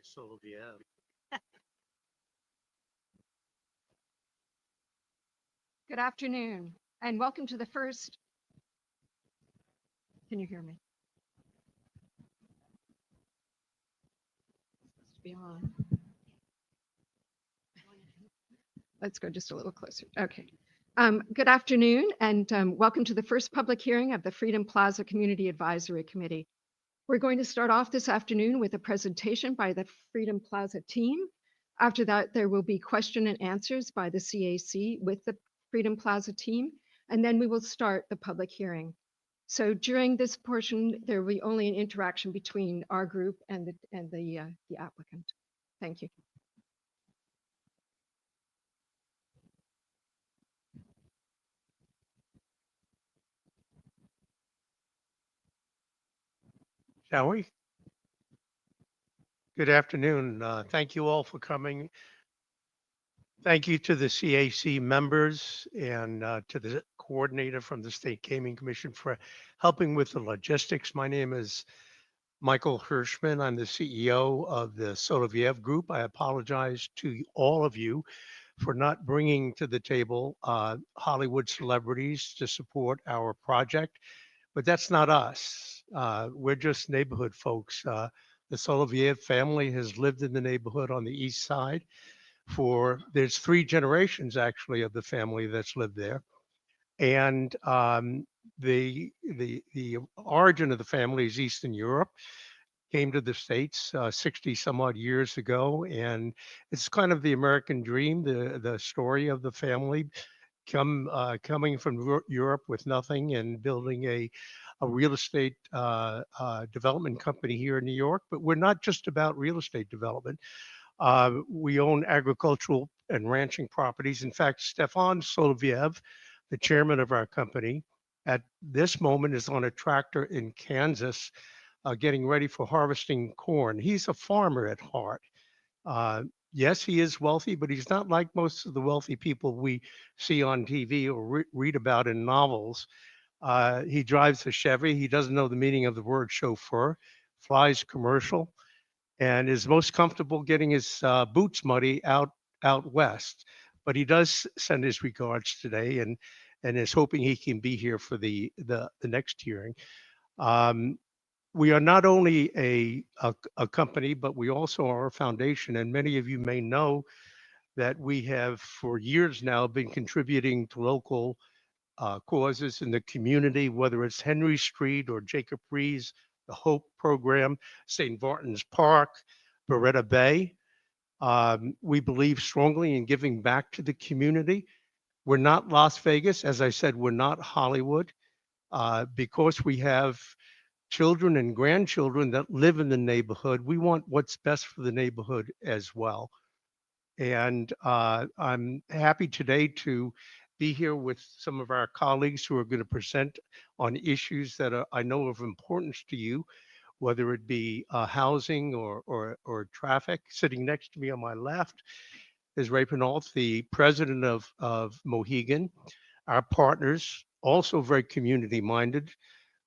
So yeah. Good afternoon, and welcome to the first. Can you hear me? It's supposed to be on. Let's go just a little closer. Okay. Good afternoon, and welcome to the first public hearing of the Freedom Plaza Community Advisory Committee. We're going to start off this afternoon with a presentation by the Freedom Plaza team. After that, there will be question and answers by the CAC with the Freedom Plaza team, and then we will start the public hearing. So during this portion, there will be only an interaction between our group and the applicant. Thank you. Shall we? Good afternoon. Thank you all for coming. Thank you to the CAC members and to the coordinator from the State Gaming Commission for helping with the logistics. My name is Michael Hirschman. I'm the CEO of the Soloviev Group. I apologize to all of you for not bringing to the table Hollywood celebrities to support our project, but that's not us. We're just neighborhood folks. The Soloviev family has lived in the neighborhood on the east side there's three generations actually of the family that's lived there. And the origin of the family is Eastern Europe, came to the States 60 some odd years ago. And it's kind of the American dream, the story of the family coming from Europe with nothing and building a real estate development company here in New York. But we're not just about real estate development. We own agricultural and ranching properties. In fact, Stefan Soloviev, the chairman of our company, at this moment is on a tractor in Kansas getting ready for harvesting corn. He's a farmer at heart. Uh, yes, he is wealthy, but he's not like most of the wealthy people we see on TV or read about in novels. He drives a Chevy. He doesn't know the meaning of the word chauffeur, flies commercial, and is most comfortable getting his boots muddy out west. But he does send his regards today, and is hoping he can be here for the next hearing. Um, we are not only a company, but we also are a foundation. And many of you may know that we have for years now been contributing to local causes in the community, whether it's Henry Street or Jacob Rees, the Hope Program, St. Martin's Park, Beretta Bay. We believe strongly in giving back to the community. We're not Las Vegas. As I said, we're not Hollywood. Because we have children and grandchildren that live in the neighborhood, we want what's best for the neighborhood as well. And I'm happy today to be here with some of our colleagues who are going to present on issues that I know of importance to you, whether it be housing or traffic. Sitting next to me on my left is Ray Penault, the president of Mohegan. Our partners, also very community minded,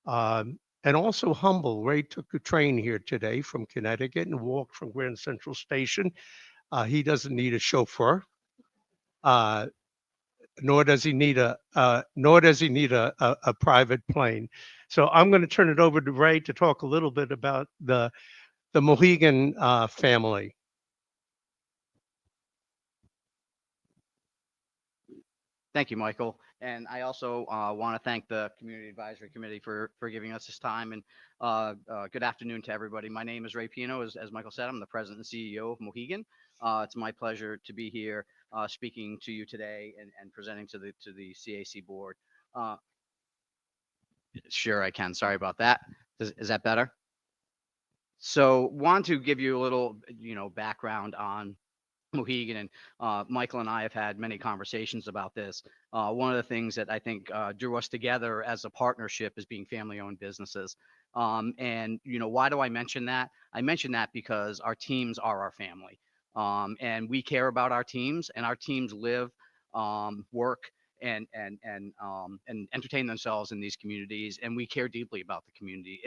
and also humble. Ray took a train here today from Connecticut and walked from Grand Central Station. He doesn't need a chauffeur, uh, nor does he need a private plane. So I'm going to turn it over to Ray to talk a little bit about the Mohegan family. Thank you, Michael. And I also want to thank the Community Advisory Committee for giving us this time. And good afternoon to everybody. My name is Ray Pino. As Michael said, I'm the president and CEO of Mohegan. It's my pleasure to be here speaking to you today and presenting to the CAC board. Uh, sure, I can. Sorry about that. Is that better? So, want to give you a little, background on Mohegan, and Michael and I have had many conversations about this. One of the things that I think drew us together as a partnership is being family-owned businesses. And why do I mention that? I mention that because our teams are our family, and we care about our teams, and our teams live, work, and entertain themselves in these communities. And we care deeply about the community.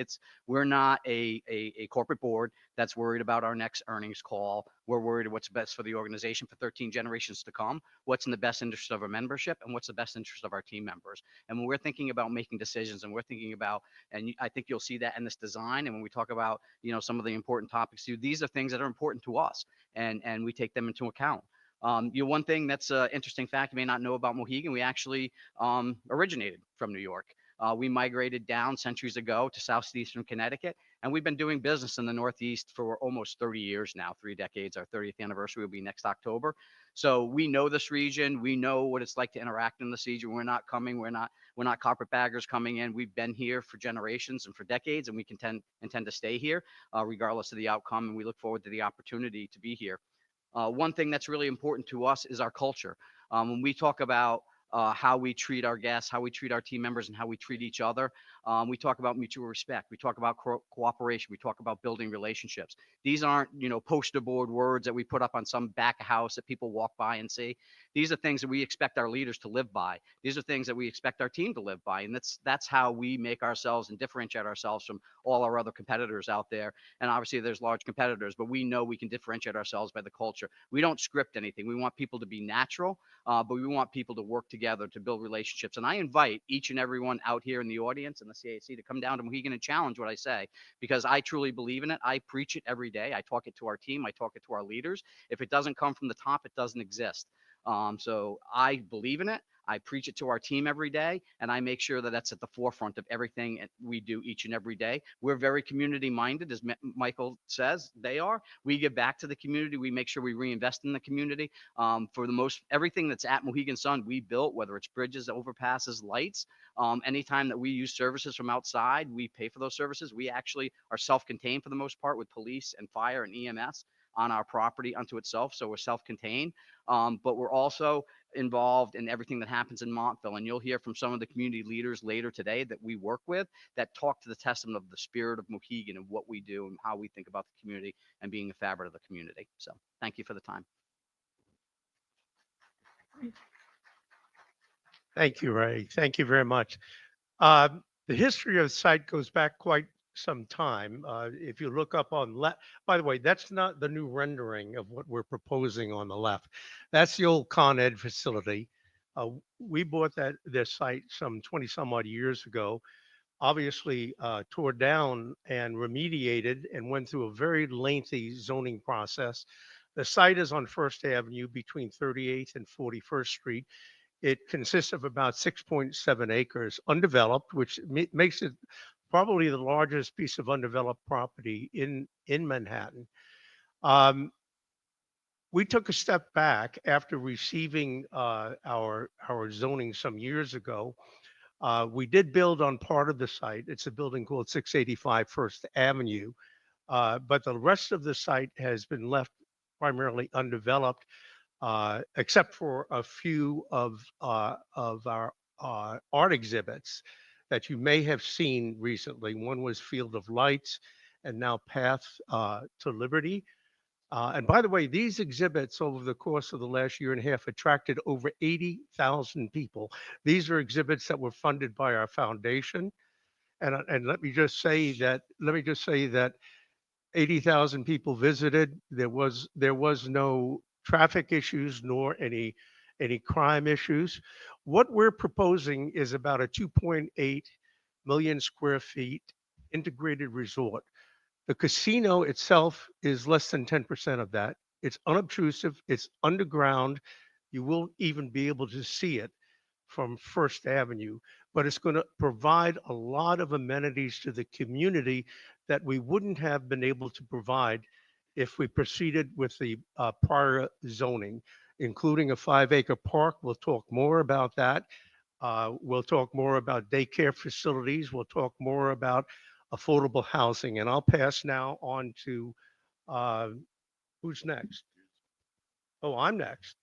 We're not a corporate board that's worried about our next earnings call. We're worried what's best for the organization for 13 generations to come, what's in the best interest of our membership, and what's the best interest of our team members. And when we're thinking about making decisions, and we're thinking about, I think you'll see that in this design. And when we talk about, some of the important topics, these are things that are important to us, and we take them into account. One thing that's an interesting fact you may not know about Mohegan, we actually originated from New York. We migrated down centuries ago to southeastern Connecticut, and we've been doing business in the Northeast for almost 30 years now, 3 decades. Our 30th anniversary will be next October. So we know this region. We know what it's like to interact in this region. We're not carpetbaggers coming in. We've been here for generations and for decades, and we intend to stay here, regardless of the outcome. And we look forward to the opportunity to be here. One thing that's really important to us is our culture. When we talk about how we treat our guests, how we treat our team members, and how we treat each other, we talk about mutual respect. We talk about cooperation. We talk about building relationships. These aren't, poster board words that we put up on some back house that people walk by and see. These are things that we expect our leaders to live by. These are things that we expect our team to live by. And that's how we make ourselves and differentiate ourselves from all our other competitors out there. And obviously there's large competitors, but we know we can differentiate ourselves by the culture. We don't script anything. We want people to be natural, but we want people to work together to build relationships. And I invite each and everyone out here in the audience and the CAC to come down to Mohegan and challenge what I say, because I truly believe in it. I preach it every day. I talk it to our team. I talk it to our leaders. If it doesn't come from the top, it doesn't exist. So I believe in it. I preach it to our team every day, and I make sure that that's at the forefront of everything we do each and every day. We're very community minded, as Michael says they are. We give back to the community. We make sure we reinvest in the community. For the most, everything that's at Mohegan Sun, we built, whether it's bridges, overpasses, lights. Anytime that we use services from outside, we pay for those services. We actually are self-contained for the most part with police and fire and EMS on our property unto itself. So we're self-contained, but we're also involved in everything that happens in Montville. And you'll hear from some of the community leaders later today that we work with that talk to the testament of the spirit of Mohegan and what we do and how we think about the community and being the fabric of the community. So thank you for the time. Thank you, Ray. Thank you very much. The history of the site goes back quite some time. If you look up on left, by the way, that's not the new rendering of what we're proposing on the left. That's the old Con Ed facility. We bought this site some 20 some odd years ago, obviously tore down and remediated and went through a very lengthy zoning process. The site is on First Avenue between 38th and 41st Street. It consists of about 6.7 acres undeveloped, which makes it probably the largest piece of undeveloped property in Manhattan. We took a step back after receiving our zoning some years ago. We did build on part of the site. It's a building called 685 First Avenue, but the rest of the site has been left primarily undeveloped, except for a few of our art exhibits that you may have seen recently. One was Field of Lights, and now Path to Liberty. And by the way, these exhibits over the course of the last year and a half attracted over 80,000 people. These are exhibits that were funded by our foundation. And let me just say that 80,000 people visited. There was no traffic issues nor any crime issues. What we're proposing is about a 2.8 million square feet integrated resort. The casino itself is less than 10% of that. It's unobtrusive, it's underground. You won't even be able to see it from First Avenue, but it's going to provide a lot of amenities to the community that we wouldn't have been able to provide if we proceeded with the prior zoning, including a 5-acre park. We'll talk more about that. We'll talk more about daycare facilities. We'll talk more about affordable housing. And I'll pass now on to uh, who's next? Oh, I'm next.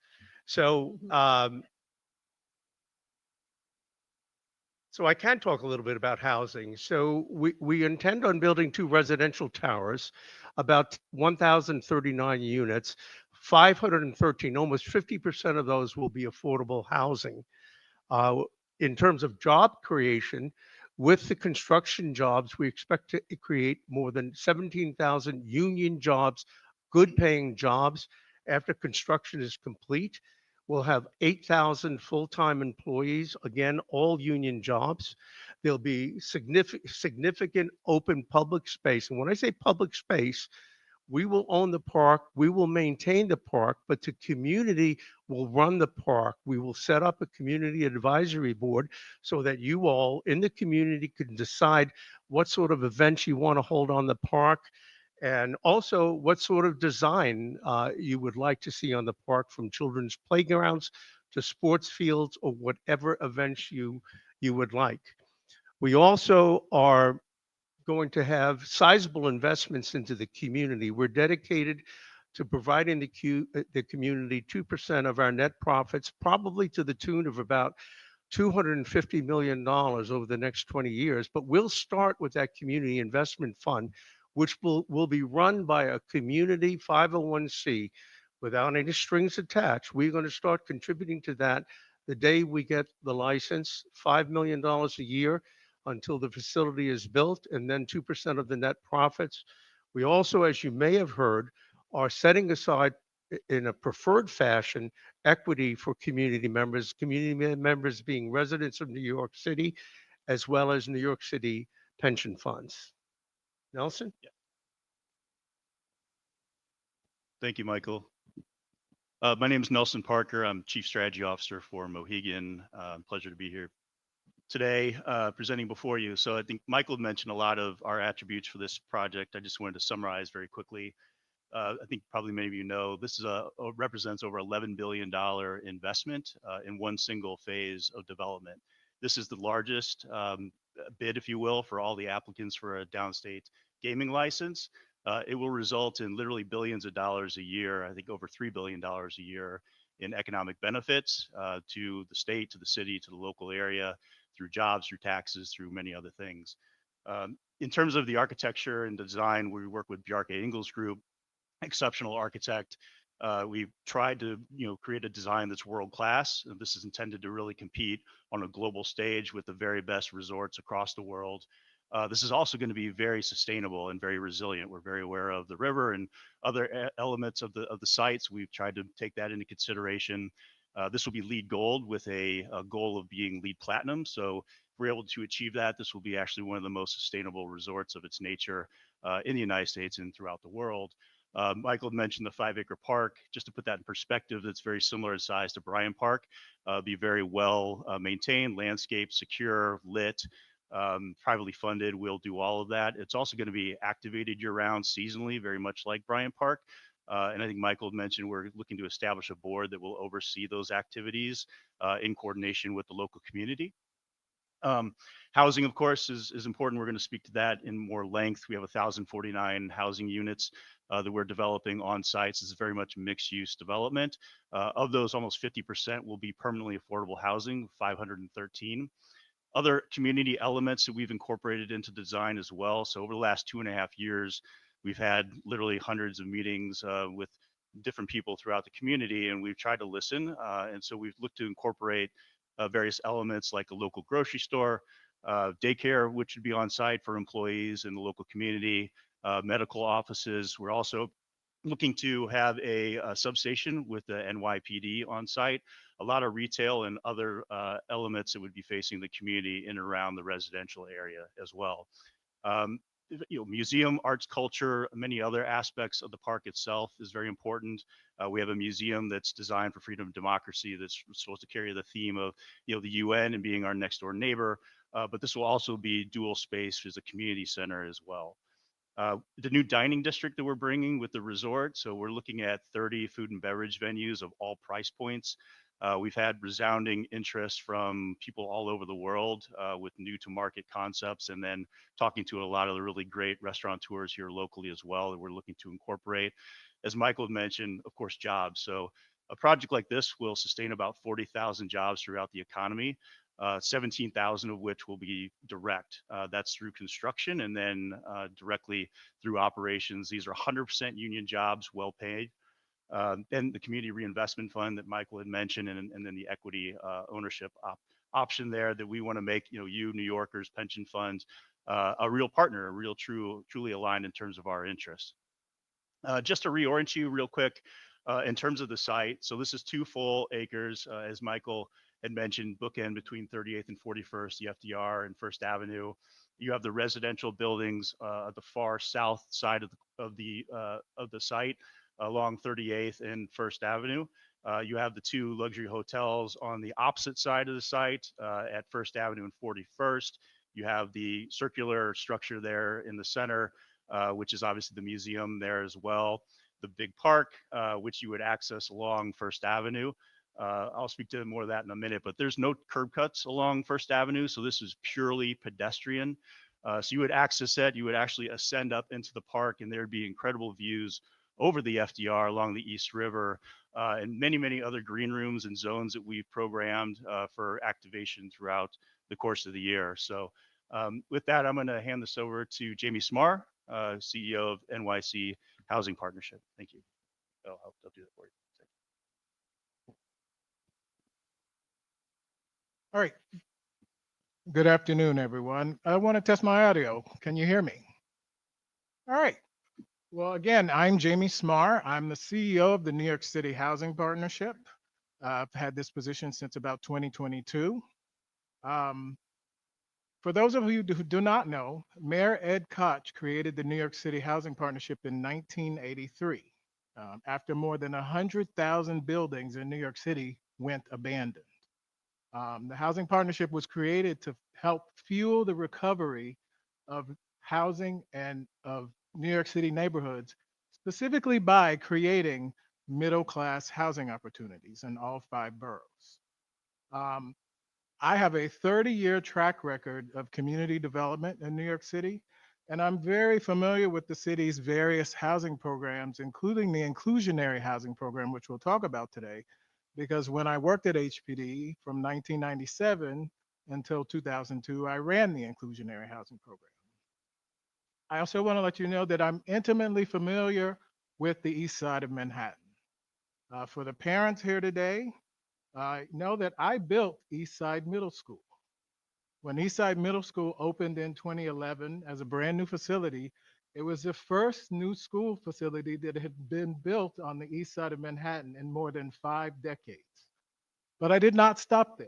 So, so I can talk a little bit about housing. So we intend on building 2 residential towers, about 1,039 units, 513, almost 50% of those will be affordable housing. Uh, in terms of job creation, with the construction jobs, we expect to create more than 17,000 union jobs, good paying jobs. After construction is complete, we'll have 8,000 full-time employees, again, all union jobs. There'll be significant open public space. And when I say public space, we will own the park, we will maintain the park, but the community will run the park. We will set up a community advisory board so that you all in the community can decide what sort of events you want to hold on the park and also what sort of design you would like to see on the park, from children's playgrounds to sports fields or whatever events you would like. We also are going to have sizable investments into the community. We're dedicated to providing the community 2% of our net profits, probably to the tune of about $250 million over the next 20 years. But we'll start with that community investment fund, which will be run by a community 501c without any strings attached. We're going to start contributing to that the day we get the license, $5 million a year until the facility is built, and then 2% of the net profits. We also, as you may have heard, are setting aside in a preferred fashion equity for community members being residents of New York City, as well as New York City pension funds. Nelson? Thank you, Michael. My name is Nelson Parker. I'm Chief Strategy Officer for Mohegan. Pleasure to be here today presenting before you. So I think Michael mentioned a lot of our attributes for this project. I just wanted to summarize very quickly. I think probably many of you know this is represents over $11 billion investment in one single phase of development. This is the largest bid, if you will, for all the applicants for a downstate gaming license. It will result in literally billions of dollars a year, I think over $3 billion a year in economic benefits to the state, to the city, to the local area, through jobs, through taxes, through many other things. In terms of the architecture and design, we work with Bjarke Ingels Group, exceptional architect. We've tried to, create a design that's world class. And this is intended to really compete on a global stage with the very best resorts across the world. This is also going to be very sustainable and very resilient. We're very aware of the river and other elements of the sites. We've tried to take that into consideration. This will be LEED Gold with a goal of being LEED Platinum. So if we're able to achieve that, this will be actually one of the most sustainable resorts of its nature in the United States and throughout the world. Michael mentioned the 5-acre park. Just to put that in perspective, that's very similar in size to Bryant Park. Be very well maintained, landscaped, secure, lit, privately funded. We'll do all of that. It's also going to be activated year-round, seasonally, very much like Bryant Park. And I think Michael mentioned we're looking to establish a board that will oversee those activities in coordination with the local community. Housing, of course, is important. We're going to speak to that in more length. We have 1,049 housing units that we're developing on sites. This is very much mixed use development. Of those, almost 50% will be permanently affordable housing, 513. Other community elements that we've incorporated into design as well. So over the last 2.5 years, we've had literally hundreds of meetings with different people throughout the community, and we've tried to listen. And so we've looked to incorporate various elements like a local grocery store, daycare, which would be on site for employees in the local community, medical offices. We're also looking to have a substation with the NYPD on site, a lot of retail and other elements that would be facing the community in and around the residential area as well. Um, Museum, arts, culture, many other aspects of the park itself is very important. We have a museum that's designed for freedom and democracy that's supposed to carry the theme of, the UN and being our next door neighbor. But this will also be dual space as a community center as well. The new dining district that we're bringing with the resort. So we're looking at 30 food and beverage venues of all price points. We've had resounding interest from people all over the world with new to market concepts, and then talking to a lot of the really great restaurateurs here locally as well that we're looking to incorporate. As Michael mentioned, of course, jobs. So a project like this will sustain about 40,000 jobs throughout the economy. 17,000 of which will be direct. That's through construction and then directly through operations. These are 100% union jobs, well paid. Then the community reinvestment fund that Michael had mentioned, and then the equity ownership option there that we want to make, you New Yorkers, pension funds, a real partner, a real truly aligned in terms of our interests. Just to reorient you real quick, in terms of the site. So this is 2 full acres, as Michael had mentioned, bookend between 38th and 41st, the FDR and First Avenue. You have the residential buildings at the far south side of the site along 38th and First Avenue. You have the 2 luxury hotels on the opposite side of the site at First Avenue and 41st. You have the circular structure there in the center, which is obviously the museum there as well. The big park, which you would access along First Avenue. I'll speak to more of that in a minute, but there's no curb cuts along First Avenue, so this is purely pedestrian. So you would access it, you would actually ascend up into the park, and there'd be incredible views over the FDR along the East River, and many other green rooms and zones that we've programmed for activation throughout the course of the year. So with that, I'm going to hand this over to Jamie Smar, CEO of NYC Housing Partnership. Thank you. I'll do that for you. All right. Good afternoon, everyone. I want to test my audio. Can you hear me? All right. Well, again, I'm Jamie Smar. I'm the CEO of the New York City Housing Partnership. I've had this position since about 2022. For those of you who do not know, Mayor Ed Koch created the New York City Housing Partnership in 1983, after more than 100,000 buildings in New York City went abandoned. The Housing Partnership was created to help fuel the recovery of housing and of New York City neighborhoods, specifically by creating middle-class housing opportunities in all 5 boroughs. I have a 30-year track record of community development in New York City, and I'm very familiar with the city's various housing programs, including the inclusionary housing program, which we'll talk about today, because when I worked at HPD from 1997 until 2002, I ran the inclusionary housing program. I also want to let you know that I'm intimately familiar with the east side of Manhattan. For the parents here today, know that I built East Side Middle School. When East Side Middle School opened in 2011 as a brand new facility, it was the first new school facility that had been built on the east side of Manhattan in more than 5 decades. But I did not stop there.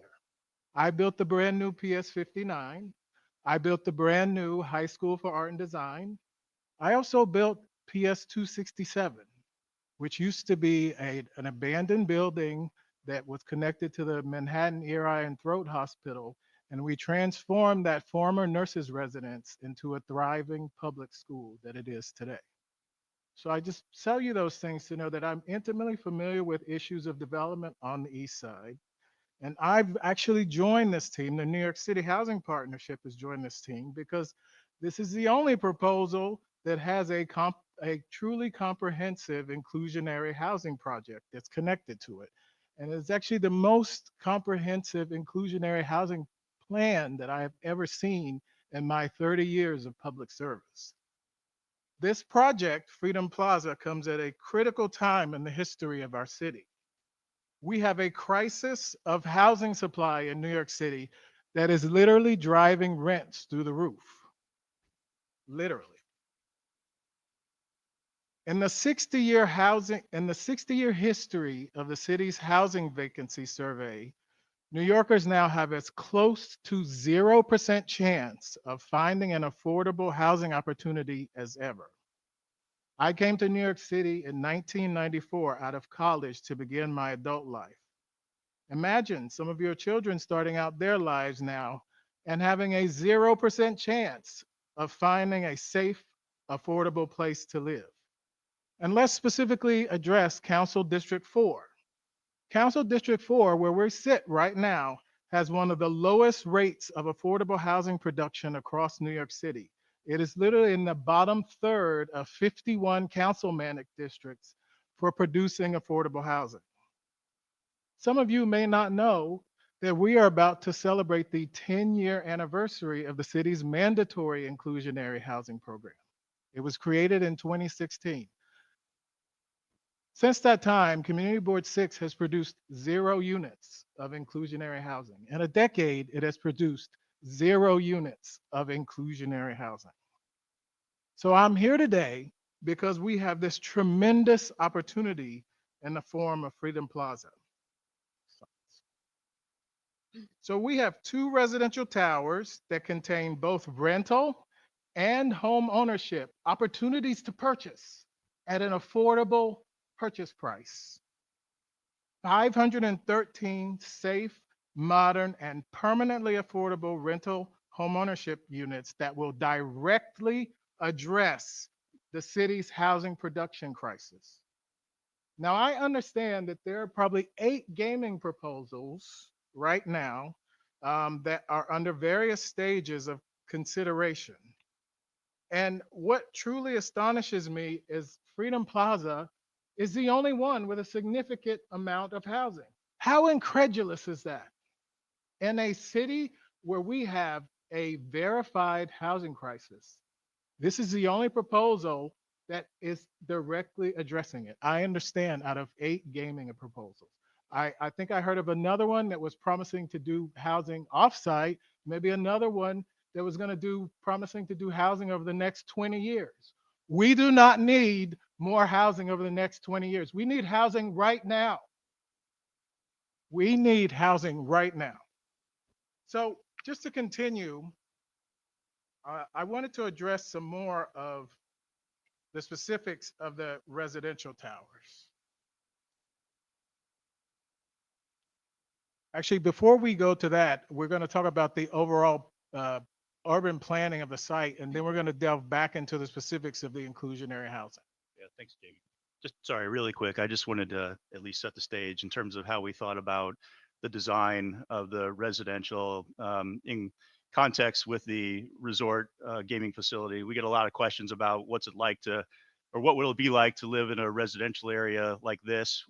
I built the brand new PS 59. I built the brand new High School for Art and Design. I also built PS 267, which used to be an abandoned building that was connected to the Manhattan Ear, Eye, and Throat Hospital. And we transformed that former nurses' residence into a thriving public school that it is today. So I just tell you those things to know that I'm intimately familiar with issues of development on the East Side. And I've actually joined this team. The New York City Housing Partnership has joined this team because this is the only proposal that has a truly comprehensive inclusionary housing project that's connected to it. And it's actually the most comprehensive inclusionary housing plan that I have ever seen in my 30 years of public service. This project, Freedom Plaza, comes at a critical time in the history of our city. We have a crisis of housing supply in New York City that is literally driving rents through the roof. Literally. In the 60-year history of the city's housing vacancy survey, New Yorkers now have as close to 0% chance of finding an affordable housing opportunity as ever. I came to New York City in 1994 out of college to begin my adult life. Imagine some of your children starting out their lives now and having a 0% chance of finding a safe, affordable place to live. And let's specifically address Council District 4. Council District 4, where we sit right now, has one of the lowest rates of affordable housing production across New York City. It is literally in the bottom third of 51 council-managed districts for producing affordable housing. Some of you may not know that we are about to celebrate the 10-year anniversary of the city's mandatory inclusionary housing program. It was created in 2016. Since that time, Community Board 6 has produced 0 units of inclusionary housing. In a decade, it has produced 0 units of inclusionary housing. So I'm here today because we have this tremendous opportunity in the form of Freedom Plaza. So we have 2 residential towers that contain both rental and home ownership opportunities to purchase at an affordable purchase price. 513 safe, modern, and permanently affordable rental homeownership units that will directly address the city's housing production crisis. Now, I understand that there are probably 8 gaming proposals right now that are under various stages of consideration. And what truly astonishes me is Freedom Plaza is the only one with a significant amount of housing. How incredulous is that? In a city where we have a verified housing crisis, this is the only proposal that is directly addressing it. I understand out of 8 gaming proposals. I think I heard of another one that was promising to do housing offsite, maybe another one that was going to do promising to do housing over the next 20 years. We do not need more housing over the next 20 years. We need housing right now. We need housing right now. So just to continue, I wanted to address some more of the specifics of the residential towers. Actually, before we go to that, we're going to talk about the overall urban planning of the site, and then we're going to delve back into the specifics of the inclusionary housing. Yeah, thanks, Jamie. Just sorry, really quick. I just wanted to at least set the stage in terms of how we thought about the design of the residential in context with the resort gaming facility. We get a lot of questions about what's it like to, or what will it be like to live in a residential area like this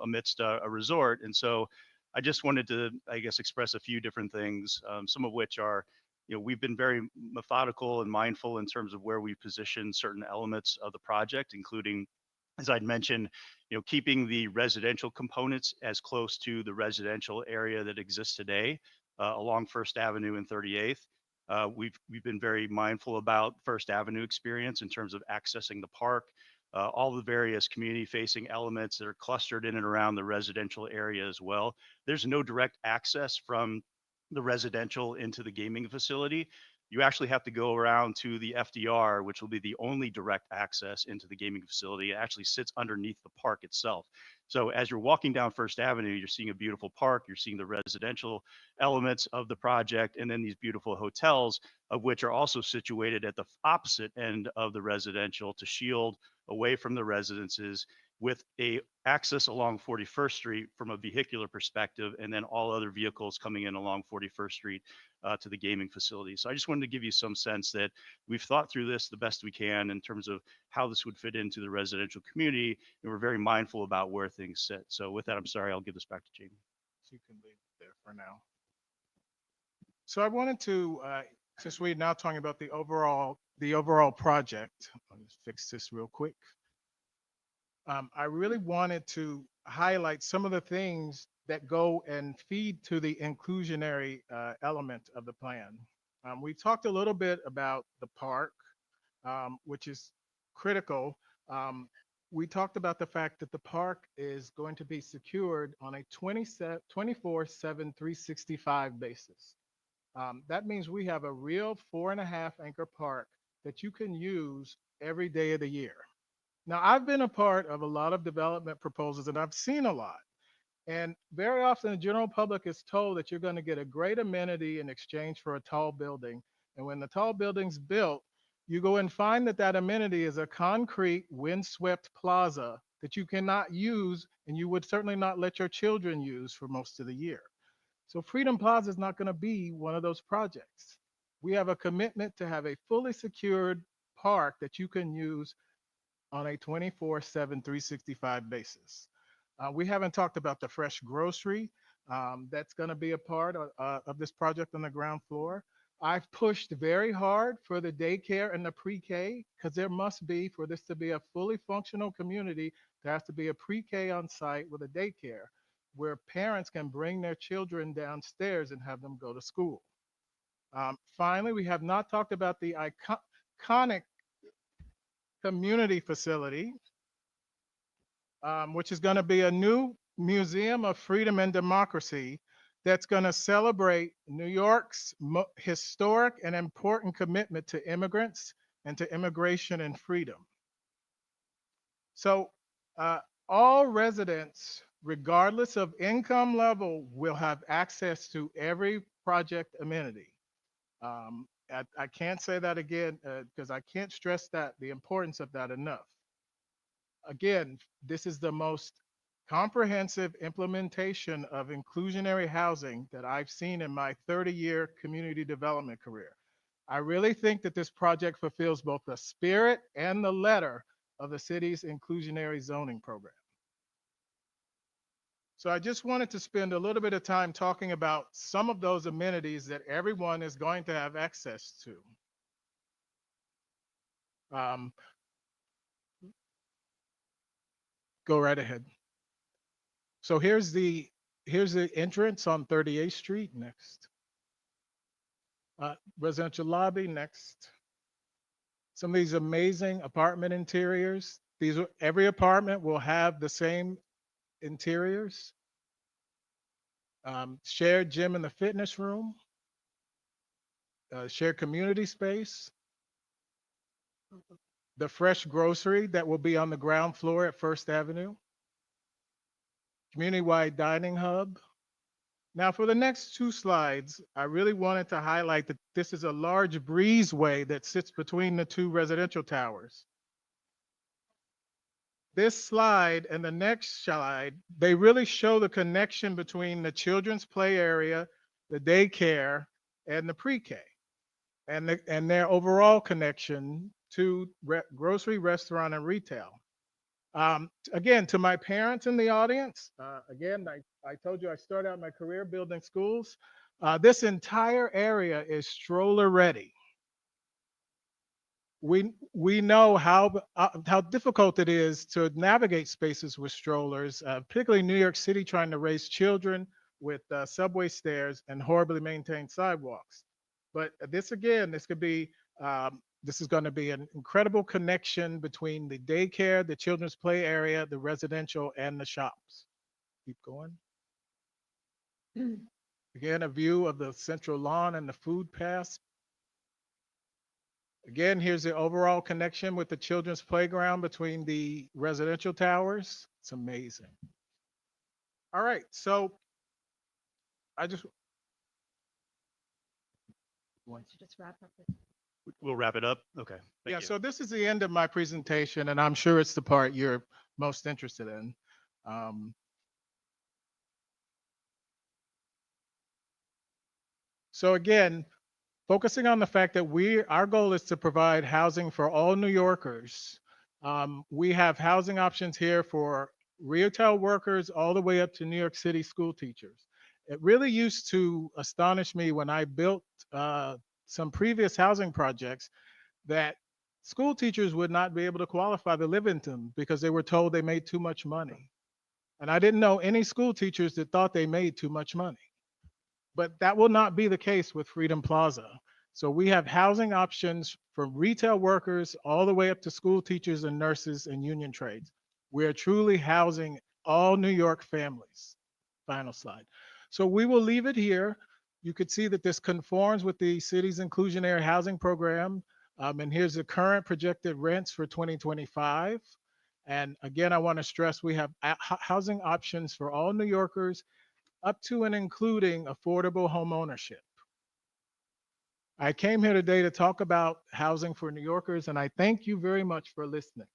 amidst a resort. And so I just wanted to, I guess, express a few different things, some of which are, we've been very methodical and mindful in terms of where we position certain elements of the project, including, as I'd mentioned, keeping the residential components as close to the residential area that exists today along First Avenue and 38th. We've been very mindful about First Avenue experience in terms of accessing the park, all the various community-facing elements that are clustered in and around the residential area as well. There's no direct access from the residential into the gaming facility. You actually have to go around to the FDR, which will be the only direct access into the gaming facility. It actually sits underneath the park itself. So as you're walking down First Avenue, you're seeing a beautiful park, you're seeing the residential elements of the project, and then these beautiful hotels, of which are also situated at the opposite end of the residential to shield away from the residences, with a access along 41st Street from a vehicular perspective, and then all other vehicles coming in along 41st Street to the gaming facility. So I just wanted to give you some sense that we've thought through this the best we can in terms of how this would fit into the residential community, and we're very mindful about where things sit. So with that, I'm sorry, I'll give this back to Jamie. So you can leave it there for now. So I wanted to, since we're now talking about the overall project, let me fix this real quick. I really wanted to highlight some of the things that go and feed to the inclusionary element of the plan. We talked a little bit about the park, which is critical. We talked about the fact that the park is going to be secured on a 24/7, 365 basis. That means we have a real 4.5 acre park that you can use every day of the year. Now, I've been a part of a lot of development proposals and I've seen a lot. And very often the general public is told that you're going to get a great amenity in exchange for a tall building. And when the tall building's built, you go and find that that amenity is a concrete, windswept plaza that you cannot use and you would certainly not let your children use for most of the year. So Freedom Plaza is not going to be one of those projects. We have a commitment to have a fully secured park that you can use on a 24/7, 365 basis. We haven't talked about the fresh grocery that's going to be a part of this project on the ground floor. I've pushed very hard for the daycare and the pre-K because there must be, for this to be a fully functional community, there has to be a pre-K on site with a daycare where parents can bring their children downstairs and have them go to school. Finally, we have not talked about the iconic community facility, which is going to be a new museum of freedom and democracy that's going to celebrate New York's historic and important commitment to immigrants and to immigration and freedom. So all residents, regardless of income level, will have access to every project amenity. I can't say that again because I can't stress that the importance of that enough. Again, this is the most comprehensive implementation of inclusionary housing that I've seen in my 30-year community development career. I really think that this project fulfills both the spirit and the letter of the city's inclusionary zoning program. So I just wanted to spend a little bit of time talking about some of those amenities that everyone is going to have access to. Um, go right ahead. So here's the entrance on 38th Street next. Residential lobby next. Some of these amazing apartment interiors. Every apartment will have the same interiors. Shared gym in the fitness room. Shared community space. The fresh grocery that will be on the ground floor at First Avenue. Community-wide dining hub. Now, for the next two slides, I really wanted to highlight that this is a large breezeway that sits between the two residential towers. This slide and the next slide, they really show the connection between the children's play area, the daycare, and the pre-K, and their overall connection to grocery, restaurant, and retail. Again, to my parents in the audience, again, I told you I started out my career building schools. This entire area is stroller ready. We know how difficult it is to navigate spaces with strollers, particularly New York City trying to raise children with subway stairs and horribly maintained sidewalks. But this again, this is going to be an incredible connection between the daycare, the children's play area, the residential, and the shops. Keep going. Again, a view of the central lawn and the food path. Again, here's the overall connection with the children's playground between the residential towers. It's amazing. All right, so I just Want to just wrap up with. We'll wrap it up. Okay. Thank yeah, you. so this is the end of my presentation, and I'm sure it's the part you're most interested in. So again, focusing on the fact that our goal is to provide housing for all New Yorkers. We have housing options here for retail workers all the way up to New York City school teachers. It really used to astonish me when I built some previous housing projects that school teachers would not be able to qualify to live in them because they were told they made too much money. And I didn't know any school teachers that thought they made too much money. But that will not be the case with Freedom Plaza. So we have housing options for retail workers all the way up to school teachers and nurses and union trades. We are truly housing all New York families. Final slide. So we will leave it here. You could see that this conforms with the city's inclusionary housing program. And here's the current projected rents for 2025. And again, I want to stress we have housing options for all New Yorkers up to and including affordable home ownership. I came here today to talk about housing for New Yorkers, and I thank you very much for listening.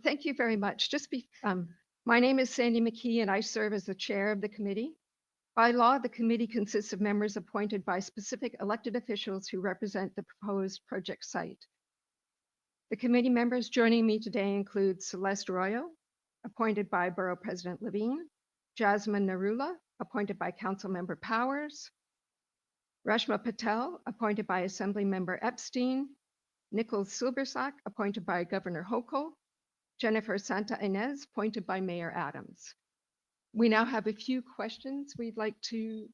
Thank you very much. My name is Sandy McKee, and I serve as the chair of the committee. By law, the committee consists of members appointed by specific elected officials who represent the proposed project site. The committee members joining me today include Celeste Royo, appointed by Borough President Levine. Jasmine Narula, appointed by Councilmember Powers. Rashma Patel, appointed by Assemblymember Epstein. Nichols Silbersack, appointed by Governor Hochul. Jennifer Santa Ynez, appointed by Mayor Adams. We now have a few questions we'd like to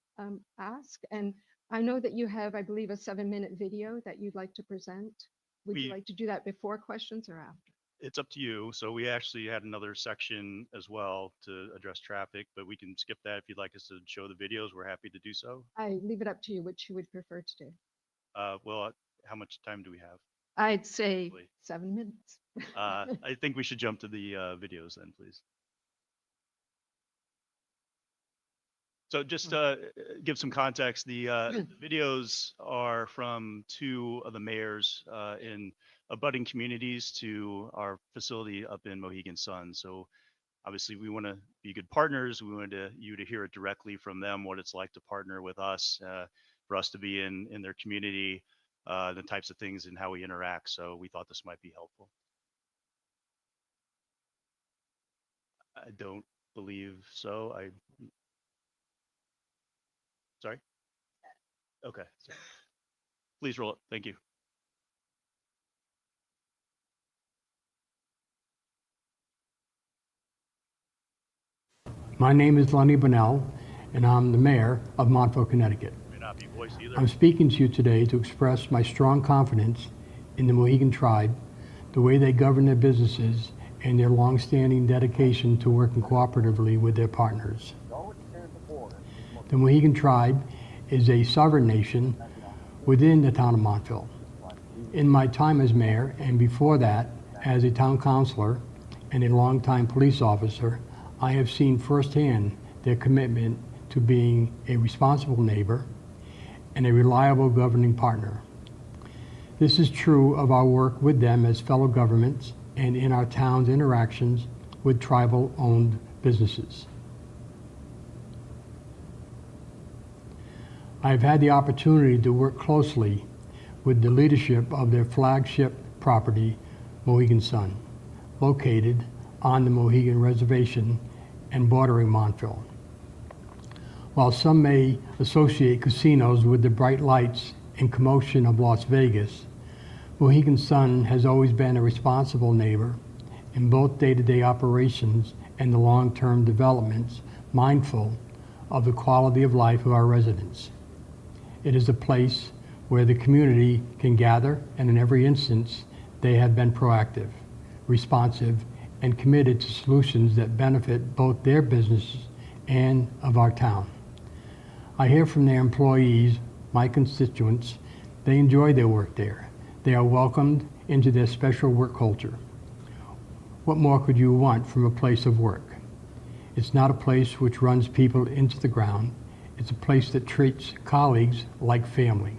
ask. And I know that you have, I believe, a 7-minute video that you'd like to present. Would you We- like to do that before questions or after? It's up to you. So we actually had another section as well to address traffic, but we can skip that if you'd like us to show the videos. We're happy to do so. I leave it up to you which you would prefer to do. Well, how much time do we have? I'd say Please. 7 minutes. I think we should jump to the videos then, please. So just to give some context, the videos are from two of the mayors in abutting communities to our facility up in Mohegan Sun. So obviously we want to be good partners. We wanted you to hear it directly from them, what it's like to partner with us, for us to be in their community, the types of things and how we interact. So we thought this might be helpful. I don't believe so. Sorry? Okay. So please roll it. Thank you. My name is Lenny Bunnell, and I'm the mayor of Montville, Connecticut. May not be voice either. I'm speaking to you today to express my strong confidence in the Mohegan tribe, the way they govern their businesses, and their longstanding dedication to working cooperatively with their partners. The Mohegan tribe is a sovereign nation within the town of Montville. In my time as mayor, and before that as a town councilor and a longtime police officer, I have seen firsthand their commitment to being a responsible neighbor and a reliable governing partner. This is true of our work with them as fellow governments and in our town's interactions with tribal-owned businesses. I've had the opportunity to work closely with the leadership of their flagship property, Mohegan Sun, located on the Mohegan Reservation and bordering Montville. While some may associate casinos with the bright lights and commotion of Las Vegas, Mohegan Sun has always been a responsible neighbor in both day-to-day operations and the long-term developments, mindful of the quality of life of our residents. It is a place where the community can gather, and in every instance, they have been proactive, responsive, and committed to solutions that benefit both their businesses and of our town. I hear from their employees, my constituents, they enjoy their work there. They are welcomed into their special work culture. What more could you want from a place of work? It's not a place which runs people into the ground. It's a place that treats colleagues like family.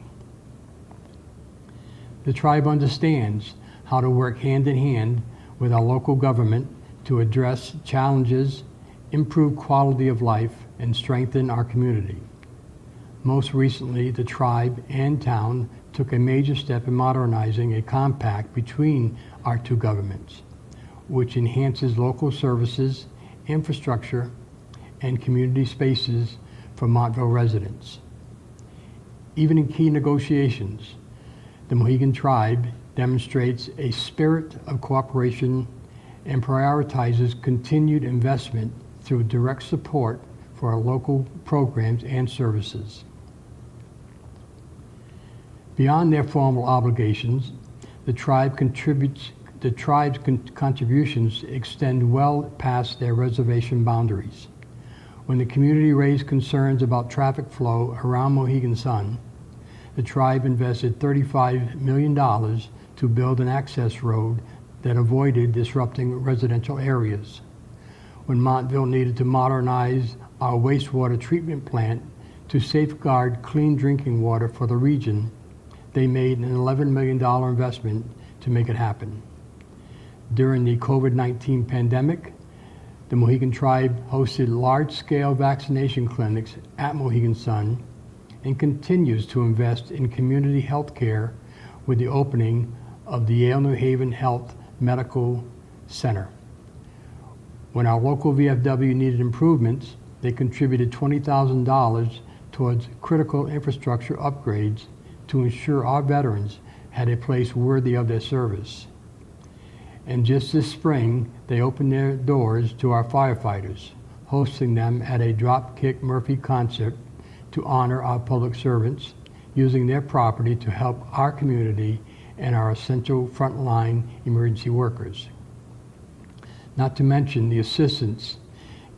The tribe understands how to work hand in hand with our local government to address challenges, improve quality of life, and strengthen our community. Most recently, the tribe and town took a major step in modernizing a compact between our two governments, which enhances local services, infrastructure, and community spaces for Montville residents. Even in key negotiations, the Mohegan tribe demonstrates a spirit of cooperation and prioritizes continued investment through direct support for our local programs and services. Beyond their formal obligations, the tribe's contributions extend well past their reservation boundaries. When the community raised concerns about traffic flow around Mohegan Sun, the tribe invested $35 million to build an access road that avoided disrupting residential areas. When Montville needed to modernize our wastewater treatment plant to safeguard clean drinking water for the region, they made an $11 million investment to make it happen. During the COVID-19 pandemic, the Mohegan tribe hosted large-scale vaccination clinics at Mohegan Sun and continues to invest in community health care with the opening of the Yale New Haven Health Medical Center. When our local VFW needed improvements, they contributed $20,000 towards critical infrastructure upgrades to ensure our veterans had a place worthy of their service. And just this spring, they opened their doors to our firefighters, hosting them at a Dropkick Murphy concert to honor our public servants, using their property to help our community and our essential frontline emergency workers. Not to mention the assistance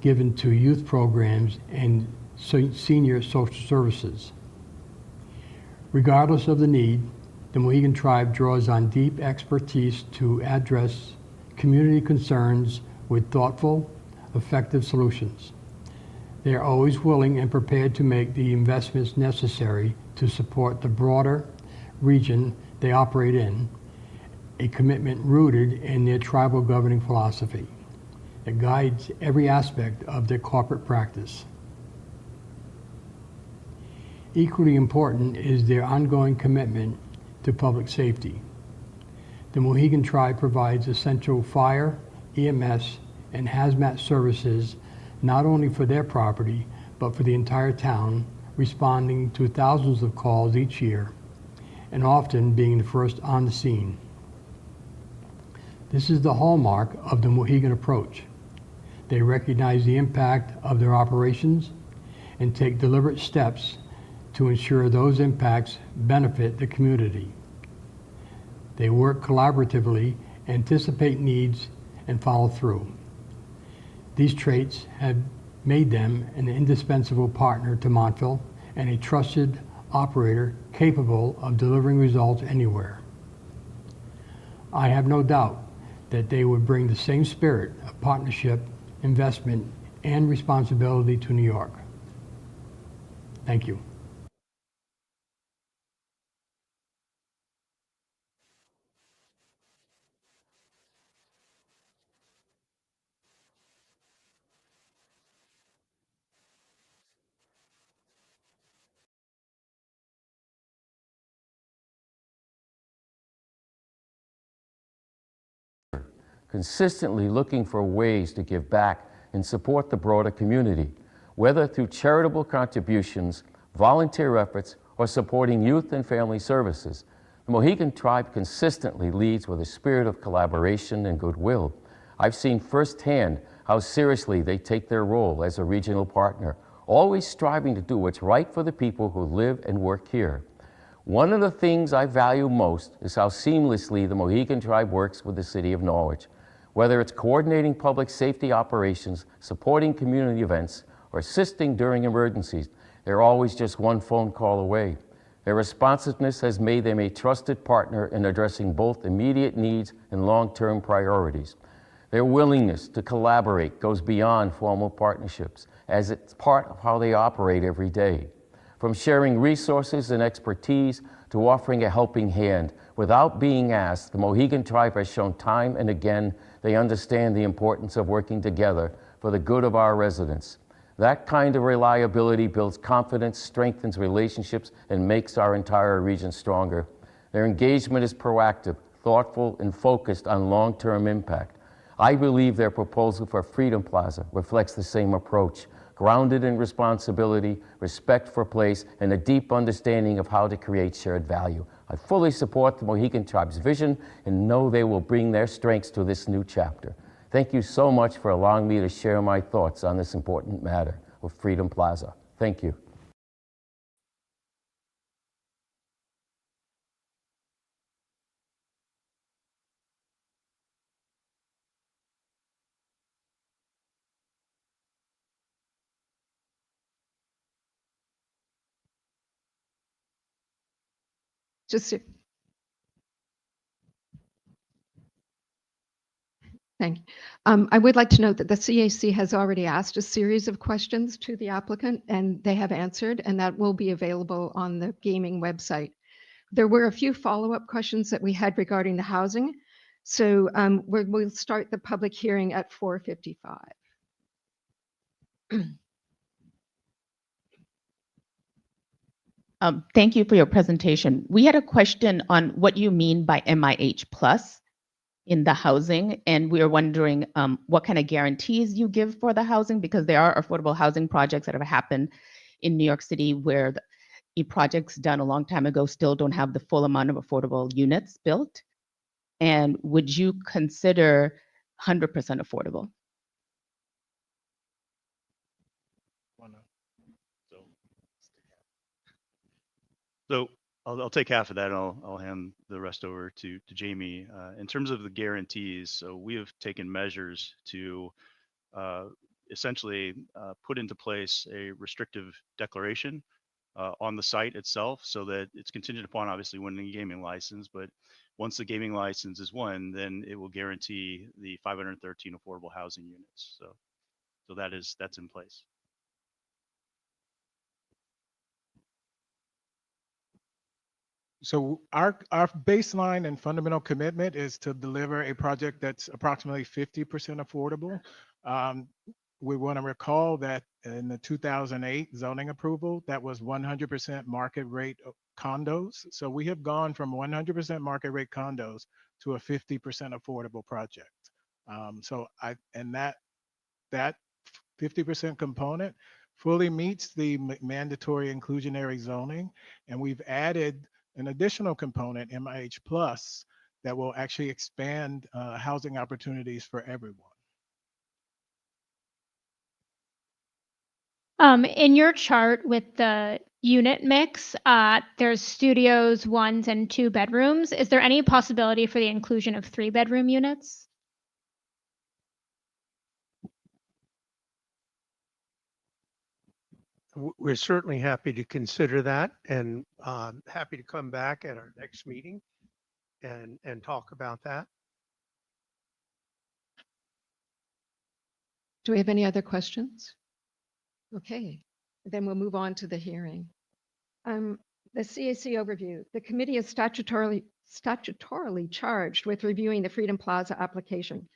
given to youth programs and senior social services. Regardless of the need, the Mohegan Tribe draws on deep expertise to address community concerns with thoughtful, effective solutions. They are always willing and prepared to make the investments necessary to support the broader region they operate in, a commitment rooted in their tribal governing philosophy that guides every aspect of their corporate practice. Equally important is their ongoing commitment to public safety. The Mohegan Tribe provides essential fire, EMS, and hazmat services not only for their property, but for the entire town, responding to thousands of calls each year, and often being the first on the scene. This is the hallmark of the Mohegan approach. They recognize the impact of their operations and take deliberate steps to ensure those impacts benefit the community. They work collaboratively, anticipate needs, and follow through. These traits have made them an indispensable partner to Montville and a trusted operator capable of delivering results anywhere. I have no doubt that they would bring the same spirit of partnership, investment, and responsibility to New York. Thank you. Consistently looking for ways to give back and support the broader community, whether through charitable contributions, volunteer efforts, or supporting youth and family services. The Mohegan Tribe consistently leads with a spirit of collaboration and goodwill. I've seen firsthand how seriously they take their role as a regional partner, always striving to do what's right for the people who live and work here. One of the things I value most is how seamlessly the Mohegan Tribe works with the City of Norwich. Whether it's coordinating public safety operations, supporting community events, or assisting during emergencies, they're always just one phone call away. Their responsiveness has made them a trusted partner in addressing both immediate needs and long-term priorities. Their willingness to collaborate goes beyond formal partnerships, as it's part of how they operate every day. From sharing resources and expertise to offering a helping hand without being asked, the Mohegan Tribe has shown time and again they understand the importance of working together for the good of our residents. That kind of reliability builds confidence, strengthens relationships, and makes our entire region stronger. Their engagement is proactive, thoughtful, and focused on long-term impact. I believe their proposal for Freedom Plaza reflects the same approach, grounded in responsibility, respect for place, and a deep understanding of how to create shared value. I fully support the Mohegan Tribe's vision and know they will bring their strengths to this new chapter. Thank you so much for allowing me to share my thoughts on this important matter of Freedom Plaza. Thank you. Just thank you. I would like to note that the CAC has already asked a series of questions to the applicant, and they have answered, and that will be available on the gaming website. There were a few follow-up questions that we had regarding the housing. So we'll start the public hearing at 4:55. Thank you for your presentation. We had a question on what you mean by MIH plus. in the housing. And we are wondering what kind of guarantees you give for the housing, because there are affordable housing projects that have happened in New York City where the projects done a long time ago still don't have the full amount of affordable units built. And would you consider 100% affordable? So, so I'll take half of that and I'll hand the rest over to Jamie. In terms of the guarantees, so we have taken measures to essentially put into place a restrictive declaration on the site itself, so that it's contingent upon obviously winning a gaming license, but once the gaming license is won, then it will guarantee the 513 affordable housing units. So that's in place. So our baseline and fundamental commitment is to deliver a project that's approximately 50% affordable. We want to recall that in the 2008 zoning approval, that was 100% market rate condos. So we have gone from 100% market rate condos to a 50% affordable project. That 50% component fully meets the mandatory inclusionary zoning, and we've added an additional component, MIH Plus, that will actually expand housing opportunities for everyone. In your chart with the unit mix, there's studios, 1s and 2 bedrooms. Is there any possibility for the inclusion of 3-bedroom units? We're certainly happy to consider that, and happy to come back at our next meeting and talk about that. Do we have any other questions? Okay, then we'll move on to the hearing. The CAC overview. The committee is statutorily charged with reviewing the Freedom Plaza application.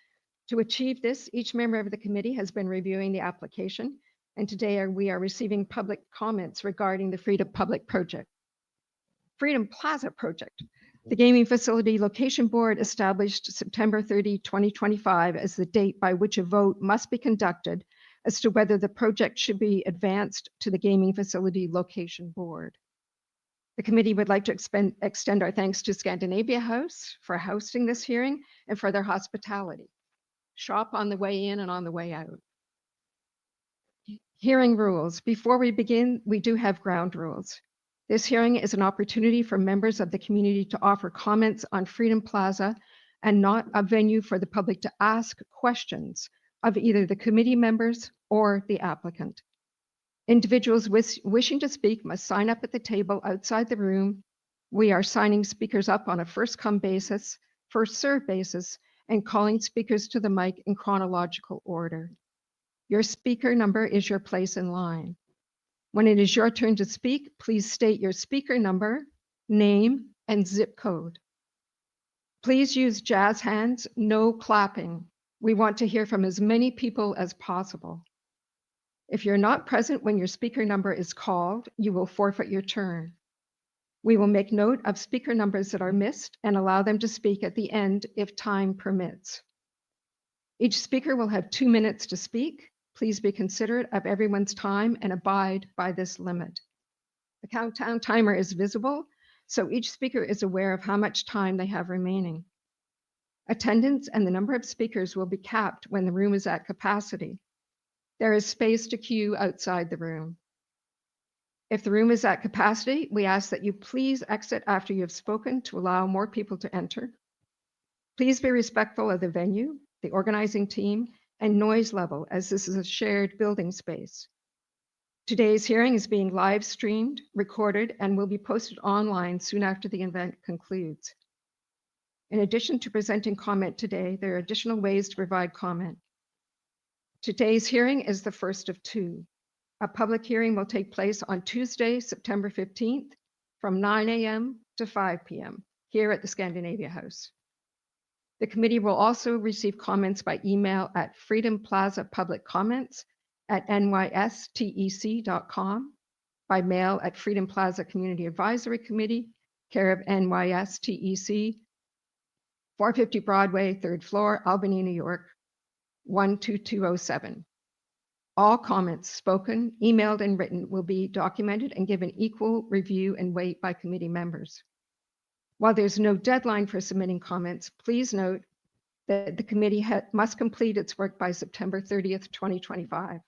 To achieve this, each member of the committee has been reviewing the application, and today we are receiving public comments regarding the Freedom Plaza project. The Gaming Facility Location Board established September 30, 2025 as the date by which a vote must be conducted as to whether the project should be advanced to the Gaming Facility Location Board. The committee would like to extend our thanks to Scandinavia House for hosting this hearing and for their hospitality. Shop on the way in and on the way out. Hearing rules. Before we begin, we do have ground rules. This hearing is an opportunity for members of the community to offer comments on Freedom Plaza and not a venue for the public to ask questions of either the committee members or the applicant. Individuals wishing to speak must sign up at the table outside the room. We are signing speakers up on a first-come basis, first-served basis, and calling speakers to the mic in chronological order. Your speaker number is your place in line. When it is your turn to speak, please state your speaker number, name, and zip code. Please use jazz hands, no clapping. We want to hear from as many people as possible. If you're not present when your speaker number is called, you will forfeit your turn. We will make note of speaker numbers that are missed and allow them to speak at the end if time permits. Each speaker will have 2 minutes to speak. Please be considerate of everyone's time and abide by this limit. The countdown timer is visible, so each speaker is aware of how much time they have remaining. Attendance and the number of speakers will be capped when the room is at capacity. There is space to queue outside the room. If the room is at capacity, we ask that you please exit after you have spoken to allow more people to enter. Please be respectful of the venue, the organizing team, and noise level, as this is a shared building space. Today's hearing is being live streamed, recorded, and will be posted online soon after the event concludes. In addition to presenting comment today, there are additional ways to provide comment. Today's hearing is the first of 2. A public hearing will take place on Tuesday, September 15th from 9 a.m. to 5 p.m. here at the Scandinavia House. The committee will also receive comments by email at freedomplazapubliccomments@nystec.com, by mail at Freedom Plaza Community Advisory Committee, care of NYSTEC, 450 Broadway, 3rd floor, Albany, New York, 12207. All comments spoken, emailed, and written will be documented and given equal review and weight by committee members. While there's no deadline for submitting comments, please note that the committee must complete its work by September 30th, 2025.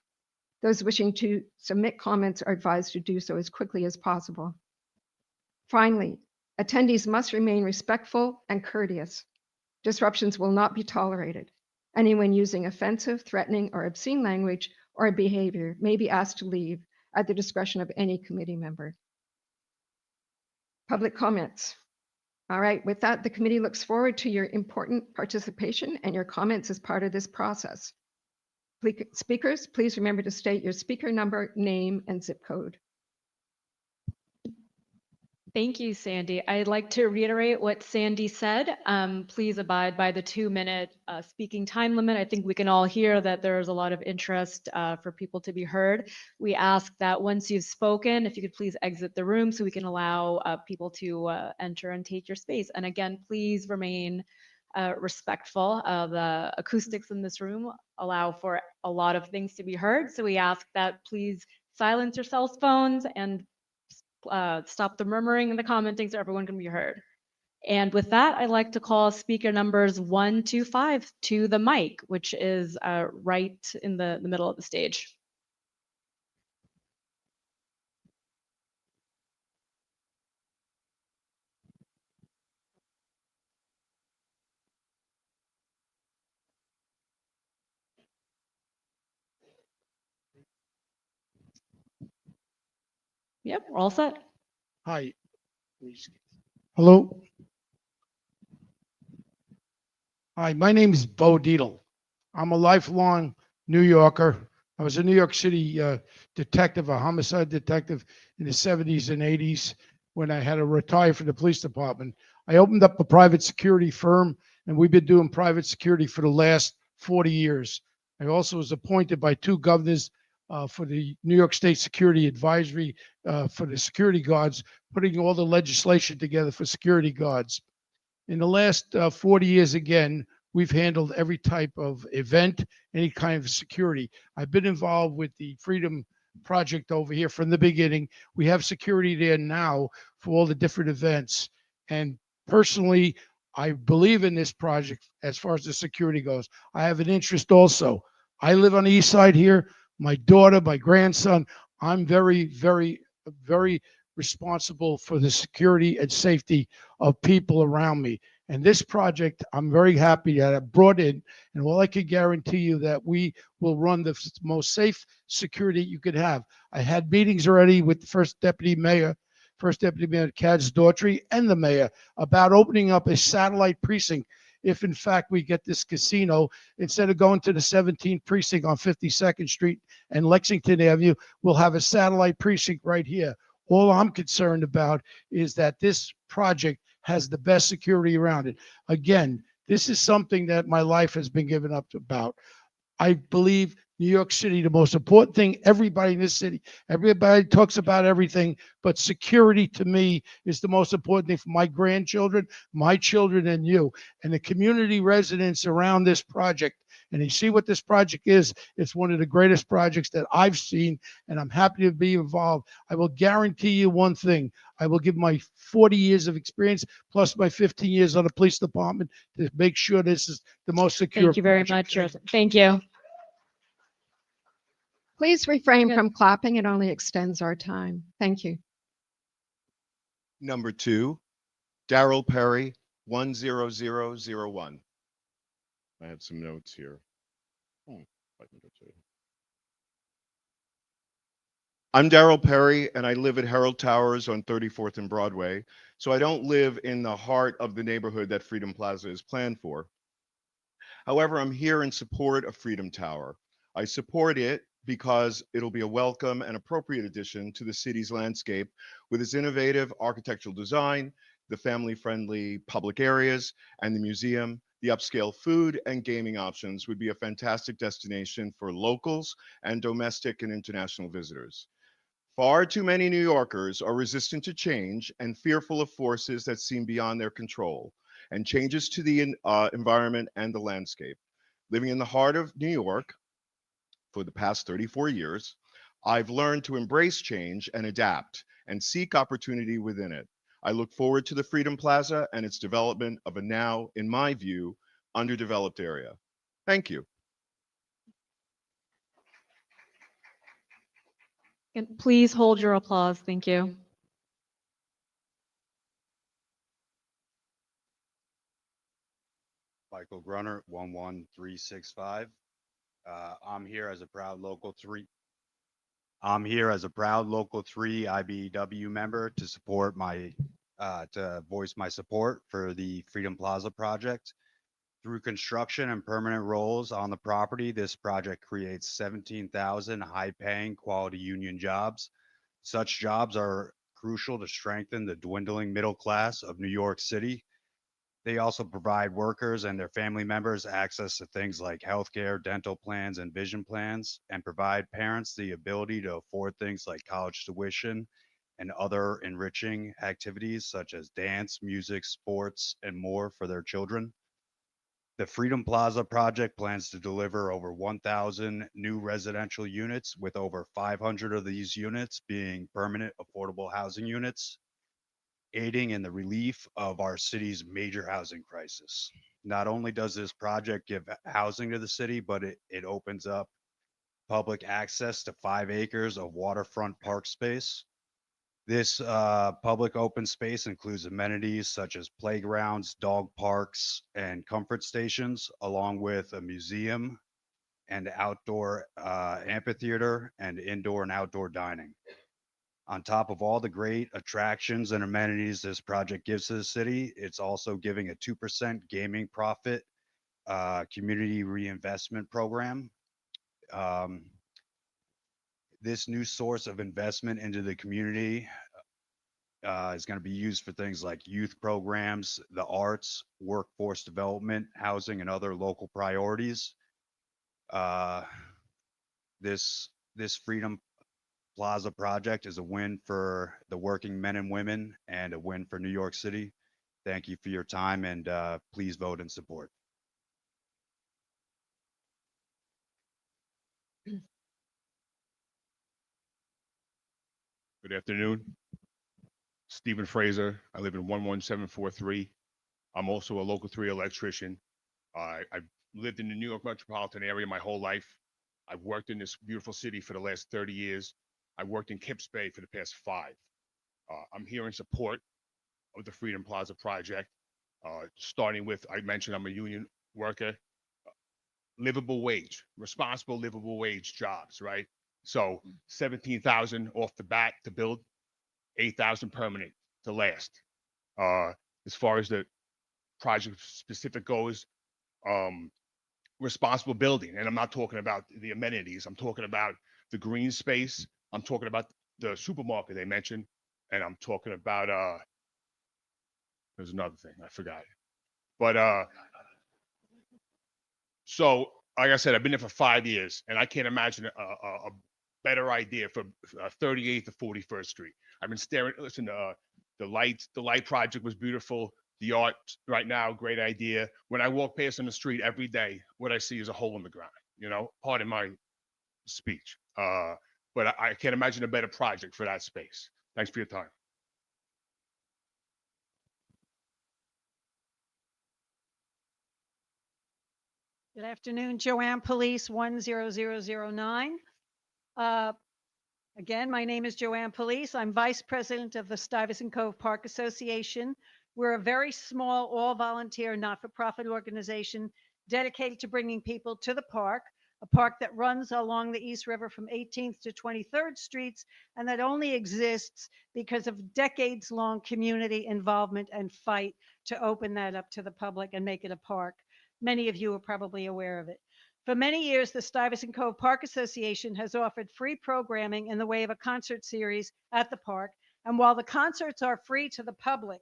Those wishing to submit comments are advised to do so as quickly as possible. Finally, attendees must remain respectful and courteous. Disruptions will not be tolerated. Anyone using offensive, threatening, or obscene language or behavior may be asked to leave at the discretion of any committee member. Public comments. All right, with that, the committee looks forward to your important participation and your comments as part of this process. Speakers, please remember to state your speaker number, name, and zip code. Thank you, Sandy. I'd like to reiterate what Sandy said. Please abide by the 2-minute speaking time limit. I think we can all hear that there's a lot of interest for people to be heard. We ask that once you've spoken, if you could please exit the room so we can allow people to enter and take your space. And again, please remain respectful. The acoustics in this room allow for a lot of things to be heard. So we ask that please silence your cell phones and stop the murmuring and the commenting so everyone can be heard. And with that, I'd like to call speaker numbers 1 to 5 to the mic, which is right in the middle of the stage. Yep, we're all set. Hi. Hello. Hi, my name is Bo Deedle. I'm a lifelong New Yorker. I was a New York City detective, a homicide detective in the 70s and 80s when I had to retire from the police department. I opened up a private security firm, and we've been doing private security for the last 40 years. I also was appointed by 2 governors for the New York State Security Advisory for the security guards, putting all the legislation together for security guards. In the last 40 years, again, we've handled every type of event, any kind of security. I've been involved with the Freedom Project over here from the beginning. We have security there now for all the different events. And personally, I believe in this project as far as the security goes. I have an interest also. I live on the east side here. My daughter, my grandson, I'm very, very, very responsible for the security and safety of people around me. And this project, I'm very happy that I brought in, and all I can guarantee you that we will run the most safe security you could have. I had meetings already with the First Deputy Mayor Kaz Daughtry, and the mayor about opening up a satellite precinct. If in fact we get this casino, instead of going to the 17th precinct on 52nd Street and Lexington Avenue, we'll have a satellite precinct right here. All I'm concerned about is that this project has the best security around it. Again, this is something that my life has been given up about. I believe New York City, the most important thing, everybody in this city, everybody talks about everything, but security to me is the most important thing for my grandchildren, my children, and you. And the community residents around this project, and you see what this project is, it's one of the greatest projects that I've seen, and I'm happy to be involved. I will guarantee you one thing. I will give my 40 years of experience plus my 15 years on the police department to make sure this is the most secure. Thank you very much. Thank you. Please refrain from clapping. It only extends our time. Thank you. Number 2, Daryl Perry, 10001. I have some notes here. I'm Daryl Perry, and I live at Herald Towers on 34th and Broadway, so I don't live in the heart of the neighborhood that Freedom Plaza is planned for. However, I'm here in support of Freedom Tower. I support it because it'll be a welcome and appropriate addition to the city's landscape with its innovative architectural design, the family-friendly public areas, and the museum. The upscale food and gaming options would be a fantastic destination for locals and domestic and international visitors. Far too many New Yorkers are resistant to change and fearful of forces that seem beyond their control. and changes to the environment and the landscape. Living in the heart of New York for the past 34 years, I've learned to embrace change and adapt and seek opportunity within it. I look forward to the Freedom Plaza and its development of a now, in my view, underdeveloped area. Thank you. And please hold your applause. Thank you. Michael Grunner, 11365. I'm here as a proud local 3. I'm here as a proud local 3 IBEW member to support to voice my support for the Freedom Plaza project. Through construction and permanent roles on the property, this project creates 17,000 high-paying quality union jobs. Such jobs are crucial to strengthen the dwindling middle class of New York City. They also provide workers and their family members access to things like healthcare, dental plans, and vision plans, and provide parents the ability to afford things like college tuition and other enriching activities such as dance, music, sports, and more for their children. The Freedom Plaza project plans to deliver over 1,000 new residential units, with over 500 of these units being permanent affordable housing units, aiding in the relief of our city's major housing crisis. Not only does this project give housing to the city, but it opens up public access to 5 acres of waterfront park space. This public open space includes amenities such as playgrounds, dog parks, and comfort stations, along with a museum and outdoor amphitheater and indoor and outdoor dining. On top of all the great attractions and amenities this project gives to the city, it's also giving a 2% gaming profit community reinvestment program. Um, this new source of investment into the community is going to be used for things like youth programs, the arts, workforce development, housing, and other local priorities. Uh, this Freedom Plaza project is a win for the working men and women and a win for New York City. Thank you for your time, and please vote in support. Good afternoon. Stephen Fraser. I live in 11743. I'm also a local 3 electrician. I've lived in the New York metropolitan area my whole life. I've worked in this beautiful city for the last 30 years. I've worked in Kips Bay for the past 5. I'm here in support of the Freedom Plaza project, starting with, I mentioned I'm a union worker, livable wage, responsible livable wage jobs, right? So 17,000 off the bat to build, 8,000 permanent to last. As far as the project specific goes, responsible building, and I'm not talking about the amenities. I'm talking about the green space. I'm talking about the supermarket they mentioned, and I'm talking about there's another thing I forgot. But so like I said, I've been there for 5 years, and I can't imagine a better idea for 38th to 41st Street. I've been staring. Listen, the light project was beautiful. The art right now, great idea. When I walk past on the street every day, what I see is a hole in the ground. You know, pardon my speech. But I can't imagine a better project for that space. Thanks for your time. Good afternoon, Joanne Police 10009. Again, my name is Joanne Police. I'm Vice President of the Stuyvesant Cove Park Association. We're a very small, all-volunteer, not-for-profit organization dedicated to bringing people to the park, a park that runs along the East River from 18th to 23rd Streets, and that only exists because of decades-long community involvement and fight to open that up to the public and make it a park. Many of you are probably aware of it. For many years, the Stuyvesant Cove Park Association has offered free programming in the way of a concert series at the park. And while the concerts are free to the public,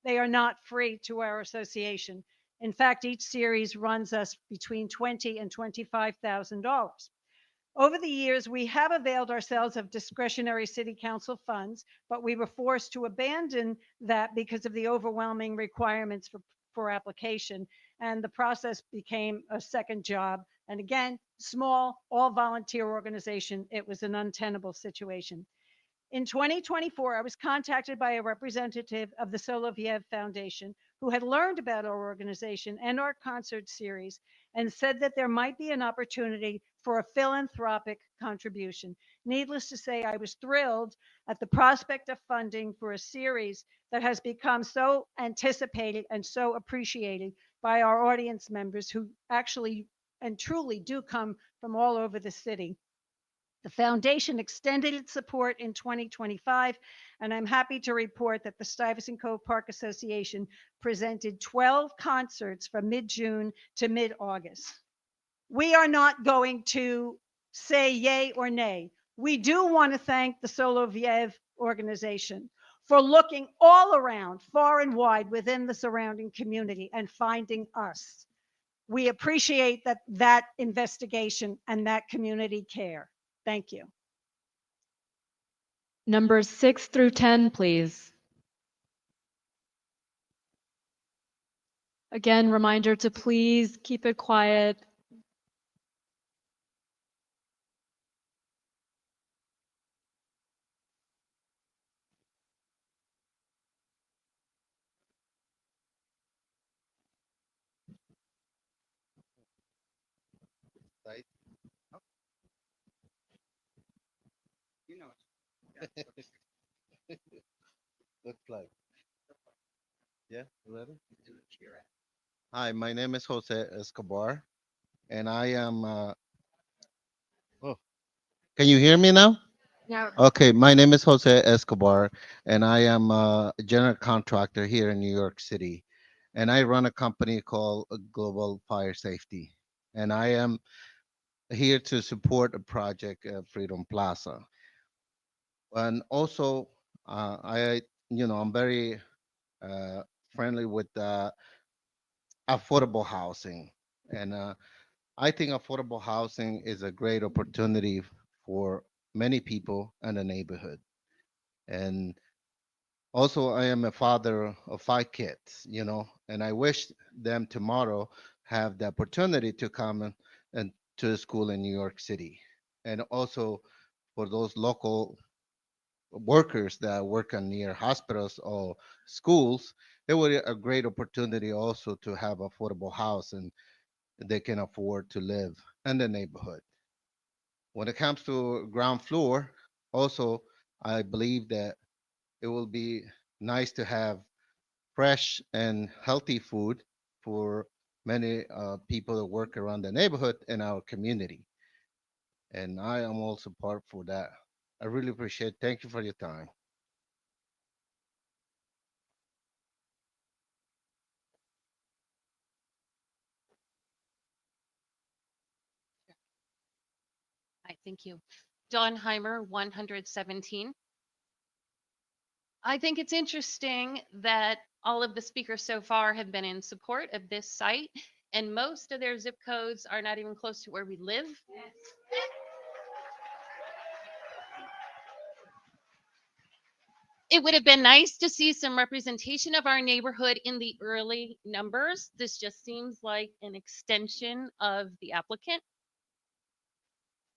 they are not free to our association. In fact, each series runs us between $20,000 and $25,000. Over the years, we have availed ourselves of discretionary city council funds, but we were forced to abandon that because of the overwhelming requirements for for application. And the process became a second job. And again, small, all volunteer organization. It was an untenable situation. In 2024, I was contacted by a representative of the Soloviev Foundation who had learned about our organization and our concert series and said that there might be an opportunity for a philanthropic contribution. Needless to say, I was thrilled at the prospect of funding for a series that has become so anticipated and so appreciated by our audience members who actually and truly do come from all over the city. The foundation extended its support in 2025, and I'm happy to report that the Stuyvesant Cove Park Association presented 12 concerts from mid-June to mid-August. We are not going to say yay or nay. We do want to thank the Soloviev organization for looking all around, far and wide within the surrounding community and finding us. We appreciate that investigation and that community care. Thank you. Numbers 6 through 10, please. Again, reminder to please keep it quiet. You know it. Looks like. Yeah, ready? Hi, my name is Jose Escobar, and I am. Oh, can you hear me now? Now, Okay, my name is Jose Escobar, and I am a general contractor here in New York City, and I run a company called Global Fire Safety, and I am here to support a project at Freedom Plaza, and also I'm very uh, friendly with affordable housing. And I think affordable housing is a great opportunity for many people in the neighborhood. And also, I am a father of 5 kids, and I wish them tomorrow have the opportunity to come and to school in New York City. And also for those local workers that work on near hospitals or schools, it would be a great opportunity also to have affordable house and they can afford to live in the neighborhood. When it comes to ground floor, also, I believe that it will be nice to have fresh and healthy food for many people that work around the neighborhood and our community. And I am also part for that. I really appreciate. Thank you for your time. Hi, thank you. Dawn Heimer, 117. I think it's interesting that all of the speakers so far have been in support of this site, and most of their zip codes are not even close to where we live. It would have been nice to see some representation of our neighborhood in the early numbers. This just seems like an extension of the applicant.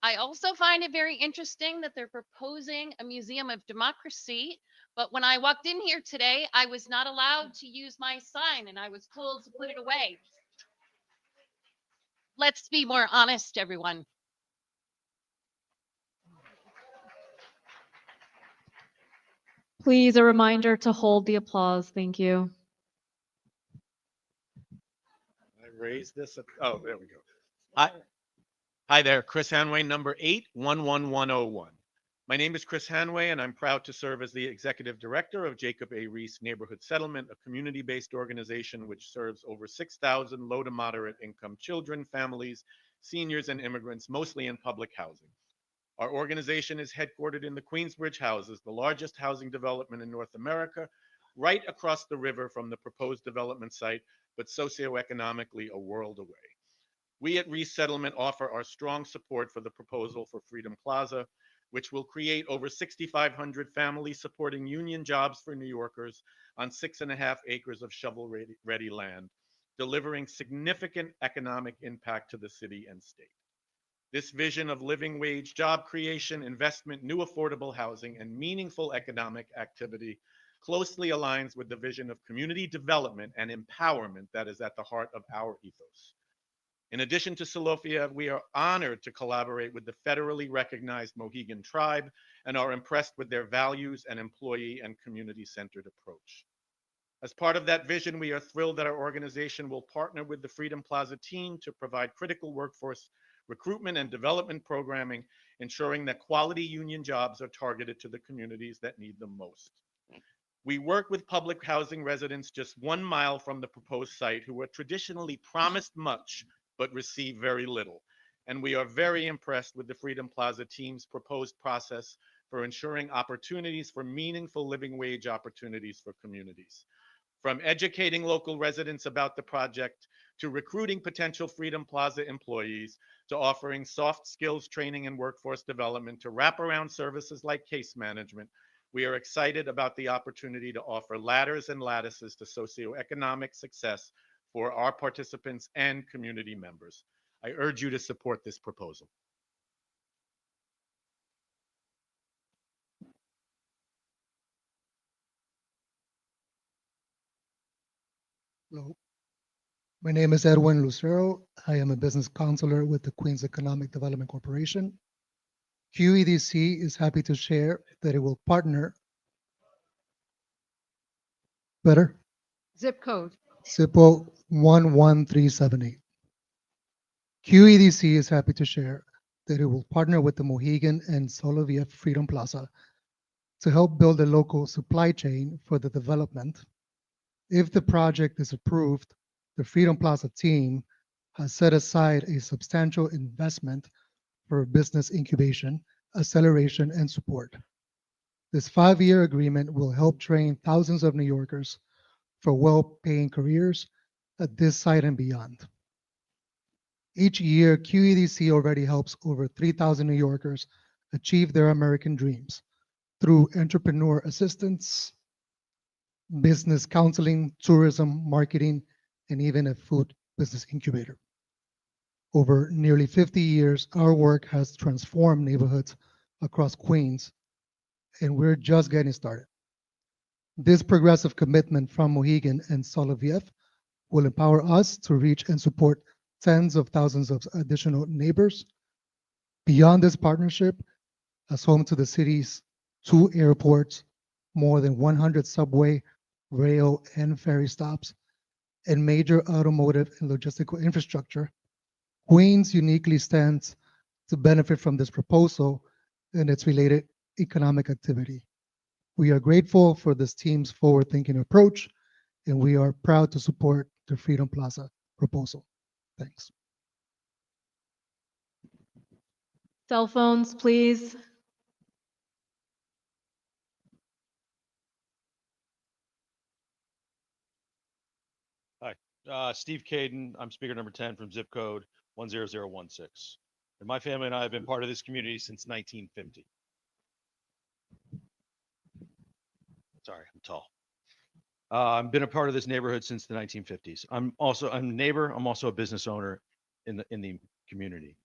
I also find it very interesting that they're proposing a museum of democracy, but when I walked in here today, I was not allowed to use my sign and I was told to put it away. Let's be more honest, everyone. Please, a reminder to hold the applause. Thank you. I raised this. Oh, there we go. Hi there, Chris Hanway, number 811101. My name is Chris Hanway, and I'm proud to serve as the executive director of Jacob A. Reese Neighborhood Settlement, a community-based organization which serves over 6,000 low to moderate income children, families, seniors, and immigrants, mostly in public housing. Our organization is headquartered in the Queensbridge Houses, the largest housing development in North America, right across the river from the proposed development site, but socioeconomically a world away. We at Resettlement offer our strong support for the proposal for Freedom Plaza. which will create over 6,500 family supporting union jobs for New Yorkers on 6.5 acres of shovel-ready land, delivering significant economic impact to the city and state. This vision of living wage job creation, investment, new affordable housing, and meaningful economic activity closely aligns with the vision of community development and empowerment that is at the heart of our ethos. In addition to Solofiev, we are honored to collaborate with the federally recognized Mohegan tribe and are impressed with their values and employee and community-centered approach. As part of that vision, we are thrilled that our organization will partner with the Freedom Plaza team to provide critical workforce recruitment and development programming, ensuring that quality union jobs are targeted to the communities that need them most. We work with public housing residents just 1 mile from the proposed site who were traditionally promised much but receive very little. And we are very impressed with the Freedom Plaza team's proposed process for ensuring opportunities for meaningful living wage opportunities for communities. From educating local residents about the project, to recruiting potential Freedom Plaza employees, to offering soft skills training and workforce development, to wraparound services like case management, we are excited about the opportunity to offer ladders and lattices to socioeconomic success for our participants and community members. I urge you to support this proposal. Hello. My name is Edwin Lucero. I am a business counselor with the Queens Economic Development Corporation. QEDC is happy to share that it will partner. Better? Zip code. SIPO 11378. QEDC is happy to share that it will partner with the Mohegan and Soloviev Freedom Plaza to help build a local supply chain for the development. If the project is approved, the Freedom Plaza team has set aside a substantial investment for business incubation, acceleration, and support. This 5-year agreement will help train thousands of New Yorkers for well-paying careers at this site and beyond. Each year, QEDC already helps over 3,000 New Yorkers achieve their American dreams through entrepreneur assistance, business counseling, tourism, marketing, and even a food business incubator. Over nearly 50 years, our work has transformed neighborhoods across Queens, and we're just getting started. This progressive commitment from Mohegan and Soloviev will empower us to reach and support tens of thousands of additional neighbors. Beyond this partnership, as home to the city's 2 airports, more than 100 subway, rail, and ferry stops, and major automotive and logistical infrastructure, Queens uniquely stands to benefit from this proposal and its related economic activity. We are grateful for this team's forward-thinking approach, and we are proud to support the Freedom Plaza proposal. Thanks. Cell phones, please. Hi, Steve Caden. I'm speaker number 10 from zip code 10016. And my family and I have been part of this community since 1950. Sorry, I'm tall. I've been a part of this neighborhood since the 1950s. I'm a neighbor. I'm also a business owner in the community.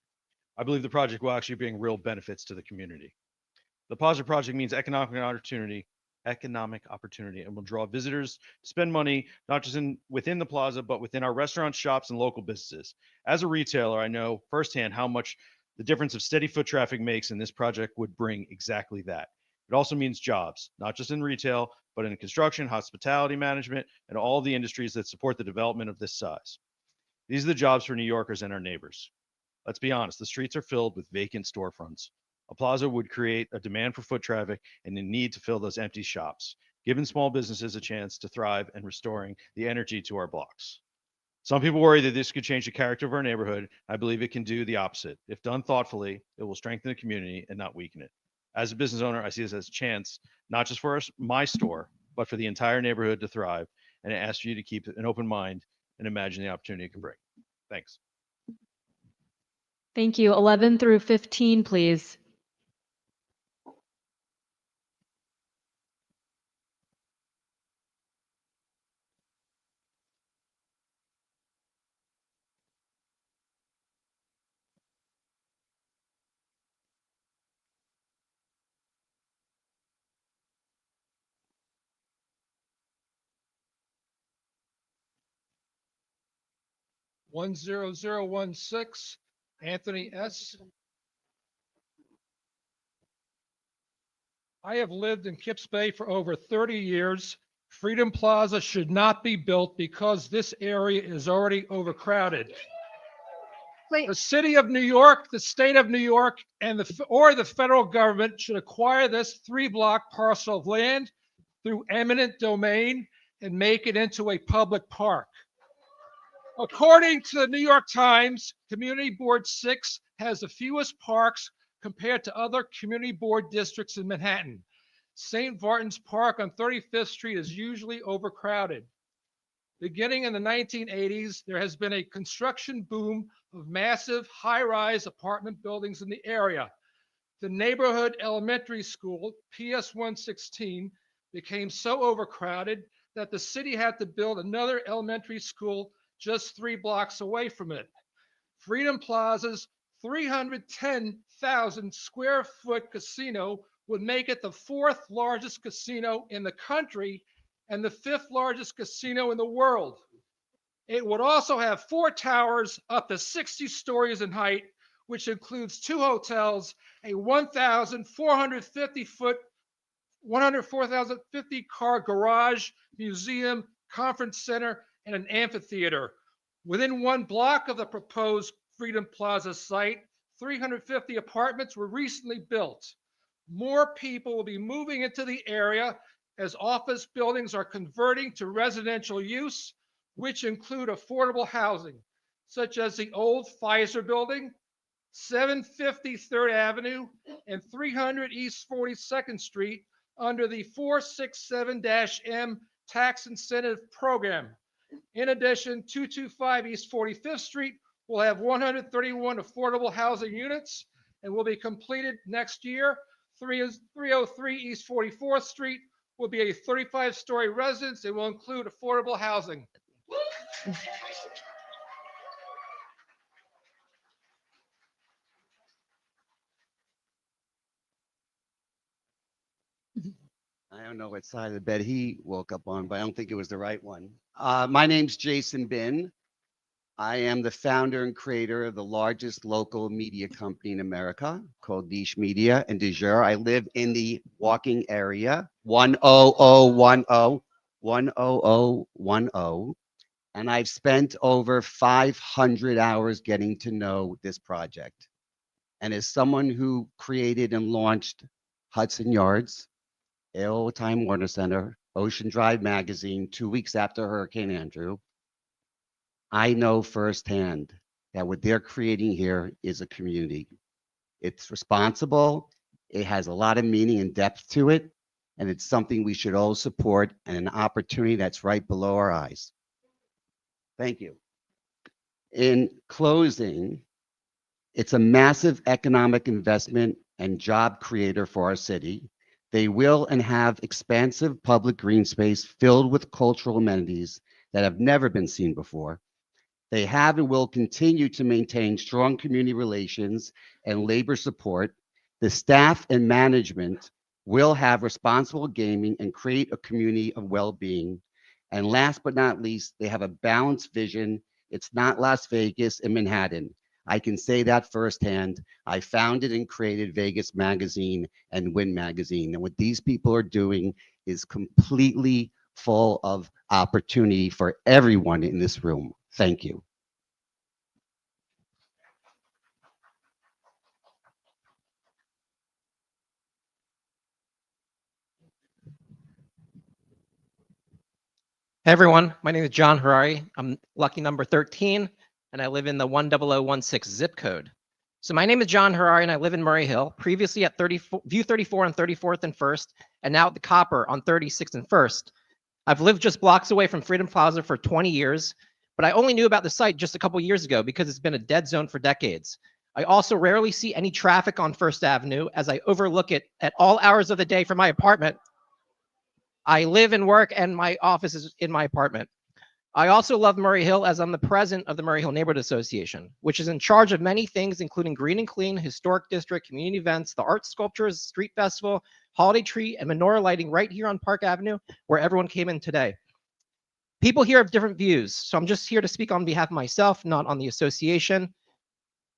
I believe the project will actually bring real benefits to the community. The Plaza project means economic opportunity, and will draw visitors to spend money not just within the plaza, but within our restaurants, shops, and local businesses. As a retailer, I know firsthand how much the difference of steady foot traffic makes, and this project would bring exactly that. It also means jobs, not just in retail, but in construction, hospitality management, and all the industries that support the development of this size. These are the jobs for New Yorkers and our neighbors. Let's be honest, the streets are filled with vacant storefronts. A plaza would create a demand for foot traffic and a need to fill those empty shops, giving small businesses a chance to thrive and restoring the energy to our blocks. Some people worry that this could change the character of our neighborhood. I believe it can do the opposite. If done thoughtfully, it will strengthen the community and not weaken it. As a business owner, I see this as a chance, not just for my store, but for the entire neighborhood to thrive. And I ask you to keep an open mind and imagine the opportunity it can bring. Thanks. Thank you. 11 through 15, please. 10016, Anthony S. I have lived in Kips Bay for over 30 years. Freedom Plaza should not be built because this area is already overcrowded. The city of New York, the state of New York, and the federal government should acquire this 3-block parcel of land through eminent domain and make it into a public park. According to the New York Times, Community Board 6 has the fewest parks compared to other community board districts in Manhattan. St. Martin's Park on 35th Street is usually overcrowded. Beginning in the 1980s, there has been a construction boom of massive high-rise apartment buildings in the area. The neighborhood elementary school, PS 116, became so overcrowded that the city had to build another elementary school just 3 blocks away from it. Freedom Plaza's 310,000 square foot casino would make it the 4th largest casino in the country and the 5th largest casino in the world. It would also have 4 towers up to 60 stories in height, which includes 2 hotels, a 104,050 car garage, museum, conference center, and an amphitheater. Within 1 block of the proposed Freedom Plaza site, 350 apartments were recently built. More people will be moving into the area as office buildings are converting to residential use, which include affordable housing, such as the old Pfizer building, 750 3rd Avenue, and 300 East 42nd Street under the 467-M tax incentive program. In addition, 225 East 45th Street will have 131 affordable housing units and will be completed next year. 303 East 44th Street will be a 35-story residence and will include affordable housing. I don't know what side of the bed he woke up on, but I don't think it was the right one. My name's Jason Bin. I am the founder and creator of the largest local media company in America called Niche Media and Du Jour. I live in the walking area, 10010, and I've spent over 500 hours getting to know this project. And as someone who created and launched Hudson Yards, AOL Time Warner Center, Ocean Drive Magazine, 2 weeks after Hurricane Andrew, I know firsthand that what they're creating here is a community. It's responsible, it has a lot of meaning and depth to it, and it's something we should all support and an opportunity that's right below our eyes. Thank you. In closing, it's a massive economic investment and job creator for our city. They will and have expansive public green space filled with cultural amenities that have never been seen before. They have and will continue to maintain strong community relations and labor support. The staff and management will have responsible gaming and create a community of well-being. And last but not least, they have a balanced vision. It's not Las Vegas and Manhattan. I can say that firsthand. I founded and created Vegas Magazine and Win Magazine. And what these people are doing is completely full of opportunity for everyone in this room. Thank you. Hey everyone, my name is John Harari. I'm lucky number 13, and I live in the 10016 zip code. So my name is John Harari, and I live in Murray Hill, previously at View 34 on 34th and 1st, and now at the Copper on 36th and 1st. I've lived just blocks away from Freedom Plaza for 20 years, but I only knew about the site just a couple years ago because it's been a dead zone for decades. I also rarely see any traffic on First Avenue as I overlook it at all hours of the day from my apartment. I live and work, and my office is in my apartment. I also love Murray Hill as I'm the president of the Murray Hill Neighborhood Association, which is in charge of many things, including Green and Clean, Historic District, community events, the art sculptures, street festival, holiday tree, and menorah lighting right here on Park Avenue, where everyone came in today. People here have different views, so I'm just here to speak on behalf of myself, not on the association.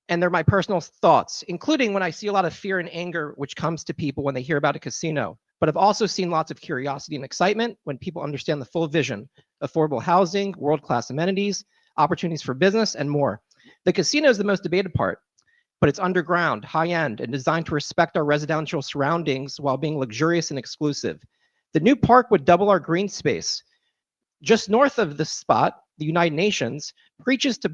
And they're my personal thoughts, including when I see a lot of fear and anger which comes to people when they hear about a casino. But I've also seen lots of curiosity and excitement when people understand the full vision: affordable housing, world-class amenities, opportunities for business, and more. The casino is the most debated part, but it's underground, high-end, and designed to respect our residential surroundings while being luxurious and exclusive. The new park would double our green space. Just north of this spot, the United Nations preaches to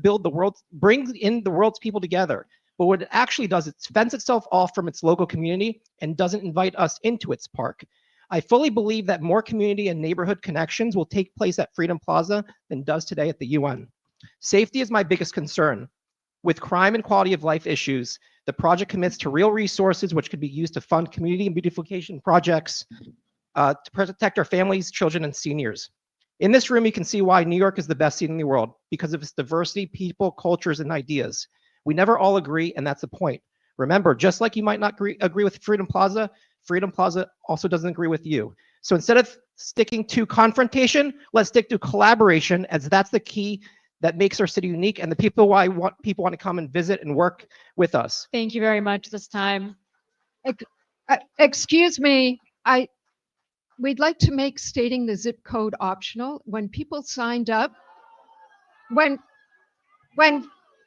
bring in the world's people together. But what it actually does, it fends itself off from its local community and doesn't invite us into its park. I fully believe that more community and neighborhood connections will take place at Freedom Plaza than does today at the UN. Safety is my biggest concern. With crime and quality of life issues, the project commits to real resources which could be used to fund community and beautification projects to protect our families, children, and seniors. In this room, you can see why New York is the best city in the world, because of its diversity, people, cultures, and ideas. We never all agree, and that's the point. Remember, just like you might not agree with Freedom Plaza also doesn't agree with you. So instead of sticking to confrontation, let's stick to collaboration, as that's the key that makes our city unique, and the people why people want to come and visit and work with us. Thank you very much this time. Excuse me, we'd like to make stating the zip code optional. When people signed up, when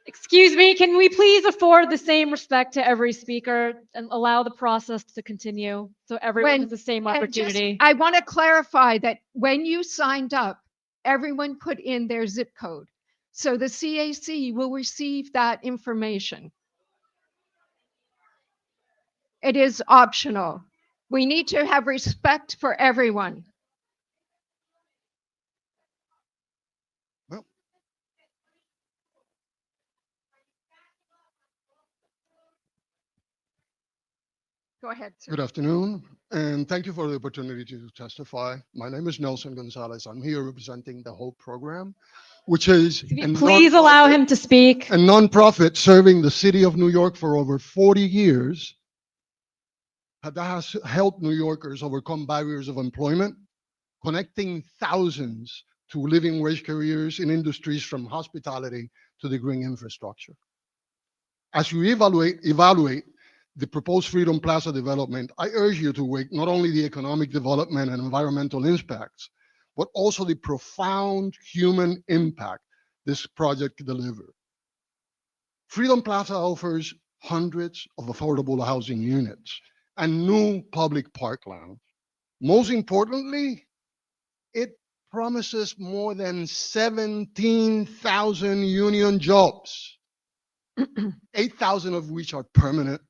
Excuse me, can we please afford the same respect to every speaker and allow the process to continue so everyone has the same and just- opportunity? I want to clarify that when you signed up, everyone put in their zip code. So the CAC will receive that information. It is optional. We need to have respect for everyone. Go ahead, sir. Good afternoon, and thank you for the opportunity to testify. My name is Nelson Gonzalez. I'm here representing the HOPE program, which is Please allow him to speak. a nonprofit serving the city of New York for over 40 years. That has helped New Yorkers overcome barriers of employment, connecting thousands to living wage careers in industries from hospitality to the green infrastructure. As you evaluate the proposed Freedom Plaza development, I urge you to weigh not only the economic development and environmental impacts, but also the profound human impact this project delivers. Freedom Plaza offers hundreds of affordable housing units and new public parkland. Most importantly, it promises more than 17,000 union jobs, 8,000 of which are permanent,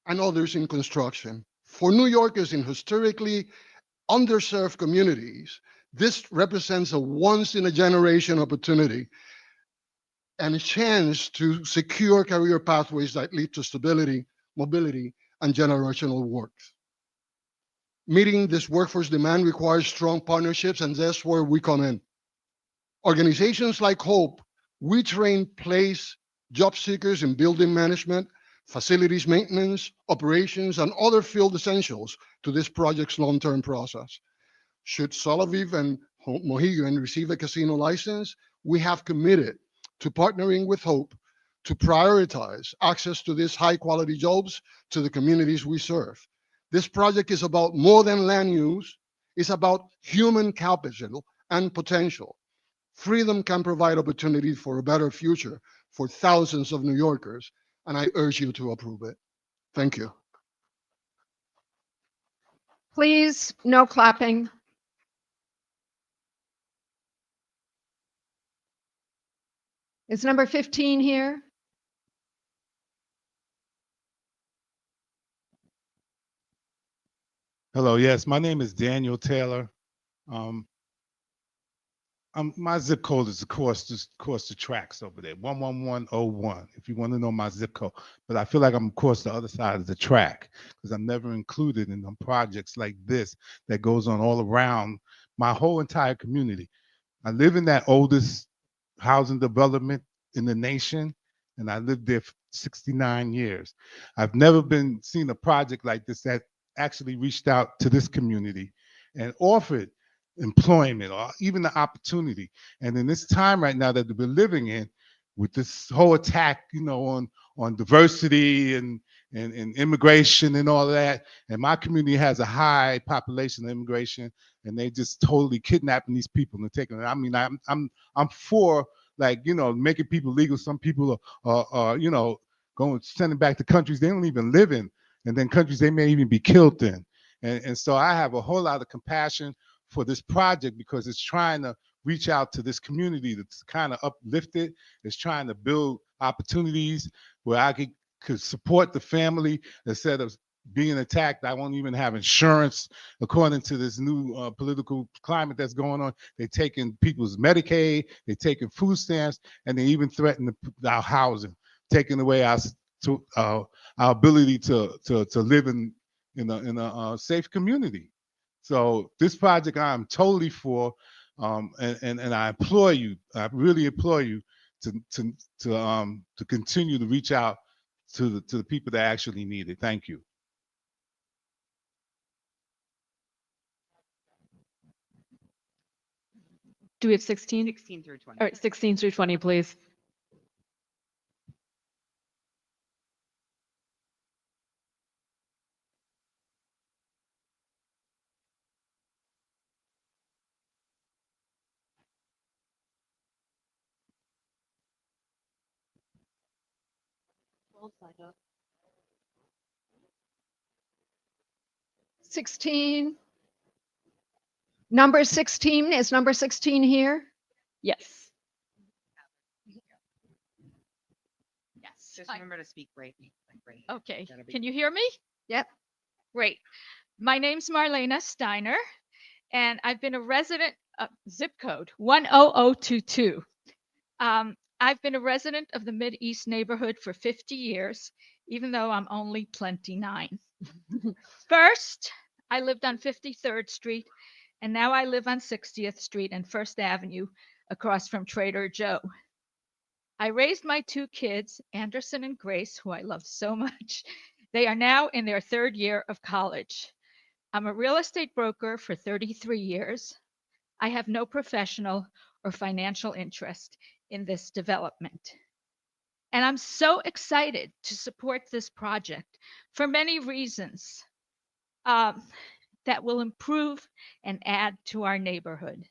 and others in construction. For New Yorkers in historically underserved communities, this represents a once-in-a-generation opportunity and a chance to secure career pathways that lead to stability, mobility, and generational work. Meeting this workforce demand requires strong partnerships, and that's where we come in. Organizations like HOPE, we train place job seekers in building management, facilities maintenance, operations, and other field essentials to this project's long-term process. Should Soloviev and Mohegan receive a casino license, we have committed to partnering with HOPE to prioritize access to these high-quality jobs to the communities we serve. This project is about more than land use. It's about human capital and potential. Freedom can provide opportunity for a better future for thousands of New Yorkers, and I urge you to approve it. Thank you. Please, no clapping. Is number 15 here? Hello, yes, my name is Daniel Taylor. My zip code is across the tracks over there, 11101, if you want to know my zip code. But I feel like I'm across the other side of the track because I'm never included in them projects like this that goes on all around my whole entire community. I live in that oldest housing development in the nation, and I lived there for 69 years. I've never seen a project like this that actually reached out to this community and offered employment or even the opportunity. And in this time right now that we're living in, with this whole attack, on diversity and immigration and all of that, and my community has a high population of immigration, and they just totally kidnapping these people and taking it. I mean, I'm for, like, making people legal. Some people are going sending back to countries they don't even live in, and then countries they may even be killed in. And so I have a whole lot of compassion for this project because it's trying to reach out to this community that's kind of uplifted. It's trying to build opportunities where I could support the family instead of being attacked. I won't even have insurance according to this new political climate that's going on. They're taking people's Medicaid, they're taking food stamps, and they even threaten our housing, taking away our ability to live in a safe community. So this project I'm totally for, and I implore you, I really implore you to continue to reach out to the people that actually need it. Thank you. Do we have 16? 16 through 20. All right, 16 through 20, please. Well, 16. Number 16, is number 16 here? Yes. Yes. Just remember to speak bravely. Okay, Gotta be- can you hear me? Yep. Great. My name's Marlena Steiner, and I've been a resident of zip code 10022. I've been a resident of the Mid-East neighborhood for 50 years, even though I'm only 29. First, I lived on 53rd Street, and now I live on 60th Street and First Avenue across from Trader Joe. I raised my two kids, Anderson and Grace, who I love so much. They are now in their third year of college. I'm a real estate broker for 33 years. I have no professional or financial interest in this development. And I'm so excited to support this project for many reasons that will improve and add to our neighborhood.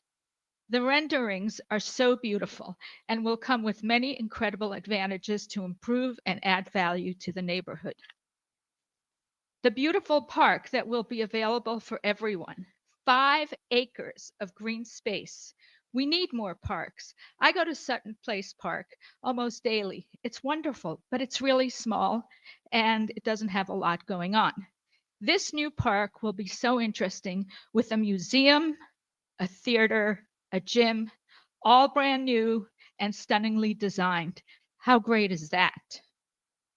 The renderings are so beautiful and will come with many incredible advantages to improve and add value to the neighborhood. The beautiful park that will be available for everyone, 5 acres of green space. We need more parks. I go to Sutton Place Park almost daily. It's wonderful, but it's really small and it doesn't have a lot going on. This new park will be so interesting with a museum, a theater, a gym, all brand new and stunningly designed. How great is that?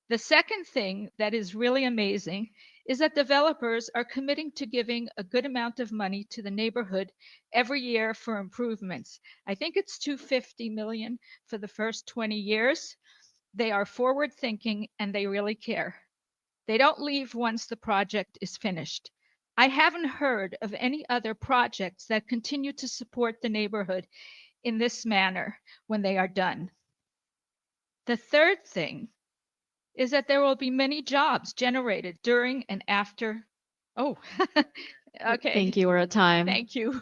The second thing that is really amazing is that developers are committing to giving a good amount of money to the neighborhood every year for improvements. I think it's $250 million for the first 20 years. They are forward thinking and they really care. They don't leave once the project is finished. I haven't heard of any other projects that continue to support the neighborhood in this manner when they are done. The third thing is that there will be many jobs generated during and after. Oh, okay. Thank you. We're at time. Thank you.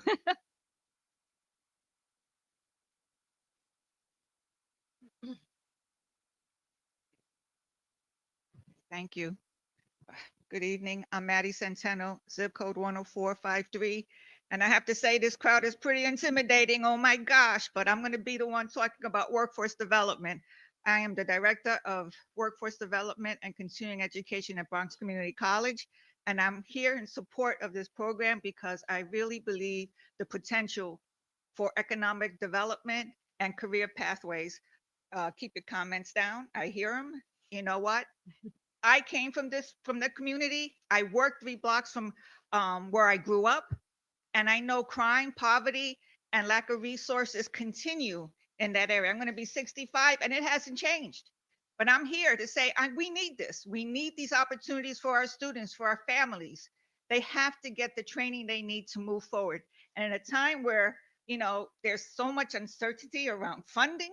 Thank you. Good evening. I'm Maddie Centeno, zip code 10453. And I have to say, this crowd is pretty intimidating. Oh my gosh, but I'm going to be the one talking about workforce development. I am the director of workforce development and continuing education at Bronx Community College. And I'm here in support of this program because I really believe the potential for economic development and career pathways. Keep your comments down. I hear them. You know what? I came from the community. I worked 3 blocks from where I grew up, and I know crime, poverty, and lack of resources continue in that area. I'm going to be 65, and it hasn't changed. But I'm here to say we need this. We need these opportunities for our students, for our families, They have to get the training they need to move forward. And in a time where, there's so much uncertainty around funding,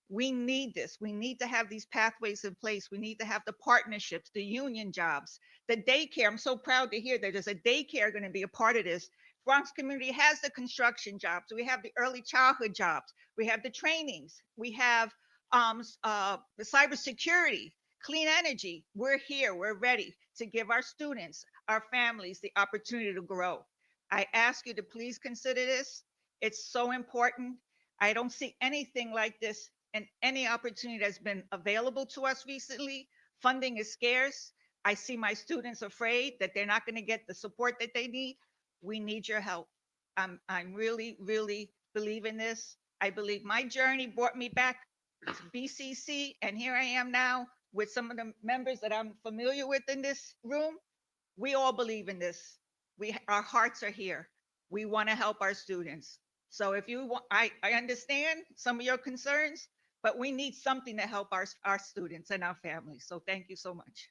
we need this. We need to have these pathways in place. We need to have the partnerships, the union jobs, the daycare. I'm so proud to hear that there's a daycare going to be a part of this. Bronx community has the construction jobs. We have the early childhood jobs. We have the trainings. We have the cybersecurity, clean energy. We're here. We're ready to give our students, our families, the opportunity to grow. I ask you to please consider this. It's so important. I don't see anything like this and any opportunity that's been available to us recently. Funding is scarce. I see my students afraid that they're not going to get the support that they need. We need your help. I'm really, really believe in this. I believe my journey brought me back to BCC, and here I am now with some of the members that I'm familiar with in this room. We all believe in this. Our hearts are here. We want to help our students. So if you want, I understand some of your concerns, but we need something to help our students and our families. So thank you so much.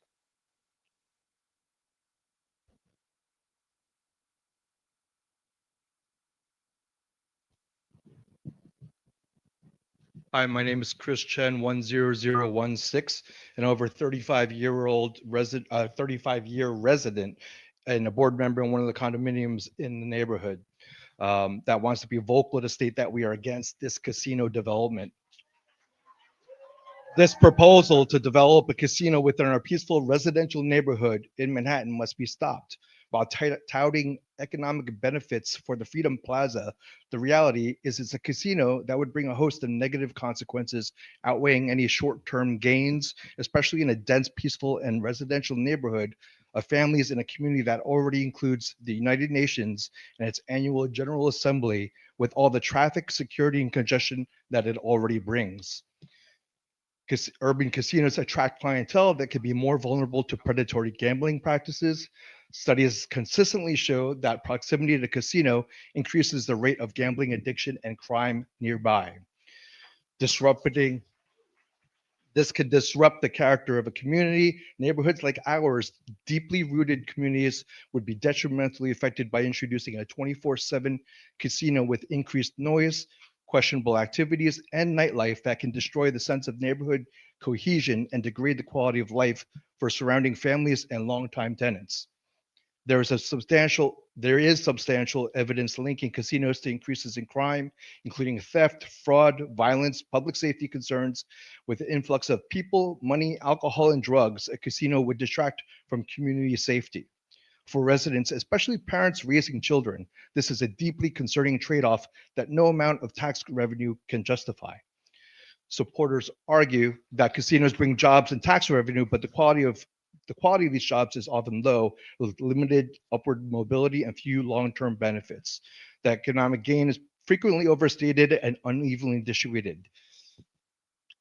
Hi, my name is Chris Chen, 10016, an over 35-year-old resident, 35-year resident, and a board member in one of the condominiums in the neighborhood that wants to be vocal to state that we are against this casino development. This proposal to develop a casino within our peaceful residential neighborhood in Manhattan must be stopped. While touting economic benefits for the Freedom Plaza, the reality is it's a casino that would bring a host of negative consequences outweighing any short-term gains, especially in a dense, peaceful, and residential neighborhood of families in a community that already includes the United Nations and its annual General Assembly with all the traffic, security, and congestion that it already brings. Urban casinos attract clientele that could be more vulnerable to predatory gambling practices. Studies consistently show that proximity to a casino increases the rate of gambling addiction and crime nearby. Disrupting This could disrupt the character of a community. Neighborhoods like ours, deeply rooted communities, would be detrimentally affected by introducing a 24/7 casino with increased noise, questionable activities, and nightlife that can destroy the sense of neighborhood cohesion and degrade the quality of life for surrounding families and longtime tenants. There is substantial evidence linking casinos to increases in crime, including theft, fraud, violence, public safety concerns. With the influx of people, money, alcohol, and drugs, a casino would detract from community safety. For residents, especially parents raising children, this is a deeply concerning trade-off that no amount of tax revenue can justify. Supporters argue that casinos bring jobs and tax revenue, but the quality of these jobs is often low, with limited upward mobility and few long-term benefits. The economic gain is frequently overstated and unevenly distributed.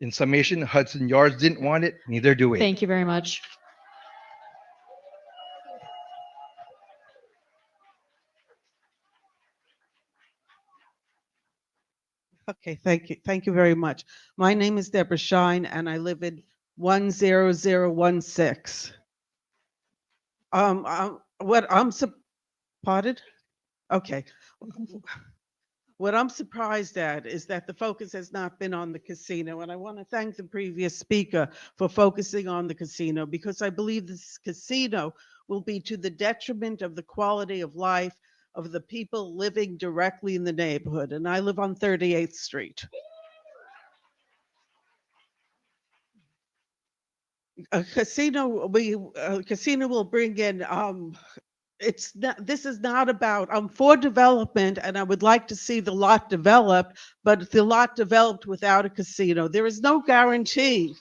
In summation, Hudson Yards didn't want it, neither do we. Thank you very much. Okay, thank you. Thank you very much. My name is Deborah Shine and I live in 10016. What I'm pardon? Okay. What I'm surprised at is that the focus has not been on the casino. And I want to thank the previous speaker for focusing on the casino because I believe this casino will be to the detriment of the quality of life of the people living directly in the neighborhood. And I live on 38th Street. A casino will bring in it's not, this is not about, I'm for development and I would like to see the lot developed, but the lot developed without a casino. There is no guarantee.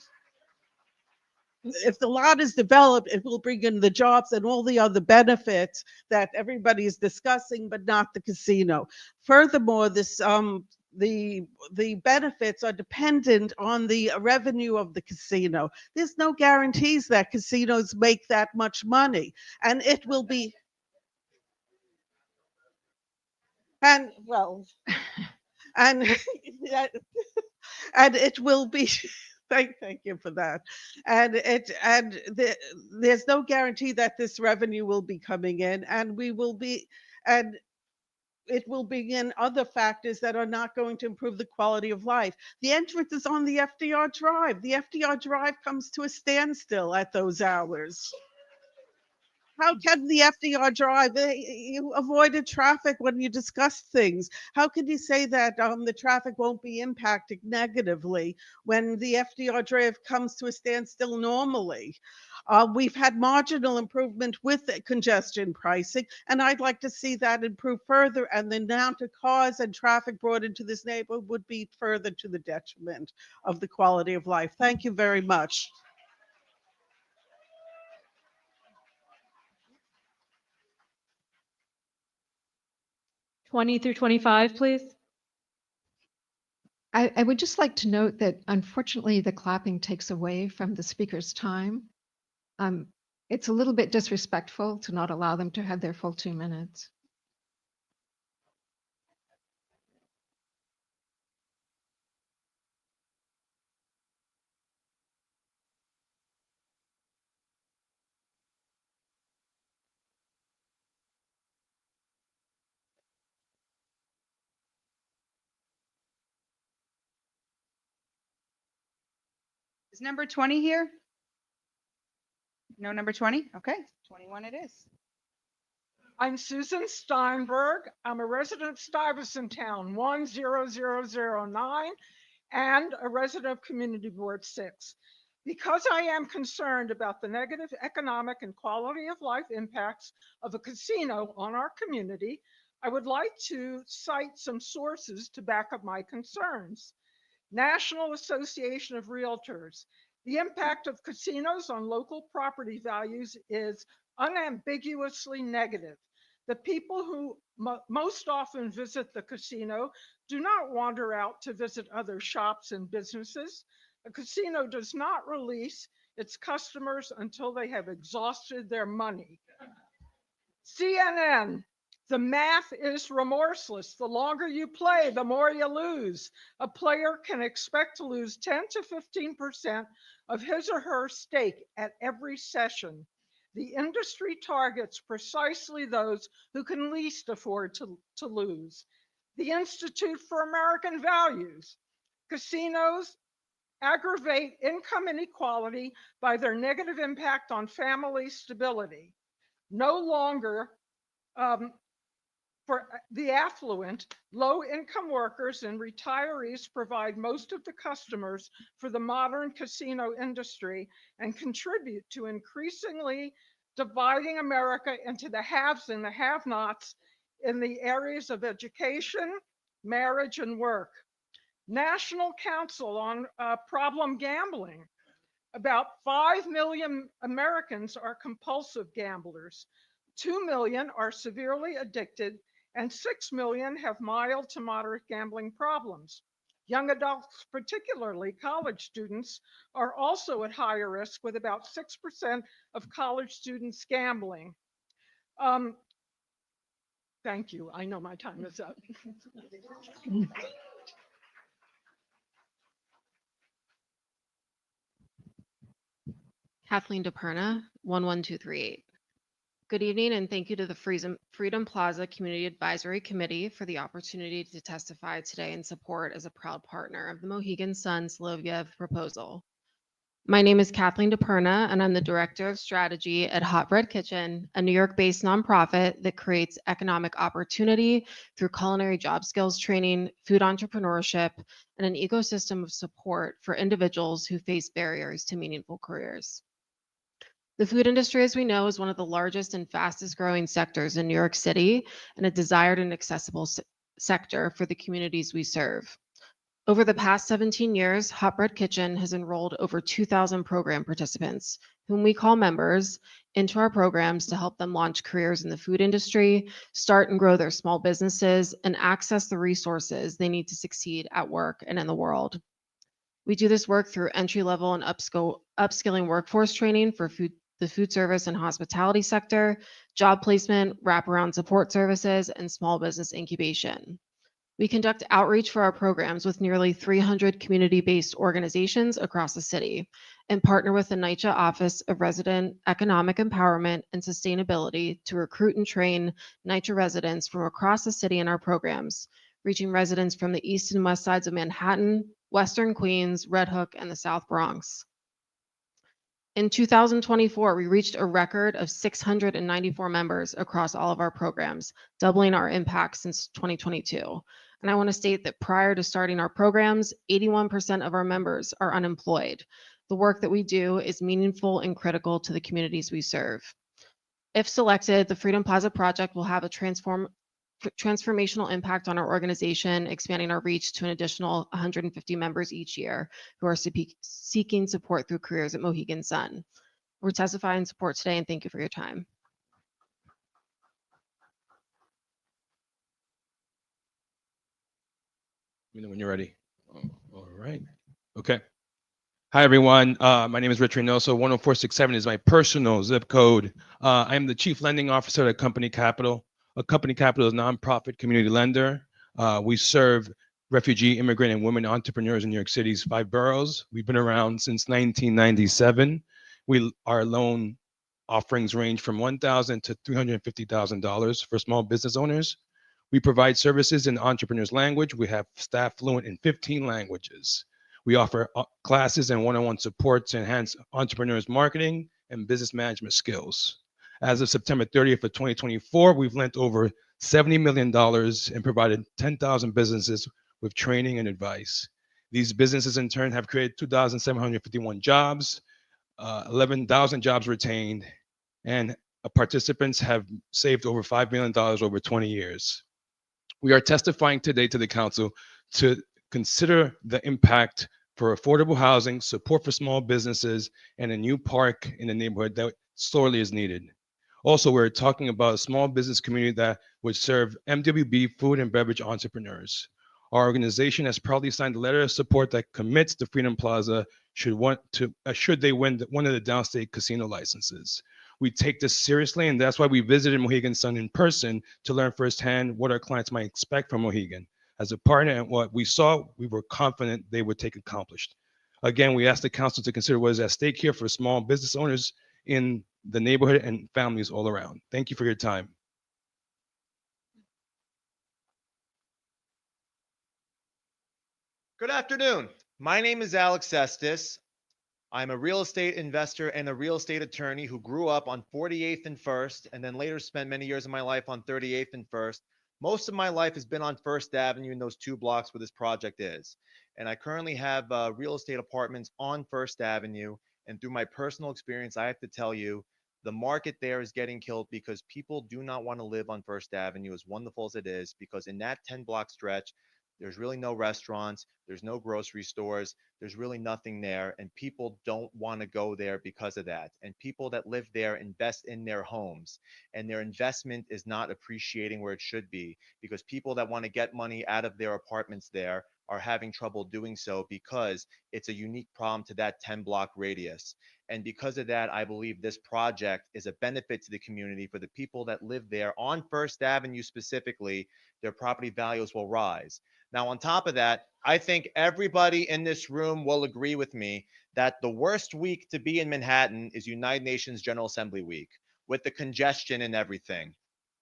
If the lot is developed, it will bring in the jobs and all the other benefits that everybody is discussing, but not the casino. Furthermore, the benefits are dependent on the revenue of the casino. There's no guarantees that casinos make that much money, and it will be. And well, and and it will be Thank you for that. There's no guarantee that this revenue will be coming in, and and it will bring in other factors that are not going to improve the quality of life. The entrance is on the FDR Drive. The FDR Drive comes to a standstill at those hours. How can the FDR Drive, you avoided traffic when you discussed things. How can you say that the traffic won't be impacted negatively when the FDR Drive comes to a standstill normally? We've had marginal improvement with the congestion pricing, and I'd like to see that improve further, and the amount of cars and traffic brought into this neighborhood would be further to the detriment of the quality of life. Thank you very much. 20 through 25, please. I would just like to note that unfortunately, the clapping takes away from the speaker's time. It's a little bit disrespectful to not allow them to have their full 2 minutes. Is number 20 here? No, number 20? Okay, 21 it is. I'm Susan Steinberg. I'm a resident of Stuyvesant Town 10009 and a resident of Community Board 6. Because I am concerned about the negative economic and quality of life impacts of a casino on our community, I would like to cite some sources to back up my concerns. National Association of Realtors. The impact of casinos on local property values is unambiguously negative. The people who most often visit the casino do not wander out to visit other shops and businesses. A casino does not release its customers until they have exhausted their money. CNN. The math is remorseless. The longer you play, the more you lose. A player can expect to lose 10 to 15% of his or her stake at every session. The industry targets precisely those who can least afford to lose. The Institute for American Values. Casinos aggravate income inequality by their negative impact on family stability. No longer for the affluent, low-income workers and retirees provide most of the customers for the modern casino industry and contribute to increasingly dividing America into the haves and the have-nots in the areas of education, marriage, and work. National Council on Problem Gambling. About 5 million Americans are compulsive gamblers. 2 million are severely addicted, and 6 million have mild to moderate gambling problems. Young adults, particularly college students, are also at higher risk, with about 6% of college students gambling. Thank you. I know my time is up. Kathleen DePerna, 11238. Good evening, and thank you to the Freedom Plaza Community Advisory Committee for the opportunity to testify today in support as a proud partner of the Mohegan Sun Soloviev proposal. My name is Kathleen DePerna, and I'm the Director of Strategy at Hot Bread Kitchen, a New York-based nonprofit that creates economic opportunity through culinary job skills training, food entrepreneurship, and an ecosystem of support for individuals who face barriers to meaningful careers. The food industry, as we know, is one of the largest and fastest growing sectors in New York City and a desired and accessible sector for the communities we serve. Over the past 17 years, Hot Bread Kitchen has enrolled over 2,000 program participants, whom we call members, into our programs to help them launch careers in the food industry, start and grow their small businesses, and access the resources they need to succeed at work and in the world. We do this work through entry-level and upskilling workforce training for the food service and hospitality sector, job placement, wraparound support services, and small business incubation. We conduct outreach for our programs with nearly 300 community-based organizations across the city and partner with the NYCHA Office of Resident Economic Empowerment and Sustainability to recruit and train NYCHA residents from across the city in our programs, reaching residents from the east and west sides of Manhattan, Western Queens, Red Hook, and the South Bronx. In 2024, we reached a record of 694 members across all of our programs, doubling our impact since 2022. And I want to state that prior to starting our programs, 81% of our members are unemployed. The work that we do is meaningful and critical to the communities we serve. If selected, the Freedom Plaza project will have a transformational impact on our organization, expanding our reach to an additional 150 members each year who are seeking support through careers at Mohegan Sun. We're testifying support today, and thank you for your time. Let me know when you're ready. All right. Okay. Hi, everyone. My name is Rich Reynoso. 10467 is my personal zip code. I am the Chief Lending Officer at Company Capital. A Company Capital is a nonprofit community lender. We serve refugee, immigrant, and women entrepreneurs in New York City's 5 boroughs. We've been around since 1997. Our loan offerings range from $1,000 to $350,000 for small business owners. We provide services in entrepreneurs' language. We have staff fluent in 15 languages. We offer classes and one-on-one support to enhance entrepreneurs' marketing and business management skills. As of September 30th of 2024, we've lent over $70 million and provided 10,000 businesses with training and advice. These businesses in turn have created 2,751 jobs, 11,000 jobs retained, and participants have saved over $5 million over 20 years. We are testifying today to the council to consider the impact for affordable housing, support for small businesses, and a new park in the neighborhood that sorely is needed. Also, we're talking about a small business community that would serve MWB food and beverage entrepreneurs. Our organization has proudly signed a letter of support that commits to Freedom Plaza should they win one of the downstate casino licenses. We take this seriously, and that's why we visited Mohegan Sun in person to learn firsthand what our clients might expect from Mohegan. As a partner and what we saw, we were confident they would take accomplished. Again, we asked the council to consider what is at stake here for small business owners in the neighborhood and families all around. Thank you for your time. Good afternoon. My name is Alex Estes. I'm a real estate investor and a real estate attorney who grew up on 48th and First, and then later spent many years of my life on 38th and First. Most of my life has been on First Avenue in those 2 blocks where this project is. And I currently have real estate apartments on First Avenue. And through my personal experience, I have to tell you, the market there is getting killed because people do not want to live on First Avenue, as wonderful as it is, because in that 10-block stretch, there's really no restaurants, there's no grocery stores, there's really nothing there, and people don't want to go there because of that. And people that live there invest in their homes, and their investment is not appreciating where it should be, because people that want to get money out of their apartments there are having trouble doing so because it's a unique problem to that 10-block radius. And because of that, I believe this project is a benefit to the community. For the people that live there on First Avenue specifically, their property values will rise. Now, on top of that, I think everybody in this room will agree with me that the worst week to be in Manhattan is United Nations General Assembly week, with the congestion and everything.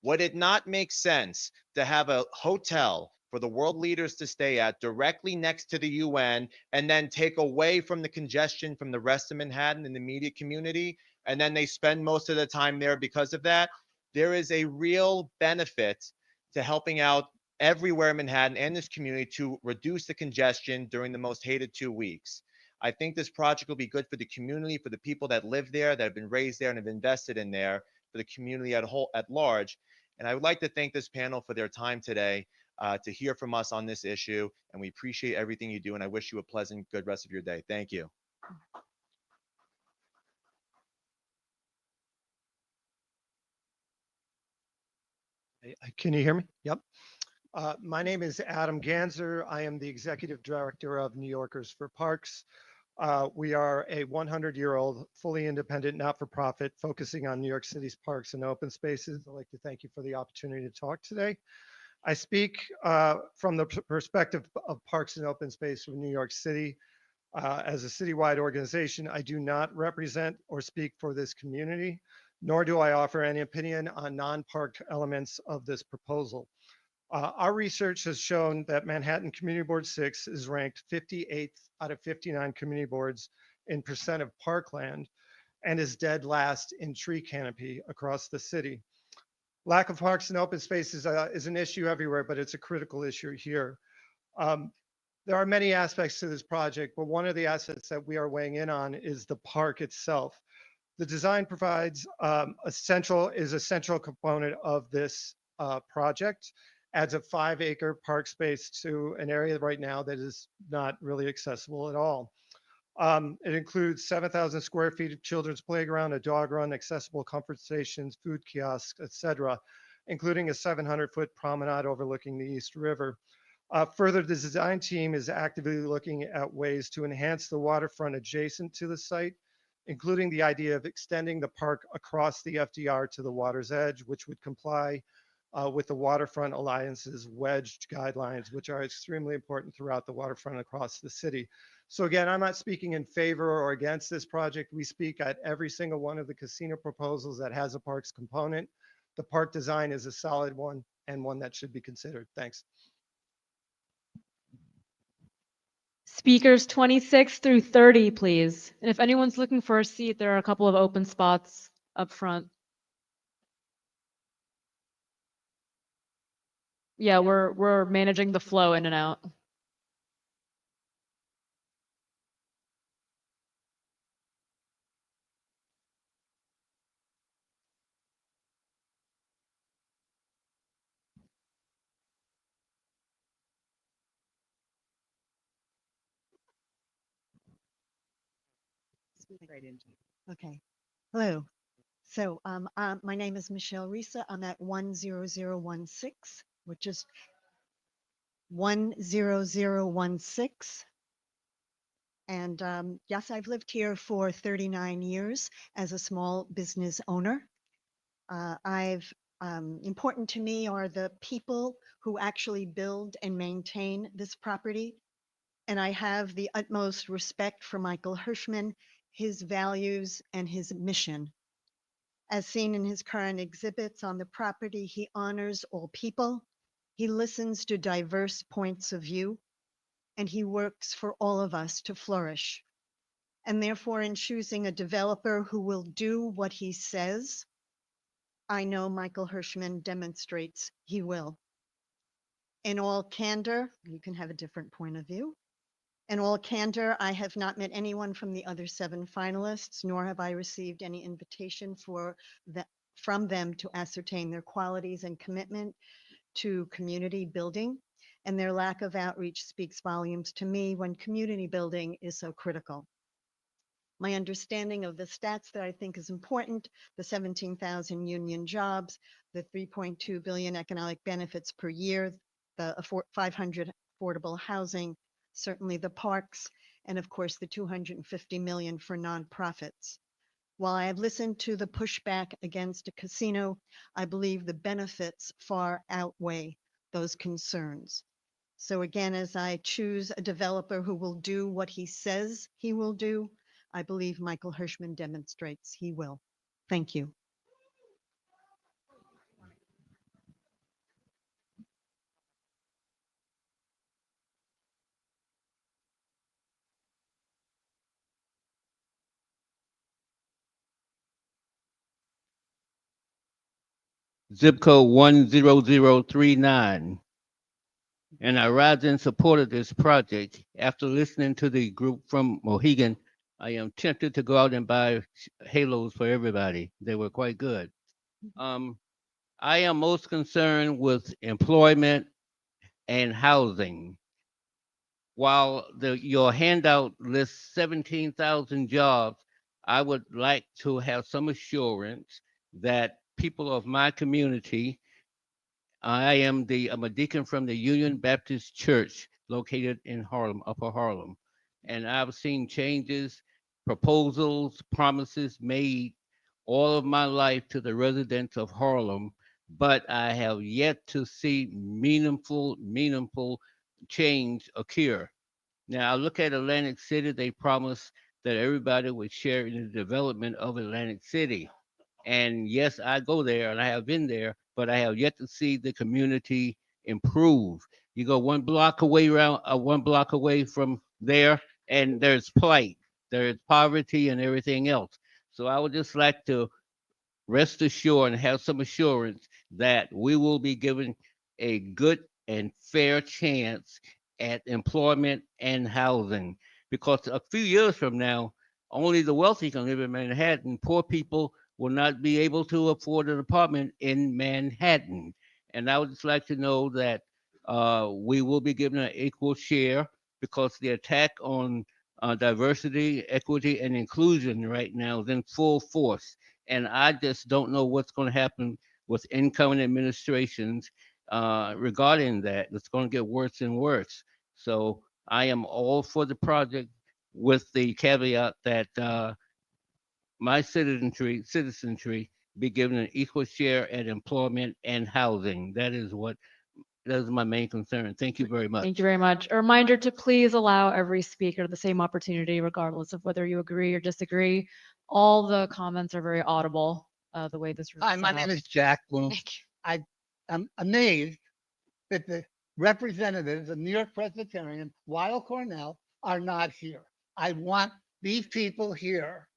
Would it not make sense to have a hotel for the world leaders to stay at directly next to the UN and then take away from the congestion from the rest of Manhattan and the immediate community, and then they spend most of the time there because of that? There is a real benefit to helping out everywhere in Manhattan and this community to reduce the congestion during the most hated 2 weeks. I think this project will be good for the community, for the people that live there, that have been raised there and have invested in there, for the community at large. And I would like to thank this panel for their time today to hear from us on this issue. And we appreciate everything you do. And I wish you a pleasant, good rest of your day. Thank you. Can you hear me? Yep. My name is Adam Ganzer. I am the Executive Director of New Yorkers for Parks. We are a 100-year-old, fully independent, not-for-profit focusing on New York City's parks and open spaces. I'd like to thank you for the opportunity to talk today. I speak from the perspective of Parks and Open Space from New York City. As a citywide organization, I do not represent or speak for this community, nor do I offer any opinion on non-park elements of this proposal. Our research has shown that Manhattan Community Board 6 is ranked 58th out of 59 community boards in percent of parkland and is dead last in tree canopy across the city. Lack of parks and open spaces is an issue everywhere, but it's a critical issue here. There are many aspects to this project, but one of the assets that we are weighing in on is the park itself. The design provides a central component of this project, adds a 5-acre park space to an area right now that is not really accessible at all. It includes 7,000 square feet of children's playground, a dog run, accessible comfort stations, food kiosks, etc., including a 700-foot promenade overlooking the East River. Further, the design team is actively looking at ways to enhance the waterfront adjacent to the site, including the idea of extending the park across the FDR to the water's edge, which would comply with the Waterfront Alliance's wedged guidelines, which are extremely important throughout the waterfront across the city. So again, I'm not speaking in favor or against this project. We speak at every single one of the casino proposals that has a parks component. The park design is a solid one and one that should be considered. Thanks. Speakers 26 through 30, please. And if anyone's looking for a seat, there are a couple of open spots up front. Yeah, we're managing the flow in and out. Speak right into it. Okay. Hello. So my name is Michelle Risa. I'm at 10016, which is 10016. And yes, I've lived here for 39 years as a small business owner. Important to me are the people who actually build and maintain this property. And I have the utmost respect for Michael Hirschman, his values, and his mission. As seen in his current exhibits on the property, he honors all people, he listens to diverse points of view, and he works for all of us to flourish. And therefore, in choosing a developer who will do what he says, I know Michael Hirschman demonstrates he will. In all candor, you can have a different point of view. In all candor, I have not met anyone from the other 7 finalists, nor have I received any invitation from them to ascertain their qualities and commitment to community building. And their lack of outreach speaks volumes to me when community building is so critical. My understanding of the stats that I think is important, the 17,000 union jobs, the 3.2 billion economic benefits per year, the 500 affordable housing, certainly the parks, and of course the 250 million for nonprofits. While I have listened to the pushback against a casino, I believe the benefits far outweigh those concerns. So again, as I choose a developer who will do what he says he will do, I believe Michael Hirschman demonstrates he will. Thank you. Zip code 10039. And I rise in support of this project. After listening to the group from Mohegan, I am tempted to go out and buy halos for everybody. They were quite good. I am most concerned with employment and housing. While your handout lists 17,000 jobs, I would like to have some assurance that people of my community, I'm a deacon from the Union Baptist Church located in Harlem, Upper Harlem. And I've seen changes, proposals, promises made all of my life to the residents of Harlem but I have yet to see meaningful change occur. Now, I look at Atlantic City, they promised that everybody would share in the development of Atlantic City. And yes, I go there and I have been there, but I have yet to see the community improve. You go one block away from there, and there's plight, there's poverty, and everything else. So I would just like to rest assured and have some assurance that we will be given a good and fair chance at employment and housing. Because a few years from now, only the wealthy can live in Manhattan. Poor people will not be able to afford an apartment in Manhattan. And I would just like to know that we will be given an equal share because the attack on diversity, equity, and inclusion right now is in full force. And I just don't know what's going to happen with incoming administrations regarding that. It's going to get worse and worse. So I am all for the project with the caveat that my citizenry be given an equal share at employment and housing. That is my main concern. Thank you very much. Thank you very much. A reminder to please allow every speaker the same opportunity, regardless of whether you agree or disagree. All the comments are very audible, the way this room Hi, is my set name up. is Jack Bloom. I'm amazed that the representatives of New York Presbyterian, Weill Cornell, are not here. I want these people here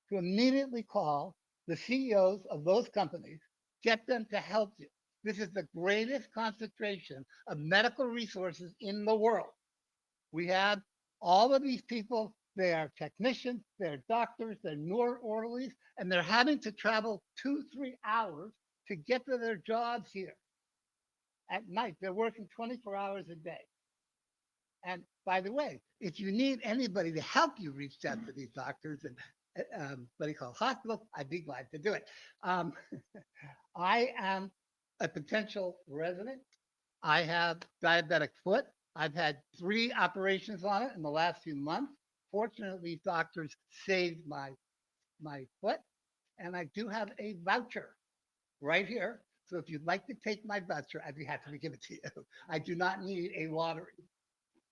to immediately call the CEOs of those companies, get them to help you. This is the greatest concentration of medical resources in the world. We have all of these people, they are technicians, they're doctors, they're orderlies, and they're having to travel 2-3 hours to get to their jobs here. At night, they're working 24 hours a day. And by the way, if you need anybody to help you reach out to these doctors and what do you call hospitals, I'd be glad to do it. I am a potential resident. I have diabetic foot. I've had 3 operations on it in the last few months. Fortunately, doctors saved my foot, and I do have a voucher right here. So if you'd like to take my voucher, I'd be happy to give it to you. I do not need a lottery.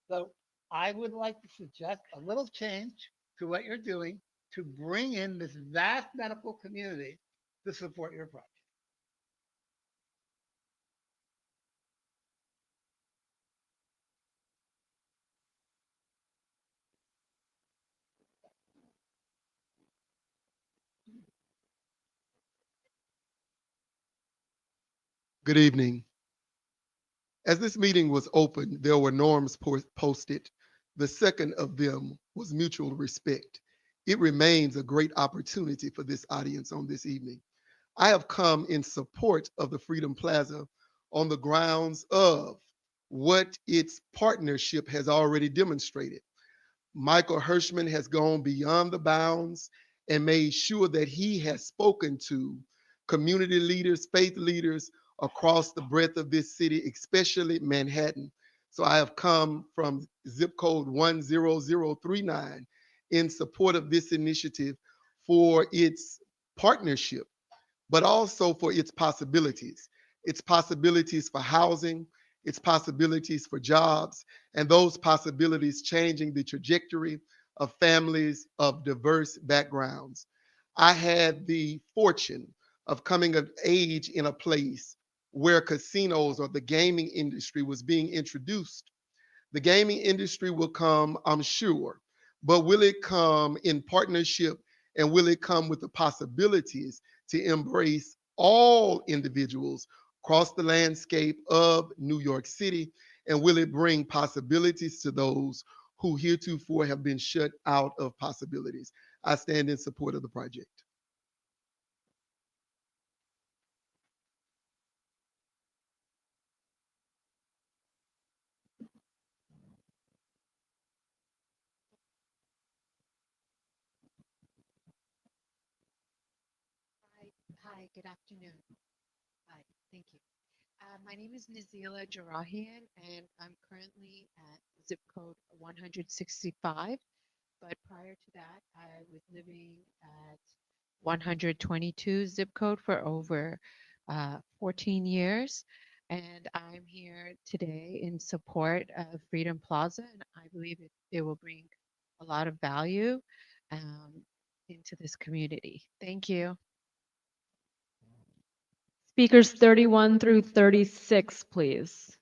So I would like to suggest a little change to what you're doing to bring in this vast medical community to support your project. Good evening. As this meeting was opened, there were norms posted. The second of them was mutual respect. It remains a great opportunity for this audience on this evening. I have come in support of the Freedom Plaza on the grounds of what its partnership has already demonstrated. Michael Hirschman has gone beyond the bounds and made sure that he has spoken to community leaders, faith leaders across the breadth of this city, especially Manhattan. So I have come from zip code 10039 in support of this initiative for its partnership, but also for its possibilities for housing, its possibilities for jobs, and those possibilities changing the trajectory of families of diverse backgrounds. I had the fortune of coming of age in a place where casinos or the gaming industry was being introduced. The gaming industry will come, I'm sure, but will it come in partnership and will it come with the possibilities to embrace all individuals across the landscape of New York City? And will it bring possibilities to those who heretofore have been shut out of possibilities? I stand in support of the project. Hi, good afternoon. Hi, thank you. My name is Nazila Jarahian, and I'm currently at zip code 165. But prior to that, I was living at 122 zip code for over 14 years. And I'm here today in support of Freedom Plaza, and I believe it will bring a lot of value um, into this community. Thank you. Speakers 31 through 36, please.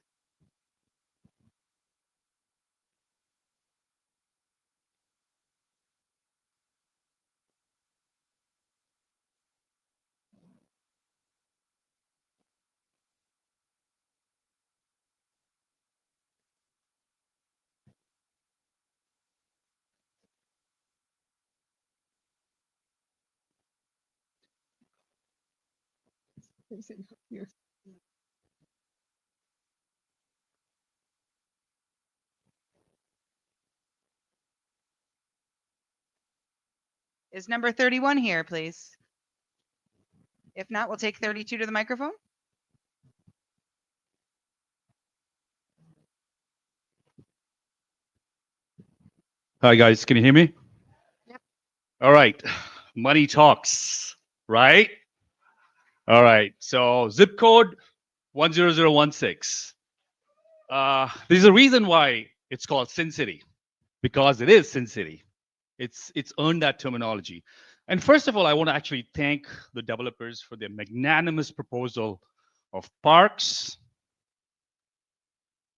Is number 31 here, please? If not, we'll take 32 to the microphone. Hi, guys. Can you hear me? Yep. All right. Money talks, right? All right. So zip code 10016. There's a reason why it's called Sin City, because it is Sin City. It's earned that terminology. And first of all, I want to actually thank the developers for their magnanimous proposal of parks,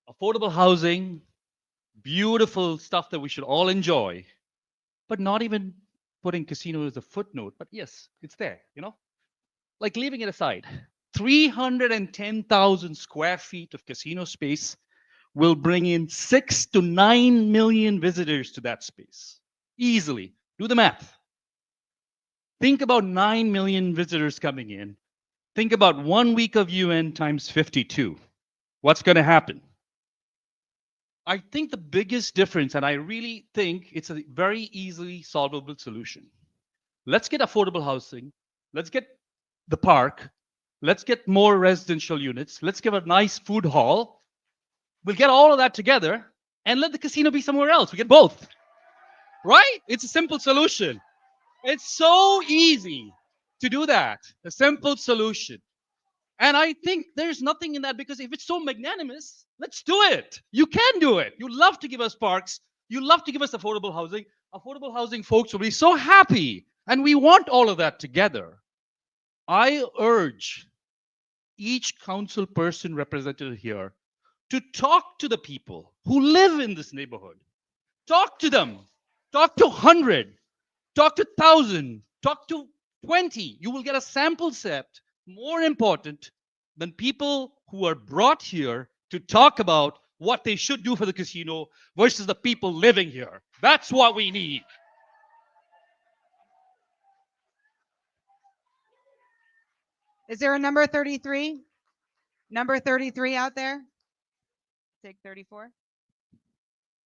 affordable housing, beautiful stuff that we should all enjoy, but not even putting casino as a footnote. But yes, it's there, like leaving it aside. 310,000 square feet of casino space will bring in 6 to 9 million visitors to that space. Easily. Do the math. Think about 9 million visitors coming in. Think about 1 week of UN times 52. What's going to happen? I think the biggest difference, and I really think it's a very easily solvable solution. Let's get affordable housing. Let's get the park. Let's get more residential units. Let's give a nice food hall. We'll get all of that together and let the casino be somewhere else. We get both. Right? It's a simple solution. It's so easy to do that. A simple solution. And I think there's nothing in that, because if it's so magnanimous, let's do it. You can do it. You love to give us parks. You love to give us affordable housing. Affordable housing folks will be so happy. And we want all of that together. I urge each council person represented here to talk to the people who live in this neighborhood. Talk to them. Talk to 100. Talk to 1,000. Talk to 20. You will get a sample set more important than people who are brought here to talk about what they should do for the casino versus the people living here. That's what we need. Is there a number 33? Number 33 out there? Take 34.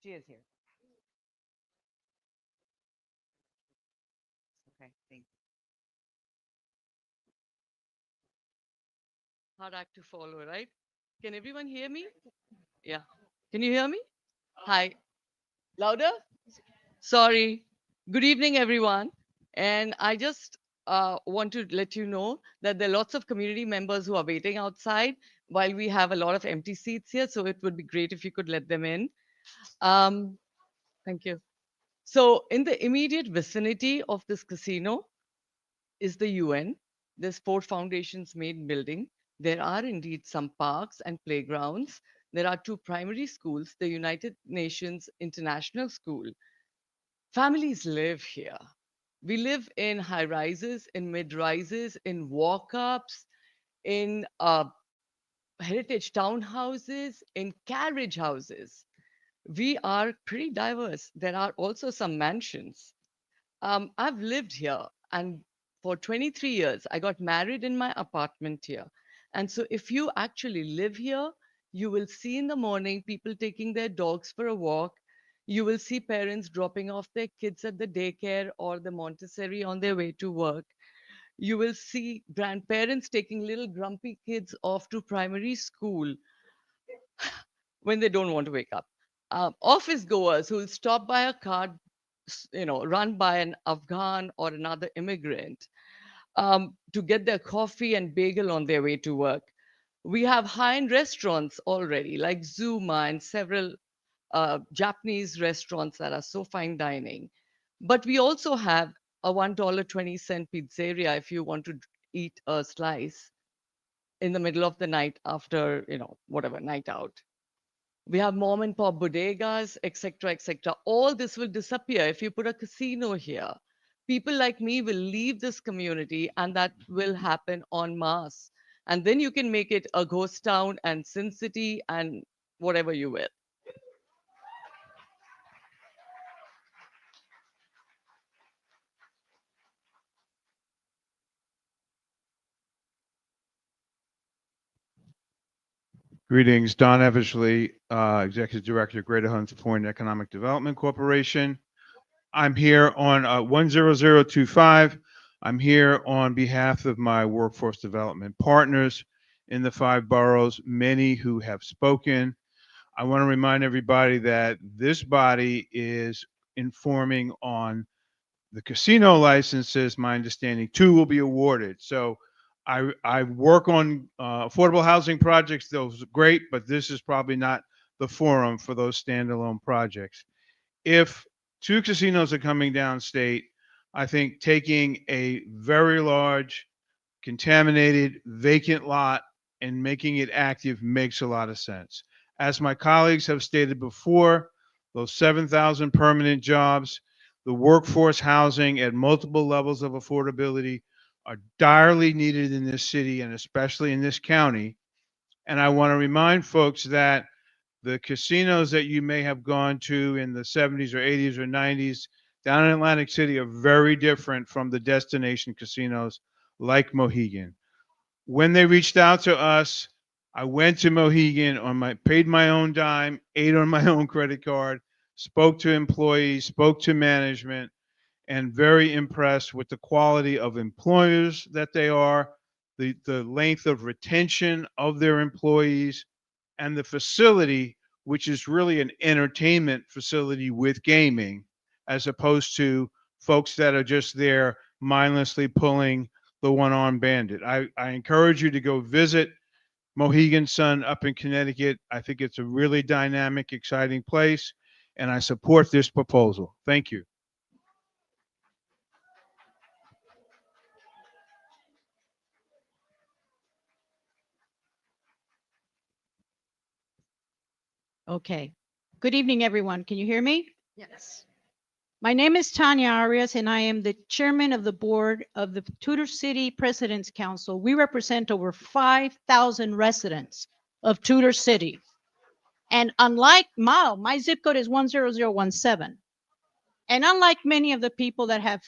She is here. Okay, thanks. Hard act to follow, right? Can everyone hear me? Yeah. Can you hear me? Hi. Louder? Sorry. Good evening, everyone. And I just want to let you know that there are lots of community members who are waiting outside while we have a lot of empty seats here. So it would be great if you could let them in. Thank you. So in the immediate vicinity of this casino is the UN. There's Ford Foundation's main building. There are indeed some parks and playgrounds. There are 2 primary schools, the United Nations International School. Families live here. We live in high rises, in mid rises, in walk ups, in heritage townhouses, in carriage houses. We are pretty diverse. There are also some mansions. I've lived here, and for 23 years, I got married in my apartment here. And so if you actually live here, you will see in the morning people taking their dogs for a walk. You will see parents dropping off their kids at the daycare or the Montessori on their way to work. You will see grandparents taking little grumpy kids off to primary school when they don't want to wake up. Office goers who will stop by a car, run by an Afghan or another immigrant. to get their coffee and bagel on their way to work. We have high-end restaurants already, like Zuma and several Japanese restaurants that are so fine dining. But we also have a $1.20 pizzeria if you want to eat a slice in the middle of the night after, whatever, night out. We have mom and pop bodegas, etc., etc. All this will disappear if you put a casino here. People like me will leave this community, and that will happen en masse. And then you can make it a ghost town and Sin City and whatever you will. Greetings, Don Eversley, Executive Director, Greater Hunts Point Economic Development Corporation. I'm here on 10025. I'm here on behalf of my workforce development partners in the 5 boroughs, many who have spoken. I want to remind everybody that this body is informing on the casino licenses. My understanding 2 will be awarded. So I work on affordable housing projects. Those are great, but this is probably not the forum for those standalone projects. If 2 casinos are coming downstate, I think taking a very large, contaminated, vacant lot and making it active makes a lot of sense. As my colleagues have stated before, those 7,000 permanent jobs, the workforce housing at multiple levels of affordability are direly needed in this city and especially in this county. And I want to remind folks that the casinos that you may have gone to in the 70s or 80s or 90s down in Atlantic City are very different from the destination casinos like Mohegan. When they reached out to us, I went to Mohegan paid my own dime, ate on my own credit card, spoke to employees, spoke to management, and very impressed with the quality of employers that they are, the length of retention of their employees, and the facility, which is really an entertainment facility with gaming, as opposed to folks that are just there mindlessly pulling the one-armed bandit. I encourage you to go visit Mohegan Sun up in Connecticut. I think it's a really dynamic, exciting place, and I support this proposal. Thank you. Okay. Good evening, everyone. Can you hear me? Yes. My name is Tanya Arias, and I am the chairman of the board of the Tudor City President's Council. We represent over 5,000 residents of Tudor City. And unlike Mao, my zip code is 10017. And unlike many of the people that have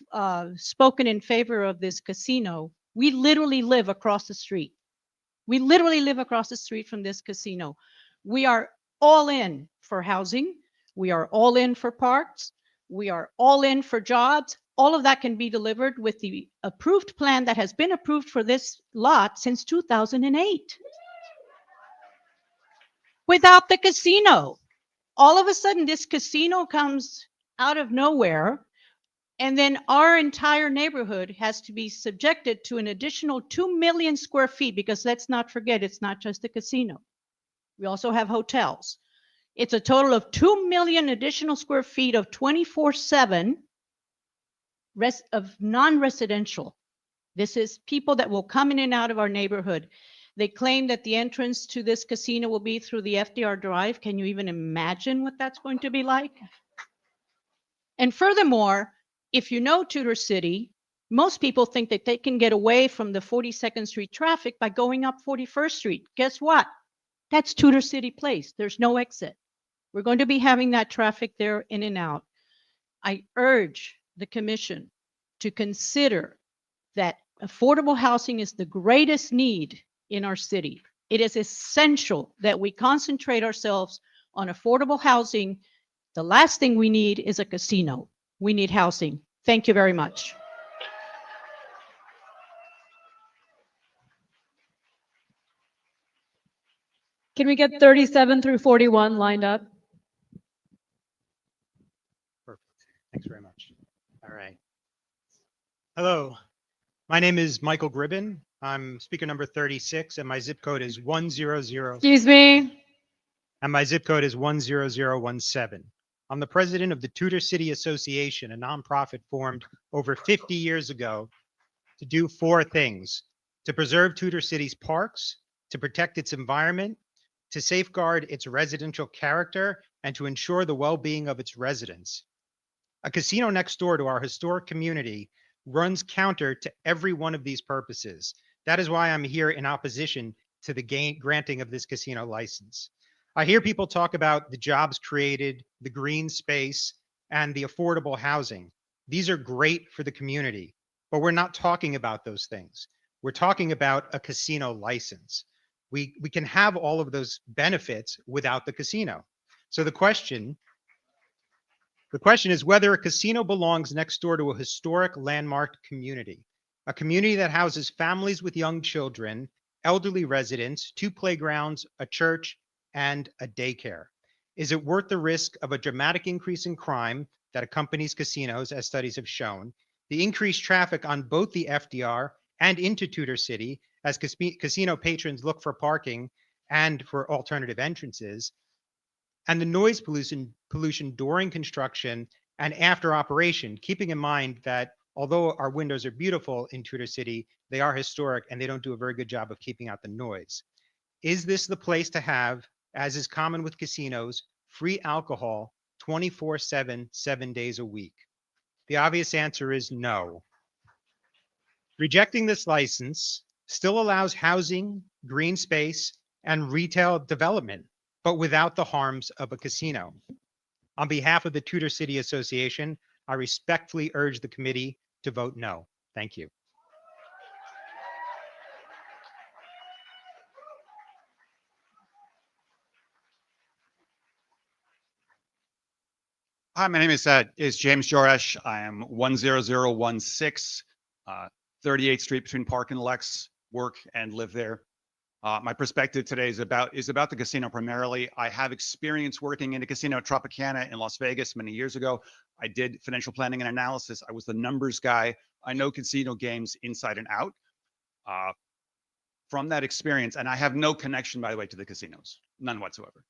spoken in favor of this casino, we literally live across the street. We literally live across the street from this casino. We are all in for housing. We are all in for parks. We are all in for jobs. All of that can be delivered with the approved plan that has been approved for this lot since 2008. Without the casino, all of a sudden this casino comes out of nowhere, and then our entire neighborhood has to be subjected to an additional 2 million square feet, because let's not forget, it's not just the casino. We also have hotels. It's a total of 2 million additional square feet of 24/7 of non-residential. This is people that will come in and out of our neighborhood. They claim that the entrance to this casino will be through the FDR Drive. Can you even imagine what that's going to be like? And furthermore, if you know Tudor City, most people think that they can get away from the 42nd Street traffic by going up 41st Street. Guess what? That's Tudor City Place. There's no exit. We're going to be having that traffic there in and out. I urge the commission to consider that affordable housing is the greatest need in our city. It is essential that we concentrate ourselves on affordable housing. The last thing we need is a casino. We need housing. Thank you very much. Can we get 37 through 41 lined up? Perfect. Thanks very much. All right. Hello. My name is Michael Gribben. I'm speaker number 36 and my zip code is 100. Excuse me. And my zip code is 10017. I'm the president of the Tudor City Association, a nonprofit formed over 50 years ago to do four things: to preserve Tudor City's parks, to protect its environment, to safeguard its residential character, and to ensure the well-being of its residents. A casino next door to our historic community runs counter to every one of these purposes. That is why I'm here in opposition to the granting of this casino license. I hear people talk about the jobs created, the green space, and the affordable housing. These are great for the community, but we're not talking about those things. We're talking about a casino license. We can have all of those benefits without the casino. So the question is whether a casino belongs next door to a historic landmarked community, a community that houses families with young children, elderly residents, two playgrounds, a church, and a daycare. Is it worth the risk of a dramatic increase in crime that accompanies casinos, as studies have shown, the increased traffic on both the FDR and into Tudor City as casino patrons look for parking and for alternative entrances, and the noise pollution during construction and after operation, keeping in mind that although our windows are beautiful in Tudor City, they are historic and they don't do a very good job of keeping out the noise. Is this the place to have, as is common with casinos, free alcohol 24/7, 7 days a week? The obvious answer is no. Rejecting this license still allows housing, green space, and retail development, but without the harms of a casino. On behalf of the Tudor City Association, I respectfully urge the committee to vote no. Thank you. Hi, my name is James Joresh. I am 10016, 38th Street between Park and Lex, work and live there. My perspective today is about the casino primarily. I have experience working in a casino Tropicana in Las Vegas many years ago. I did financial planning and analysis. I was the numbers guy. I know casino games inside and out. From that experience, and I have no connection, by the way, to the casinos, none whatsoever.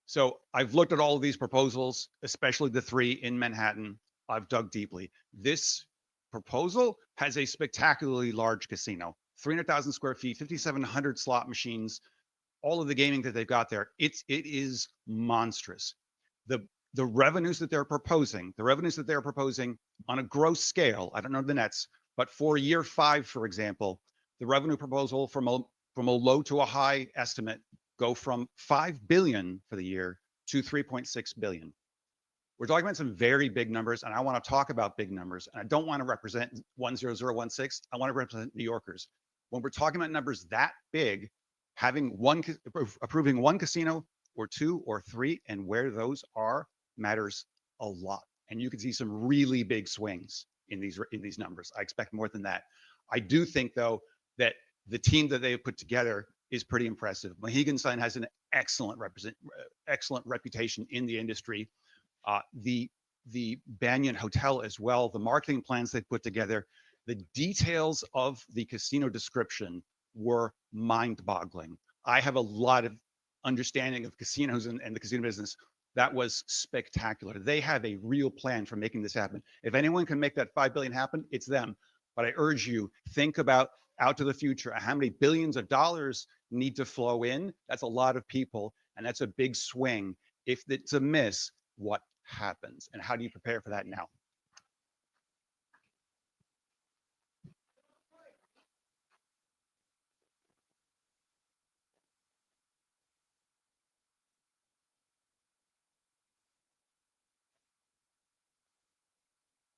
So I've looked at all of these proposals, especially the three in Manhattan. I've dug deeply. This proposal has a spectacularly large casino, 300,000 square feet, 5,700 slot machines, all of the gaming that they've got there. It is monstrous. The revenues that they're proposing, on a gross scale, I don't know the nets, but for year 5, for example, the revenue proposal from a low to a high estimate go from 5 billion for the year to 3.6 billion. We're talking about some very big numbers, and I want to talk about big numbers. And I don't want to represent 10016. I want to represent New Yorkers. When we're talking about numbers that big, approving one casino or two or three, and where those are matters a lot. And you can see some really big swings in these numbers. I expect more than that. I do think, though, that the team that they have put together is pretty impressive. Mohegan Sun has an excellent reputation in the industry. The Banyan Hotel as well, the marketing plans they put together, the details of the casino description were mind-boggling. I have a lot of understanding of casinos and the casino business. That was spectacular. They have a real plan for making this happen. If anyone can make that 5 billion happen, it's them. But I urge you, think about out to the future, how many billions of dollars need to flow in. That's a lot of people, and that's a big swing. If it's a miss, what happens? And how do you prepare for that now?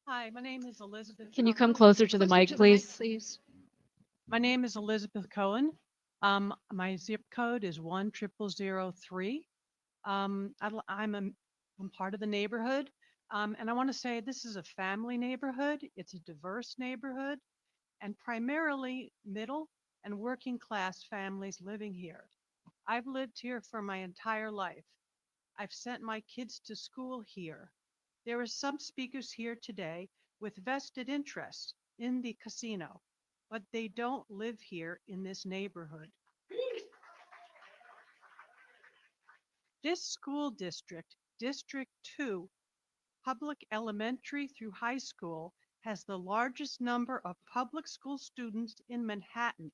Hi, my name is Elizabeth. Can you come closer to the mic, please? Please. My name is Elizabeth Cohen. My zip code is 10003. I'm part of the neighborhood. And I want to say this is a family neighborhood. It's a diverse neighborhood and primarily middle and working class families living here. I've lived here for my entire life. I've sent my kids to school here. There are some speakers here today with vested interests. in the casino, but they don't live here in this neighborhood. This school district, District 2, public elementary through high school, has the largest number of public school students in Manhattan,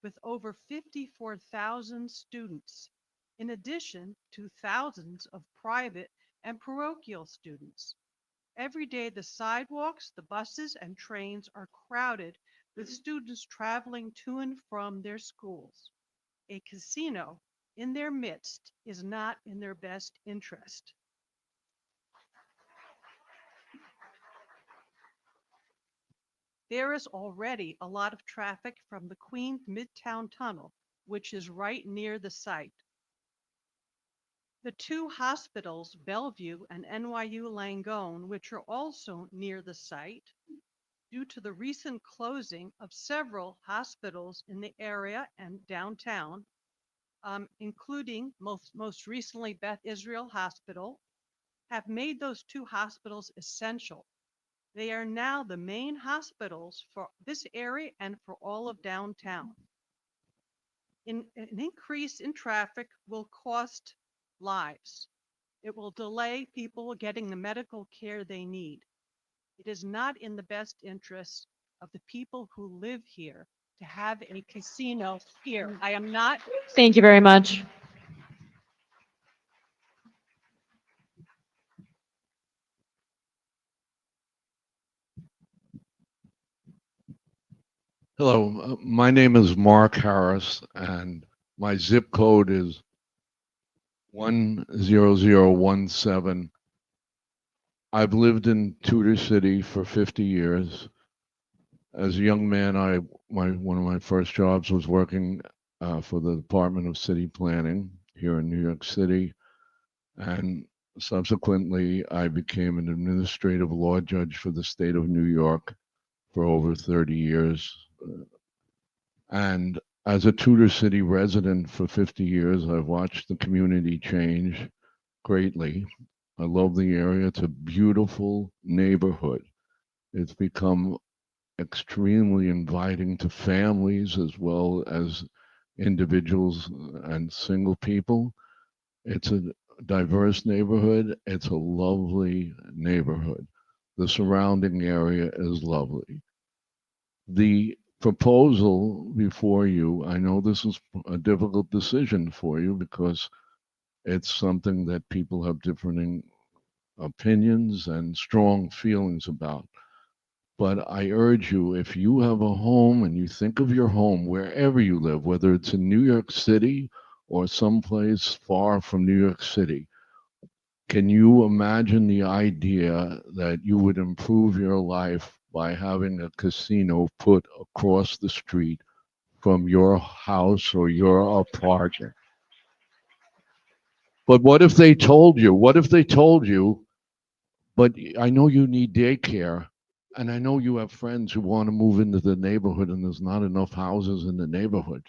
with over 54,000 students, in addition to thousands of private and parochial students. Every day, the sidewalks, the buses, and trains are crowded with students traveling to and from their schools. A casino in their midst is not in their best interest. There is already a lot of traffic from the Queens Midtown Tunnel, which is right near the site. The two hospitals, Bellevue and NYU Langone, which are also near the site, due to the recent closing of several hospitals in the area and downtown, including most recently Beth Israel Hospital, have made those two hospitals essential. They are now the main hospitals for this area and for all of downtown. An increase in traffic will cost lives. It will delay people getting the medical care they need. It is not in the best interest of the people who live here to have a casino here. I am not. Thank you very much. Hello, my name is Mark Harris, and my zip code is 10017. I've lived in Tudor City for 50 years. As a young man, one of my first jobs was working for the Department of City Planning here in New York City, and subsequently I became an administrative law judge for the state of New York for over 30 years. And as a Tudor City resident for 50 years, I've watched the community change greatly. I love the area. It's a beautiful neighborhood. It's become extremely inviting to families as well as individuals and single people. It's a diverse neighborhood. It's a lovely neighborhood. The surrounding area is lovely. The proposal before you, I know this is a difficult decision for you because it's something that people have differing opinions and strong feelings about. But I urge you, if you have a home and you think of your home wherever you live, whether it's in New York City or someplace far from New York City, can you imagine the idea that you would improve your life by having a casino put across the street from your house or your apartment? But what if they told you, but I know you need daycare, and I know you have friends who want to move into the neighborhood and there's not enough houses in the neighborhood.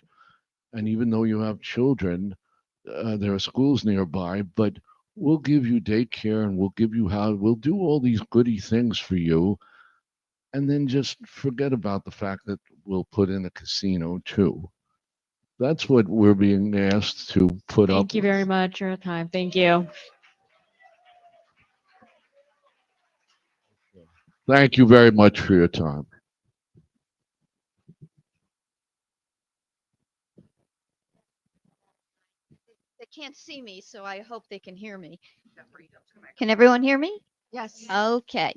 And even though you have children, there are schools nearby, but we'll give you daycare and we'll do all these goody things for you. And then just forget about the fact that we'll put in a casino too. That's what we're being asked to put up Thank you with. very much for your time. Thank you. Thank you very much for your time. They can't see me, so I hope they can hear me. Can everyone hear me? Yes. Okay.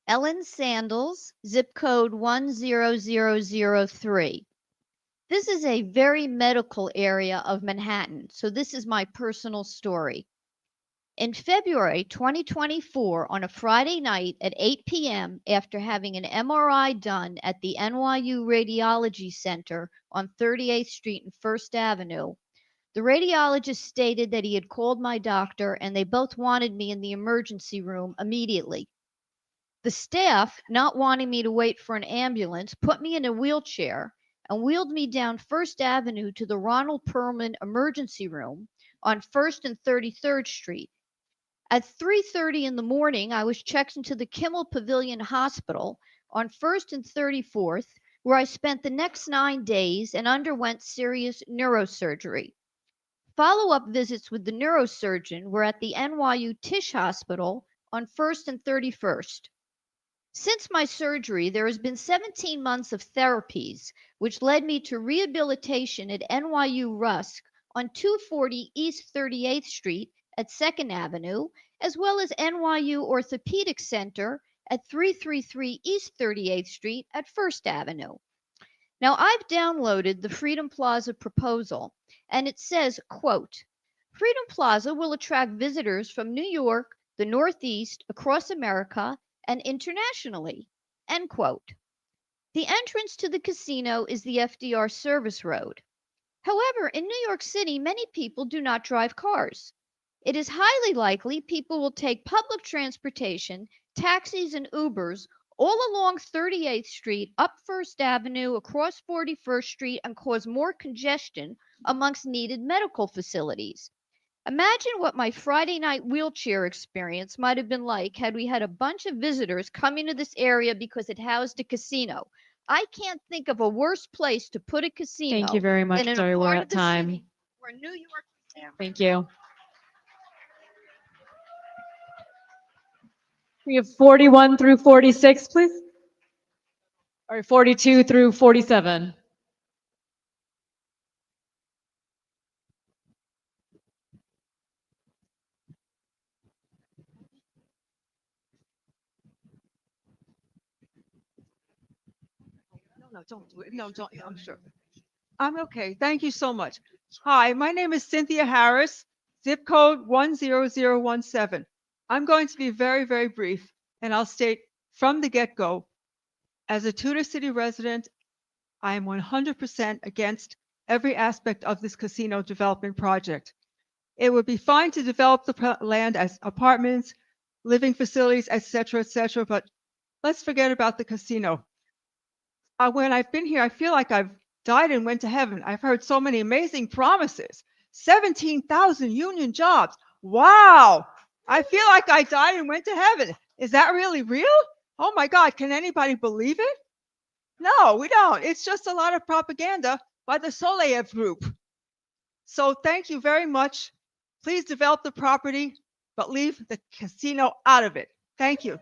Ellen Sandals, zip code 10003. This is a very medical area of Manhattan, so this is my personal story. In February 2024, on a Friday night at 8 p.m., after having an MRI done at the NYU Radiology Center on 38th Street and First Avenue, the radiologist stated that he had called my doctor and they both wanted me in the emergency room immediately. The staff, not wanting me to wait for an ambulance, put me in a wheelchair and wheeled me down First Avenue to the Ronald Perlman Emergency Room on 1st and 33rd Street. At 3:30 in the morning, I was checked into the Kimmel Pavilion Hospital on 1st and 34th, where I spent the next 9 days and underwent serious neurosurgery. Follow-up visits with the neurosurgeon were at the NYU Tisch Hospital on 1st and 31st. Since my surgery, there has been 17 months of therapies, which led me to rehabilitation at NYU Rusk on 240 East 38th Street at 2nd Avenue, as well as NYU Orthopedic Center at 333 East 38th Street at 1st Avenue. Now, I've downloaded the Freedom Plaza proposal, and it says, quote, Freedom Plaza will attract visitors from New York, the Northeast, across America, and internationally, end quote. The entrance to the casino is the FDR Service Road. However, in New York City, many people do not drive cars. It is highly likely people will take public transportation, taxis, and Ubers all along 38th Street, up First Avenue, across 41st Street, and cause more congestion amongst needed medical facilities. Imagine what my Friday night wheelchair experience might have been like had we had a bunch of visitors coming to this area because it housed a casino. I can't think of a worse place to put a casino Thank you very much. than in Sorry, a we're part at of the time. city where New York is down. Thank you. We have 41 through 46, please. Or 42 through 47. No, don't do it. No, don't. I'm sure. I'm okay. Thank you so much. Hi, my name is Cynthia Harris, zip code 10017. I'm going to be very, very brief, and I'll state from the get-go, as a Tudor City resident, I am 100% against every aspect of this casino development project. It would be fine to develop the land as apartments, living facilities, etc., but let's forget about the casino. When I've been here, I feel like I've died and went to heaven. I've heard so many amazing promises. 17,000 union jobs. Wow. I feel like I died and went to heaven. Is that really real? Oh my God, can anybody believe it? No, we don't. It's just a lot of propaganda by the Soleil group. So thank you very much. Please develop the property, but leave the casino out of it. Thank you.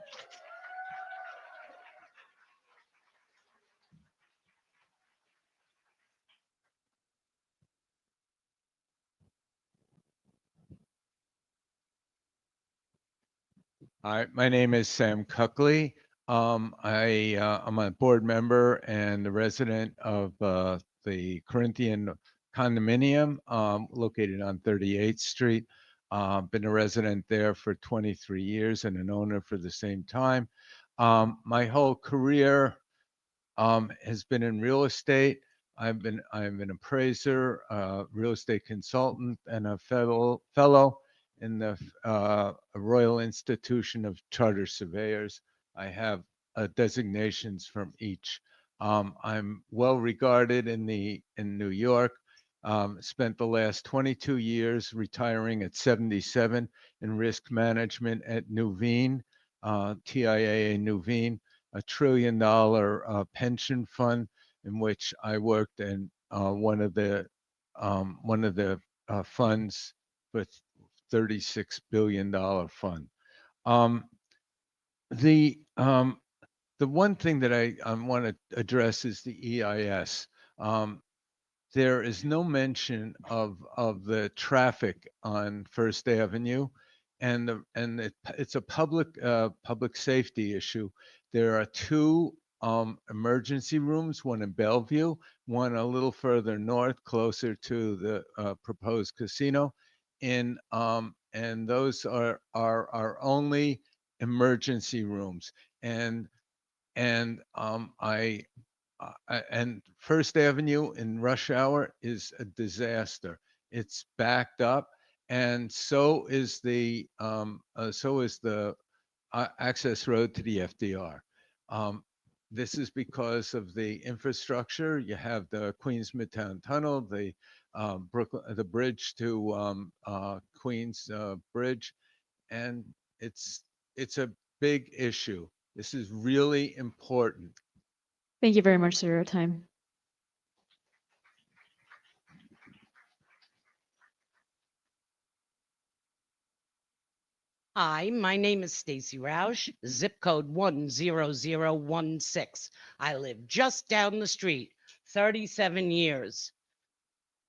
Hi, my name is Sam Cuckley. I'm a board member and a resident of the Corinthian condominium located on 38th Street. Been a resident there for 23 years and an owner for the same time. My whole career has been in real estate. I'm an appraiser, real estate consultant, and a fellow in the Royal Institution of Charter Surveyors. I have designations from each. I'm well regarded in New York. Spent the last 22 years retiring at 77 in risk management at Nuveen, TIAA Nuveen, $1 trillion pension fund in which I worked in one of the funds with $36 billion fund. The one thing that I want to address is the EIS. There is no mention of the traffic on First Avenue, and it's a public safety issue. There are two emergency rooms, one in Bellevue, one a little further north, closer to the proposed casino, and those are our only emergency rooms, and First Avenue in rush hour is a disaster. It's backed up, and so is the access road to the FDR. This is because of the infrastructure. You have the Queens Midtown Tunnel, the the bridge to Queens Bridge, and it's a big issue. This is really important. Thank you very much for your time. Hi, my name is Stacy Roush, zip code 10016. I live just down the street, 37 years.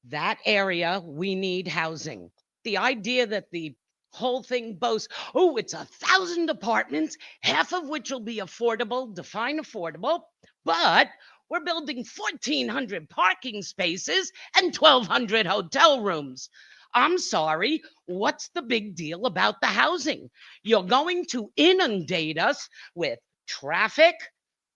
That area, we need housing. The idea that the whole thing boasts, oh, it's 1,000 apartments, half of which will be affordable, define affordable, but we're building 1,400 parking spaces and 1,200 hotel rooms. I'm sorry, what's the big deal about the housing? You're going to inundate us with traffic,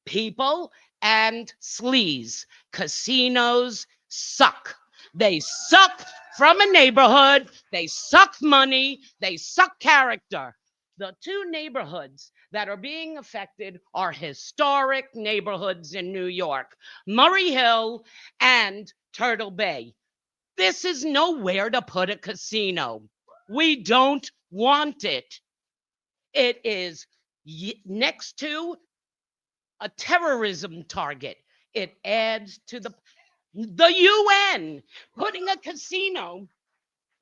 people, and sleaze. Casinos suck. They suck from a neighborhood. They suck money. They suck character. The two neighborhoods that are being affected are historic neighborhoods in New York, Murray Hill and Turtle Bay. This is nowhere to put a casino. We don't want it. It is next to a terrorism target. It adds to the UN. Putting a casino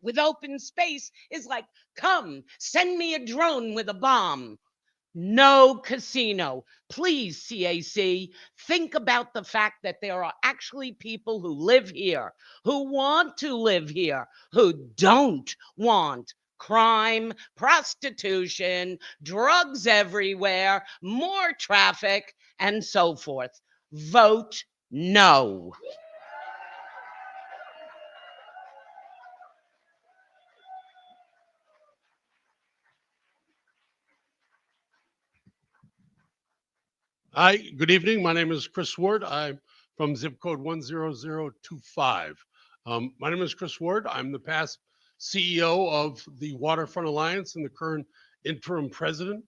with open space is like, come, send me a drone with a bomb. No casino. Please, CAC, think about the fact that there are actually people who live here, who want to live here, who don't want crime, prostitution, drugs everywhere, more traffic, and so forth. Vote no. Hi, good evening. My name is Chris Ward. I'm from zip code 10025. My name is Chris Ward. I'm the past CEO of the Waterfront Alliance and the current interim president.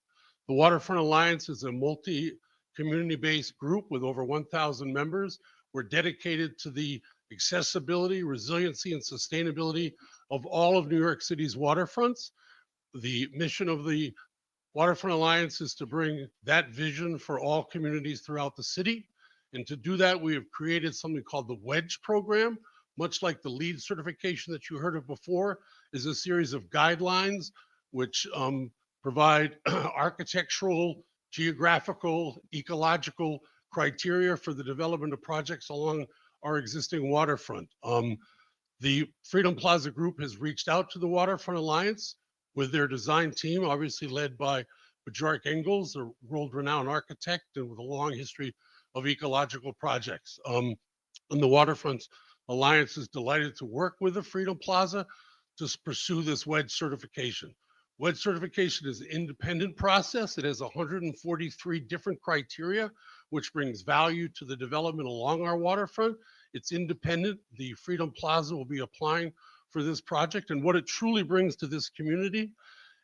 The Waterfront Alliance is a multi-community-based group with over 1,000 members. We're dedicated to the accessibility, resiliency, and sustainability of all of New York City's waterfronts. The mission of the Waterfront Alliance is to bring that vision for all communities throughout the city. And to do that, we have created something called the WEDGE program, much like the LEED certification that you heard of before, is a series of guidelines which provide architectural, geographical, ecological criteria for the development of projects along our existing waterfront. The Freedom Plaza Group has reached out to the Waterfront Alliance with their design team, obviously led by Bajork Engels, a world-renowned architect and with a long history of ecological projects. And the Waterfront Alliance is delighted to work with the Freedom Plaza to pursue this WEDGE certification. WEDGE certification is an independent process. It has 143 different criteria, which brings value to the development along our waterfront. It's independent. The Freedom Plaza will be applying for this project. And what it truly brings to this community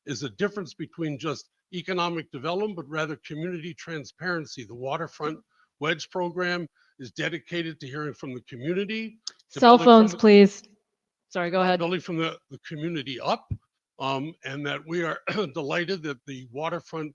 is a difference between just economic development, but rather community transparency. The Waterfront WEDGE program is dedicated to hearing from the community. Cell phones, please. Sorry, go ahead. Building from the community up. And that we are delighted that the waterfront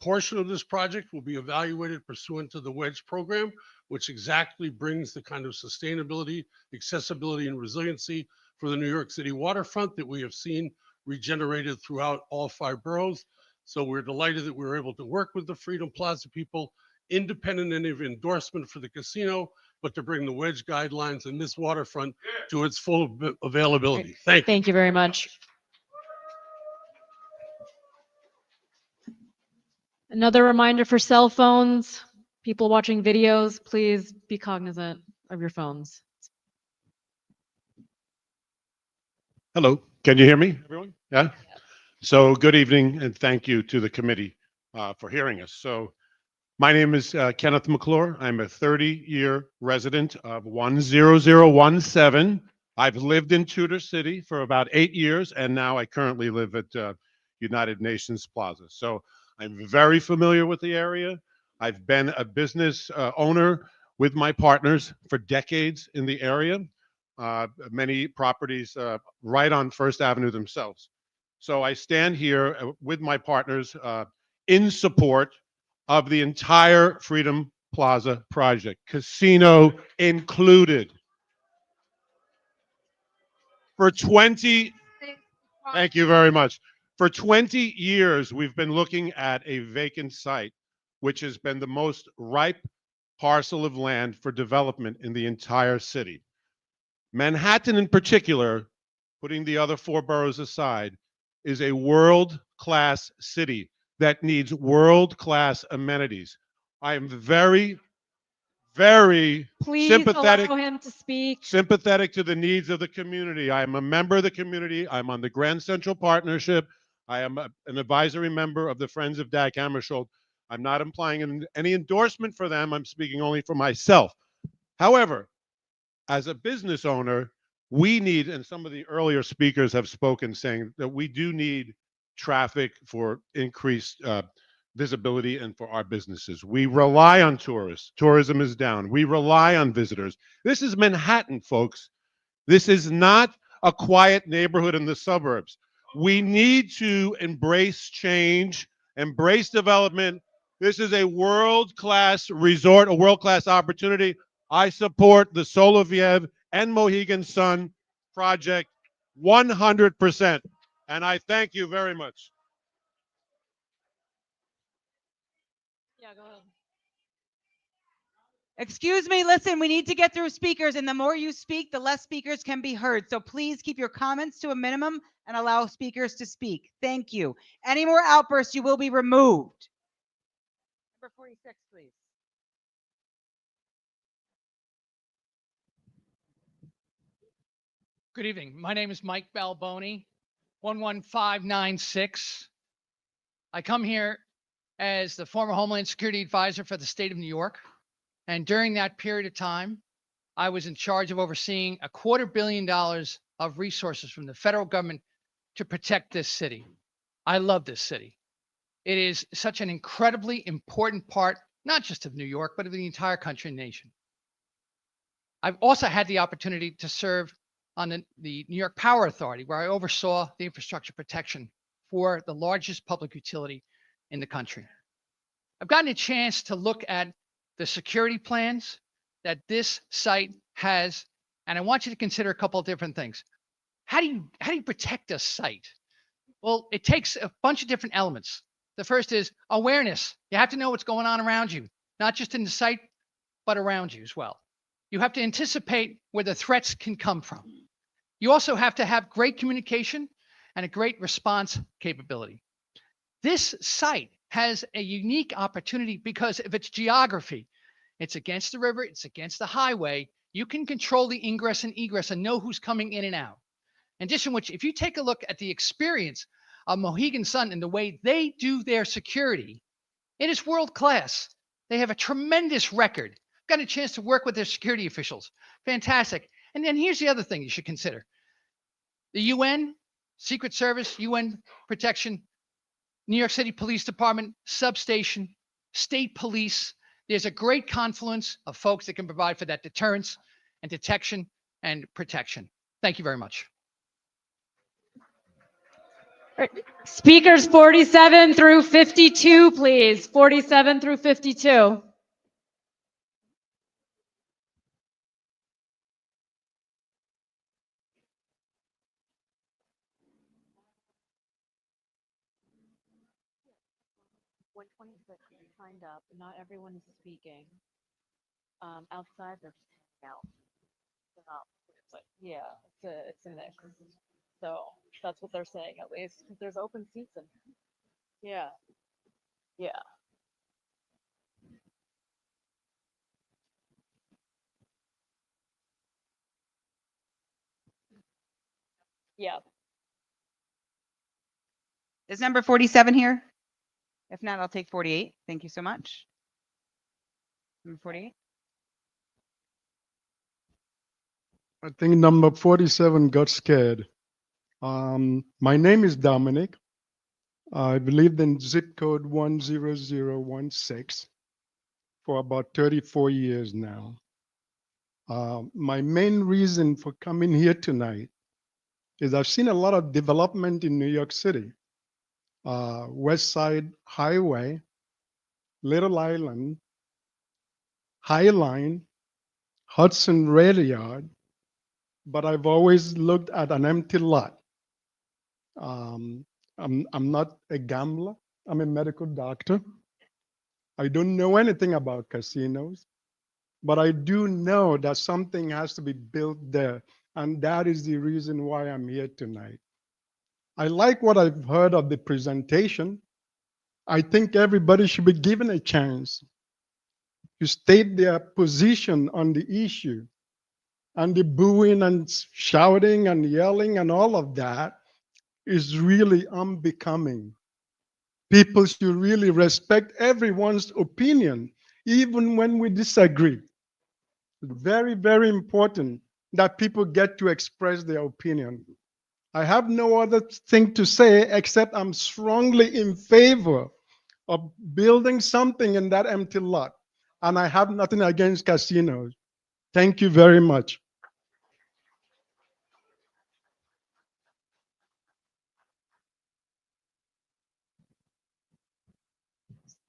portion of this project will be evaluated pursuant to the WEDGE program, which exactly brings the kind of sustainability, accessibility, and resiliency for the New York City waterfront that we have seen regenerated throughout all 5 boroughs. So we're delighted that we were able to work with the Freedom Plaza people, independent of endorsement for the casino, but to bring the WEDGE guidelines in this waterfront to its full availability. Thank you. Thank you very much. Another reminder for cell phones, people watching videos, please be cognizant of your phones. Hello, can you hear me, everyone? Yeah? So good evening and thank you to the committee for hearing us. So my name is Kenneth McClure. I'm a 30-year resident of 10017. I've lived in Tudor City for about 8 years, and now I currently live at United Nations Plaza. So I'm very familiar with the area. I've been a business owner with my partners for decades in the area. Many properties right on First Avenue themselves. So I stand here with my partners in support of the entire Freedom Plaza project, casino included. For 20, thank you very much. For 20 years, we've been looking at a vacant site, which has been the most ripe parcel of land for development in the entire city. Manhattan in particular, putting the other four boroughs aside, is a world-class city that needs world-class amenities. I am very, very Please sympathetic allow him to speak. sympathetic to the needs of the community. I am a member of the community. I'm on the Grand Central Partnership. I am an advisory member of the Friends of Dag Hammarskjöld. I'm not implying any endorsement for them. I'm speaking only for myself. However, as a business owner, we need, and some of the earlier speakers have spoken saying that we do need traffic for increased visibility and for our businesses. We rely on tourists. Tourism is down. We rely on visitors. This is Manhattan, folks. This is not a quiet neighborhood in the suburbs. We need to embrace change, embrace development. This is a world-class resort, a world-class opportunity. I support the Soloviev and Mohegan Sun project 100%. And I thank you very much. Yeah, go ahead. Excuse me, listen, we need to get through speakers, and the more you speak, the less speakers can be heard. So please keep your comments to a minimum and allow speakers to speak. Thank you. Any more outbursts, you will be removed. Number 46, please. Good evening. My name is Mike Balboni, 11596. I come here as the former Homeland Security Advisor for the state of New York. And during that period of time, I was in charge of overseeing $250 million of resources from the federal government to protect this city. I love this city. It is such an incredibly important part, not just of New York, but of the entire country and nation. I've also had the opportunity to serve on the New York Power Authority, where I oversaw the infrastructure protection for the largest public utility in the country. I've gotten a chance to look at the security plans that this site has, and I want you to consider a couple of different things. How do you protect a site? Well, it takes a bunch of different elements. The first is awareness. You have to know what's going on around you, not just in the site, but around you as well. You have to anticipate where the threats can come from. You also have to have great communication and a great response capability. This site has a unique opportunity because of its geography. It's against the river, it's against the highway. You can control the ingress and egress and know who's coming in and out. In addition, which, if you take a look at the experience of Mohegan Sun and the way they do their security, it is world class. They have a tremendous record. Got a chance to work with their security officials. Fantastic. And then here's the other thing you should consider. The UN, Secret Service, UN protection, New York City Police Department, substation, state police. There's a great confluence of folks that can provide for that deterrence and detection and protection. Thank you very much. Speakers 47 through 52, please. 47 through 52. When 26 is signed up, not everyone is speaking. Outside, they're just hanging out. They're not, but yeah, it's a mix. So that's what they're saying, at least, because there's open seats in here. Yeah. Yeah. Yeah. Is number 47 here? If not, I'll take 48. Thank you so much. Number 48. I think number 47 got scared. My name is Dominic. I've lived in zip code 10016 for about 34 years now. My main reason for coming here tonight is I've seen a lot of development in New York City. West Side Highway, Little Island, Highline, Hudson Rail Yard, but I've always looked at an empty lot. Um, I'm not a gambler. I'm a medical doctor. I don't know anything about casinos, but I do know that something has to be built there. And that is the reason why I'm here tonight. I like what I've heard of the presentation. I think everybody should be given a chance to state their position on the issue. And the booing and shouting and yelling and all of that is really unbecoming. People should really respect everyone's opinion, even when we disagree. Very, very important that people get to express their opinion. I have no other thing to say except I'm strongly in favor of building something in that empty lot. And I have nothing against casinos. Thank you very much.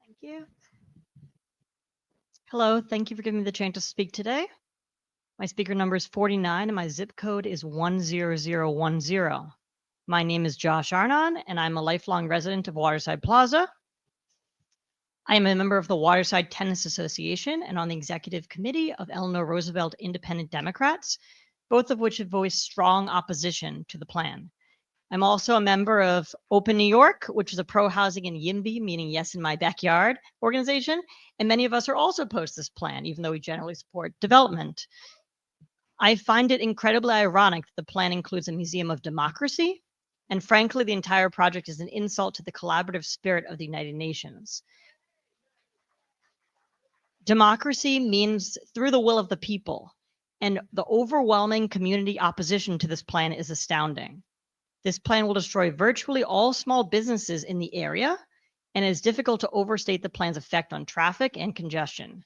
Thank you. Hello, thank you for giving me the chance to speak today. My speaker number is 49 and my zip code is 10010. My name is Josh Arnon and I'm a lifelong resident of Waterside Plaza. I am a member of the Waterside Tennis Association and on the executive committee of Eleanor Roosevelt Independent Democrats, both of which have voiced strong opposition to the plan. I'm also a member of Open New York, which is a pro-housing and YIMBY, meaning yes in my backyard organization. And many of us are also opposed to this plan, even though we generally support development. I find it incredibly ironic that the plan includes a museum of democracy. And frankly, the entire project is an insult to the collaborative spirit of the United Nations. Democracy means through the will of the people. And the overwhelming community opposition to this plan is astounding. This plan will destroy virtually all small businesses in the area, and it is difficult to overstate the plan's effect on traffic and congestion.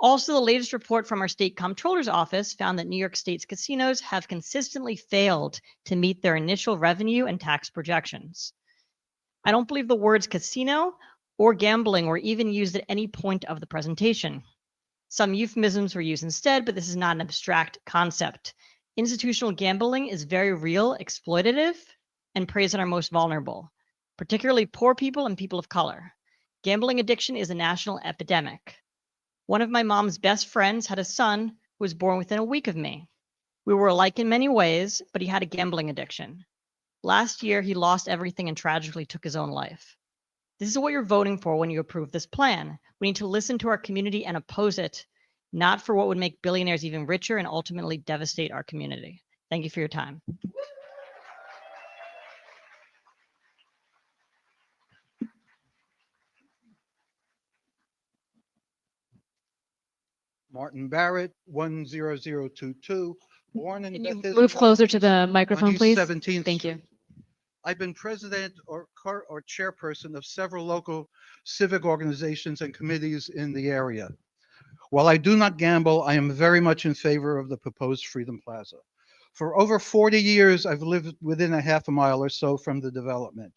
Also, the latest report from our state comptroller's office found that New York State's casinos have consistently failed to meet their initial revenue and tax projections. I don't believe the words casino or gambling were even used at any point of the presentation. Some euphemisms were used instead, but this is not an abstract concept. Institutional gambling is very real, exploitative, and preys on our most vulnerable, particularly poor people and people of color. Gambling addiction is a national epidemic. One of my mom's best friends had a son who was born within a week of me. We were alike in many ways, but he had a gambling addiction. Last year, he lost everything and tragically took his own life. This is what you're voting for when you approve this plan. We need to listen to our community and oppose it, not for what would make billionaires even richer and ultimately devastate our community. Thank you for your time. Martin Barrett, 10022, born in Can you Bethesda. move closer to the microphone, on East please? 17th Thank you. Street. I've been president or chairperson of several local civic organizations and committees in the area. While I do not gamble, I am very much in favor of the proposed Freedom Plaza. For over 40 years, I've lived within a half a mile or so from the development.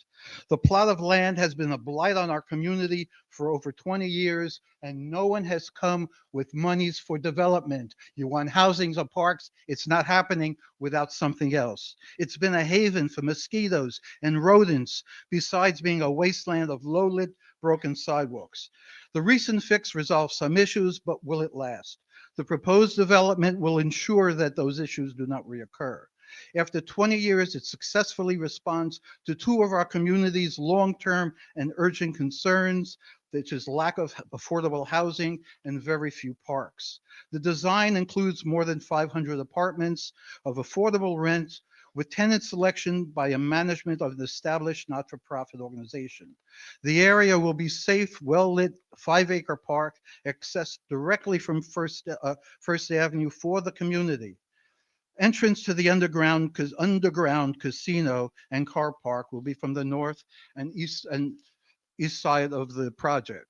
The plot of land has been a blight on our community for over 20 years, and no one has come with monies for development. You want housings or parks, it's not happening without something else. It's been a haven for mosquitoes and rodents, besides being a wasteland of low-lit, broken sidewalks. The recent fix resolves some issues, but will it last? The proposed development will ensure that those issues do not reoccur. After 20 years, it successfully responds to two of our community's long-term and urgent concerns, which is lack of affordable housing and very few parks. The design includes more than 500 apartments of affordable rent with tenant selection by a management of an established not-for-profit organization. The area will be safe, well-lit, 5-acre park accessed directly from First Avenue for the community. Entrance to the underground casino and car park will be from the north and east side of the project.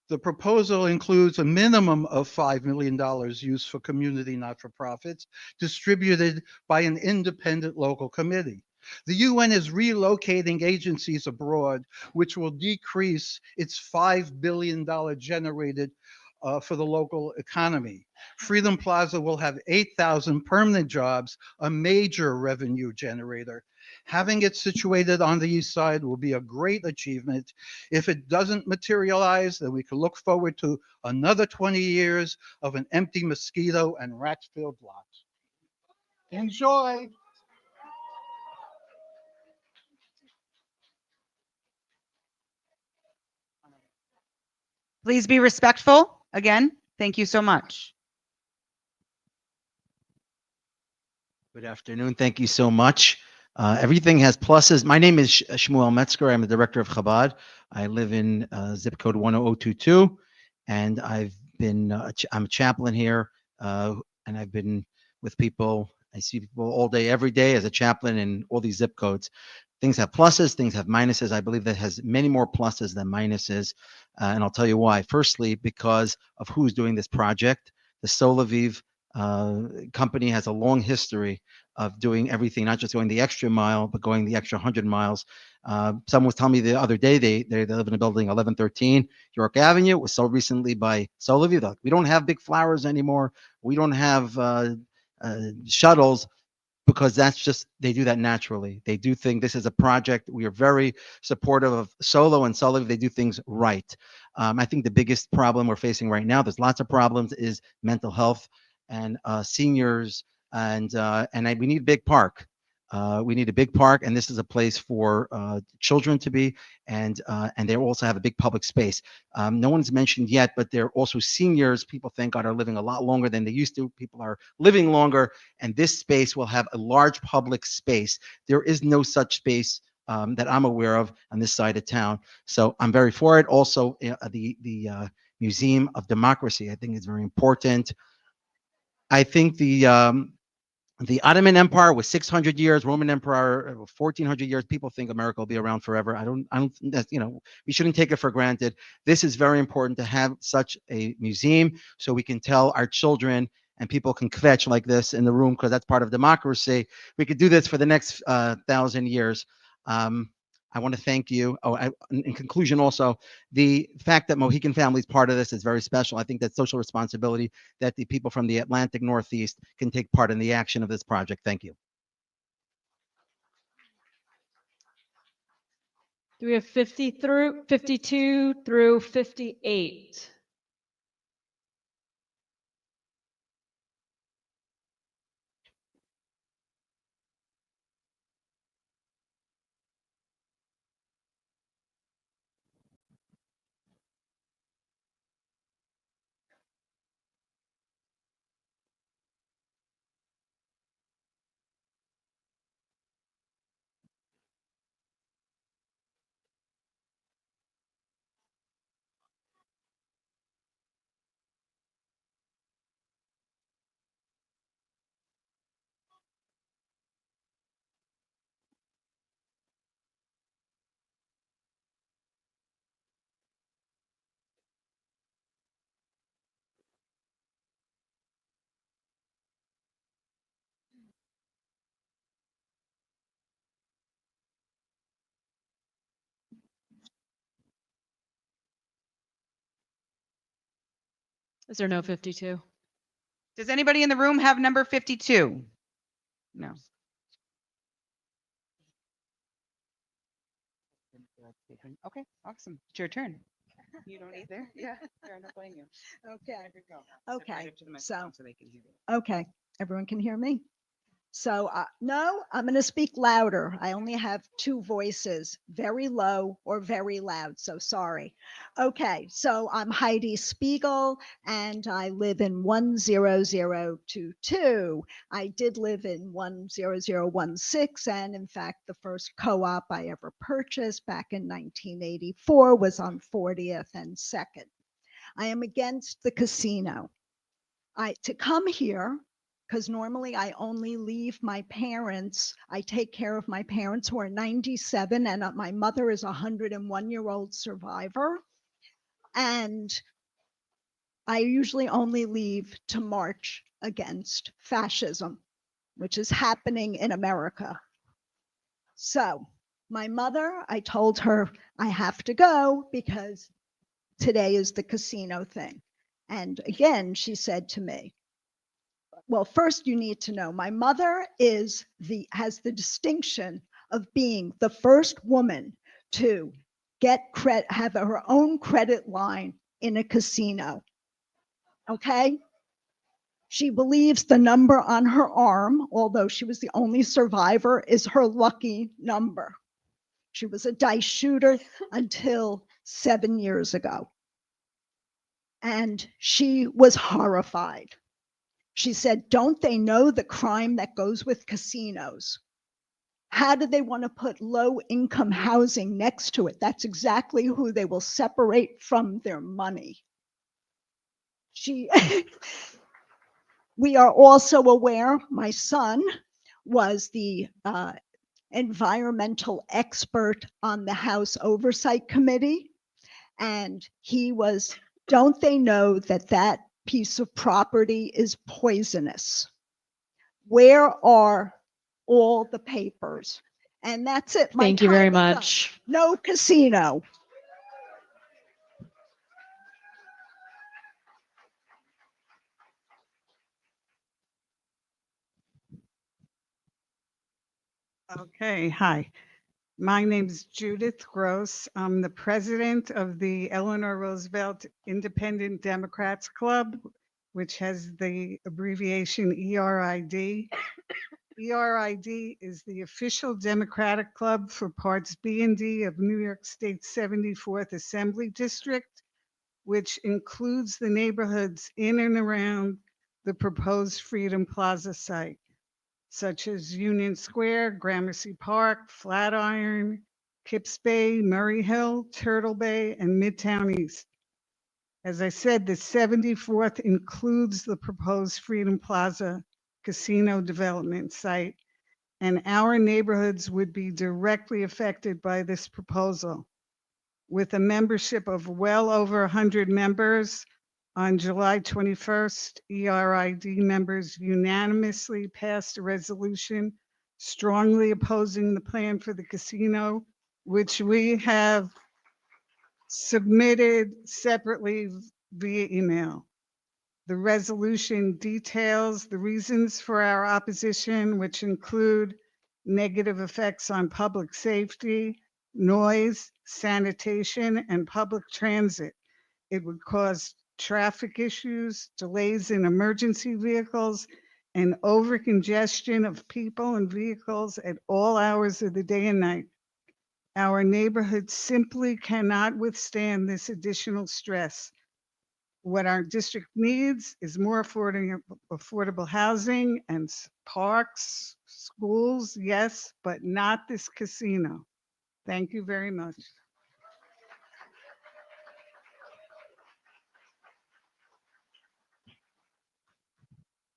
The proposal includes a minimum of $5 million used for community not-for-profits distributed by an independent local committee. The UN is relocating agencies abroad, which will decrease its $5 billion generated for the local economy. Freedom Plaza will have 8,000 permanent jobs, a major revenue generator. Having it situated on the east side will be a great achievement. If it doesn't materialize, then we can look forward to another 20 years of an empty mosquito and rat-filled lot. Enjoy. Please be respectful. Again, thank you so much. Good afternoon. Thank you so much. Everything has pluses. My name is Shmuel Metzger. I'm the director of Chabad. I live in zip code 10022, and I'm a chaplain here, and I've been with people. I see people all day, every day as a chaplain in all these zip codes. Things have pluses, things have minuses. I believe that has many more pluses than minuses, and I'll tell you why. Firstly, because of who's doing this project. The Solaviv company has a long history of doing everything, not just going the extra mile, but going the extra 100 miles. Someone was telling me the other day they live in a building 1113 York Avenue. It was sold recently by Solaviv. Like, we don't have big flowers anymore. We don't have shuttles, because that's just, they do that naturally. They do think this is a project. We are very supportive of Solo and Sullivan. They do things right. I think the biggest problem we're facing right now, there's lots of problems, is mental health and seniors, and we need a big park. We need a big park, and this is a place for children to be, and they also have a big public space. No one's mentioned yet, but they're also seniors. People, thank God, are living a lot longer than they used to. People are living longer, and this space will have a large public space. There is no such space that I'm aware of on this side of town, so I'm very for it. Also, the Museum of Democracy, I think, is very important. I think the Ottoman Empire was 600 years, Roman Empire 1400 years. People think America will be around forever. I don't think that, we shouldn't take it for granted. This is very important to have such a museum so we can tell our children, and people can kvetch like this in the room because that's part of democracy. We could do this for the next 1,000 years. I want to thank you. In conclusion, also, the fact that Mohican family is part of this is very special. I think that social responsibility that the people from the Atlantic Northeast can take part in the action of this project. Thank you. Do we have 52 through 58? Is there no 52? Does anybody in the room have number 52? No. Okay, awesome. It's your turn. You don't either? Yeah, I'm not playing you. Okay. Go. Step right Okay. up to the So, microphone so they can hear you. okay. Everyone can hear me? So, no, I'm going to speak louder. I only have two voices, very low or very loud. So sorry. Okay. So I'm Heidi Spiegel and I live in 10022. I did live in 10016. And in fact, the first co-op I ever purchased back in 1984 was on 40th and 2nd. I am against the casino. To come here, because normally I only leave my parents. I take care of my parents who are 97, and my mother is a 101-year-old survivor. And I usually only leave to march against fascism, which is happening in America. So my mother, I told her I have to go because today is the casino thing. And again, she said to me, well, first you need to know my mother has the distinction of being the first woman to have her own credit line in a casino. Okay? She believes the number on her arm, although she was the only survivor, is her lucky number. She was a dice shooter until 7 years ago. And she was horrified. She said, don't they know the crime that goes with casinos? How do they want to put low income housing next to it? That's exactly who they will separate from their money. We are also aware, my son was the environmental expert on the House Oversight Committee. And he was, don't they know that that piece of property is poisonous? Where are all the papers? And that's it. My Thank you very time is up. much. No casino. Okay, hi. My name is Judith Gross. I'm the president of the Eleanor Roosevelt Independent Democrats Club, which has the abbreviation ERID. ERID is the official Democratic Club for Parts B and D of New York State's 74th Assembly District, which includes the neighborhoods in and around the proposed Freedom Plaza site, such as Union Square, Gramercy Park, Flatiron, Kips Bay, Murray Hill, Turtle Bay, and Midtown East. As I said, the 74th includes the proposed Freedom Plaza casino development site, and our neighborhoods would be directly affected by this proposal. With a membership of well over 100 members, on July 21st, ERID members unanimously passed a resolution strongly opposing the plan for the casino, which we have submitted separately via email. The resolution details the reasons for our opposition, which include negative effects on public safety, noise, sanitation, and public transit. It would cause traffic issues, delays in emergency vehicles, and overcongestion of people and vehicles at all hours of the day and night. Our neighborhood simply cannot withstand this additional stress. What our district needs is more affordable housing and parks, schools, yes, but not this casino. Thank you very much.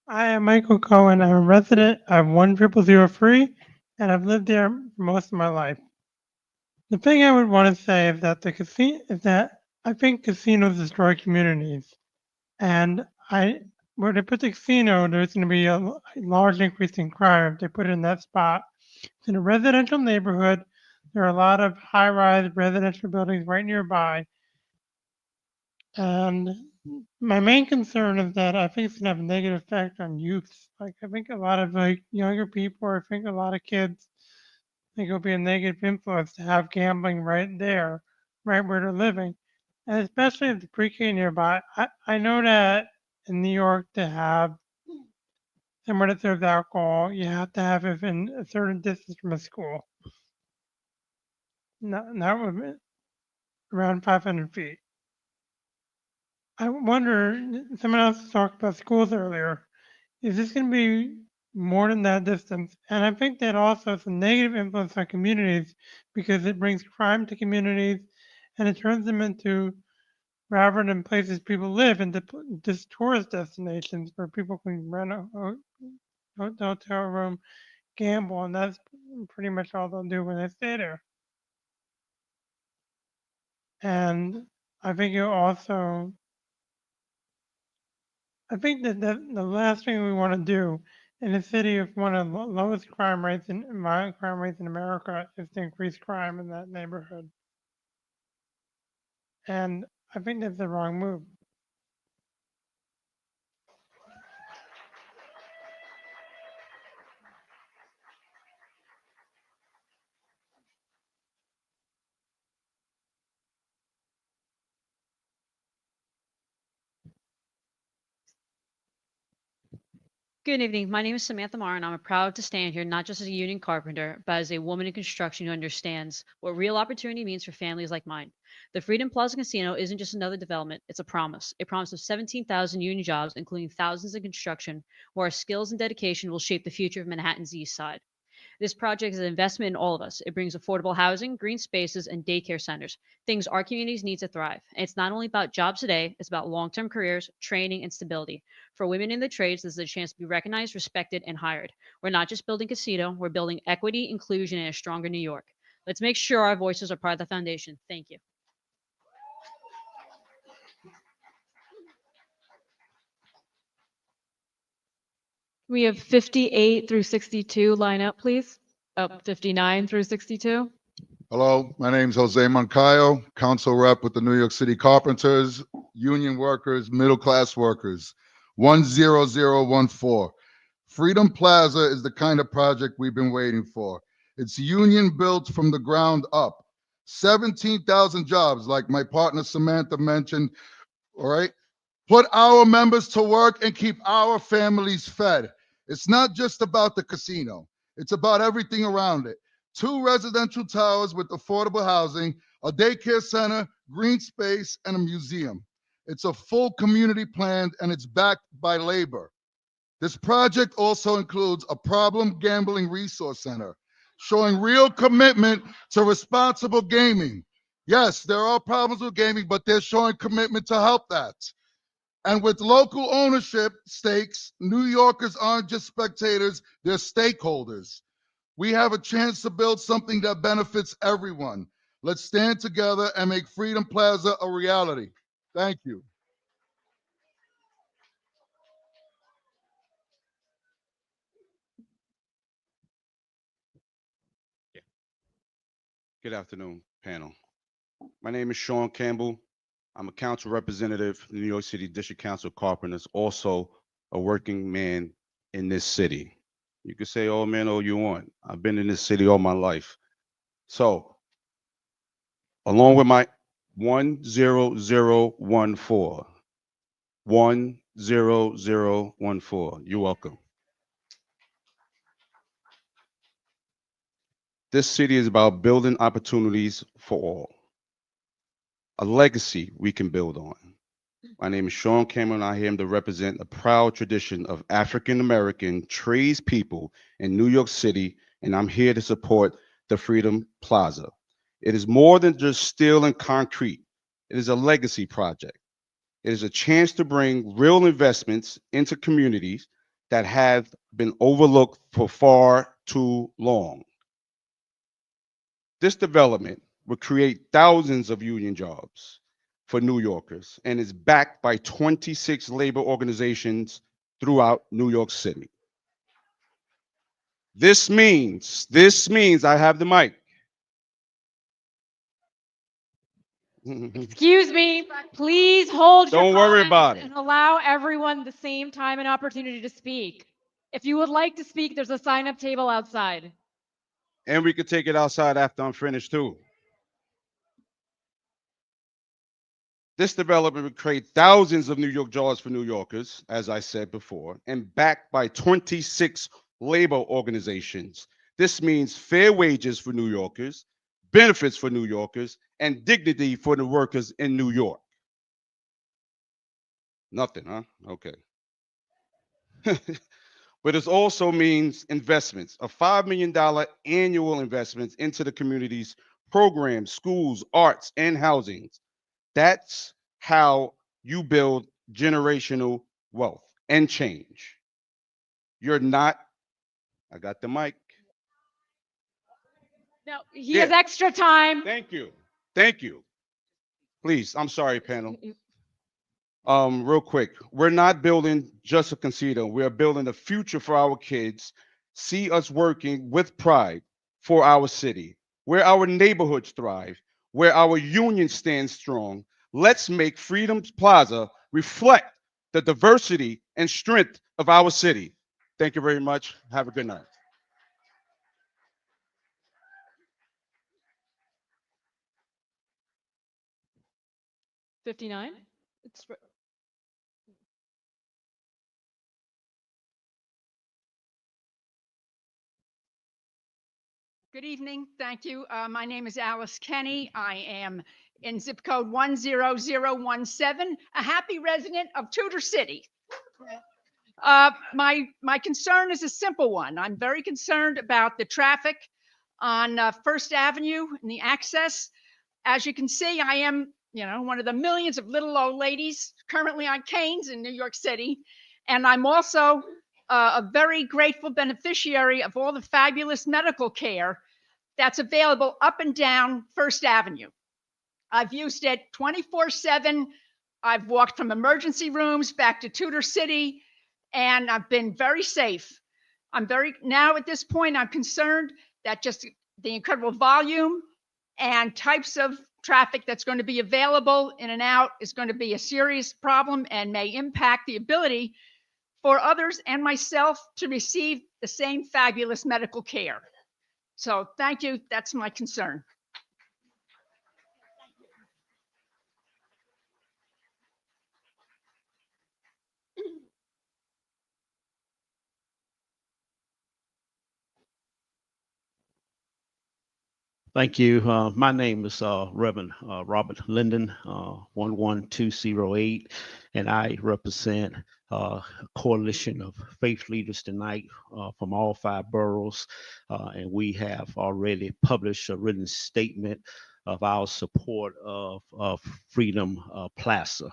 I am Michael Cohen. I'm a resident of 10003, and I've lived there for most of my life. The thing I would want to say is that I think casinos destroy communities, and where they put the casino, there's going to be a large increase in crime if they put it in that spot. It's in a residential neighborhood. There are a lot of high-rise residential buildings right nearby, and my main concern is that I think it's gonna have a negative effect on youth. Like I think a lot of younger people, or I think a lot of kids, think it'll be a negative influence to have gambling right there, right where they're living, and especially if the pre-K nearby. I know that in New York to have somewhere that serves alcohol, you have to have it in a certain distance from a school. Not around 500 feet. I wonder, someone else talked about schools earlier. Is this going to be more than that distance? And I think that also has a negative influence on communities because it brings crime to communities and it turns them into, rather than places people live, into just tourist destinations where people can rent a hotel room, gamble, and that's pretty much all they'll do when they stay there. And I think it also, I think that the last thing we want to do in a city with one of the lowest crime rates and violent crime rates in America is to increase crime in that neighborhood. And I think that's the wrong move. Good evening. My name is Samantha Marr, and I'm proud to stand here not just as a union carpenter, but as a woman in construction who understands what real opportunity means for families like mine. The Freedom Plaza Casino isn't just another development, it's a promise of 17,000 union jobs, including thousands in construction, where our skills and dedication will shape the future of Manhattan's East Side. This project is an investment in all of us. It brings affordable housing, green spaces, and daycare centers, things our communities need to thrive. And it's not only about jobs today, it's about long term careers, training, and stability. For women in the trades, this is a chance to be recognized, respected, and hired. We're not just building casino, we're building equity, inclusion, and a stronger New York. Let's make sure our voices are part of the foundation. Thank you. We have 58 through 62 line up, please. Oh, 59 through 62. Hello, my name's Jose Moncayo, council rep with the New York City Carpenters, union workers, middle class workers. 10014. Freedom Plaza is the kind of project we've been waiting for. It's union built from the ground up. 17,000 jobs, like my partner Samantha mentioned, all right? Put our members to work and keep our families fed. It's not just about the casino. It's about everything around it. 2 residential towers with affordable housing, a daycare center, green space, and a museum. It's a full community plan and it's backed by labor. This project also includes a problem gambling resource center, showing real commitment to responsible gaming. Yes, there are problems with gaming, but they're showing commitment to help that. And with local ownership stakes, New Yorkers aren't just spectators, they're stakeholders. We have a chance to build something that benefits everyone. Let's stand together and make Freedom Plaza a reality. Thank you. Good afternoon, panel. My name is Sean Campbell. I'm a council representative in the New York City District Council of Carpenters, also a working man in this city. You can say, oh man, all you want. I've been in this city all my life. So, along with my 10014, 10014, you're welcome. This city is about building opportunities for all, a legacy we can build on. My name is Sean Cameron. I am to represent a proud tradition of African American tradespeople in New York City, and I'm here to support the Freedom Plaza. It is more than just steel and concrete. It is a legacy project. It is a chance to bring real investments into communities that have been overlooked for far too long. This development will create thousands of union jobs for New Yorkers and is backed by 26 labor organizations throughout New York City. This means I have the mic. Excuse me, please hold your Don't worry comments about it. and allow everyone the same time and opportunity to speak. If you would like to speak, there's a sign-up table outside. And we could take it outside after I'm finished too. This development will create thousands of New York jobs for New Yorkers, as I said before, and backed by 26 labor organizations. This means fair wages for New Yorkers, benefits for New Yorkers, and dignity for the workers in New York. Nothing, huh? Okay. But it also means investments, a $5 million annual investments into the community's programs, schools, arts, and housings. That's how you build generational wealth and change. You're not, I got the mic. No, he has extra time. Thank you. Thank you. Please, I'm sorry, panel. Real quick, we're not building just a casino. We are building a future for our kids. See us working with pride for our city, where our neighborhoods thrive, where our union stands strong. Let's make Freedom's Plaza reflect the diversity and strength of our city. Thank you very much. Have a good night. 59. It's Good evening. Thank you. My name is Alice Kenny. I am in zip code 10017, a happy resident of Tudor City. My concern is a simple one. I'm very concerned about the traffic on First Avenue and the access. As you can see, I am, one of the millions of little old ladies currently on canes in New York City, and I'm also a very grateful beneficiary of all the fabulous medical care that's available up and down First Avenue. I've used it 24/7. I've walked from emergency rooms back to Tudor City, and I've been very safe. Now at this point, I'm concerned that just the incredible volume and types of traffic that's going to be available in and out is going to be a serious problem and may impact the ability for others and myself to receive the same fabulous medical care. So thank you. That's my concern. Thank you. My name is Reverend Robert Linden, 11208, and I represent a coalition of faith leaders tonight from all 5 boroughs. And we have already published a written statement of our support of Freedom Plaza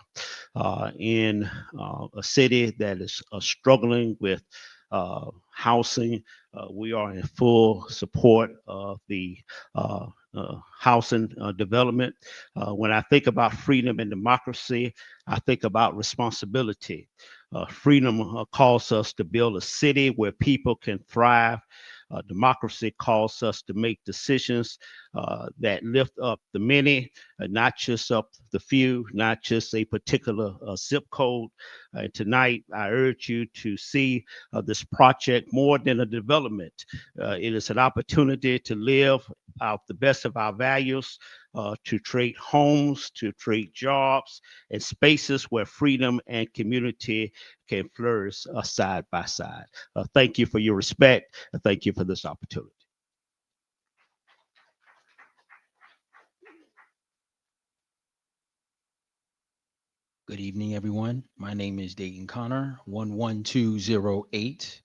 in a city that is struggling with housing. We are in full support of the housing development. When I think about freedom and democracy, I think about responsibility. Freedom calls us to build a city where people can thrive. Democracy calls us to make decisions that lift up the many, not just up the few, not just a particular zip code. Tonight, I urge you to see this project more than a development. It is an opportunity to live out the best of our values, to create homes, to create jobs, and spaces where freedom and community can flourish side by side. Thank you for your respect, and thank you for this opportunity. Good evening, everyone. My name is Dayton Connor, 11208.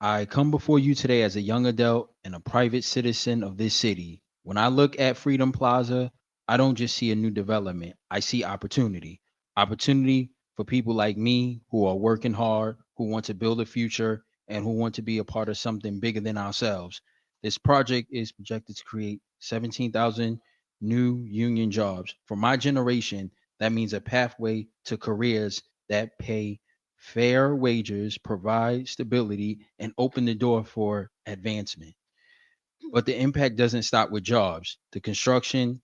I come before you today as a young adult and a private citizen of this city. When I look at Freedom Plaza, I don't just see a new development. I see opportunity. Opportunity for people like me who are working hard, who want to build a future, and who want to be a part of something bigger than ourselves. This project is projected to create 17,000 new union jobs. For my generation, that means a pathway to careers that pay fair wages, provide stability, and open the door for advancement. But the impact doesn't stop with jobs. The construction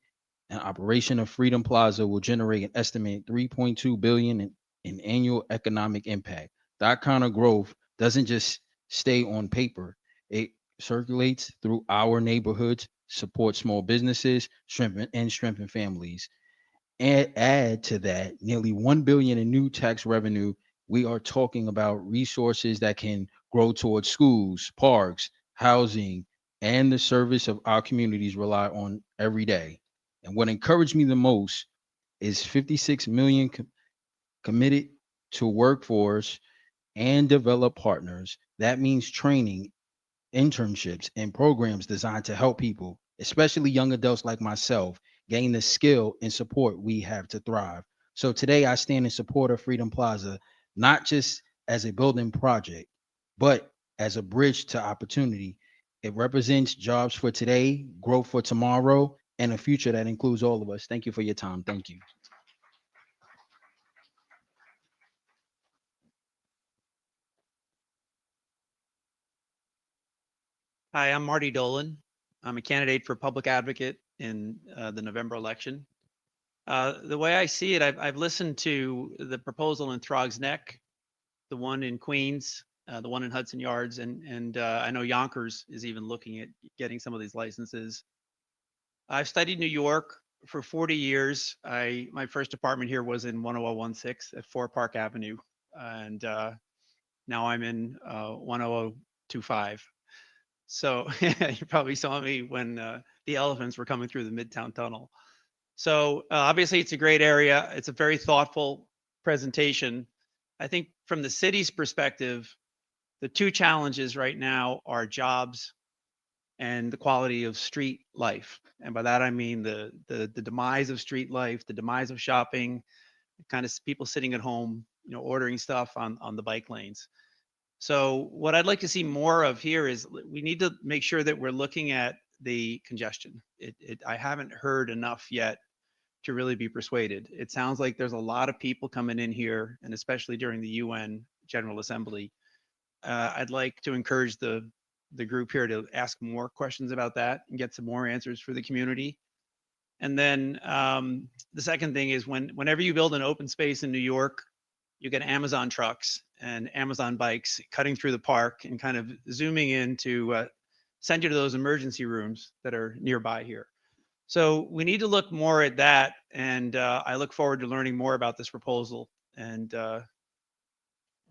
and operation of Freedom Plaza will generate an estimated 3.2 billion in annual economic impact. That kind of growth doesn't just stay on paper. It circulates through our neighborhoods, supports small businesses, strengthen families. And add to that nearly 1 billion in new tax revenue. We are talking about resources that can grow towards schools, parks, housing, and the service of our communities rely on every day. And what encouraged me the most is 56 million committed to workforce and develop partners. That means training, internships, and programs designed to help people, especially young adults like myself, gain the skill and support we have to thrive. So today I stand in support of Freedom Plaza, not just as a building project, but as a bridge to opportunity. It represents jobs for today, growth for tomorrow, and a future that includes all of us. Thank you for your time. Thank you. Hi, I'm Marty Dolan. I'm a candidate for public advocate in the November election. The way I see it, I've listened to the proposal in Throgs Neck, the one in Queens, the one in Hudson Yards, and I know Yonkers is even looking at getting some of these licenses. I've studied New York for 40 years. My first apartment here was in 10016 at 4 Park Avenue, and now I'm in 10025. So you probably saw me when the elephants were coming through the Midtown Tunnel. So obviously it's a great area. It's a very thoughtful presentation. I think from the city's perspective, the two challenges right now are jobs and the quality of street life. And by that I mean the demise of street life, the demise of shopping, kind of people sitting at home, ordering stuff on the bike lanes. So what I'd like to see more of here is we need to make sure that we're looking at the congestion. I haven't heard enough yet to really be persuaded. It sounds like there's a lot of people coming in here, and especially during the UN General Assembly. I'd like to encourage the group here to ask more questions about that and get some more answers for the community. And then the second thing is whenever you build an open space in New York, you get Amazon trucks and Amazon bikes cutting through the park and kind of zooming in to send you to those emergency rooms that are nearby here. So we need to look more at that, and I look forward to learning more about this proposal and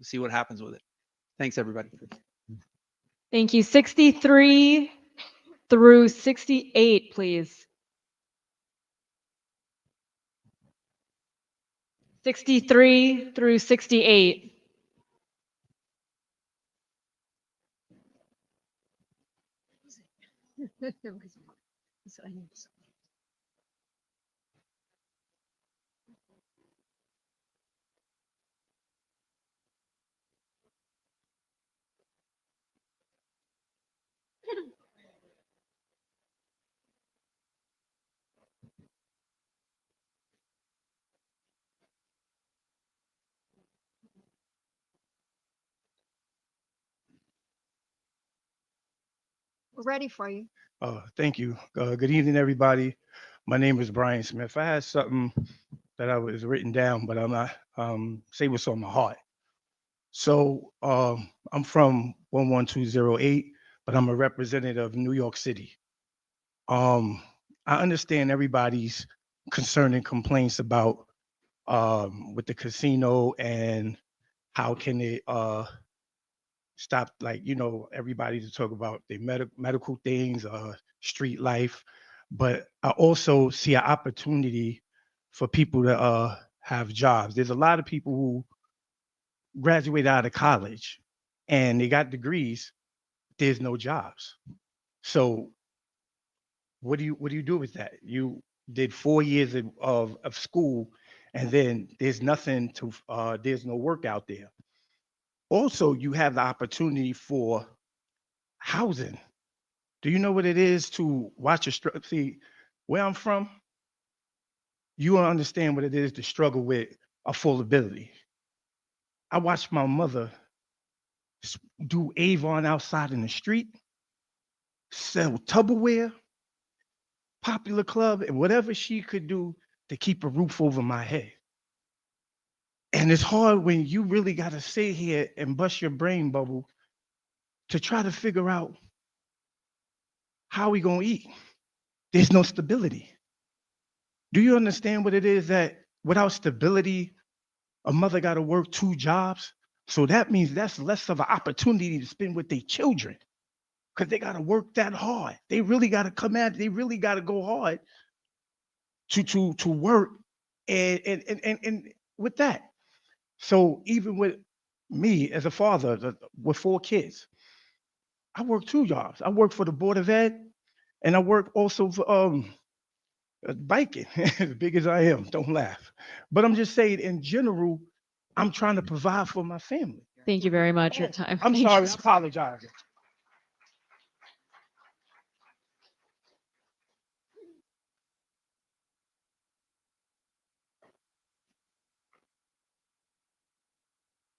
see what happens with it. Thanks, everybody. Thank you. 63 through 68, please. 63 through 68. We're ready for you. Thank you. Good evening, everybody. My name is Brian Smith. I had something that I was written down, but I'm not say what's on my heart. So I'm from 11208, but I'm a representative of New York City. Um, I understand everybody's concern and complaints about with the casino and how can it stop, like, everybody to talk about the medical things, street life. But I also see an opportunity for people to have jobs. There's a lot of people who graduate out of college and they got degrees. There's no jobs. So what do you do with that? You did 4 years of school, and then there's nothing to there's no work out there. Also, you have the opportunity for housing. Do you know what it is to watch a see where I'm from? You will understand what it is to struggle with affordability. I watched my mother do Avon outside in the street, sell Tupperware, Popular Club, and whatever she could do to keep a roof over my head. And it's hard when you really got to sit here and bust your brain bubble to try to figure out how we gonna eat. There's no stability. Do you understand what it is that without stability, a mother got to work two jobs? So that means that's less of an opportunity to spend with their children because they got to work that hard. They really got to come at. They really got to go hard to work and with that. So even with me as a father with four kids, I work two jobs. I work for the Board of Ed, and I work also for biking. As big as I am, don't laugh. But I'm just saying, in general, I'm trying to provide for my family. Thank you very much. Your time. I'm Thank sorry, you. I apologize.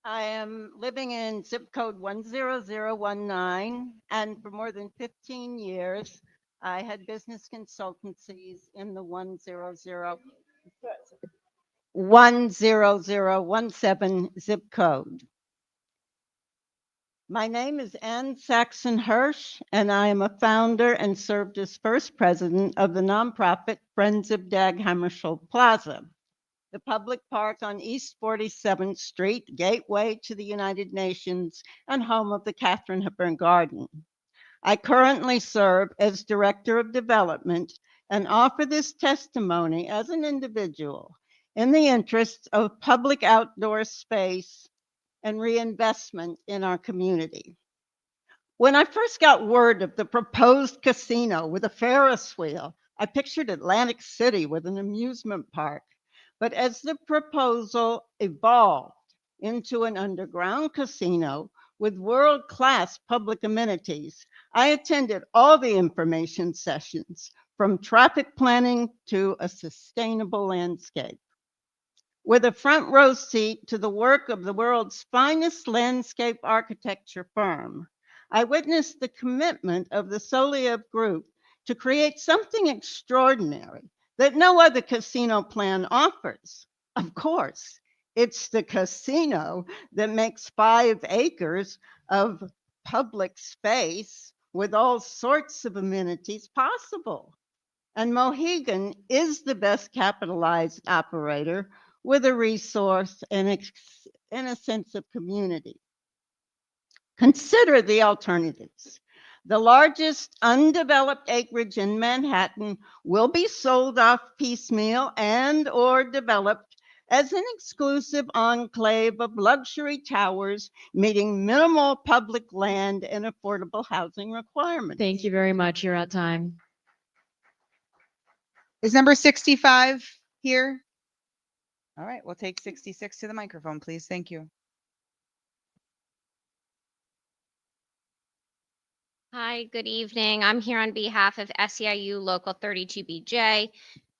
I am living in zip code 10019, and for more than 15 years, I had business consultancies in the 10017 zip code. My name is Ann Saxon Hirsch, and I am a founder and served as first president of the nonprofit Friends of Dag Hammarskjöld Plaza, the public park on East 47th Street, gateway to the United Nations and home of the Katharine Hepburn Garden. I currently serve as Director of Development and offer this testimony as an individual in the interests of public outdoor space and reinvestment in our community. When I first got word of the proposed casino with a Ferris wheel, I pictured Atlantic City with an amusement park. But as the proposal evolved into an underground casino with world-class public amenities, I attended all the information sessions, from traffic planning to a sustainable landscape. With a front row seat to the work of the world's finest landscape architecture firm, I witnessed the commitment of the Soliev Group to create something extraordinary that no other casino plan offers. Of course, it's the casino that makes 5 acres of public space with all sorts of amenities possible. And Mohegan is the best capitalized operator with a resource and a sense of community. Consider the alternatives. The largest undeveloped acreage in Manhattan will be sold off piecemeal and or developed as an exclusive enclave of luxury towers meeting minimal public land and affordable housing requirements. Thank you very much. You're at time. Is number 65 here? All right, we'll take 66 to the microphone, please. Thank you. Hi, good evening. I'm here on behalf of SEIU Local 32BJ.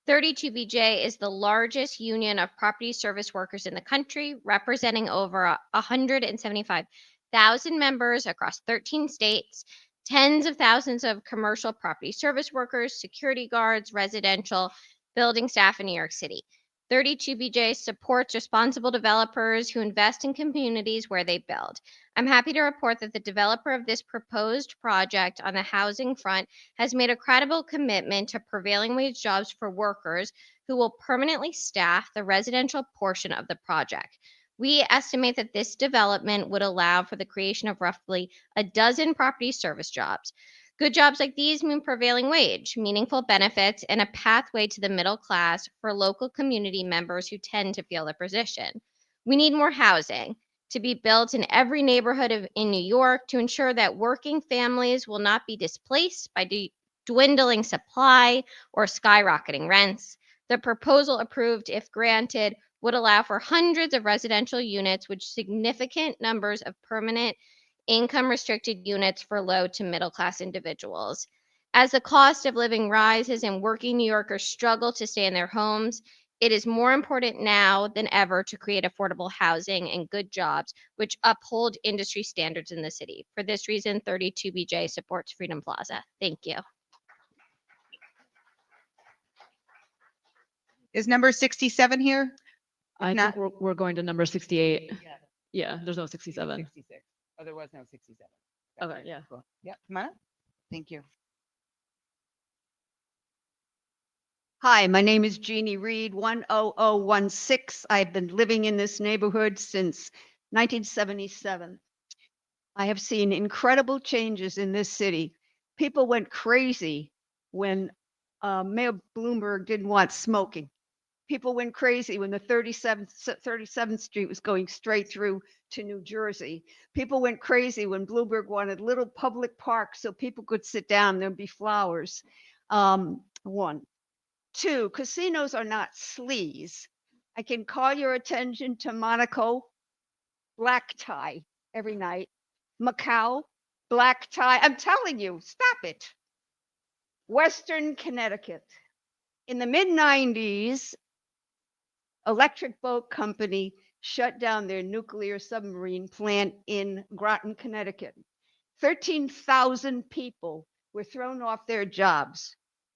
32BJ is the largest union of property service workers in the country, representing over 175,000 members across 13 states, tens of thousands of commercial property service workers, security guards, residential, building staff in New York City. 32BJ supports responsible developers who invest in communities where they build. I'm happy to report that the developer of this proposed project on the housing front has made a credible commitment to prevailing wage jobs for workers who will permanently staff the residential portion of the project. We estimate that this development would allow for the creation of roughly a dozen property service jobs. Good jobs like these mean prevailing wage, meaningful benefits, and a pathway to the middle class for local community members who tend to feel the position. We need more housing to be built in every neighborhood in New York to ensure that working families will not be displaced by dwindling supply or skyrocketing rents. The proposal approved, if granted, would allow for hundreds of residential units with significant numbers of permanent income restricted units for low to middle class individuals. As the cost of living rises and working New Yorkers struggle to stay in their homes, it is more important now than ever to create affordable housing and good jobs which uphold industry standards in the city. For this reason, 32BJ supports Freedom Plaza. Thank you. Is number 67 here? I not- think we're going to number 68. Yeah, there's no 67. 66. Oh, there was no 67. Okay, yeah. Cool. Yep, come on up. Thank you. Hi, my name is Jeannie Reed, 10016. I've been living in this neighborhood since 1977. I have seen incredible changes in this city. People went crazy when Mayor Bloomberg didn't want smoking. People went crazy when the 37th Street was going straight through to New Jersey. People went crazy when Bloomberg wanted little public parks so people could sit down, there'd be flowers. One. Two, casinos are not sleaze. I can call your attention to Monaco, black tie every night. Macau, black tie. I'm telling you, stop it. Western Connecticut. In the mid 90s, Electric Boat Company shut down their nuclear submarine plant in Groton, Connecticut. 13,000 people were thrown off their jobs.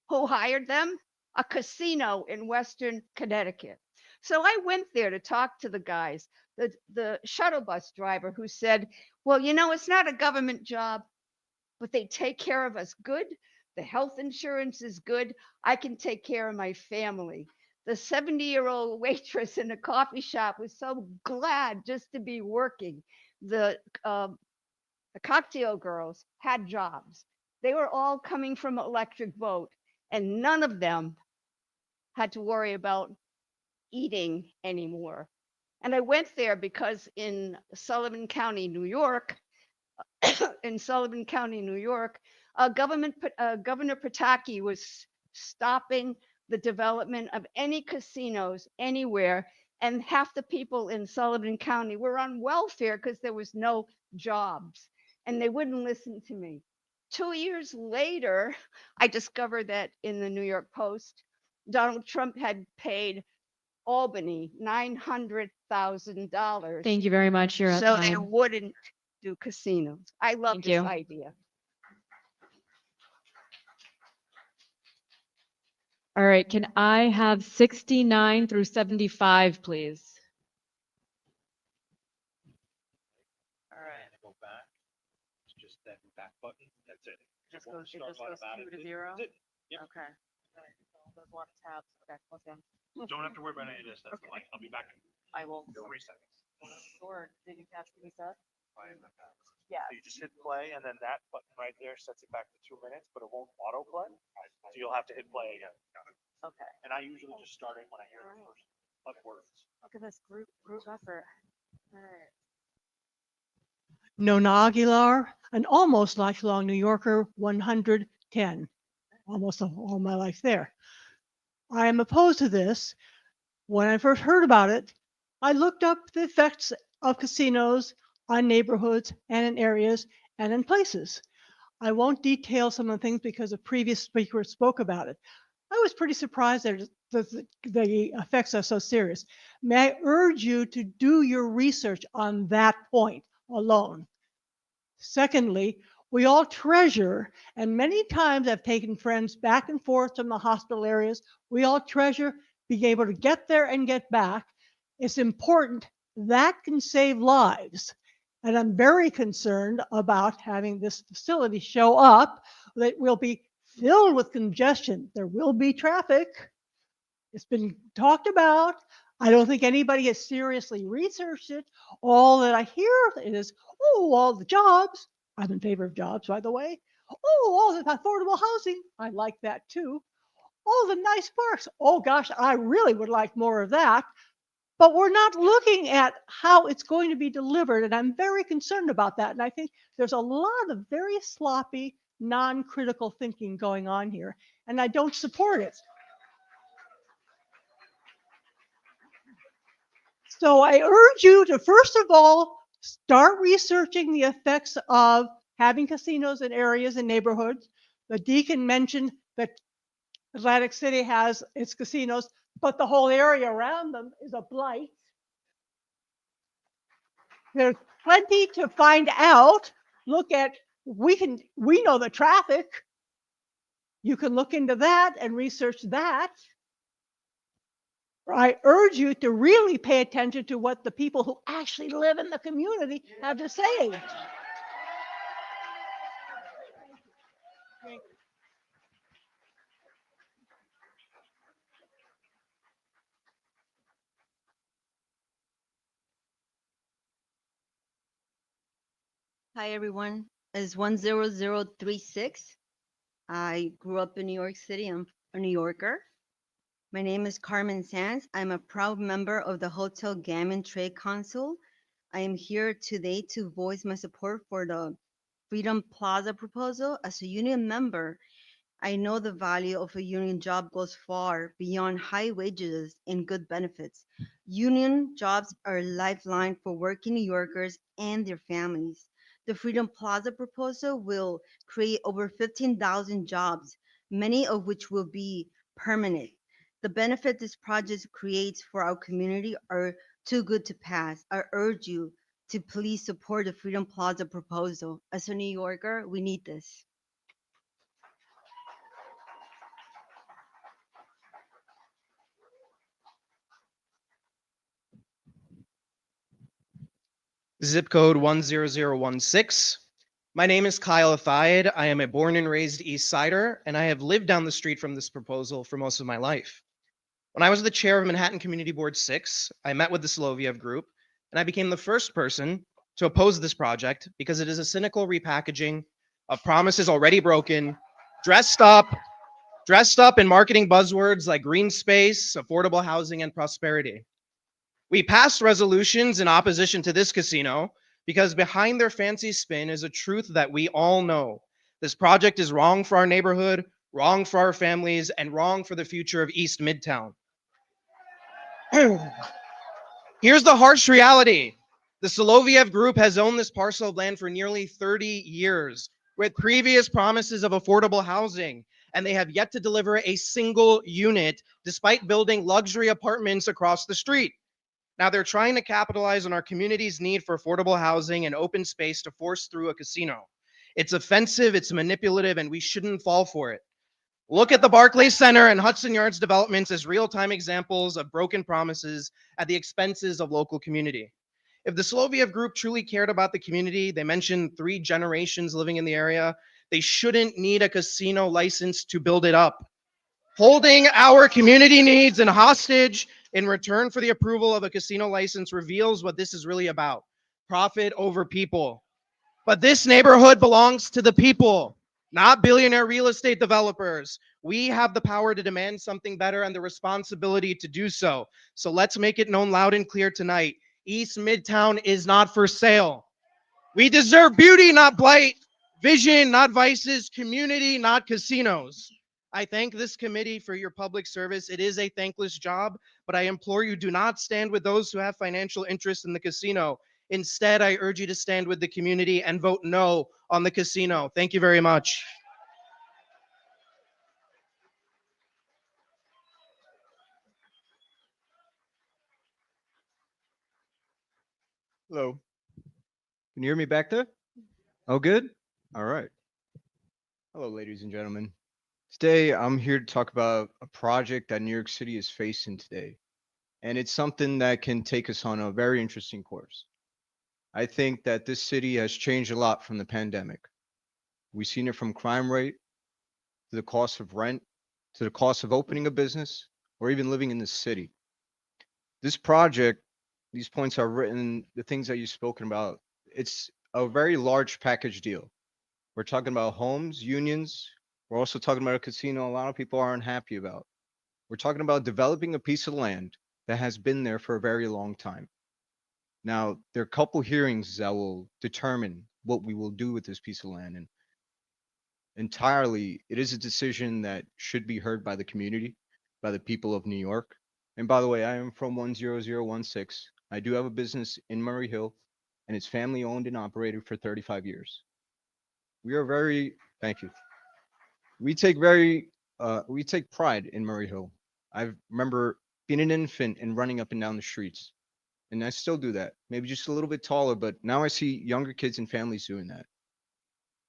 Who hired them? A casino in Western Connecticut. So I went there to talk to the guys, the shuttle bus driver who said, well, you know, it's not a government job, but they take care of us good. The health insurance is good. I can take care of my family. The 70-year-old waitress in the coffee shop was so glad just to be working. The cocktail girls had jobs. They were all coming from Electric Boat, and none of them had to worry about eating anymore. And I went there because in Sullivan County, New York, in Sullivan County, New York, Governor Pataki was stopping the development of any casinos anywhere, and half the people in Sullivan County were on welfare because there was no jobs, and they wouldn't listen to me. 2 years later, I discovered that in the New York Post, Donald Trump had paid Albany $900,000 Thank you very much. You're at so they time. wouldn't do casinos. I love Thank this you. idea. All right, can I have 69 through 75, please? All right. Go back. It's just that back button. That's it. Just goes, it just goes 2 to 0? That's it. Yep. Okay. Those one tabs. Okay, okay. Don't have to worry about any of this. That's fine. I'll be back in I will. 3 seconds. Sure. Did you catch what we said? Yeah. So you just hit play, and then that button right there sets it back to 2 minutes, but it won't autoplay. So you'll have to hit play again. Okay. And I usually just start it when I hear the first words. Look at this group effort. All right. Nona Aguilar, an almost lifelong New Yorker, 110, almost all my life there. I am opposed to this. When I first heard about it, I looked up the effects of casinos on neighborhoods and in areas and in places. I won't detail some of the things because a previous speaker spoke about it. I was pretty surprised that the effects are so serious. May I urge you to do your research on that point alone. Secondly, we all treasure, and many times I've taken friends back and forth from the hospital areas. We all treasure being able to get there and get back. It's important. That can save lives. And I'm very concerned about having this facility show up that will be filled with congestion. There will be traffic. It's been talked about. I don't think anybody has seriously researched it. All that I hear is, oh, all the jobs. I'm in favor of jobs, by the way. Oh, all the affordable housing. I like that too. All the nice parks. Oh gosh, I really would like more of that. But we're not looking at how it's going to be delivered. And I'm very concerned about that. And I think there's a lot of very sloppy, non-critical thinking going on here. And I don't support it. So I urge you to, first of all, start researching the effects of having casinos in areas and neighborhoods. The deacon mentioned that Atlantic City has its casinos, but the whole area around them is a blight. There's plenty to find out. Look at, we know the traffic. You can look into that and research that. I urge you to really pay attention to what the people who actually live in the community have to say. Hi, everyone. It's 10036. I grew up in New York City. I'm a New Yorker. My name is Carmen Sands. I'm a proud member of the Hotel Gammon Trade Council. I am here today to voice my support for the Freedom Plaza proposal. As a union member, I know the value of a union job goes far beyond high wages and good benefits. Union jobs are a lifeline for working New Yorkers and their families. The Freedom Plaza proposal will create over 15,000 jobs, many of which will be permanent. The benefit this project creates for our community are too good to pass. I urge you to please support the Freedom Plaza proposal. As a New Yorker, we need this. Zip code 10016. My name is Kyle Athiad. I am a born and raised East Sider, and I have lived down the street from this proposal for most of my life. When I was the chair of Manhattan Community Board 6, I met with the Soloviev Group, and I became the first person to oppose this project because it is a cynical repackaging of promises already broken, dressed up in marketing buzzwords like green space, affordable housing, and prosperity. We passed resolutions in opposition to this casino because behind their fancy spin is a truth that we all know. This project is wrong for our neighborhood, wrong for our families, and wrong for the future of East Midtown. Here's the harsh reality. The Soloviev Group has owned this parcel of land for nearly 30 years with previous promises of affordable housing, and they have yet to deliver a single unit despite building luxury apartments across the street. Now they're trying to capitalize on our community's need for affordable housing and open space to force through a casino. It's offensive, it's manipulative, and we shouldn't fall for it. Look at the Barclays Center and Hudson Yards developments as real-time examples of broken promises at the expenses of local community. If the Soloviev Group truly cared about the community, they mentioned 3 generations living in the area, they shouldn't need a casino license to build it up. Holding our community needs in hostage in return for the approval of a casino license reveals what this is really about: profit over people. But this neighborhood belongs to the people, not billionaire real estate developers. We have the power to demand something better and the responsibility to do so. So let's make it known loud and clear tonight. East Midtown is not for sale. We deserve beauty, not blight, vision, not vices, community, not casinos. I thank this committee for your public service. It is a thankless job, but I implore you, do not stand with those who have financial interest in the casino. Instead, I urge you to stand with the community and vote no on the casino. Thank you very much. Hello. Can you hear me back there? Oh, good? All right. Hello, ladies and gentlemen. Today, I'm here to talk about a project that New York City is facing today. And it's something that can take us on a very interesting course. I think that this city has changed a lot from the pandemic. We've seen it from crime rate to the cost of rent, to the cost of opening a business, or even living in the city. This project, these points are written, the things that you've spoken about, it's a very large package deal. We're talking about homes, unions. We're also talking about a casino a lot of people aren't happy about. We're talking about developing a piece of land that has been there for a very long time. Now, there are a couple hearings that will determine what we will do with this piece of land. And entirely, it is a decision that should be heard by the community, by the people of New York. And by the way, I am from 10016. I do have a business in Murray Hill, and it's family owned and operated for 35 years. We are very, thank you. We take pride in Murray Hill. I remember being an infant and running up and down the streets. And I still do that. Maybe just a little bit taller, but now I see younger kids and families doing that.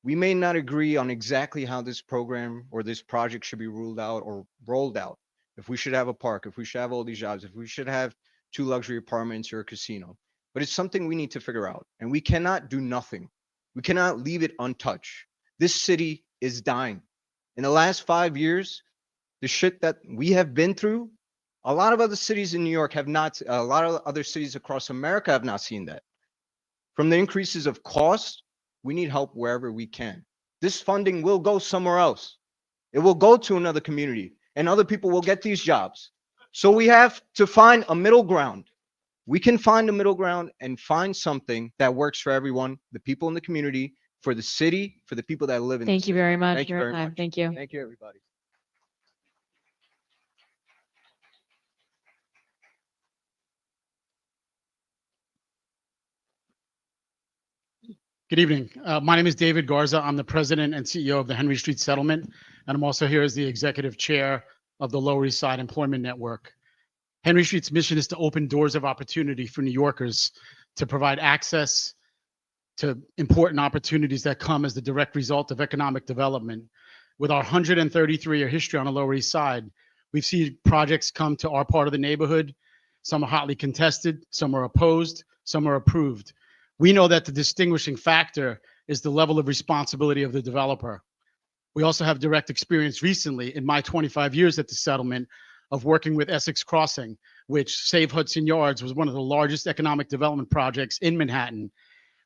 We may not agree on exactly how this program or this project should be ruled out or rolled out. If we should have a park, if we should have all these jobs, if we should have 2 luxury apartments or a casino. But it's something we need to figure out. And we cannot do nothing. We cannot leave it untouched. This city is dying. In the last 5 years, the shit that we have been through, a lot of other cities in New York have not, a lot of other cities across America have not seen that. From the increases of cost, we need help wherever we can. This funding will go somewhere else. It will go to another community and other people will get these jobs. So we have to find a middle ground. We can find a middle ground and find something that works for everyone, the people in the community, for the city, for the people that live in the Thank you city. very much Thank for you your very time. much. Thank you. Thank you, everybody. Good evening. My name is David Garza. I'm the president and CEO of the Henry Street Settlement, and I'm also here as the executive chair of the Lower East Side Employment Network. Henry Street's mission is to open doors of opportunity for New Yorkers, to provide access to important opportunities that come as the direct result of economic development. With our 133-year history on the Lower East Side, we've seen projects come to our part of the neighborhood. Some are hotly contested, some are opposed, some are approved. We know that the distinguishing factor is the level of responsibility of the developer. We also have direct experience recently in my 25 years at the settlement of working with Essex Crossing, which Save Hudson Yards was one of the largest economic development projects in Manhattan.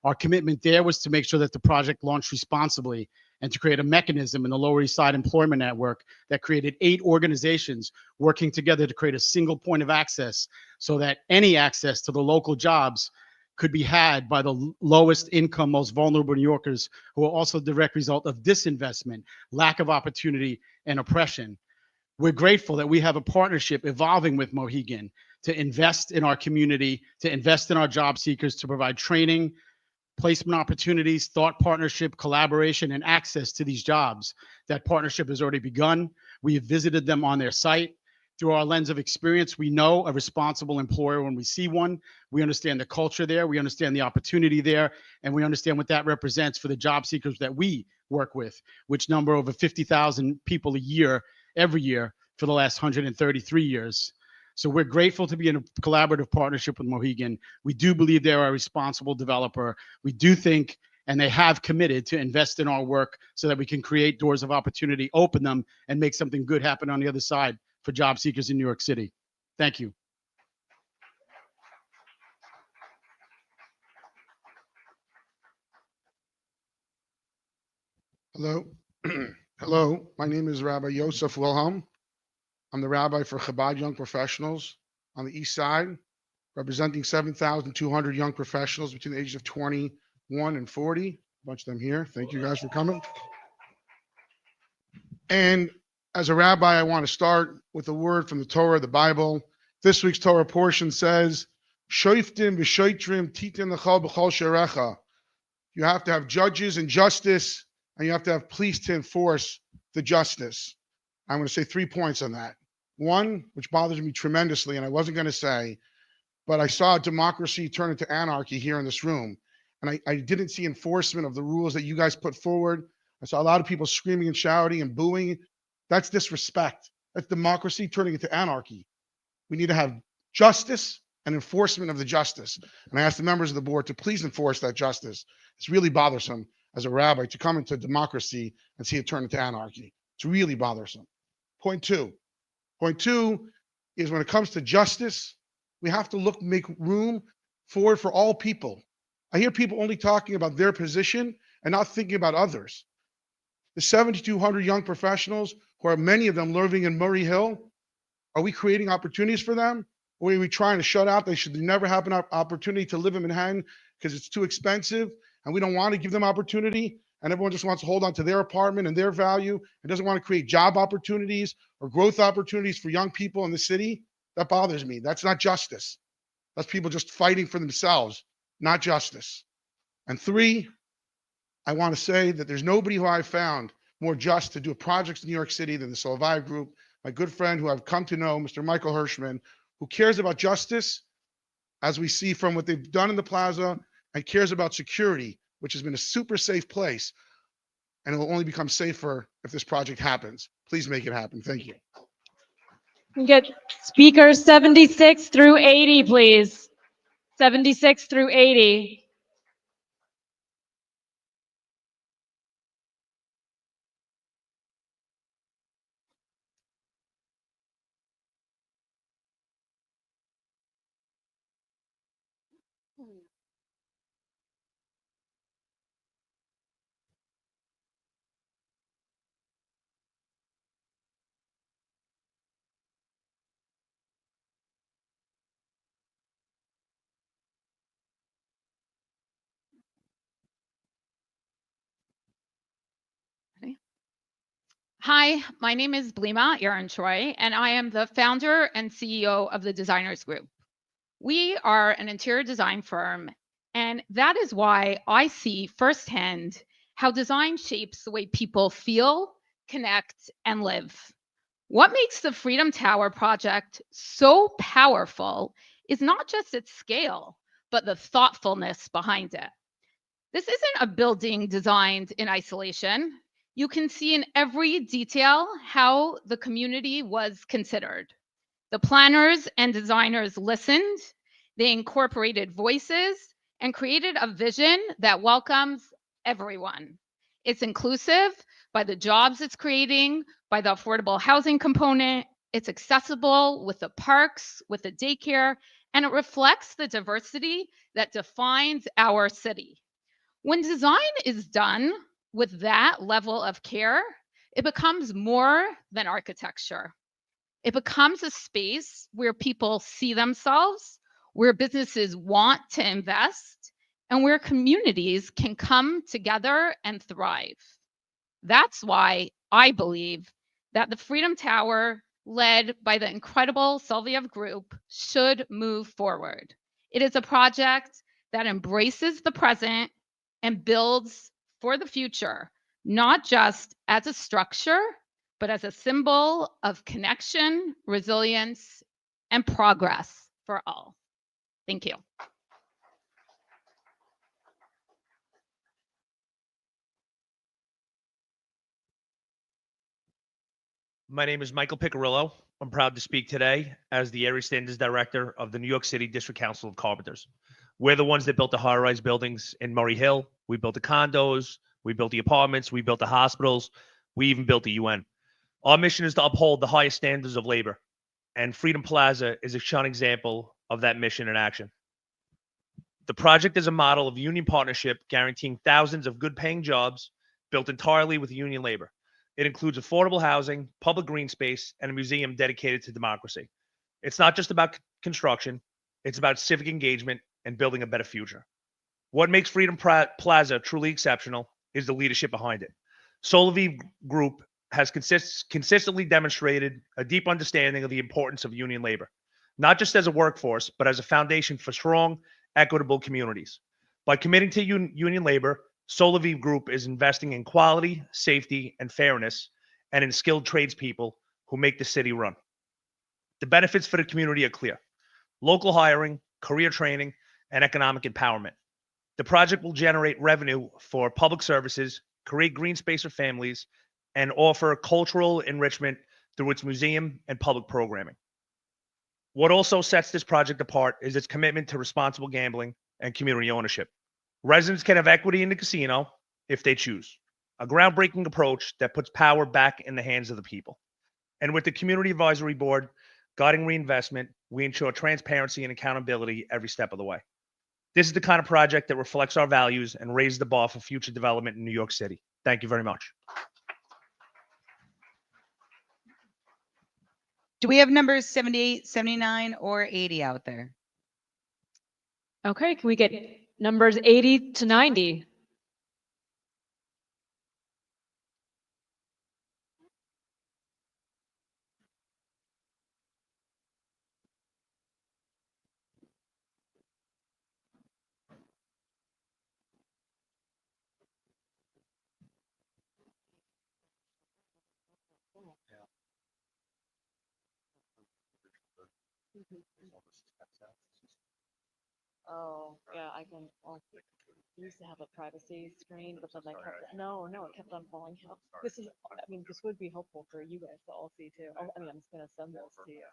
Our commitment there was to make sure that the project launched responsibly and to create a mechanism in the Lower East Side Employment Network that created 8 organizations working together to create a single point of access so that any access to the local jobs could be had by the lowest income, most vulnerable New Yorkers who are also the direct result of disinvestment, lack of opportunity, and oppression. We're grateful that we have a partnership evolving with Mohegan to invest in our community, to invest in our job seekers, to provide training, placement opportunities, thought partnership, collaboration, and access to these jobs. That partnership has already begun. We have visited them on their site. Through our lens of experience, we know a responsible employer when we see one. We understand the culture there, we understand the opportunity there, and we understand what that represents for the job seekers that we work with, which number over 50,000 people a year, every year, for the last 133 years. So we're grateful to be in a collaborative partnership with Mohegan. We do believe they're a responsible developer. We do think, and they have committed to invest in our work so that we can create doors of opportunity, open them, and make something good happen on the other side for job seekers in New York City. Thank you. Hello. Hello, my name is Rabbi Yosef Wilhelm. I'm the rabbi for Chabad Young Professionals on the East Side, representing 7,200 young professionals between the ages of 21 and 40. A bunch of them here. Thank you guys for coming. And as a rabbi, I want to start with a word from the Torah, the Bible. This week's Torah portion says, "Shoiftim v'shoitrim titin l'chal b'chol sherecha." You have to have judges and justice, and you have to have police to enforce the justice. I'm going to say 3 points on that. One, which bothers me tremendously, and I wasn't going to say, but I saw democracy turn into anarchy here in this room. And I didn't see enforcement of the rules that you guys put forward. I saw a lot of people screaming and shouting and booing. That's disrespect. That's democracy turning into anarchy. We need to have justice and enforcement of the justice. And I asked the members of the board to please enforce that justice. It's really bothersome as a rabbi to come into democracy and see it turn into anarchy. It's really bothersome. Point two is when it comes to justice, we have to make room for all people. I hear people only talking about their position and not thinking about others. The 7,200 young professionals, who are many of them living in Murray Hill, are we creating opportunities for them? Or are we trying to shut out? They should never have an opportunity to live in Manhattan because it's too expensive and we don't want to give them opportunity. And everyone just wants to hold on to their apartment and their value and doesn't want to create job opportunities or growth opportunities for young people in the city. That bothers me. That's not justice. That's people just fighting for themselves, not justice. And 3, I want to say that there's nobody who I've found more just to do projects in New York City than the Solvay Group, my good friend who I've come to know, Mr. Michael Hirschman, who cares about justice, as we see from what they've done in the Plaza, and cares about security, which has been a super safe place. And it will only become safer if this project happens. Please make it happen. Thank you. We get speakers 76 through 80, please. 76 through 80. Hi, my name is Blima Aaron Choi, and I am the founder and CEO of the Designers Group. We are an interior design firm, and that is why I see firsthand how design shapes the way people feel, connect, and live. What makes the Freedom Tower project so powerful is not just its scale, but the thoughtfulness behind it. This isn't a building designed in isolation. You can see in every detail how the community was considered. The planners and designers listened, they incorporated voices, and created a vision that welcomes everyone. It's inclusive by the jobs it's creating, by the affordable housing component. It's accessible with the parks, with the daycare, and it reflects the diversity that defines our city. When design is done with that level of care, it becomes more than architecture. It becomes a space where people see themselves, where businesses want to invest, and where communities can come together and thrive. That's why I believe that the Freedom Tower, led by the incredible Soloviev Group, should move forward. It is a project that embraces the present and builds for the future, not just as a structure, but as a symbol of connection, resilience, and progress for all. Thank you. My name is Michael Piccirillo. I'm proud to speak today as the Area Standards Director of the New York City District Council of Carpenters. We're the ones that built the high-rise buildings in Murray Hill. We built the condos, we built the apartments, we built the hospitals, we even built the UN. Our mission is to uphold the highest standards of labor, and Freedom Plaza is a shining example of that mission in action. The project is a model of union partnership guaranteeing thousands of good-paying jobs built entirely with union labor. It includes affordable housing, public green space, and a museum dedicated to democracy. It's not just about construction, it's about civic engagement and building a better future. What makes Freedom Plaza truly exceptional is the leadership behind it. Soloviev Group has consistently demonstrated a deep understanding of the importance of union labor, not just as a workforce, but as a foundation for strong, equitable communities. By committing to union labor, Soloviev Group is investing in quality, safety, and fairness, and in skilled tradespeople who make the city run. The benefits for the community are clear: local hiring, career training, and economic empowerment. The project will generate revenue for public services, create green space for families, and offer cultural enrichment through its museum and public programming. What also sets this project apart is its commitment to responsible gambling and community ownership. Residents can have equity in the casino if they choose, a groundbreaking approach that puts power back in the hands of the people. And with the Community Advisory Board guiding reinvestment, we ensure transparency and accountability every step of the way. This is the kind of project that reflects our values and raises the bar for future development in New York City. Thank you very much. Do we have numbers 78, 79, or 80 out there? Okay, can we get numbers 80 to 90? Oh, yeah, I can, well, we used to have a privacy screen, but then I kept, no, it kept on falling out. This is, I mean, this would be helpful for you guys to all see too. Oh, I mean, I'm just gonna send those to you.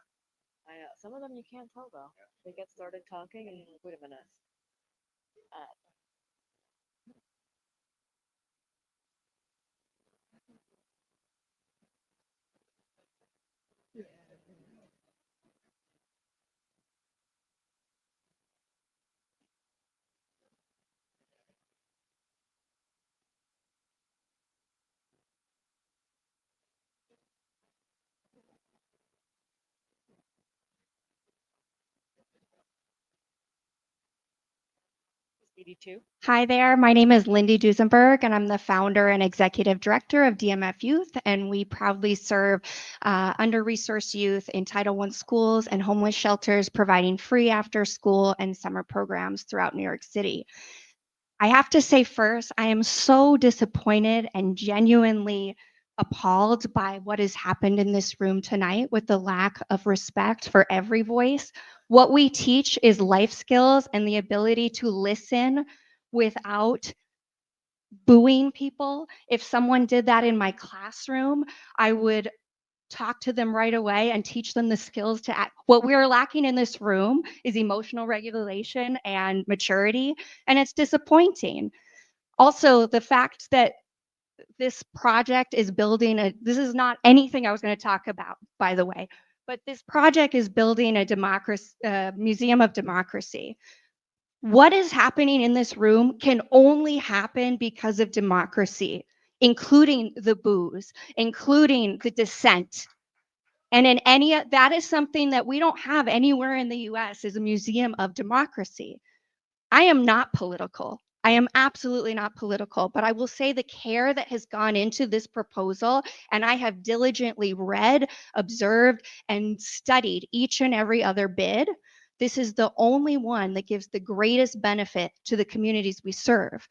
Some of them you can't tell though. They get started talking and, wait a minute. Hi there, my name is Lindy Duesenberg, and I'm the founder and executive director of DMF Youth, and we proudly serve under-resourced youth in Title I schools and homeless shelters, providing free after-school and summer programs throughout New York City. I have to say first, I am so disappointed and genuinely appalled by what has happened in this room tonight with the lack of respect for every voice. What we teach is life skills and the ability to listen without booing people. If someone did that in my classroom, I would talk to them right away and teach them the skills to act. What we are lacking in this room is emotional regulation and maturity, and it's disappointing. Also, the fact that this project is building this is not anything I was going to talk about, by the way, but this project is building a democracy, museum of democracy. What is happening in this room can only happen because of democracy, including the boos, including the dissent. And in any that is something that we don't have anywhere in the US is a museum of democracy. I am not political. I am absolutely not political, but I will say the care that has gone into this proposal, and I have diligently read, observed, and studied each and every other bid. This is the only one that gives the greatest benefit to the communities we serve.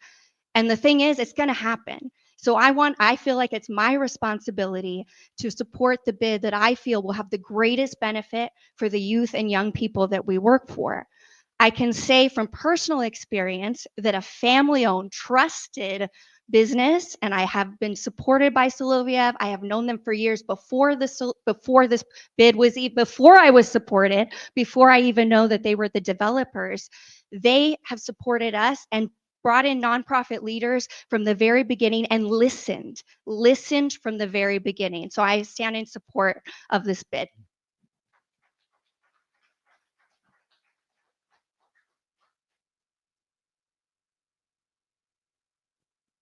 And the thing is, it's going to happen. So I feel like it's my responsibility to support the bid that I feel will have the greatest benefit for the youth and young people that we work for. I can say from personal experience that a family-owned, trusted business, and I have been supported by Soloviev. I have known them for years before this bid was before I was supported, before I even know that they were the developers. They have supported us and brought in nonprofit leaders from the very beginning and listened from the very beginning. So I stand in support of this bid.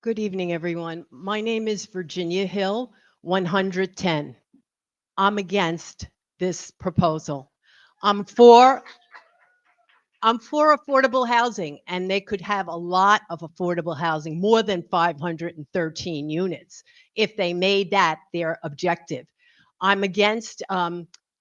Good evening, everyone. My name is Virginia Hill, 110. I'm against this proposal. I'm for affordable housing, and they could have a lot of affordable housing, more than 513 units, if they made that their objective. I'm against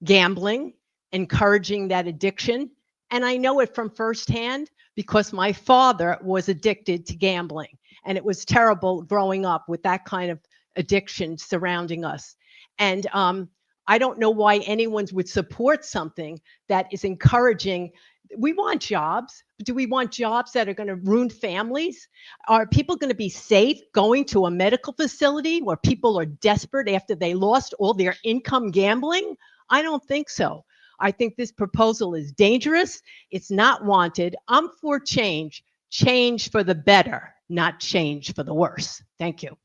gambling, encouraging that addiction, and I know it from firsthand because my father was addicted to gambling, and it was terrible growing up with that kind of addiction surrounding us. And I don't know why anyone would support something that is encouraging. We want jobs. Do we want jobs that are going to ruin families? Are people going to be safe going to a medical facility where people are desperate after they lost all their income gambling? I don't think so. I think this proposal is dangerous. It's not wanted. I'm for change for the better, not change for the worse. Thank you.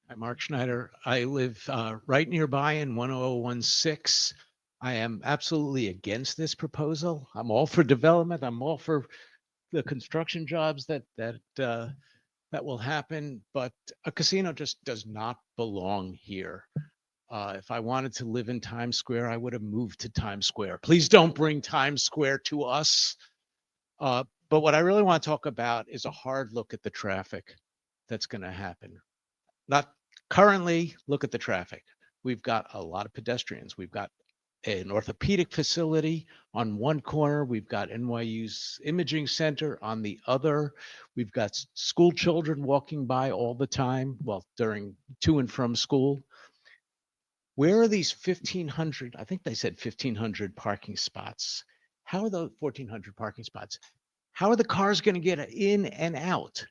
I'm Mark Schneider. I live right nearby in 10016. I am absolutely against this proposal. I'm all for development. I'm all for the construction jobs that will happen, but a casino just does not belong here. If I wanted to live in Times Square, I would have moved to Times Square. Please don't bring Times Square to us. But what I really want to talk about is a hard look at the traffic that's going to happen. Not currently, look at the traffic. We've got a lot of pedestrians. We've got an orthopedic facility on one corner. We've got NYU's imaging center on the other. We've got school children walking by all the time, well, during to and from school. Where are these 1,500? I think they said 1,500 parking spots. How are those 1,400 parking spots? How are the cars going to get in and out?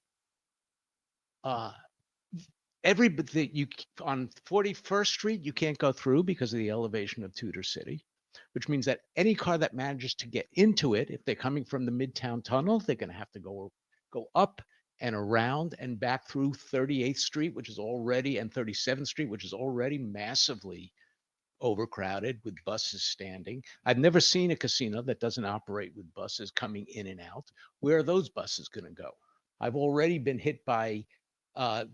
Everybody you on 41st Street, you can't go through because of the elevation of Tudor City, which means that any car that manages to get into it, if they're coming from the Midtown Tunnel, they're going to have to go up and around and back through 38th Street, which is already, and 37th Street, which is already massively overcrowded with buses standing. I've never seen a casino that doesn't operate with buses coming in and out. Where are those buses going to go? I've already been hit by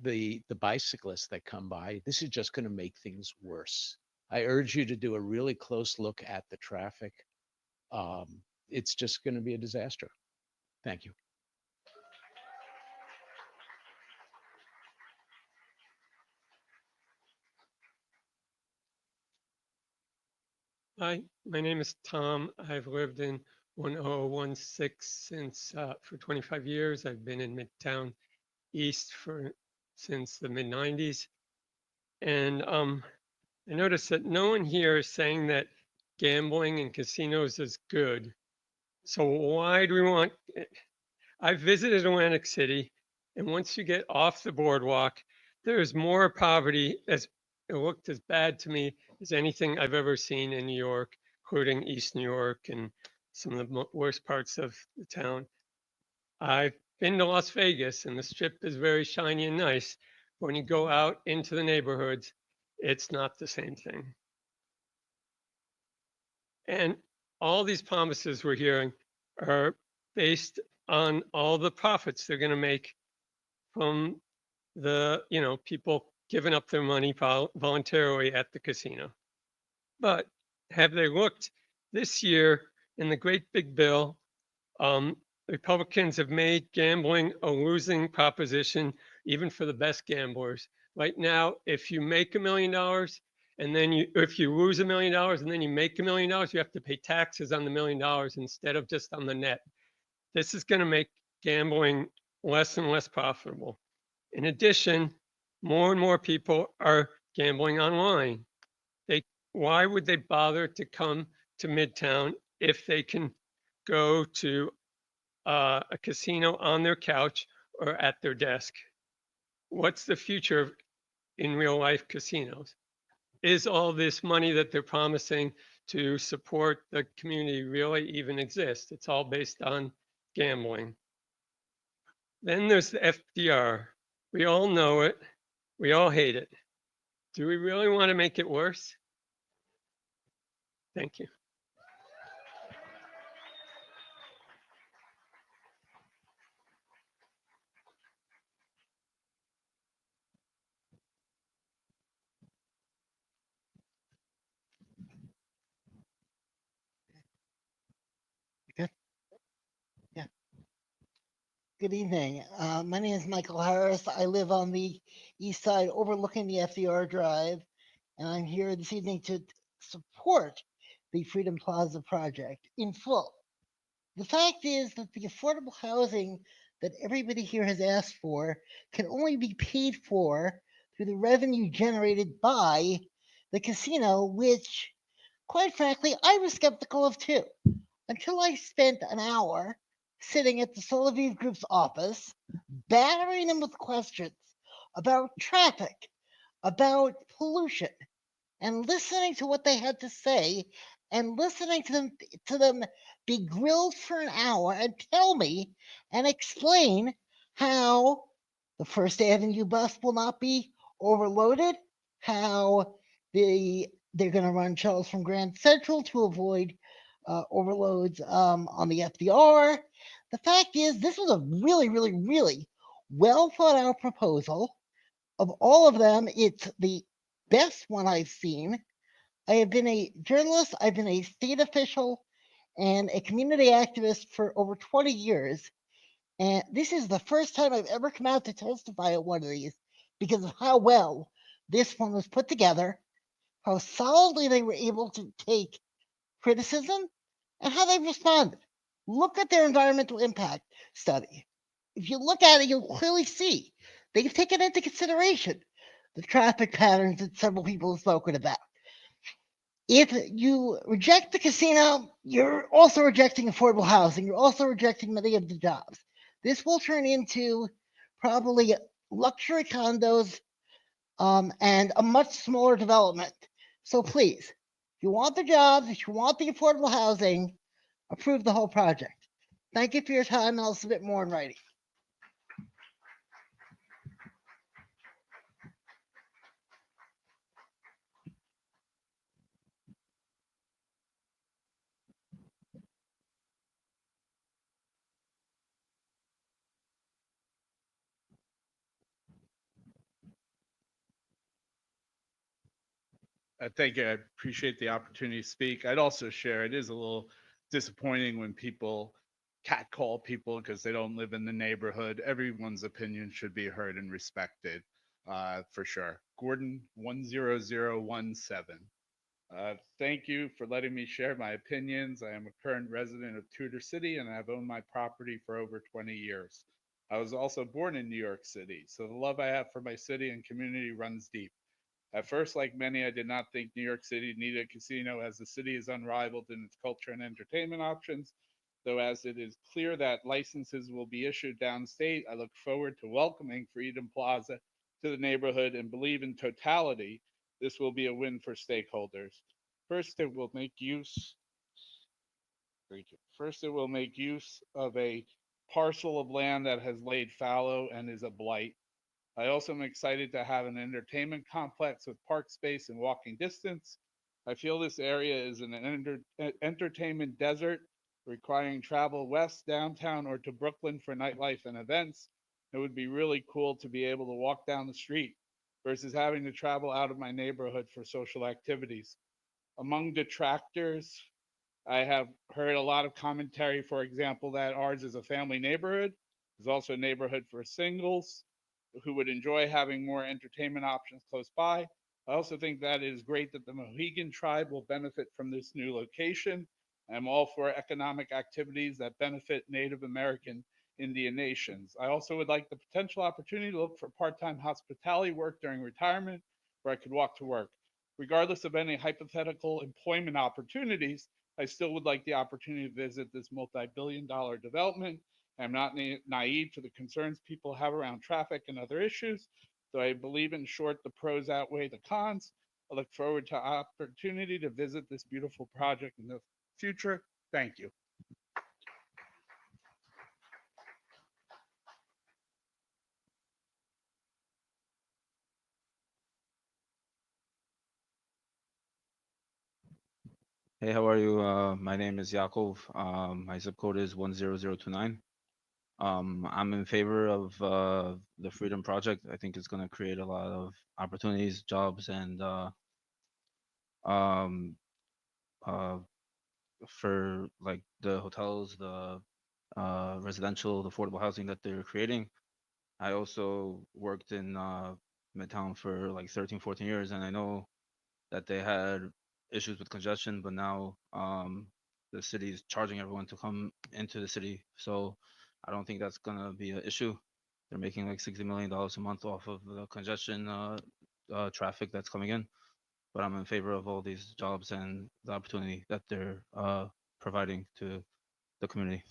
the bicyclists that come by. This is just going to make things worse. I urge you to do a really close look at the traffic. It's just going to be a disaster. Thank you. Hi, my name is Tom. I've lived in 1016 since for 25 years. I've been in Midtown East since the mid 90s. And I noticed that no one here is saying that gambling and casinos is good. So why do we want I've visited Atlantic City, and once you get off the boardwalk, there's more poverty. As it looked as bad to me as anything I've ever seen in New York, including East New York and some of the worst parts of the town. I've been to Las Vegas, and the strip is very shiny and nice. But when you go out into the neighborhoods, it's not the same thing. And all these promises we're hearing are based on all the profits they're going to make from the, people giving up their money voluntarily at the casino. But have they looked this year in the great big bill? Republicans have made gambling a losing proposition, even for the best gamblers. Right now, if you make $1 million and then if you lose $1 million and then you make $1 million, you have to pay taxes on the $1 million instead of just on the net. This is going to make gambling less and less profitable. In addition, more and more people are gambling online. Why would they bother to come to Midtown if they can go to a casino on their couch or at their desk? What's the future of in real life casinos? Is all this money that they're promising to support the community really even exist? It's all based on gambling. Then there's the FDR. We all know it. We all hate it. Do we really want to make it worse? Thank you. Good. Yeah. Good evening. My name is Michael Harris. I live on the east side overlooking the FDR Drive, and I'm here this evening to support the Freedom Plaza project in full. The fact is that the affordable housing that everybody here has asked for can only be paid for through the revenue generated by the casino, which, quite frankly, I was skeptical of too, until I spent an hour sitting at the Soloviev Group's office, battering them with questions about traffic, about pollution, and listening to what they had to say, and listening to them be grilled for an hour and tell me and explain how the First Avenue bus will not be overloaded, how they're going to run shuttles from Grand Central to avoid overloads on the FDR. The fact is, this was a really, really, really well thought out proposal. Of all of them, it's the best one I've seen. I have been a journalist, I've been a state official, and a community activist for over 20 years. And this is the first time I've ever come out to testify at one of these because of how well this one was put together, how solidly they were able to take criticism, and how they responded. Look at their environmental impact study. If you look at it, you'll clearly see they've taken into consideration the traffic patterns that several people have spoken about. If you reject the casino, you're also rejecting affordable housing. You're also rejecting many of the jobs. This will turn into probably luxury condos and a much smaller development. So please, if you want the jobs, if you want the affordable housing, approve the whole project. Thank you for your time, and I'll submit more in writing. Thank you. I appreciate the opportunity to speak. I'd also share it is a little disappointing when people catcall people because they don't live in the neighborhood. Everyone's opinion should be heard and respected, for sure. Gordon 10017. Thank you for letting me share my opinions. I am a current resident of Tudor City and I've owned my property for over 20 years. I was also born in New York City, so the love I have for my city and community runs deep. At first, like many, I did not think New York City needed a casino as the city is unrivaled in its culture and entertainment options. Though as it is clear that licenses will be issued downstate, I look forward to welcoming Freedom Plaza to the neighborhood and believe in totality this will be a win for stakeholders. First, it will make use First, it will make use of a parcel of land that has laid fallow and is a blight. I also am excited to have an entertainment complex with park space and walking distance. I feel this area is an entertainment desert, requiring travel west, downtown, or to Brooklyn for nightlife and events. It would be really cool to be able to walk down the street versus having to travel out of my neighborhood for social activities. Among detractors, I have heard a lot of commentary, for example, that ours is a family neighborhood. It's also a neighborhood for singles who would enjoy having more entertainment options close by. I also think that it is great that the Mohegan tribe will benefit from this new location. I'm all for economic activities that benefit Native American Indian nations. I also would like the potential opportunity to look for part-time hospitality work during retirement where I could walk to work. Regardless of any hypothetical employment opportunities, I still would like the opportunity to visit this multi-billion-dollar development. I'm not naive to the concerns people have around traffic and other issues, so I believe in short the pros outweigh the cons. I look forward to opportunity to visit this beautiful project in the future. Thank you. Hey, how are you? My name is Yakov. My zip code is 10029. I'm in favor of the Freedom Project. I think it's going to create a lot of opportunities, jobs, and um, uh, for like the hotels, the residential, the affordable housing that they're creating. I also worked in Midtown for like 13, 14 years, and I know that they had issues with congestion, but now the city is charging everyone to come into the city. So I don't think that's gonna be an issue. They're making like $60 million a month off of the congestion traffic that's coming in. But I'm in favor of all these jobs and the opportunity that they're providing to the community.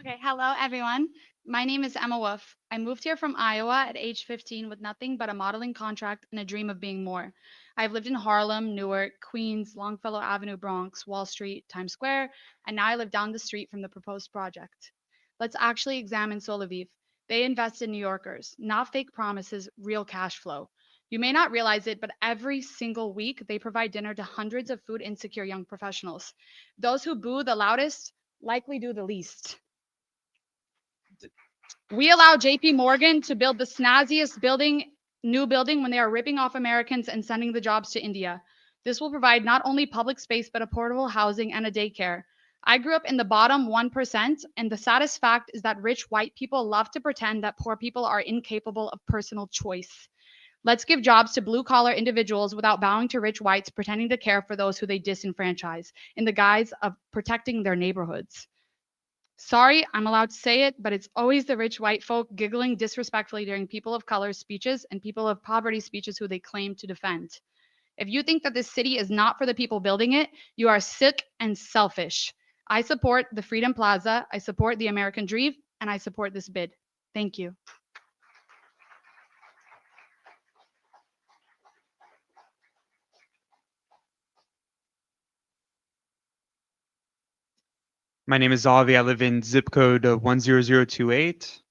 Okay, hello everyone. My name is Emma Wolf. I moved here from Iowa at age 15 with nothing but a modeling contract and a dream of being more. I've lived in Harlem, Newark, Queens, Longfellow Avenue, Bronx, Wall Street, Times Square, and now I live down the street from the proposed project. Let's actually examine Solaviv. They invest in New Yorkers, not fake promises, real cash flow. You may not realize it, but every single week they provide dinner to hundreds of food insecure young professionals. Those who boo the loudest likely do the least. We allow JP Morgan to build the snazziest new building when they are ripping off Americans and sending the jobs to India. This will provide not only public space, but affordable housing and a daycare. I grew up in the bottom 1%, and the saddest fact is that rich white people love to pretend that poor people are incapable of personal choice. Let's give jobs to blue collar individuals without bowing to rich whites pretending to care for those who they disenfranchise in the guise of protecting their neighborhoods. Sorry, I'm allowed to say it, but it's always the rich white folk giggling disrespectfully during people of color speeches and people of poverty speeches who they claim to defend. If you think that this city is not for the people building it, you are sick and selfish. I support the Freedom Plaza, I support the American Dream, and I support this bid. Thank you. My name is Avi. I live in zip code 10028.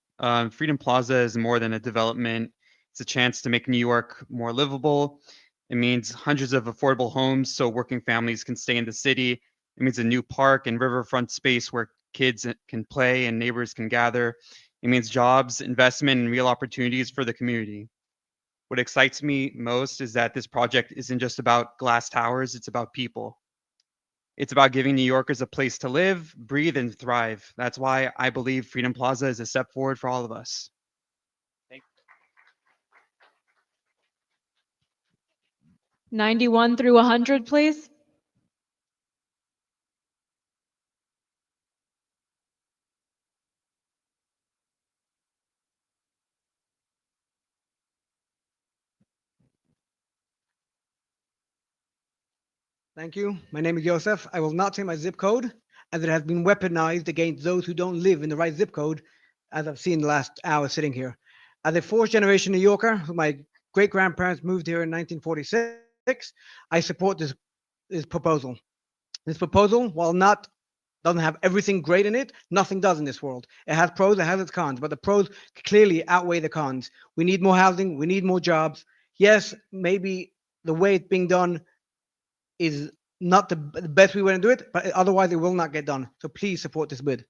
Freedom Plaza is more than a development. It's a chance to make New York more livable. It means hundreds of affordable homes so working families can stay in the city. It means a new park and riverfront space where kids can play and neighbors can gather. It means jobs, investment, and real opportunities for the community. What excites me most is that this project isn't just about glass towers, it's about people. It's about giving New Yorkers a place to live, breathe, and thrive. That's why I believe Freedom Plaza is a step forward for all of us. 91 through 100, please. Thank you. My name is Joseph. I will not say my zip code, as it has been weaponized against those who don't live in the right zip code, as I've seen the last hour sitting here. As a fourth generation New Yorker, who my great grandparents moved here in 1946, I support this proposal. This proposal, while not doesn't have everything great in it, nothing does in this world. It has pros, it has its cons, but the pros clearly outweigh the cons. We need more housing, we need more jobs. Yes, maybe the way it's being done is not the best we want to do it, but otherwise it will not get done. So please support this bid.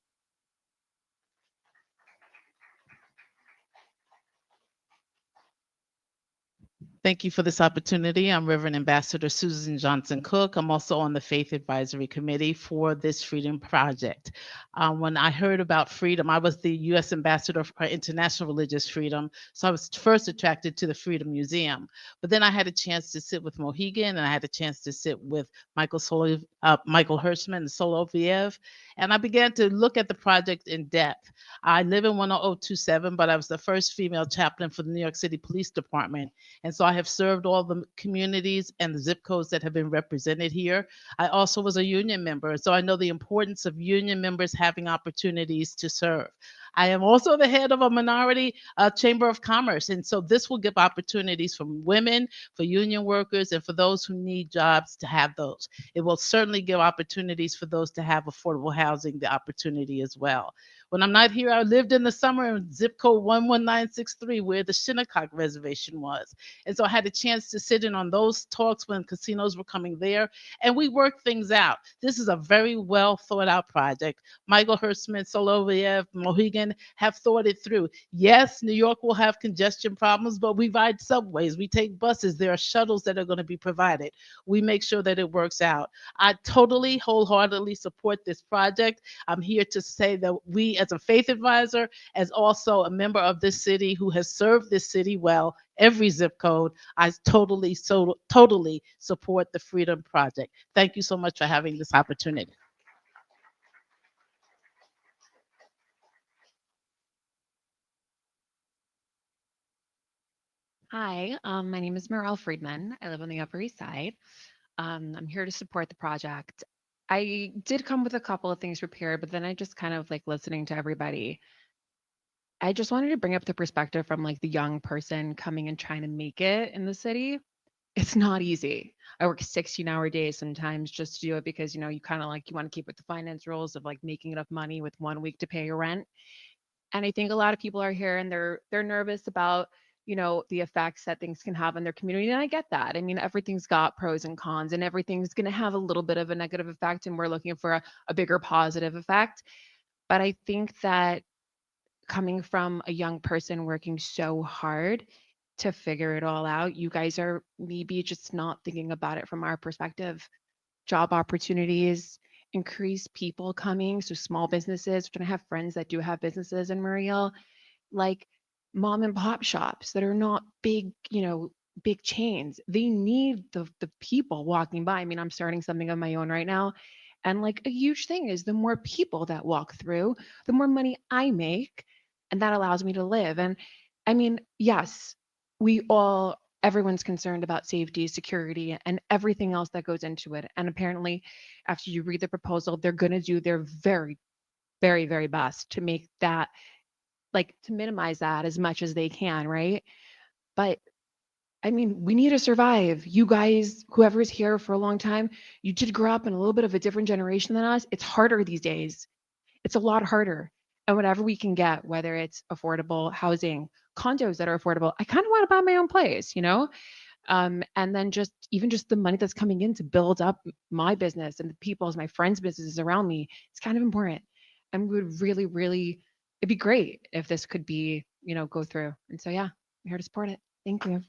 Thank you for this opportunity. I'm Reverend Ambassador Susan Johnson Cook. I'm also on the Faith Advisory Committee for this Freedom Project. When I heard about freedom, I was the U.S. Ambassador for International Religious Freedom, so I was first attracted to the Freedom Museum. But then I had a chance to sit with Mohegan, and I had a chance to sit with Michael Hirschman and Soloviev, and I began to look at the project in depth. I live in 10027, but I was the first female chaplain for the New York City Police Department. And so I have served all the communities and the zip codes that have been represented here. I also was a union member, so I know the importance of union members having opportunities to serve. I am also the head of a minority chamber of commerce, and so this will give opportunities for women, for union workers, and for those who need jobs to have those. It will certainly give opportunities for those to have affordable housing, the opportunity as well. When I'm not here, I lived in the summer in zip code 11963, where the Shinnecock Reservation was. And so I had a chance to sit in on those talks when casinos were coming there, and we worked things out. This is a very well thought out project. Michael Hirschman, Soloviev, Mohegan have thought it through. Yes, New York will have congestion problems, but we ride subways, we take buses, there are shuttles that are going to be provided. We make sure that it works out. I totally, wholeheartedly support this project. I'm here to say that we, as a faith advisor, as also a member of this city who has served this city well, every zip code, I totally support the Freedom Project. Thank you so much for having this opportunity. Hi, my name is Morel Friedman. I live on the Upper East Side. I'm here to support the project. I did come with a couple of things prepared, but then I just kind of like listening to everybody. I just wanted to bring up the perspective from like the young person coming and trying to make it in the city. It's not easy. I work 16-hour days sometimes just to do it because you kind of like you want to keep with the finance rules of like making enough money with 1 week to pay your rent. And I think a lot of people are here and they're nervous about the effects that things can have on their community, and I get that. I mean, everything's got pros and cons, and everything's going to have a little bit of a negative effect, and we're looking for a bigger positive effect. But I think that coming from a young person working so hard to figure it all out, you guys are maybe just not thinking about it from our perspective. Job opportunities, increased people coming, so small businesses. We're gonna have friends that do have businesses in Muriel, like mom and pop shops that are not big, big chains. They need the people walking by. I mean, I'm starting something of my own right now. And like a huge thing is the more people that walk through, the more money I make, and that allows me to live. And I mean, yes, everyone's concerned about safety, security, and everything else that goes into it. And apparently, after you read the proposal, they're going to do their very, very, very best to make that, like, to minimize that as much as they can, right? But I mean, we need to survive. You guys, whoever's here for a long time, you did grow up in a little bit of a different generation than us. It's harder these days. It's a lot harder. And whatever we can get, whether it's affordable housing, condos that are affordable, I kind of want to buy my own place. And then just the money that's coming in to build up my business and the people's, my friends' businesses around me, it's kind of important. And we would really, really, it'd be great if this could be, go through. And so, yeah, I'm here to support it. Thank you.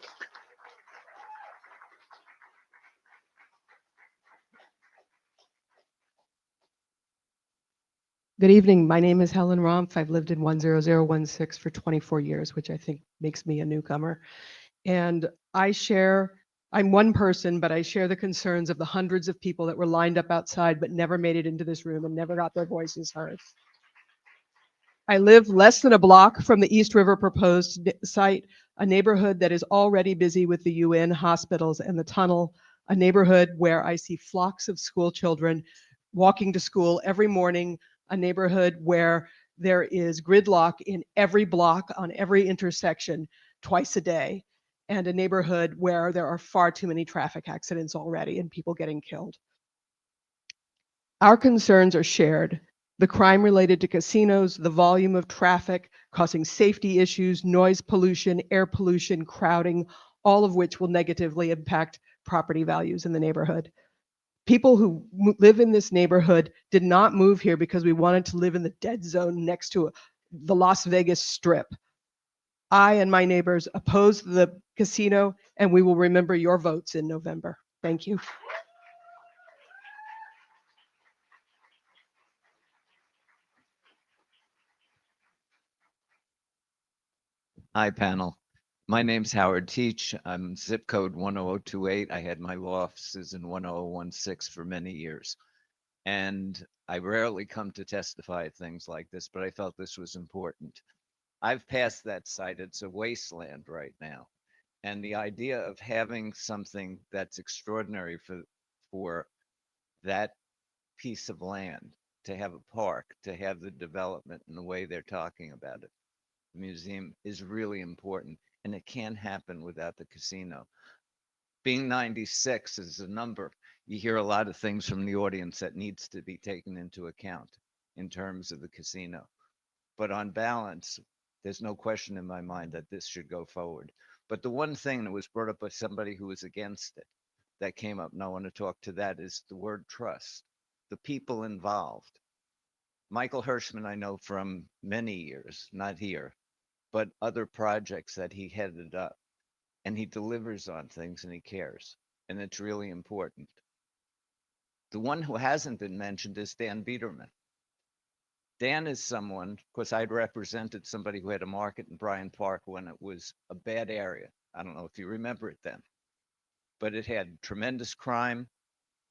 Good evening. My name is Helen Rumpf. I've lived in 10016 for 24 years, which I think makes me a newcomer. And I'm one person, but I share the concerns of the hundreds of people that were lined up outside but never made it into this room and never got their voices heard. I live less than a block from the East River proposed site, a neighborhood that is already busy with the UN hospitals and the tunnel, a neighborhood where I see flocks of school children walking to school every morning, a neighborhood where there is gridlock in every block on every intersection twice a day, and a neighborhood where there are far too many traffic accidents already and people getting killed. Our concerns are shared. The crime related to casinos, the volume of traffic causing safety issues, noise pollution, air pollution, crowding, all of which will negatively impact property values in the neighborhood. People who live in this neighborhood did not move here because we wanted to live in the dead zone next to the Las Vegas Strip. I and my neighbors oppose the casino, and we will remember your votes in November. Thank you. Hi, panel. My name's Howard Teach. I'm zip code 10028. I had my law offices in 10016 for many years. And I rarely come to testify at things like this, but I felt this was important. I've passed that site. It's a wasteland right now. And the idea of having something that's extraordinary for that piece of land, to have a park, to have the development in the way they're talking about it, the museum is really important, and it can't happen without the casino. Being 96 is a number. You hear a lot of things from the audience that needs to be taken into account in terms of the casino. But on balance, there's no question in my mind that this should go forward. But the one thing that was brought up by somebody who was against it that came up, and I want to talk to that, is the word trust, the people involved. Michael Hirschman, I know from many years, not here, but other projects that he headed up. And he delivers on things and he cares. And it's really important. The one who hasn't been mentioned is Dan Biederman. Dan is someone, of course, I'd represented somebody who had a market in Bryant Park when it was a bad area. I don't know if you remember it then, but it had tremendous crime.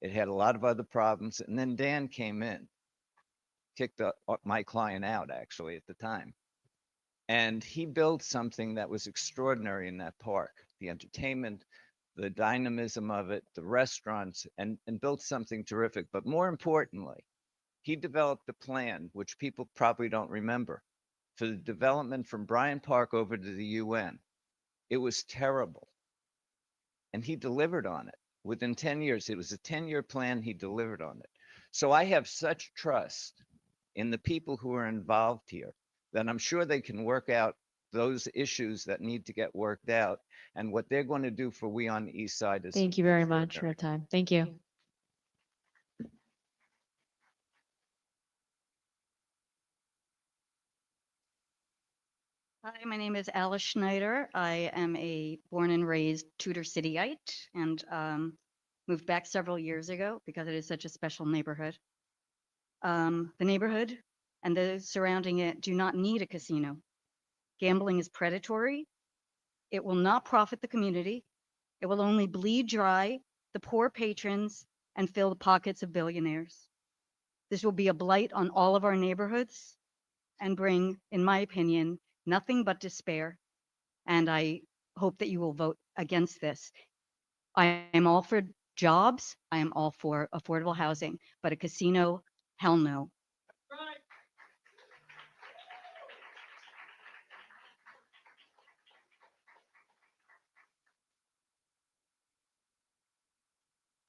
It had a lot of other problems. And then Dan came in, kicked my client out actually at the time. And he built something that was extraordinary in that park, the entertainment, the dynamism of it, the restaurants, and built something terrific. But more importantly, he developed a plan, which people probably don't remember, for the development from Bryant Park over to the UN. It was terrible. And he delivered on it. Within 10 years, it was a 10-year plan, he delivered on it. So I have such trust in the people who are involved here that I'm sure they can work out those issues that need to get worked out. And what they're going to do for We on the East Side is Thank you very much for your time. Thank you. Hi, my name is Alice Schneider. I am a born and raised Tudor Cityite and moved back several years ago because it is such a special neighborhood. The neighborhood and those surrounding it do not need a casino. Gambling is predatory. It will not profit the community. It will only bleed dry the poor patrons and fill the pockets of billionaires. This will be a blight on all of our neighborhoods and bring, in my opinion, nothing but despair. And I hope that you will vote against this. I am all for jobs. I am all for affordable housing, but a casino, hell no.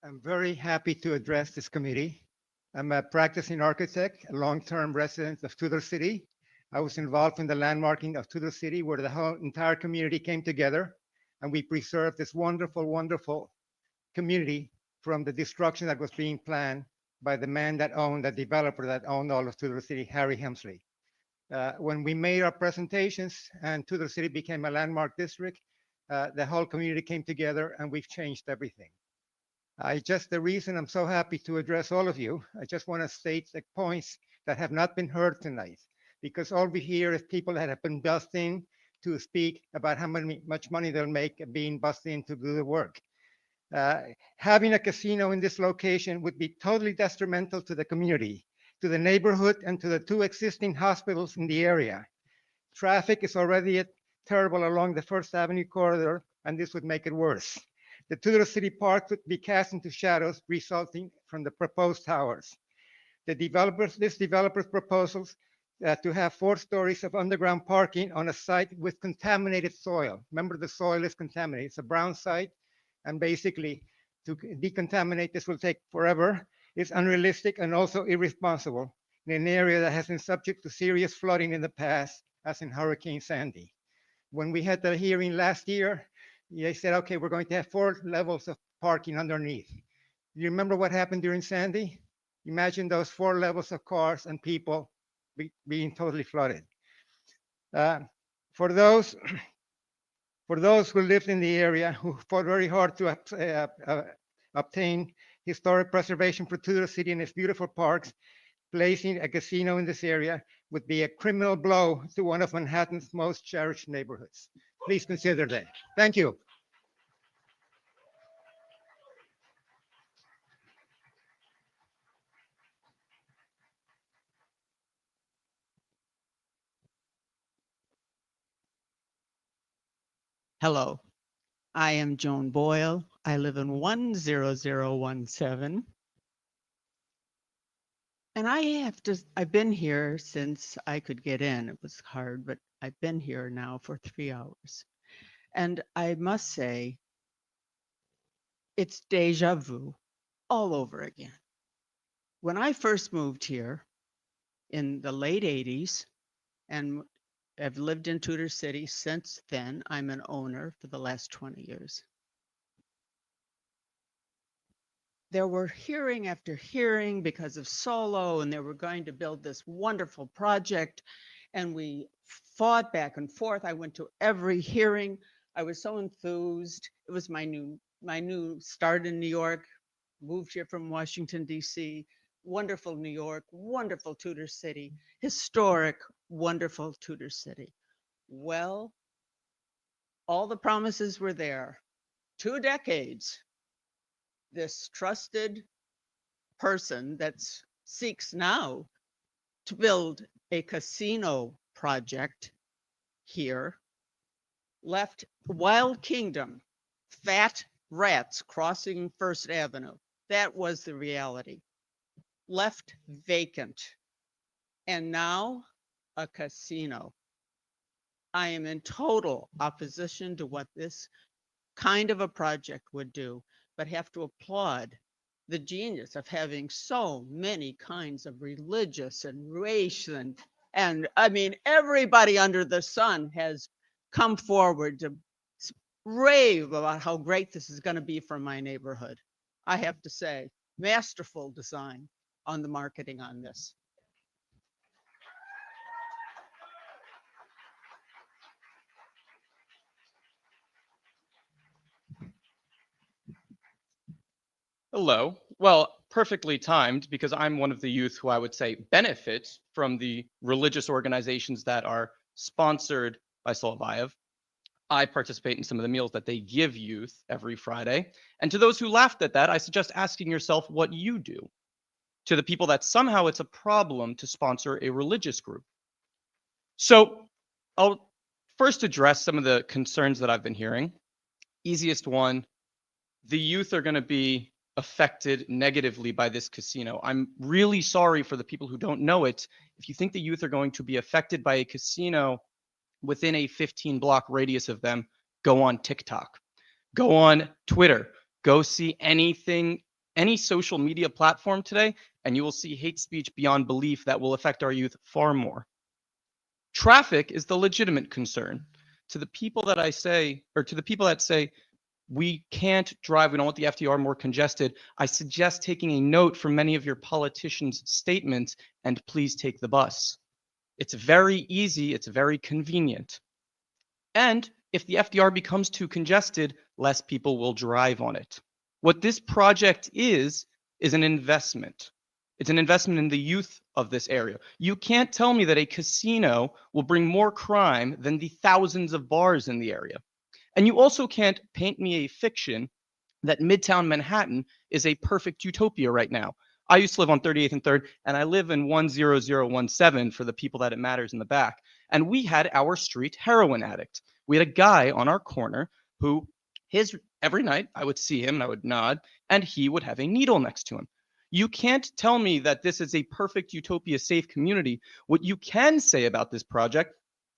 I'm very happy to address this committee. I'm a practicing architect, a long-term resident of Tudor City. I was involved in the landmarking of Tudor City, where the whole entire community came together, and we preserved this wonderful, wonderful community from the destruction that was being planned by the man that owned, the developer that owned all of Tudor City, Harry Hemsley. When we made our presentations and Tudor City became a landmark district, the whole community came together and we've changed everything. The reason I'm so happy to address all of you, I just want to state the points that have not been heard tonight, because all we hear is people that have been bussed in to speak about how much money they'll make being bussed in to do the work. Having a casino in this location would be totally detrimental to the community, to the neighborhood, and to the 2 existing hospitals in the area. Traffic is already terrible along the First Avenue corridor, and this would make it worse. The Tudor City Park would be cast into shadows resulting from the proposed towers. This developer's proposals to have 4 stories of underground parking on a site with contaminated soil. Remember, the soil is contaminated. It's a brown site, and basically to decontaminate this will take forever. It's unrealistic and also irresponsible in an area that has been subject to serious flooding in the past, as in Hurricane Sandy. When we had the hearing last year, they said, okay, we're going to have 4 levels of parking underneath. You remember what happened during Sandy? Imagine those 4 levels of cars and people being totally flooded. For those who lived in the area, who fought very hard to obtain historic preservation for Tudor City and its beautiful parks, placing a casino in this area would be a criminal blow to one of Manhattan's most cherished neighborhoods. Please consider that. Thank you. Hello, I am Joan Boyle. I live in 10017. And I've been here since I could get in. It was hard, but I've been here now for 3 hours. And I must say, it's deja vu all over again. When I first moved here in the late 80s, and I've lived in Tudor City since then, I'm an owner for the last 20 years. There were hearing after hearing because of Solo, and they were going to build this wonderful project. And we fought back and forth. I went to every hearing. I was so enthused. It was my new start in New York. Moved here from Washington, D.C. Wonderful New York, wonderful Tudor City, historic, wonderful Tudor City. Well, all the promises were there. 2 decades. This trusted person that seeks now to build a casino project here left Wild Kingdom, fat rats crossing First Avenue. That was the reality. Left vacant. And now a casino. I am in total opposition to what this kind of a project would do, but have to applaud the genius of having so many kinds of religious and race and I mean, everybody under the sun has come forward to rave about how great this is going to be for my neighborhood. I have to say, masterful design on the marketing on this. Hello. Well, perfectly timed because I'm one of the youth who I would say benefits from the religious organizations that are sponsored by Soloviev. I participate in some of the meals that they give youth every Friday. And to those who laughed at that, I suggest asking yourself what you do. To the people that somehow it's a problem to sponsor a religious group. So I'll first address some of the concerns that I've been hearing. Easiest one, the youth are going to be affected negatively by this casino. I'm really sorry for the people who don't know it. If you think the youth are going to be affected by a casino within a 15-block radius of them, go on TikTok, go on Twitter, go see anything, any social media platform today, and you will see hate speech beyond belief that will affect our youth far more. Traffic is the legitimate concern. To the people that I say, or to the people that say, we can't drive, we don't want the FDR more congested, I suggest taking a note from many of your politicians' statements and please take the bus. It's very easy, it's very convenient. And if the FDR becomes too congested, less people will drive on it. What this project is an investment. It's an investment in the youth of this area. You can't tell me that a casino will bring more crime than the thousands of bars in the area. And you also can't paint me a fiction that Midtown Manhattan is a perfect utopia right now. I used to live on 38th and 3rd, and I live in 10017 for the people that it matters in the back. And we had our street heroin addict. We had a guy on our corner who every night I would see him and I would nod, and he would have a needle next to him. You can't tell me that this is a perfect utopia safe community. What you can say about this project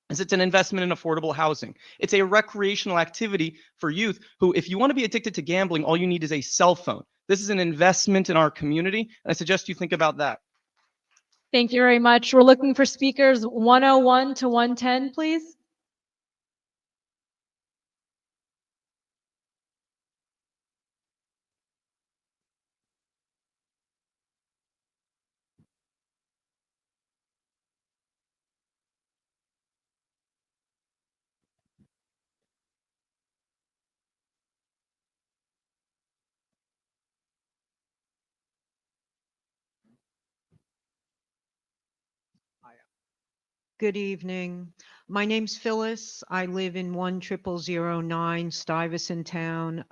is it's an investment in affordable housing. It's a recreational activity for youth who, if you want to be addicted to gambling, all you need is a cell phone. This is an investment in our community, and I suggest you think about that. Thank you very much. We're looking for speakers 101 to 110, please. Good evening. My name's Phyllis. I live in 10009 Stuyvesant Town,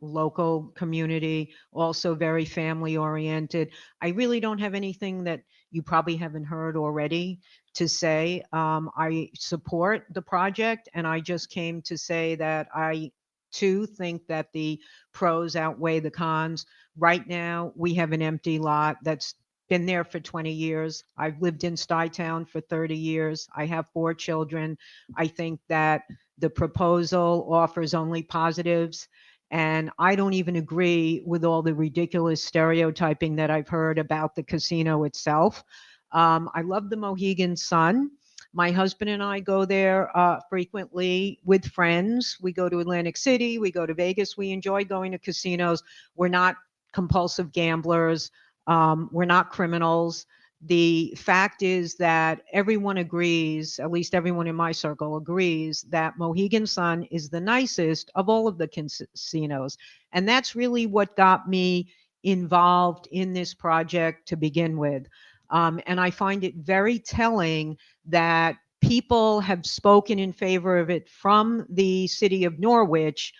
local community, also very family oriented. I really don't have anything that you probably haven't heard already to say. I support the project, and I just came to say that I too think that the pros outweigh the cons. Right now, we have an empty lot that's been there for 20 years. I've lived in Stuytown for 30 years. I have 4 children. I think that the proposal offers only positives. And I don't even agree with all the ridiculous stereotyping that I've heard about the casino itself. I love the Mohegan Sun. My husband and I go there frequently with friends. We go to Atlantic City, we go to Vegas. We enjoy going to casinos. We're not compulsive gamblers. We're not criminals. The fact is that everyone agrees, at least everyone in my circle agrees, that Mohegan Sun is the nicest of all of the casinos. And that's really what got me involved in this project to begin with. And I find it very telling that people have spoken in favor of it from the city of Norwich,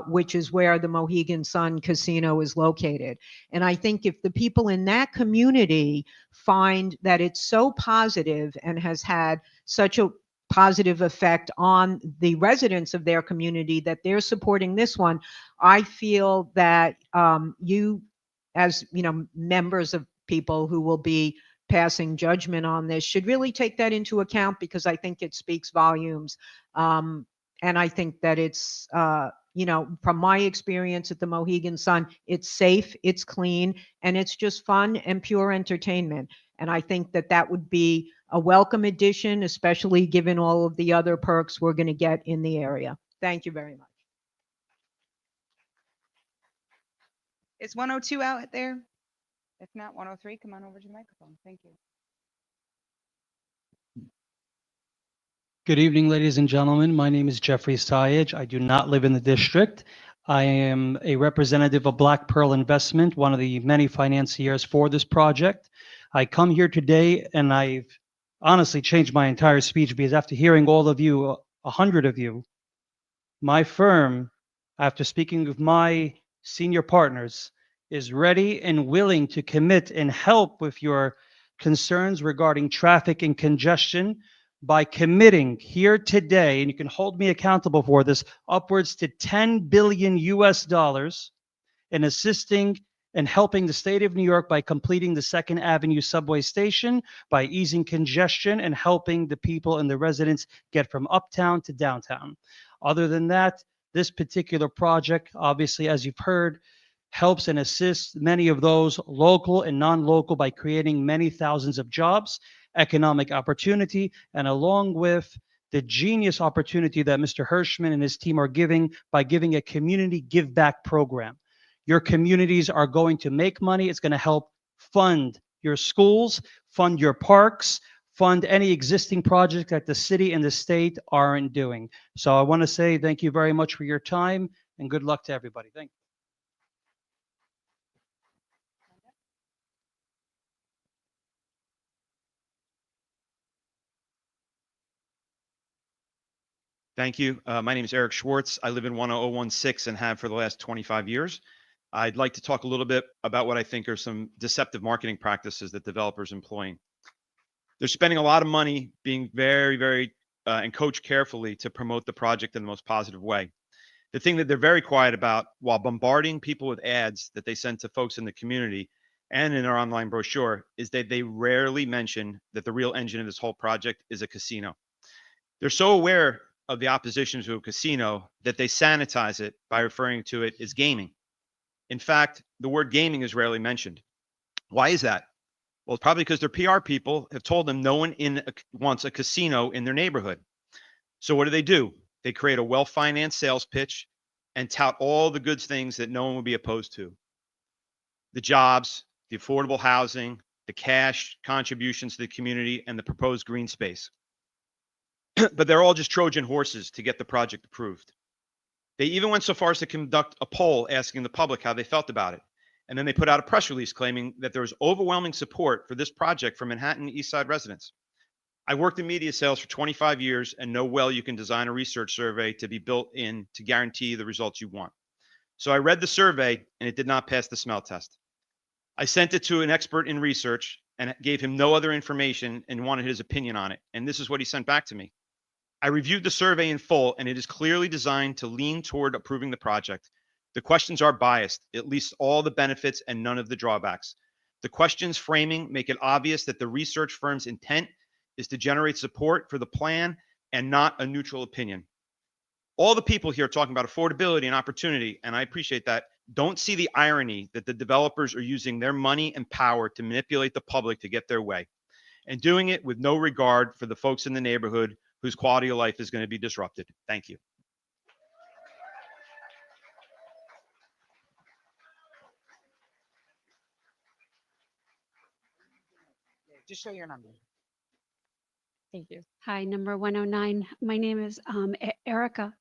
which is where the Mohegan Sun Casino is located. And I think if the people in that community find that it's so positive and has had such a positive effect on the residents of their community that they're supporting this one, I feel that you, as members of people who will be passing judgment on this, should really take that into account, because I think it speaks volumes. And I think that it's, from my experience at the Mohegan Sun, it's safe, it's clean, and it's just fun and pure entertainment. And I think that that would be a welcome addition, especially given all of the other perks we're going to get in the area. Thank you very much. Is 102 out there? If not, 103, come on over to the microphone. Thank you. Good evening, ladies and gentlemen. My name is Jeffrey Sayage. I do not live in the district. I am a representative of Black Pearl Investment, one of the many financiers for this project. I come here today and I've honestly changed my entire speech, because after hearing all of you, 100 of you, my firm, after speaking with my senior partners, is ready and willing to commit and help with your concerns regarding traffic and congestion by committing here today, and you can hold me accountable for this, upwards to 10 billion US dollars in assisting and helping the state of New York by completing the 2nd Avenue subway station, by easing congestion and helping the people and the residents get from uptown to downtown. Other than that, this particular project, obviously, as you've heard, helps and assists many of those local and non-local by creating many thousands of jobs, economic opportunity, and along with the genius opportunity that Mr. Hirschman and his team are giving by giving a community give back program. Your communities are going to make money. It's going to help fund your schools, fund your parks, fund any existing project that the city and the state aren't doing. So I want to say thank you very much for your time and good luck to everybody. Thank you. Thank you. My name is Eric Schwartz. I live in 10016 and have for the last 25 years. I'd like to talk a little bit about what I think are some deceptive marketing practices that developers employing. They're spending a lot of money being very, and coached carefully to promote the project in the most positive way. The thing that they're very quiet about while bombarding people with ads that they send to folks in the community and in our online brochure is that they rarely mention that the real engine of this whole project is a casino. They're so aware of the opposition to a casino that they sanitize it by referring to it as gaming. In fact, the word gaming is rarely mentioned. Why is that? Well, it's probably because their PR people have told them no one wants a casino in their neighborhood. So what do? They create a well-financed sales pitch and tout all the good things that no one would be opposed to. The jobs, the affordable housing, the cash contributions to the community, and the proposed green space. But they're all just Trojan horses to get the project approved. They even went so far as to conduct a poll asking the public how they felt about it. And then they put out a press release claiming that there was overwhelming support for this project from Manhattan East Side residents. I worked in media sales for 25 years and know well you can design a research survey to be built in to guarantee the results you want. So I read the survey and it did not pass the smell test. I sent it to an expert in research and gave him no other information and wanted his opinion on it. And this is what he sent back to me. I reviewed the survey in full and it is clearly designed to lean toward approving the project. The questions are biased. It lists all the benefits and none of the drawbacks. The questions framing make it obvious that the research firm's intent is to generate support for the plan and not a neutral opinion. All the people here talking about affordability and opportunity, and I appreciate that, don't see the irony that the developers are using their money and power to manipulate the public to get their way, and doing it with no regard for the folks in the neighborhood whose quality of life is going to be disrupted. Thank you. Just show your number. Thank you. Hi, number 109. My name is Erica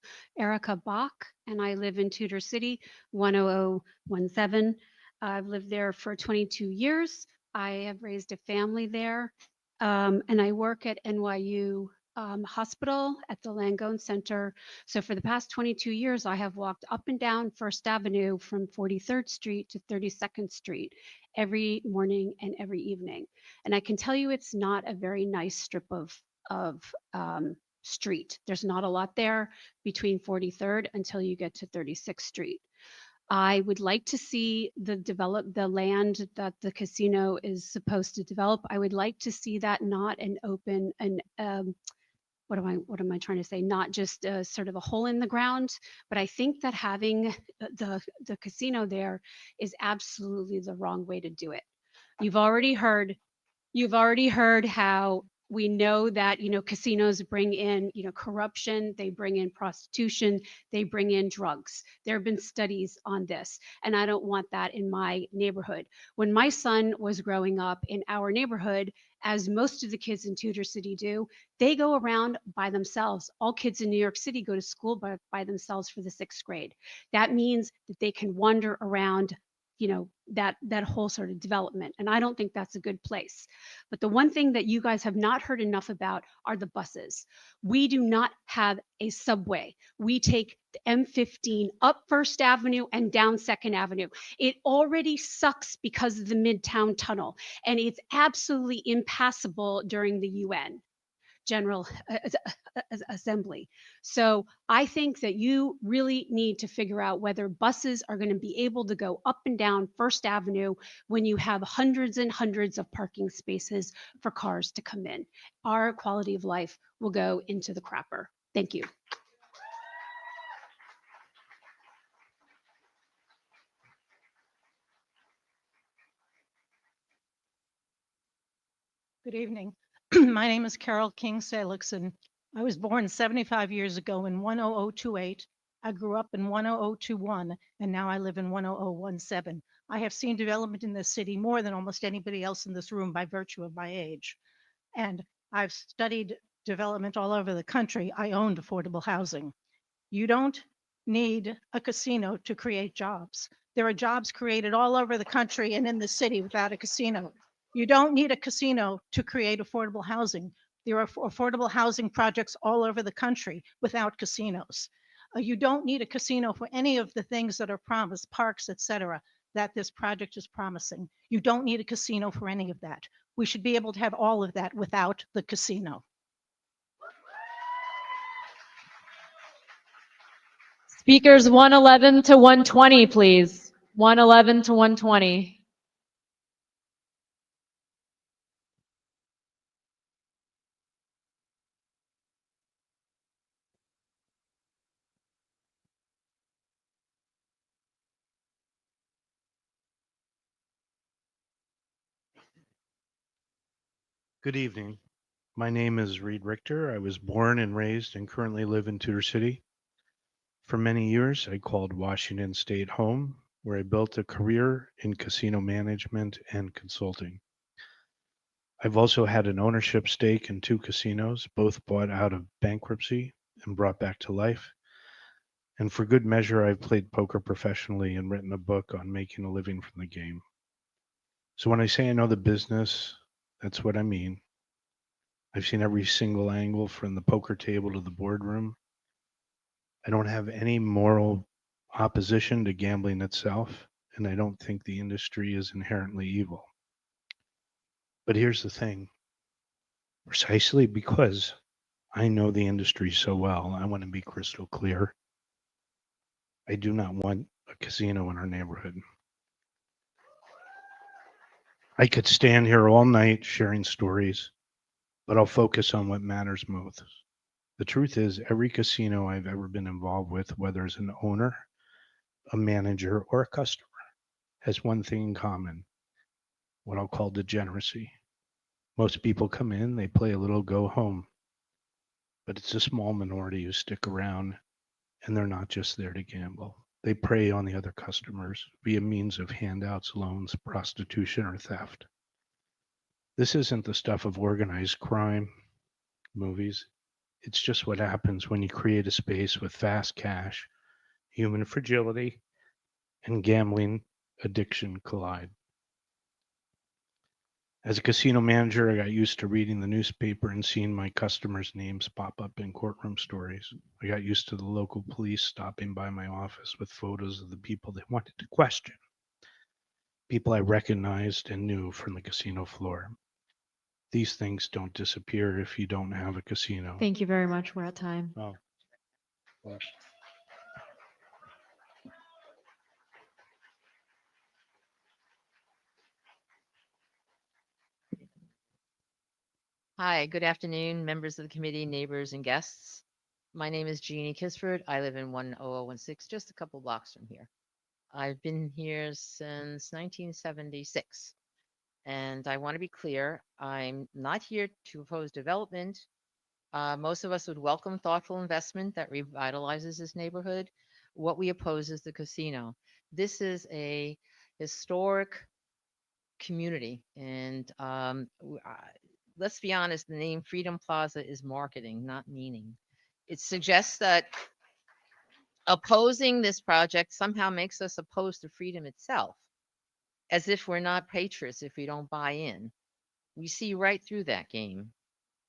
Bach, and I live in Tudor City, 10017. I've lived there for 22 years. I have raised a family there, and I work at NYU Hospital at the Langone Center. So for the past 22 years, I have walked up and down First Avenue from 43rd Street to 32nd Street every morning and every evening. And I can tell you it's not a very nice strip of street. There's not a lot there between 43rd until you get to 36th Street. I would like to see the land that the casino is supposed to develop. I would like to see that not an open and what am I trying to say? Not just sort of a hole in the ground, but I think that having the casino there is absolutely the wrong way to do it. You've already heard how we know that, casinos bring in, corruption, they bring in prostitution, they bring in drugs. There have been studies on this, and I don't want that in my neighborhood. When my son was growing up in our neighborhood, as most of the kids in Tudor City do, they go around by themselves. All kids in New York City go to school by themselves for the 6th grade. That means that they can wander around that whole sort of development. And I don't think that's a good place. But the one thing that you guys have not heard enough about are the buses. We do not have a subway. We take the M15 up First Avenue and down Second Avenue. It already sucks because of the Midtown Tunnel, and it's absolutely impassable during the UN General Assembly. So I think that you really need to figure out whether buses are going to be able to go up and down First Avenue when you have hundreds and hundreds of parking spaces for cars to come in. Our quality of life will go into the crapper. Thank you. Good evening. My name is Carol King Salixon. I was born 75 years ago in 10028. I grew up in 10021, and now I live in 10017. I have seen development in this city more than almost anybody else in this room by virtue of my age. And I've studied development all over the country. I owned affordable housing. You don't need a casino to create jobs. There are jobs created all over the country and in the city without a casino. You don't need a casino to create affordable housing. There are affordable housing projects all over the country without casinos. You don't need a casino for any of the things that are promised, parks, etc., that this project is promising. You don't need a casino for any of that. We should be able to have all of that without the casino. Speakers 111 to 120, please. 111 to 120. Good evening. My name is Reed Richter. I was born and raised and currently live in Tudor City. For many years, I called Washington State home, where I built a career in casino management and consulting. I've also had an ownership stake in 2 casinos, both bought out of bankruptcy and brought back to life. And for good measure, I've played poker professionally and written a book on making a living from the game. So when I say I know the business, that's what I mean. I've seen every single angle from the poker table to the boardroom. I don't have any moral opposition to gambling itself, and I don't think the industry is inherently evil. But here's the thing, precisely because I know the industry so well, I want to be crystal clear. I do not want a casino in our neighborhood. I could stand here all night sharing stories, but I'll focus on what matters most. The truth is, every casino I've ever been involved with, whether as an owner, a manager, or a customer, has one thing in common, what I'll call degeneracy. Most people come in, they play a little, go home. But it's a small minority who stick around, and they're not just there to gamble. They prey on the other customers via means of handouts, loans, prostitution, or theft. This isn't the stuff of organized crime movies. It's just what happens when you create a space with fast cash, human fragility, and gambling addiction collide. As a casino manager, I got used to reading the newspaper and seeing my customers' names pop up in courtroom stories. I got used to the local police stopping by my office with photos of the people they wanted to question, people I recognized and knew from the casino floor. These things don't disappear if you don't have a casino. Thank you very much. We're at time. Oh, well. Hi, good afternoon, members of the committee, neighbors, and guests. My name is Jeannie Kisford. I live in 10016, just a couple blocks from here. I've been here since 1976. And I want to be clear, I'm not here to oppose development. Most of us would welcome thoughtful investment that revitalizes this neighborhood. What we oppose is the casino. This is a historic community, and let's be honest, the name Freedom Plaza is marketing, not meaning. It suggests that opposing this project somehow makes us opposed to freedom itself, as if we're not patriots if we don't buy in. We see right through that game.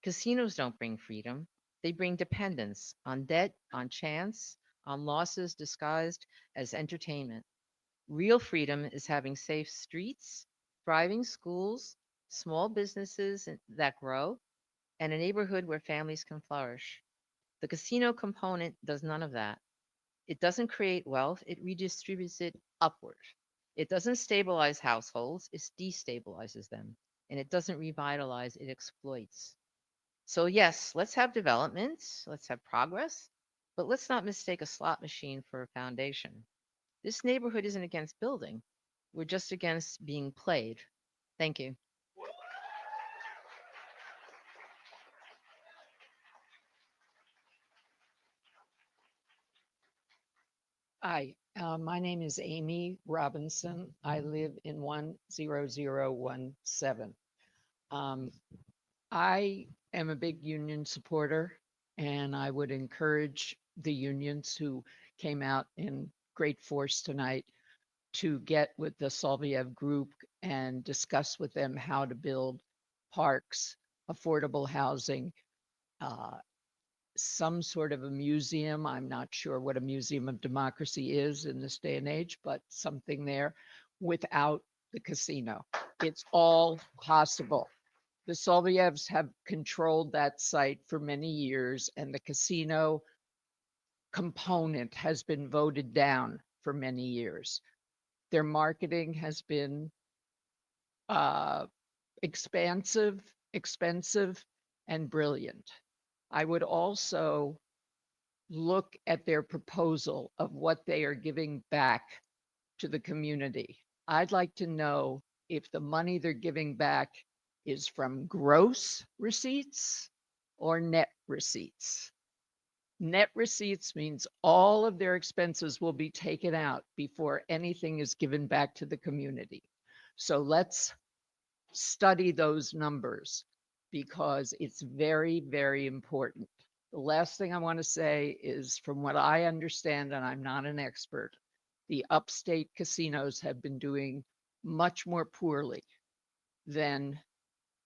Casinos don't bring freedom, they bring dependence on debt, on chance, on losses disguised as entertainment. Real freedom is having safe streets, thriving schools, small businesses that grow, and a neighborhood where families can flourish. The casino component does none of that. It doesn't create wealth, it redistributes it upward. It doesn't stabilize households, it destabilizes them. And it doesn't revitalize, it exploits. So, yes, let's have development, let's have progress, but let's not mistake a slot machine for a foundation. This neighborhood isn't against building, we're just against being played. Thank you. Hi, my name is Amy Robinson. I live in 10017. I am a big union supporter, and I would encourage the unions who came out in great force tonight to get with the Solviev group and discuss with them how to build parks affordable housing, uh, some sort of a museum. I'm not sure what a museum of democracy is in this day and age, but something there without the casino. It's all possible. The Soviets have controlled that site for many years, and the casino component has been voted down for many years. Their marketing has been uh, expansive, expensive, and brilliant. I would also look at their proposal of what they are giving back to the community. I'd like to know if the money they're giving back is from gross receipts or net receipts. Net receipts means all of their expenses will be taken out before anything is given back to the community. So let's study those numbers because it's very, very important. The last thing I want to say is from what I understand, and I'm not an expert, the upstate casinos have been doing much more poorly than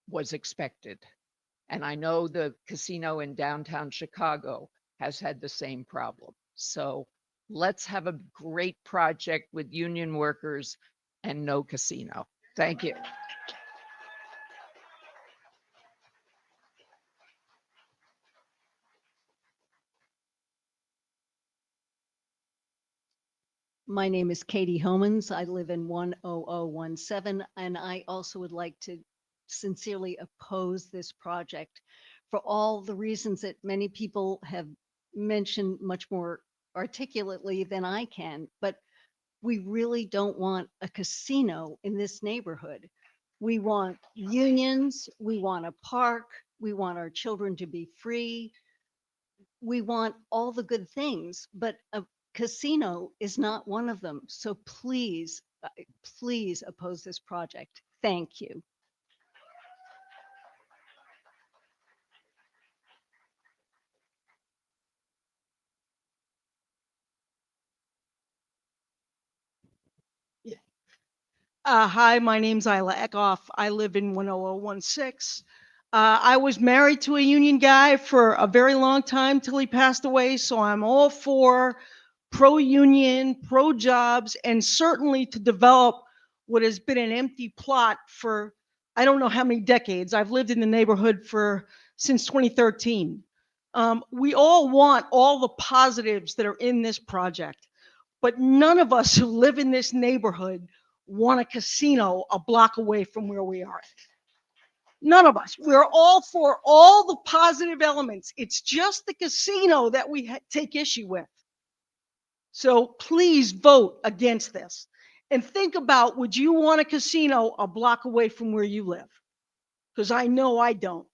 was expected. And I know the casino in downtown Chicago has had the same problem. So let's have a great project with union workers and no casino. Thank you. My name is Katie Homans. I live in 10017, and I also would like to sincerely oppose this project for all the reasons that many people have mentioned much more articulately than I can. But we really don't want a casino in this neighborhood. We want unions, we want a park, we want our children to be free, we want all the good things, but a casino is not one of them. So please, please oppose this project. Thank you. Hi, my name's Isla Eckhoff. I live in 10016. I was married to a union guy for a very long time till he passed away, so I'm all for pro-union, pro-jobs, and certainly to develop what has been an empty plot for I don't know how many decades. I've lived in the neighborhood since 2013. We all want all the positives that are in this project, but none of us who live in this neighborhood want a casino a block away from where we are. None of us. We're all for all the positive elements. It's just the casino that we take issue with. So please vote against this. And think about, would you want a casino a block away from where you live? Because I know I don't.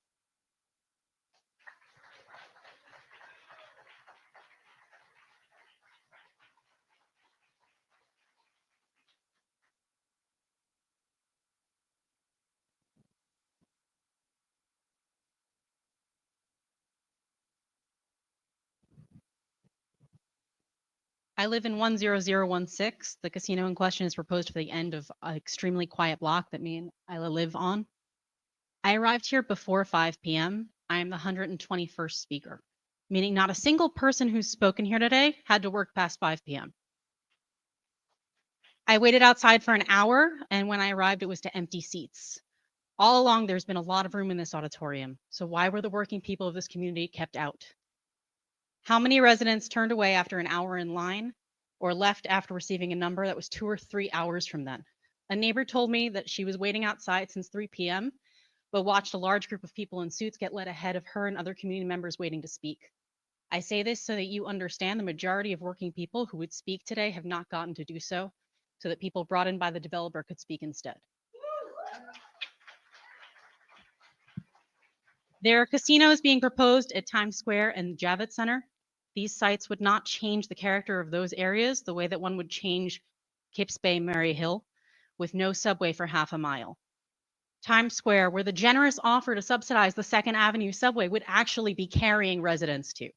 I live in 10016. The casino in question is proposed for the end of an extremely quiet block that me and Isla live on. I arrived here before 5 p.m. I am the 121st speaker, meaning not a single person who's spoken here today had to work past 5 p.m. I waited outside for an hour, and when I arrived, it was to empty seats. All along, there's been a lot of room in this auditorium. So why were the working people of this community kept out? How many residents turned away after an hour in line or left after receiving a number that was 2 or 3 hours from then? A neighbor told me that she was waiting outside since 3 p.m., but watched a large group of people in suits get let ahead of her and other community members waiting to speak. I say this so that you understand the majority of working people who would speak today have not gotten to do so that people brought in by the developer could speak instead. There are casinos being proposed at Times Square and Javits Center. These sites would not change the character of those areas the way that one would change Kips Bay, Murray Hill, with no subway for half a mile. Times Square, where the generous offer to subsidize the 2nd Avenue subway would actually be carrying residents to.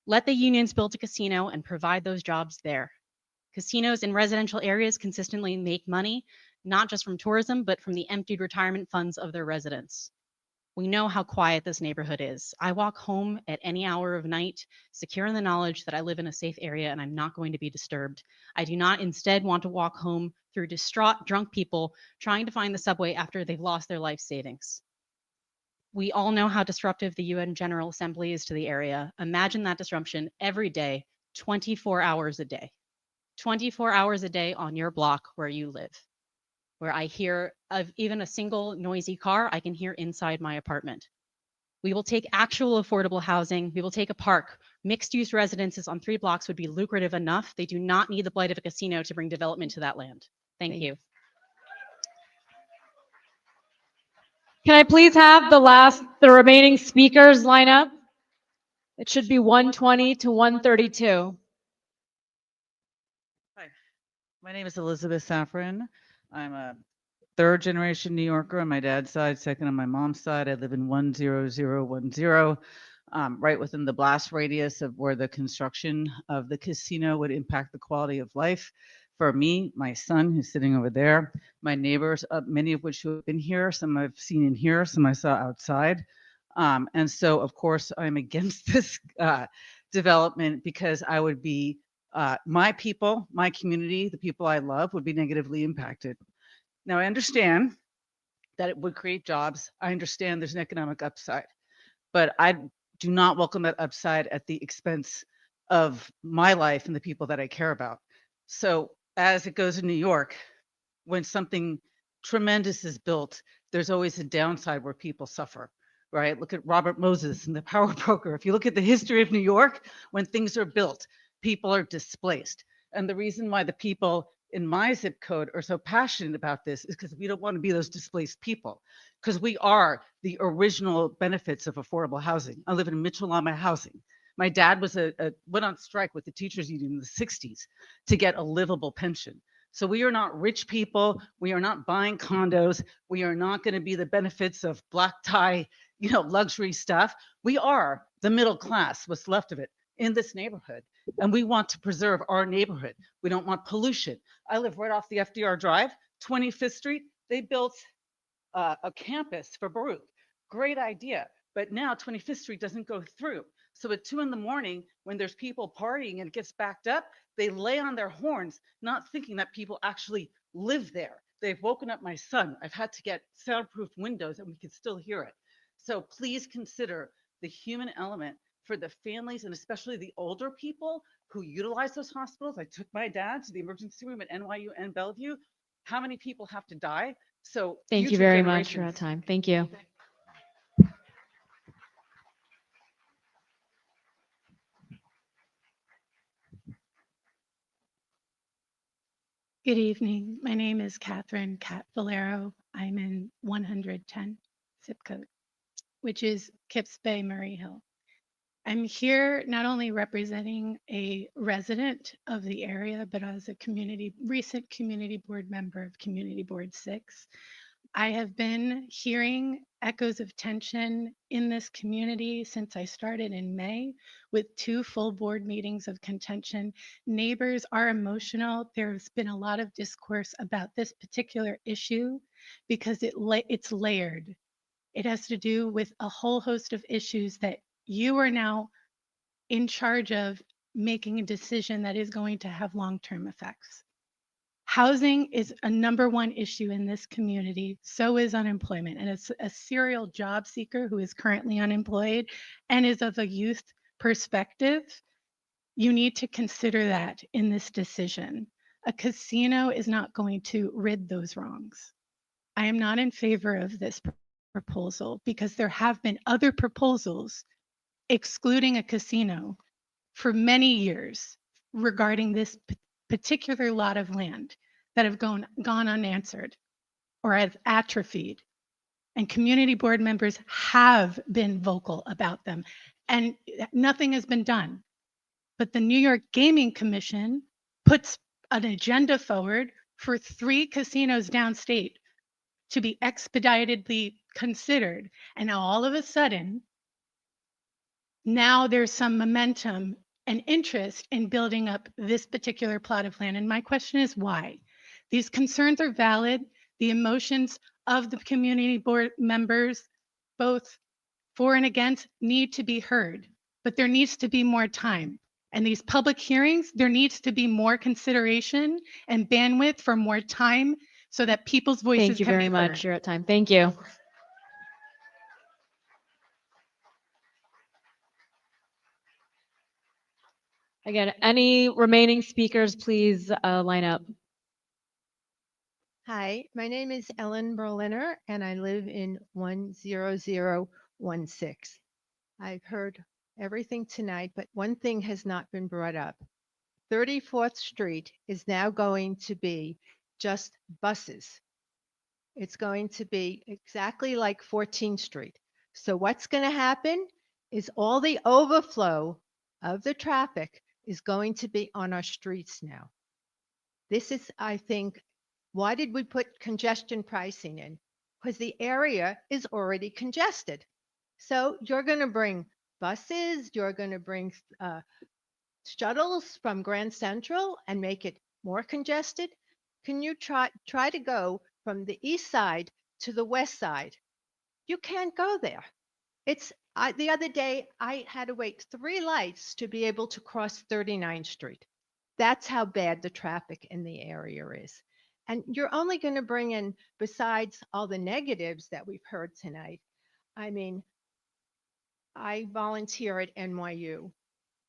Let the unions build a casino and provide those jobs there. Casinos in residential areas consistently make money, not just from tourism, but from the emptied retirement funds of their residents. We know how quiet this neighborhood is. I walk home at any hour of night, secure in the knowledge that I live in a safe area and I'm not going to be disturbed. I do not instead want to walk home through distraught, drunk people trying to find the subway after they've lost their life savings. We all know how disruptive the UN General Assembly is to the area. Imagine that disruption every day, 24 hours a day. 24 hours a day on your block where you live, where I hear of even a single noisy car, I can hear inside my apartment. We will take actual affordable housing. We will take a park. Mixed use residences on 3 blocks would be lucrative enough. They do not need the blight of a casino to bring development to that land. Thank you. Can I please have the remaining speakers line up? It should be 120 to 132. My name is Elizabeth Safran. I'm a third generation New Yorker on my dad's side, second on my mom's side. I live in 10010, right within the blast radius of where the construction of the casino would impact the quality of life. For me, my son, who's sitting over there, my neighbors, many of which who have been here, some I've seen in here, some I saw outside. And so, of course, I'm against this development because I would be, my people, my community, the people I love would be negatively impacted. Now, I understand that it would create jobs. I understand there's an economic upside, but I do not welcome that upside at the expense of my life and the people that I care about. So, as it goes in New York, when something tremendous is built, there's always a downside where people suffer, right? Look at Robert Moses and the power broker. If you look at the history of New York, when things are built, people are displaced. And the reason why the people in my zip code are so passionate about this is because we don't want to be those displaced people, because we are the original benefits of affordable housing. I live in Mitchell-Lama housing. My dad was went on strike with the teachers union in the 60s to get a livable pension. So we are not rich people. We are not buying condos. We are not going to be the benefits of black tie, luxury stuff. We are the middle class, what's left of it in this neighborhood. And we want to preserve our neighborhood. We don't want pollution. I live right off the FDR Drive, 25th Street. They built a campus for Baruch. Great idea. But now 25th Street doesn't go through. So at 2 a.m, when there's people partying and it gets backed up, they lay on their horns, not thinking that people actually live there. They've woken up my son. I've had to get soundproof windows and we can still hear it. So please consider the human element for the families and especially the older people who utilize those hospitals. I took my dad to the emergency room at NYU and Bellevue. How many people have to die? So Thank you future very much for that generations- time. Thank you. Good evening. My name is Catherine Cat Valero. I'm in 110 zip code, which is Kips Bay, Murray Hill. I'm here not only representing a resident of the area, but as a recent community board member of Community Board 6. I have been hearing echoes of tension in this community since I started in May with 2 full board meetings of contention. Neighbors are emotional. There's been a lot of discourse about this particular issue because it's layered. It has to do with a whole host of issues that you are now in charge of making a decision that is going to have long-term effects. Housing is a #1 issue in this community. So is unemployment. And it's a serial job seeker who is currently unemployed and is of a youth perspective. You need to consider that in this decision. A casino is not going to rid those wrongs. I am not in favor of this proposal because there have been other proposals excluding a casino for many years regarding this particular lot of land that have gone unanswered or have atrophied. And community board members have been vocal about them and nothing has been done. But the New York Gaming Commission puts an agenda forward for 3 casinos downstate to be expeditedly considered. And now all of a sudden, now there's some momentum and interest in building up this particular plot of land. And my question is why? These concerns are valid. The emotions of the community board members, both for and against need to be heard, but there needs to be more time. And these public hearings, there needs to be more consideration and bandwidth for more time so that people's voices Thank you can very be much. heard. You're at time. Thank you. Again, any remaining speakers, please line up. Hi, my name is Ellen Berliner and I live in 10016. I've heard everything tonight, but one thing has not been brought up. 34th Street is now going to be just buses. It's going to be exactly like 14th Street. So what's going to happen is all the overflow of the traffic is going to be on our streets now. This is, I think, why did we put congestion pricing in? Because the area is already congested. So you're going to bring buses, you're going to bring shuttles from Grand Central and make it more congested. Can you try to go from the east side to the west side? You can't go there. The other day I had to wait 3 lights to be able to cross 39th Street. That's how bad the traffic in the area is. And you're only going to bring in, besides all the negatives that we've heard tonight. I mean, I volunteer at NYU.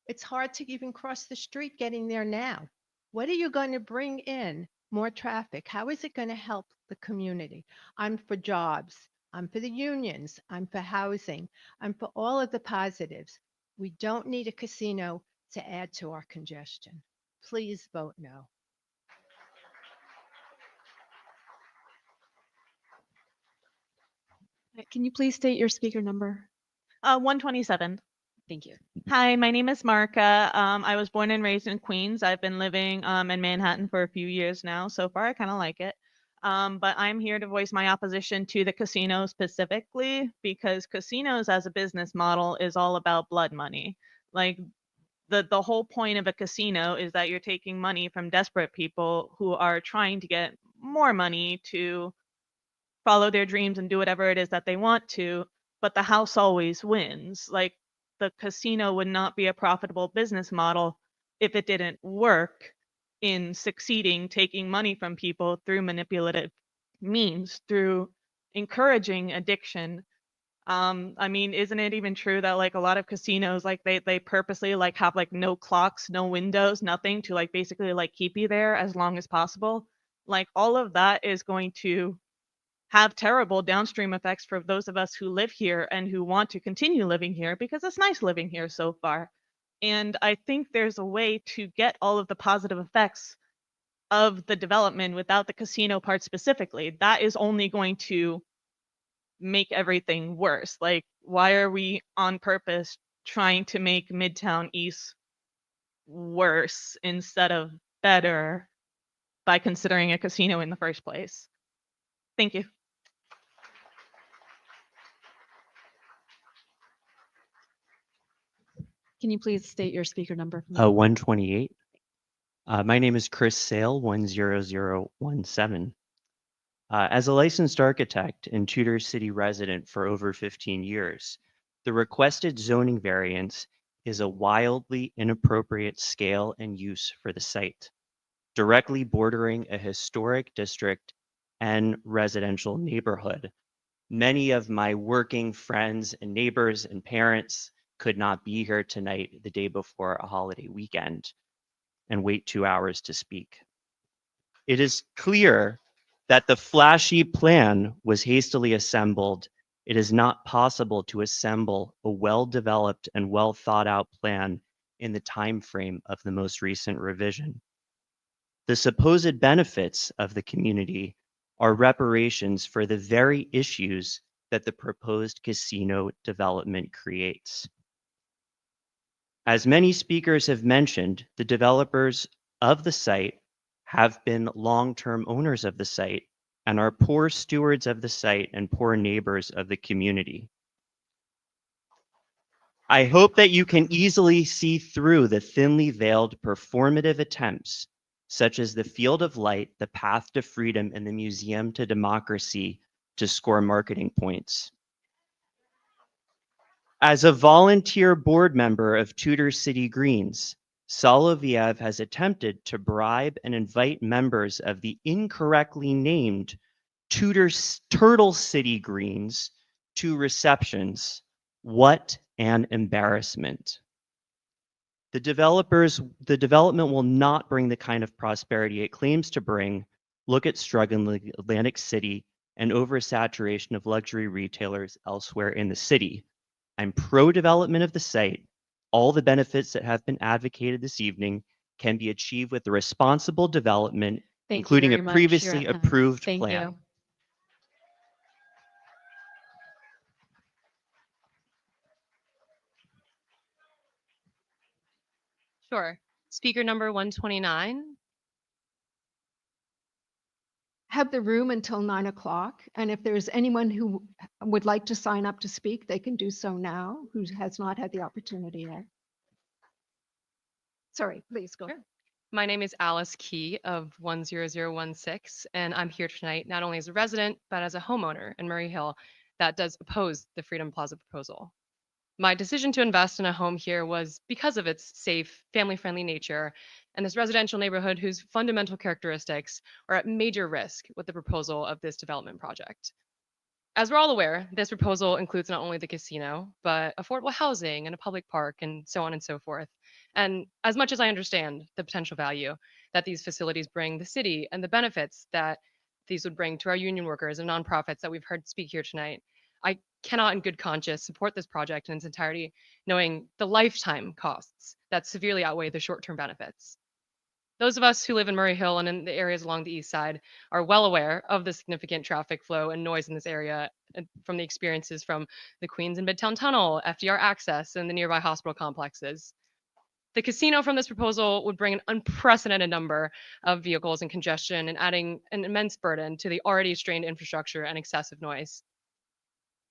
It's hard to even cross the street getting there now. What are you going to bring in more traffic? How is it going to help the community? I'm for jobs. I'm for the unions. I'm for housing. I'm for all of the positives. We don't need a casino to add to our congestion. Please vote no. Can you please state your speaker number? 127. Thank you. Hi, my name is Marka. I was born and raised in Queens. I've been living in Manhattan for a few years now. So far, I kind of like it. But I'm here to voice my opposition to the casino specifically because casinos as a business model is all about blood money. Like the whole point of a casino is that you're taking money from desperate people who are trying to get more money to follow their dreams and do whatever it is that they want to, but the house always wins. Like the casino would not be a profitable business model if it didn't work in succeeding, taking money from people through manipulative means, through encouraging addiction. I mean, isn't it even true that like a lot of casinos, like they purposely like have like no clocks, no windows, nothing to like basically like keep you there as long as possible? Like all of that is going to have terrible downstream effects for those of us who live here and who want to continue living here because it's nice living here so far. And I think there's a way to get all of the positive effects of the development without the casino part specifically. That is only going to make everything worse. Like, why are we on purpose trying to make Midtown East worse instead of better by considering a casino in the first place? Thank you. Can you please state your speaker number? 128. My name is Chris Sale, 10017. As a licensed architect and Tudor City resident for over 15 years, the requested zoning variance is a wildly inappropriate scale and use for the site, directly bordering a historic district and residential neighborhood. Many of my working friends and neighbors and parents could not be here tonight, the day before a holiday weekend, and wait 2 hours to speak. It is clear that the flashy plan was hastily assembled. It is not possible to assemble a well-developed and well thought out plan in the time frame of the most recent revision. The supposed benefits of the community are reparations for the very issues that the proposed casino development creates. As many speakers have mentioned, the developers of the site have been long-term owners of the site and are poor stewards of the site and poor neighbors of the community. I hope that you can easily see through the thinly veiled performative attempts, such as the Field of Light, the Path to Freedom, and the Museum to Democracy, to score marketing points. As a volunteer board member of Tudor City Greens, Soloviev has attempted to bribe and invite members of the incorrectly named Turtle City Greens to receptions. What an embarrassment. The development will not bring the kind of prosperity it claims to bring. Look at struggling Atlantic City and oversaturation of luxury retailers elsewhere in the city. I'm pro-development of the site. All the benefits that have been advocated this evening can be achieved with the responsible development, Thank you including a very much. You're previously at time. approved Thank plan. you. Sure. Speaker number 129. Have the room until 9 o'clock. And if there's anyone who would like to sign up to speak, they can do so now, who has not had the opportunity yet. Sorry, please go. My name is Alice Key of 10016, and I'm here tonight not only as a resident, but as a homeowner in Murray Hill that does oppose the Freedom Plaza proposal. My decision to invest in a home here was because of its safe, family-friendly nature and this residential neighborhood whose fundamental characteristics are at major risk with the proposal of this development project. As we're all aware, this proposal includes not only the casino, but affordable housing and a public park and so on and so forth. And as much as I understand the potential value that these facilities bring the city and the benefits that these would bring to our union workers and nonprofits that we've heard speak here tonight, I cannot in good conscience support this project in its entirety, knowing the lifetime costs that severely outweigh the short-term benefits. Those of us who live in Murray Hill and in the areas along the east side are well aware of the significant traffic flow and noise in this area from the experiences from the Queens and Midtown Tunnel, FDR Access, and the nearby hospital complexes. The casino from this proposal would bring an unprecedented number of vehicles and congestion and adding an immense burden to the already strained infrastructure and excessive noise.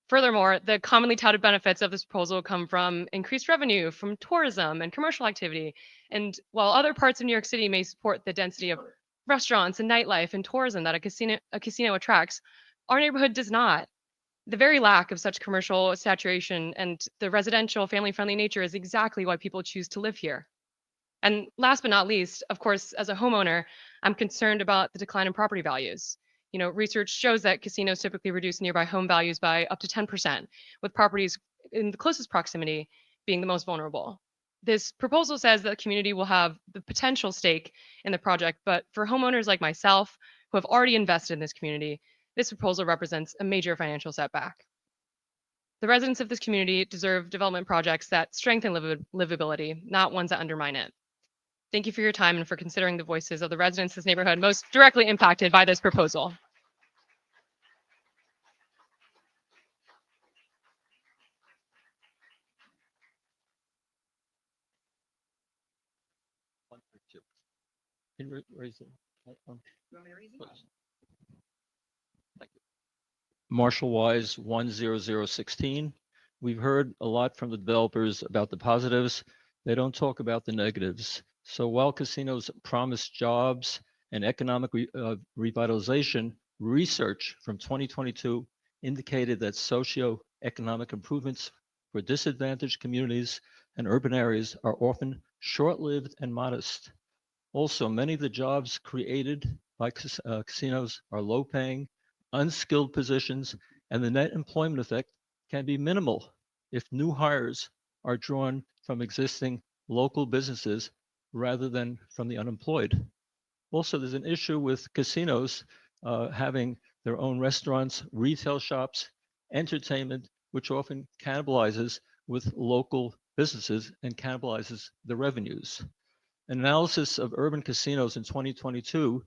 Furthermore, the commonly touted benefits of this proposal come from increased revenue from tourism and commercial activity. And while other parts of New York City may support the density of restaurants and nightlife and tourism that a casino attracts, our neighborhood does not. The very lack of such commercial saturation and the residential family-friendly nature is exactly why people choose to live here. And last but not least, of course, as a homeowner, I'm concerned about the decline in property values. Research shows that casinos typically reduce nearby home values by up to 10%, with properties in the closest proximity being the most vulnerable. This proposal says that the community will have the potential stake in the project, but for homeowners like myself who have already invested in this community, this proposal represents a major financial setback. The residents of this community deserve development projects that strengthen livability, not ones that undermine it. Thank you for your time and for considering the voices of the residents of this neighborhood most directly impacted by this proposal. Marshall Wise, 10016. We've heard a lot from the developers about the positives. They don't talk about the negatives. So while casinos promise jobs and economic revitalization, research from 2022 indicated that socioeconomic improvements for disadvantaged communities and urban areas are often short-lived and modest. Also, many of the jobs created by casinos are low-paying, unskilled positions, and the net employment effect can be minimal if new hires are drawn from existing local businesses rather than from the unemployed. Also, there's an issue with casinos having their own restaurants, retail shops, entertainment, which often cannibalizes with local businesses and cannibalizes the revenues. An analysis of urban casinos in 2022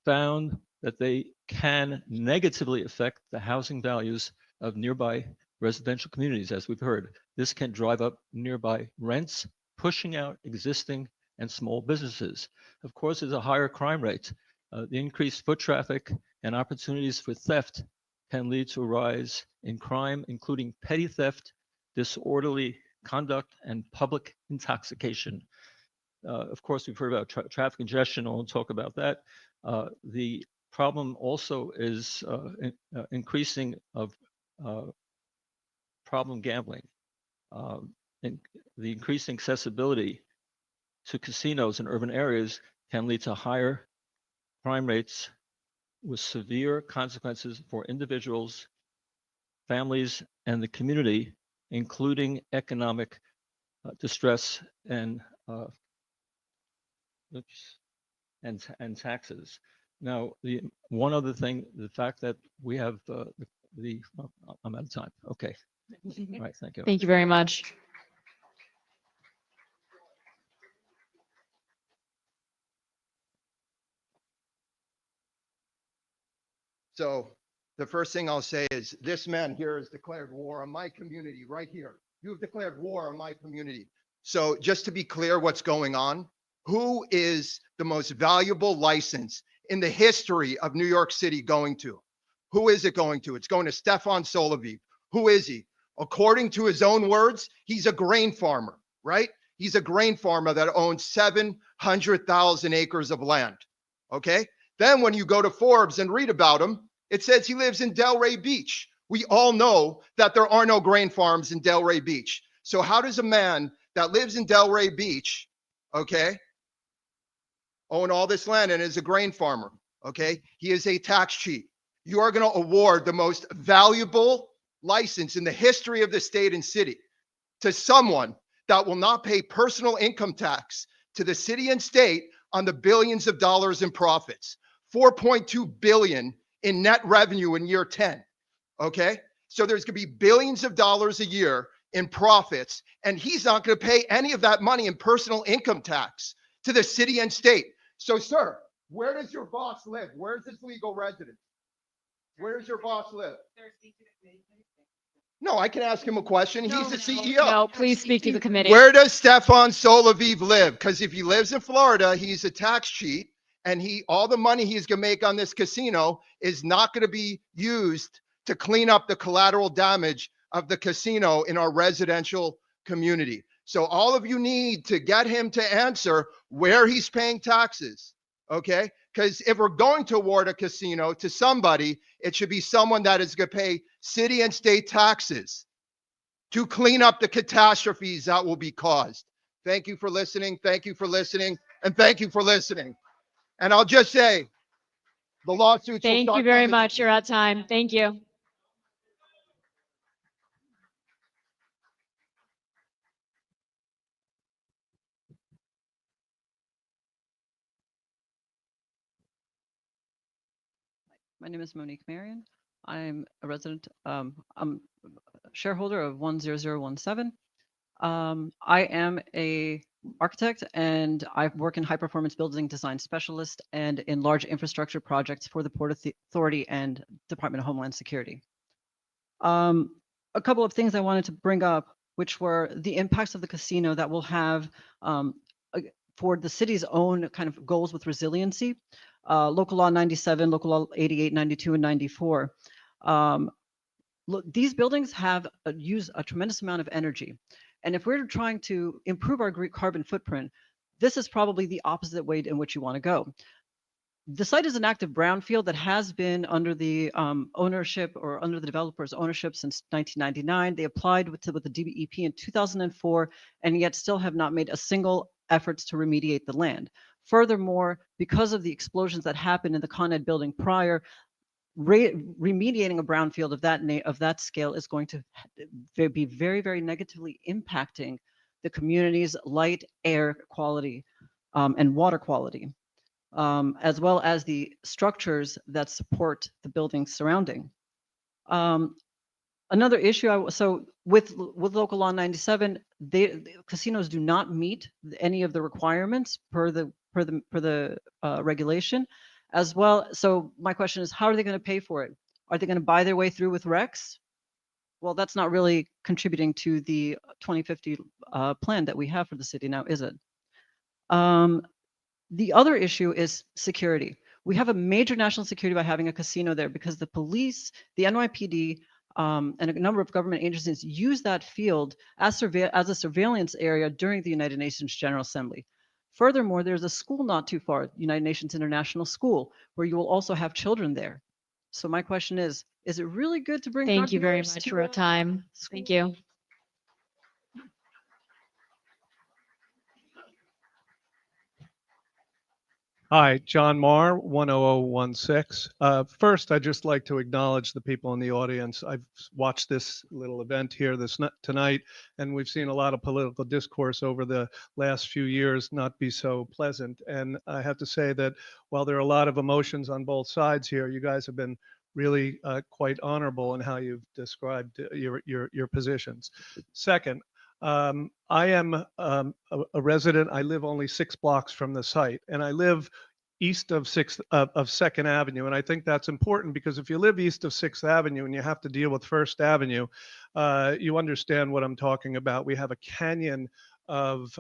found that they can negatively affect the housing values of nearby residential communities, as we've heard. This can drive up nearby rents, pushing out existing and small businesses. Of course, there's a higher crime rate. The increased foot traffic and opportunities for theft can lead to a rise in crime, including petty theft, disorderly conduct, and public intoxication. Of course, we've heard about traffic congestion. I won't talk about that. The problem also is increasing of problem gambling. in, the increasing accessibility to casinos in urban areas can lead to higher crime rates with severe consequences for individuals, families, and the community, including economic distress and oops, and taxes. Now, the one other thing, the fact that we have I'm out of time. Okay. All right. Thank you. Thank you very much. So the first thing I'll say is this man here has declared war on my community right here. You have declared war on my community. So just to be clear what's going on, who is the most valuable license in the history of New York City going to? Who is it going to? It's going to Stefan Soloviv. Who is he? According to his own words, he's a grain farmer, right? He's a grain farmer that owns 700,000 acres of land. Okay. Then when you go to Forbes and read about him, it says he lives in Delray Beach. We all know that there are no grain farms in Delray Beach. So how does a man that lives in Delray Beach, okay, own all this land and is a grain farmer? Okay. He is a tax cheat. You are going to award the most valuable license in the history of the state and city to someone that will not pay personal income tax to the city and state on the billions of dollars in profits. 4.2 billion in net revenue in year 10. Okay. So there's going to be billions of dollars a year in profits, and he's not going to pay any of that money in personal income tax to the city and state. So, sir, where does your boss live? Where's his legal residence? Where does your boss live? No, I can ask him a question. He's the CEO. No, please speak to the committee. Where does Stefan Soloviv live? Because if he lives in Florida, he's a tax cheat, and all the money he's going to make on this casino is not going to be used to clean up the collateral damage of the casino in our residential community. So all of you need to get him to answer where he's paying taxes, okay? Because if we're going to award a casino to somebody, it should be someone that is going to pay city and state taxes to clean up the catastrophes that will be caused. Thank you for listening. Thank you for listening. And thank you for listening. And I'll just say, the lawsuits will Thank start you very coming. much. You're out of time. Thank you. My name is Monique Marion. I'm a resident, I'm a shareholder of 10017. I am a architect and I work in high performance building design specialist and in large infrastructure projects for the Port Authority and Department of Homeland Security. A couple of things I wanted to bring up, which were the impacts of the casino that will have for the city's own kind of goals with resiliency. Local Law 97, Local Law 88, 92, and 94. Look, these buildings have use a tremendous amount of energy. And if we're trying to improve our carbon footprint, this is probably the opposite way in which you want to go. The site is an active brownfield that has been under the ownership or under the developer's ownership since 1999. They applied with the DEP in 2004, and yet still have not made a single efforts to remediate the land. Furthermore, because of the explosions that happened in the Con Ed building prior, remediating a brownfield of that scale is going to be very, very negatively impacting the community's light, air quality, and water quality, as well as the structures that support the buildings surrounding. Another issue, so with Local Law 97, the casinos do not meet any of the requirements per the regulation, as well. So my question is, how are they going to pay for it? Are they going to buy their way through with RECs? Well, that's not really contributing to the 2050 plan that we have for the city now, is it? The other issue is security. We have a major national security by having a casino there because the police, the NYPD, and a number of government agencies use that field as a surveillance area during the United Nations General Assembly. Furthermore, there's a school not too far, United Nations International School, where you will also have children there. So my question is it really good to bring Thank drug you very dealers much. to We're out of time. Thank you. Hi, John Marr, 10016. First, I'd just like to acknowledge the people in the audience. I've watched this little event here tonight, and we've seen a lot of political discourse over the last few years not be so pleasant. And I have to say that while there are a lot of emotions on both sides here, you guys have been really quite honorable in how you've described your positions. Second, I am a resident. I live only 6 blocks from the site, and I live east of Second Avenue, and I think that's important because if you live east of Sixth Avenue and you have to deal with First Avenue, you understand what I'm talking about. We have a canyon of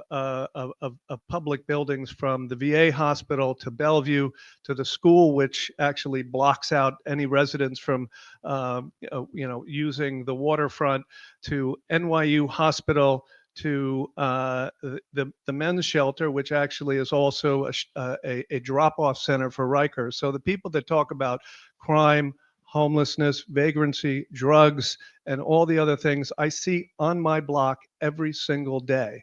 public buildings from the VA hospital to Bellevue to the school, which actually blocks out any residents from using the waterfront, to NYU Hospital, to the men's shelter, which actually is also a drop-off center for Rikers. So the people that talk about crime, homelessness, vagrancy, drugs, and all the other things I see on my block every single day.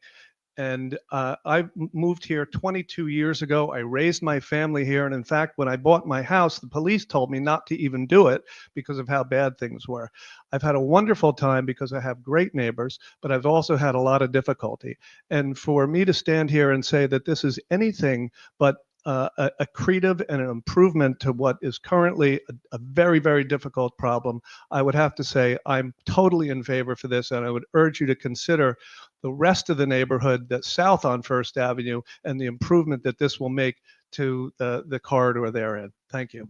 And I moved here 22 years ago. I raised my family here. And in fact, when I bought my house, the police told me not to even do it because of how bad things were. I've had a wonderful time because I have great neighbors, but I've also had a lot of difficulty. And for me to stand here and say that this is anything but a creative and an improvement to what is currently a very, very difficult problem, I would have to say I'm totally in favor for this, and I would urge you to consider the rest of the neighborhood that's south on First Avenue and the improvement that this will make to the corridor therein. Thank you.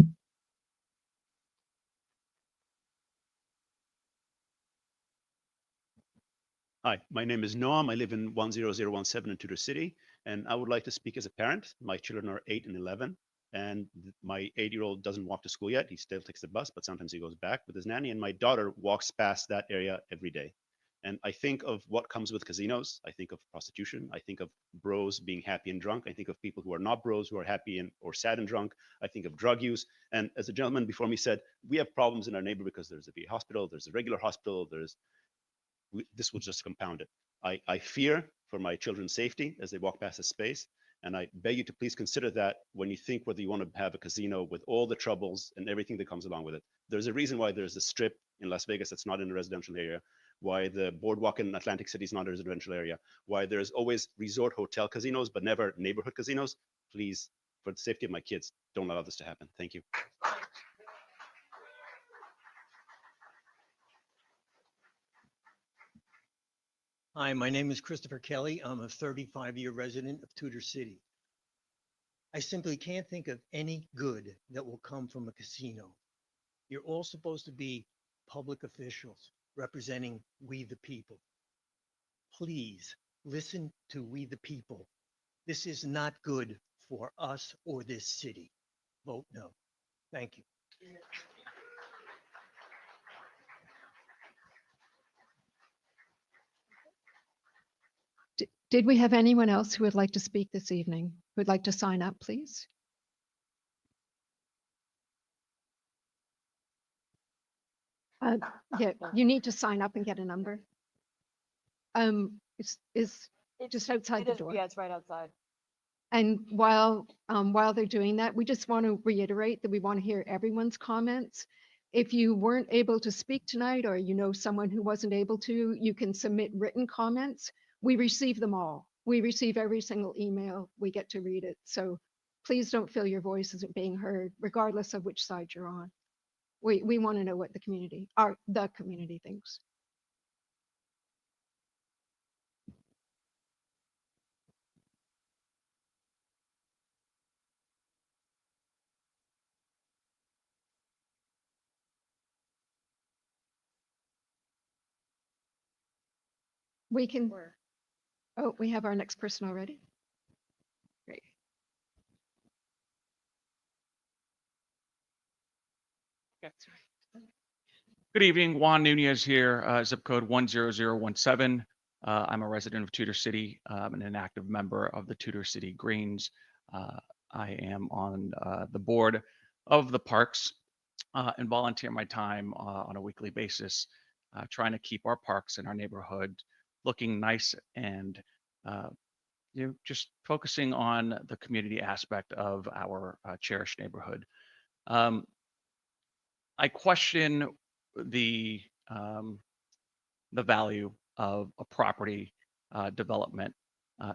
Hi, my name is Noam. I live in 10017 in Tudor City, and I would like to speak as a parent. My children are 8 and 11, and my 8-year-old doesn't walk to school yet. He still takes the bus, but sometimes he goes back with his nanny, and my daughter walks past that area every day. And I think of what comes with casinos. I think of prostitution. I think of bros being happy and drunk. I think of people who are not bros, who are happy and or sad and drunk. I think of drug use. And as a gentleman before me said, we have problems in our neighborhood because there's a VA hospital, there's a regular hospital, this will just compound it. I fear for my children's safety as they walk past this space. And I beg you to please consider that when you think whether you want to have a casino with all the troubles and everything that comes along with it. There's a reason why there's a strip in Las Vegas that's not in a residential area, why the boardwalk in Atlantic City is not a residential area, why there's always resort hotel casinos, but never neighborhood casinos. Please, for the safety of my kids, don't allow this to happen. Thank you. Hi, my name is Christopher Kelly. I'm a 35-year resident of Tudor City. I simply can't think of any good that will come from a casino. You're all supposed to be public officials representing we the people. Please listen to we the people. This is not good for us or this city. Vote no. Thank you. Did we have anyone else who would like to speak this evening? Who would like to sign up, please? Yeah, you need to sign up and get a number. It's just outside the door. Yeah, it's right outside. And while they're doing that, we just want to reiterate that we want to hear everyone's comments. If you weren't able to speak tonight, or you know someone who wasn't able to, you can submit written comments. We receive them all. We receive every single email. We get to read it. So please don't feel your voice isn't being heard, regardless of which side you're on. We want to know what the community thinks. We can. Oh, we have our next person already. Great. Good evening, Juan Nunez here, zip code 10017. I'm a resident of Tudor City and an active member of the Tudor City Greens. I am on the board of the parks and volunteer my time on a weekly basis, trying to keep our parks in our neighborhood looking nice and just focusing on the community aspect of our cherished neighborhood. Um, I question the um, the value of a property development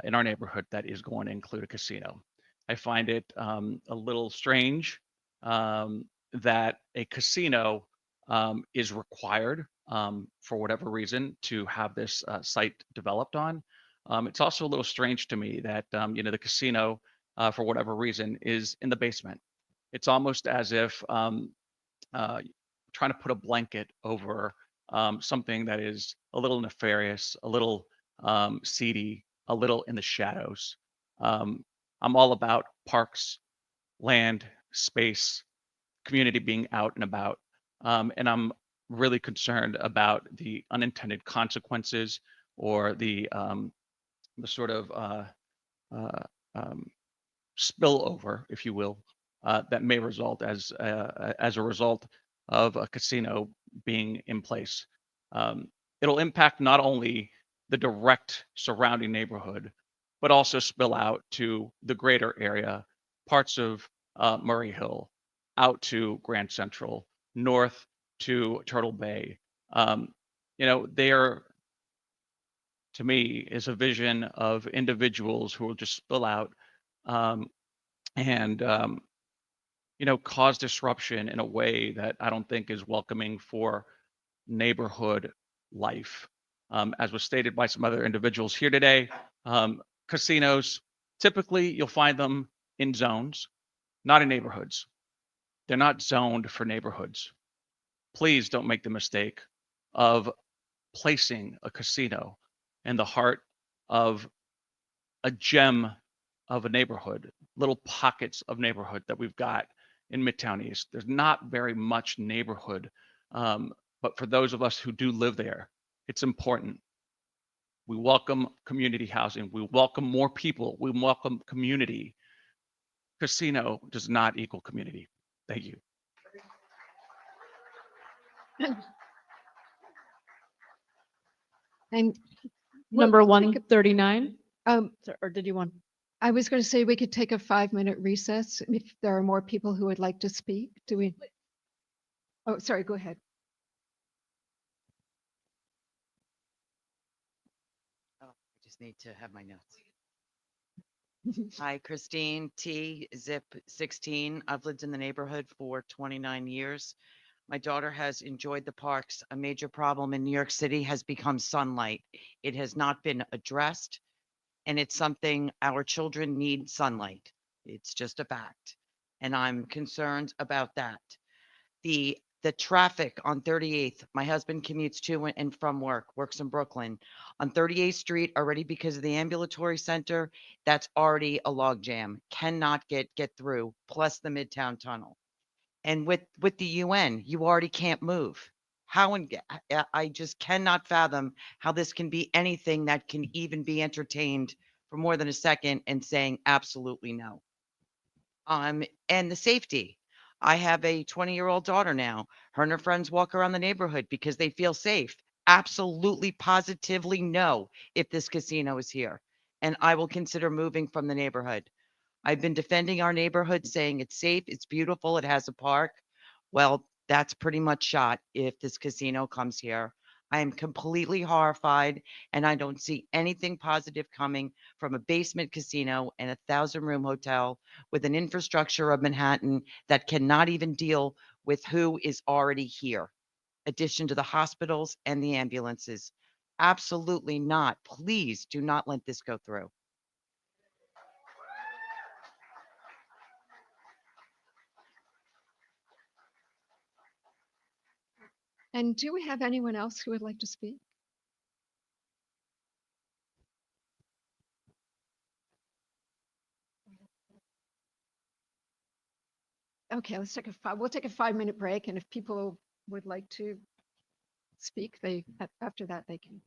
in our neighborhood that is going to include a casino. I find it a little strange that a casino is required for whatever reason to have this site developed on. It's also a little strange to me that the casino, for whatever reason, is in the basement. It's almost as if uh, trying to put a blanket over something that is a little nefarious, a little seedy, a little in the shadows. Um, I'm all about parks, land, space, community being out and about. And I'm really concerned about the unintended consequences or the sort of uh, um, spillover, if you will, that may result as a result of a casino being in place. Um, it'll impact not only the direct surrounding neighborhood, but also spill out to the greater area, parts of Murray Hill, out to Grand Central, north to Turtle Bay. Um, there to me is a vision of individuals who will just spill out um, and cause disruption in a way that I don't think is welcoming for neighborhood life. As was stated by some other individuals here today, casinos, typically you'll find them in zones, not in neighborhoods. They're not zoned for neighborhoods. Please don't make the mistake of placing a casino in the heart of a gem of a neighborhood, little pockets of neighborhood that we've got in Midtown East. There's not very much neighborhood, but for those of us who do live there, it's important. We welcome community housing. We welcome more people. We welcome community. Casino does not equal community. Thank you. And Number we'll take 139. or did you want? I was going to say we could take a 5-minute recess if there are more people who would like to speak. Do we? Oh, sorry, go ahead. Oh, I just need to have my notes. Hi, Christine T, zip 16. I've lived in the neighborhood for 29 years. My daughter has enjoyed the parks. A major problem in New York City has become sunlight. It has not been addressed, and it's something our children need sunlight. It's just a fact. And I'm concerned about that. The traffic on 38th, my husband commutes to and from work, works in Brooklyn. On 38th Street, already because of the ambulatory center, that's already a log jam. Cannot get through, plus the Midtown Tunnel. And with the UN, you already can't move. How and I just cannot fathom how this can be anything that can even be entertained for more than a second and saying absolutely no. And the safety. I have a 20-year-old daughter now. Her and her friends walk around the neighborhood because they feel safe. Absolutely, positively no if this casino is here. And I will consider moving from the neighborhood. I've been defending our neighborhood, saying it's safe, it's beautiful, it has a park. Well, that's pretty much shot if this casino comes here. I am completely horrified, and I don't see anything positive coming from a basement casino and a 1,000-room hotel with an infrastructure of Manhattan that cannot even deal with who is already here, addition to the hospitals and the ambulances. Absolutely not. Please do not let this go through. And do we have anyone else who would like to speak? Okay, we'll take a 5-minute break, and if people would like to speak, after that they can.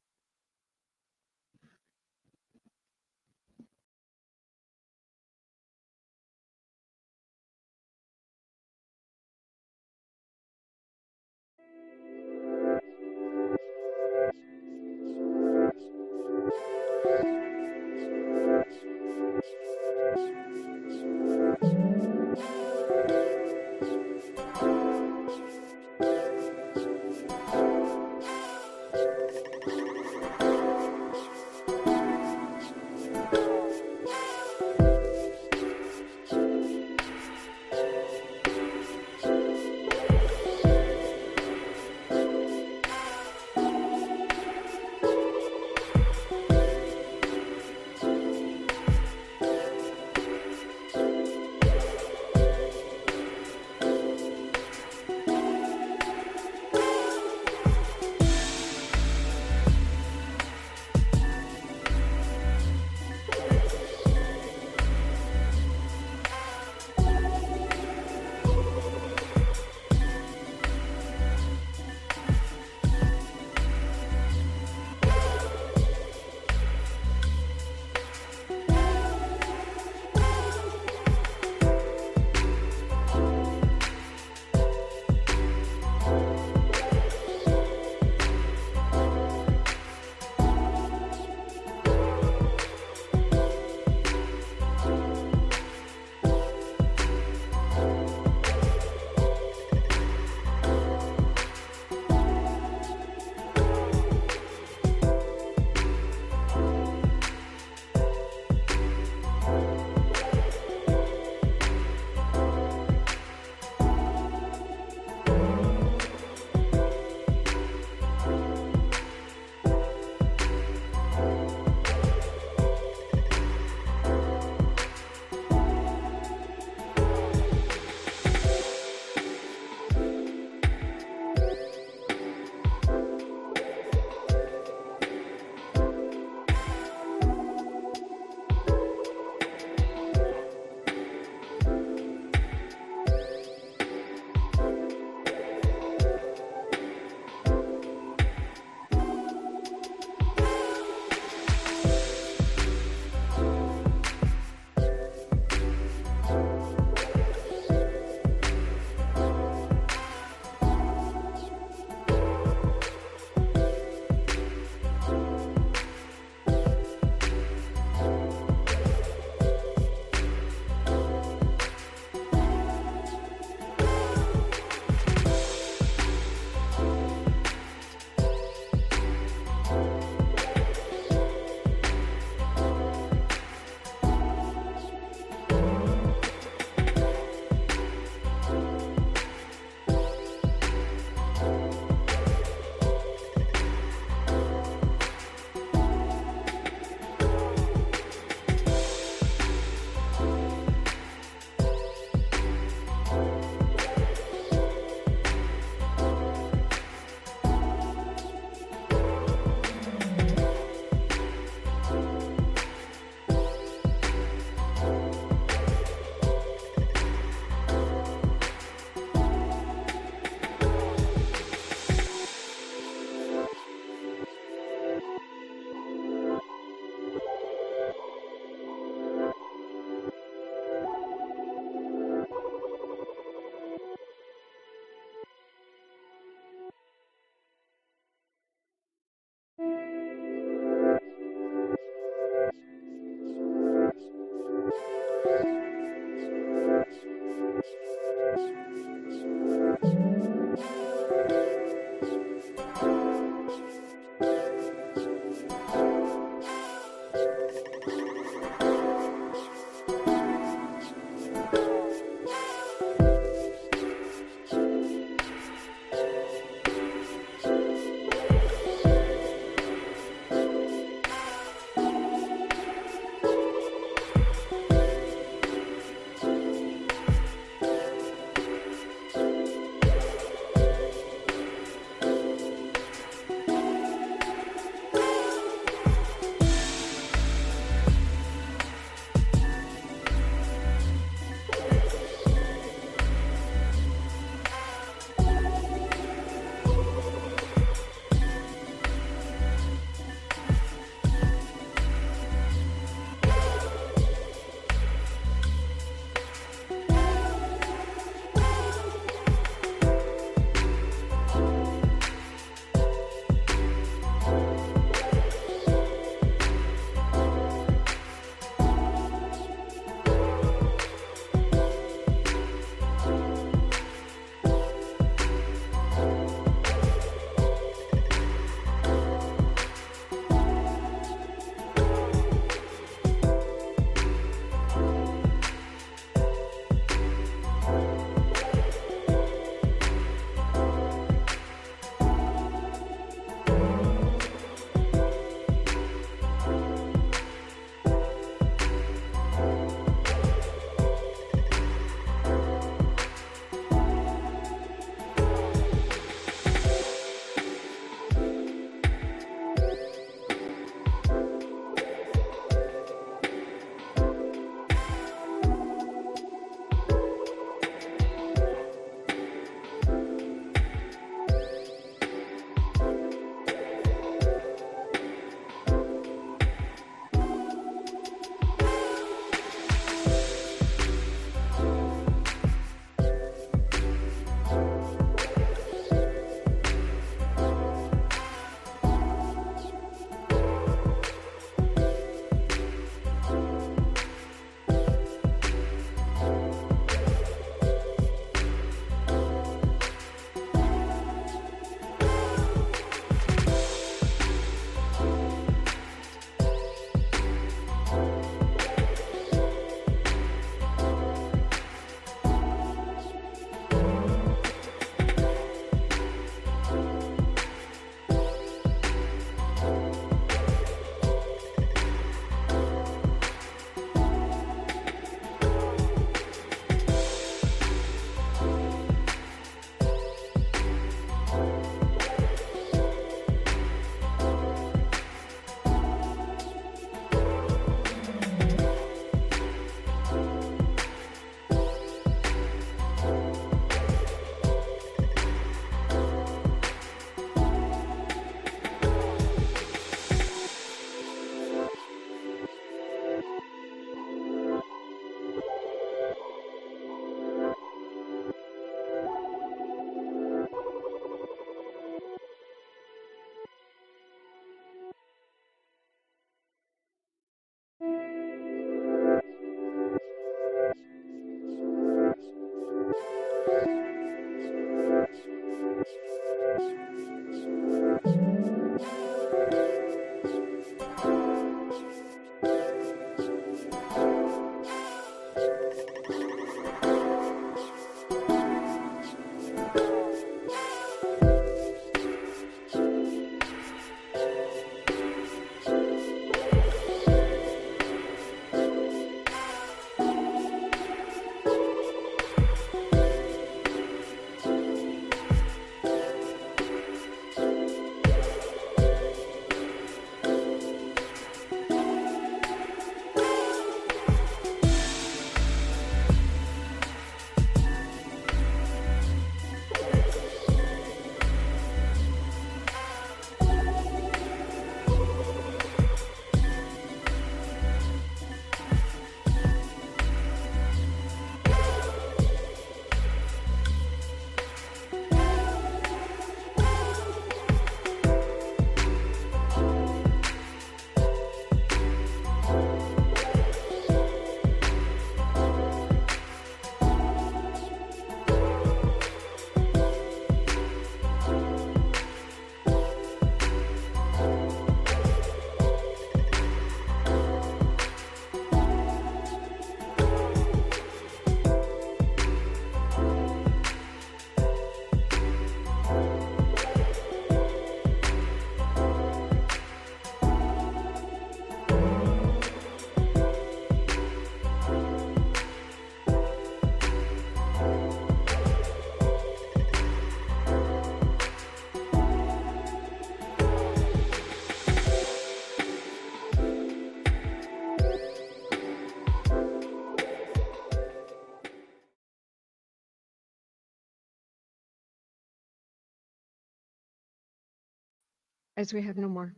As we have no more.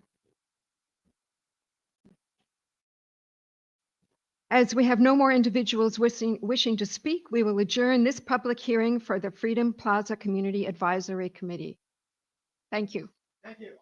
As we have no more individuals wishing to speak, we will adjourn this public hearing for the Freedom Plaza Community Advisory Committee. Thank you. Thank you.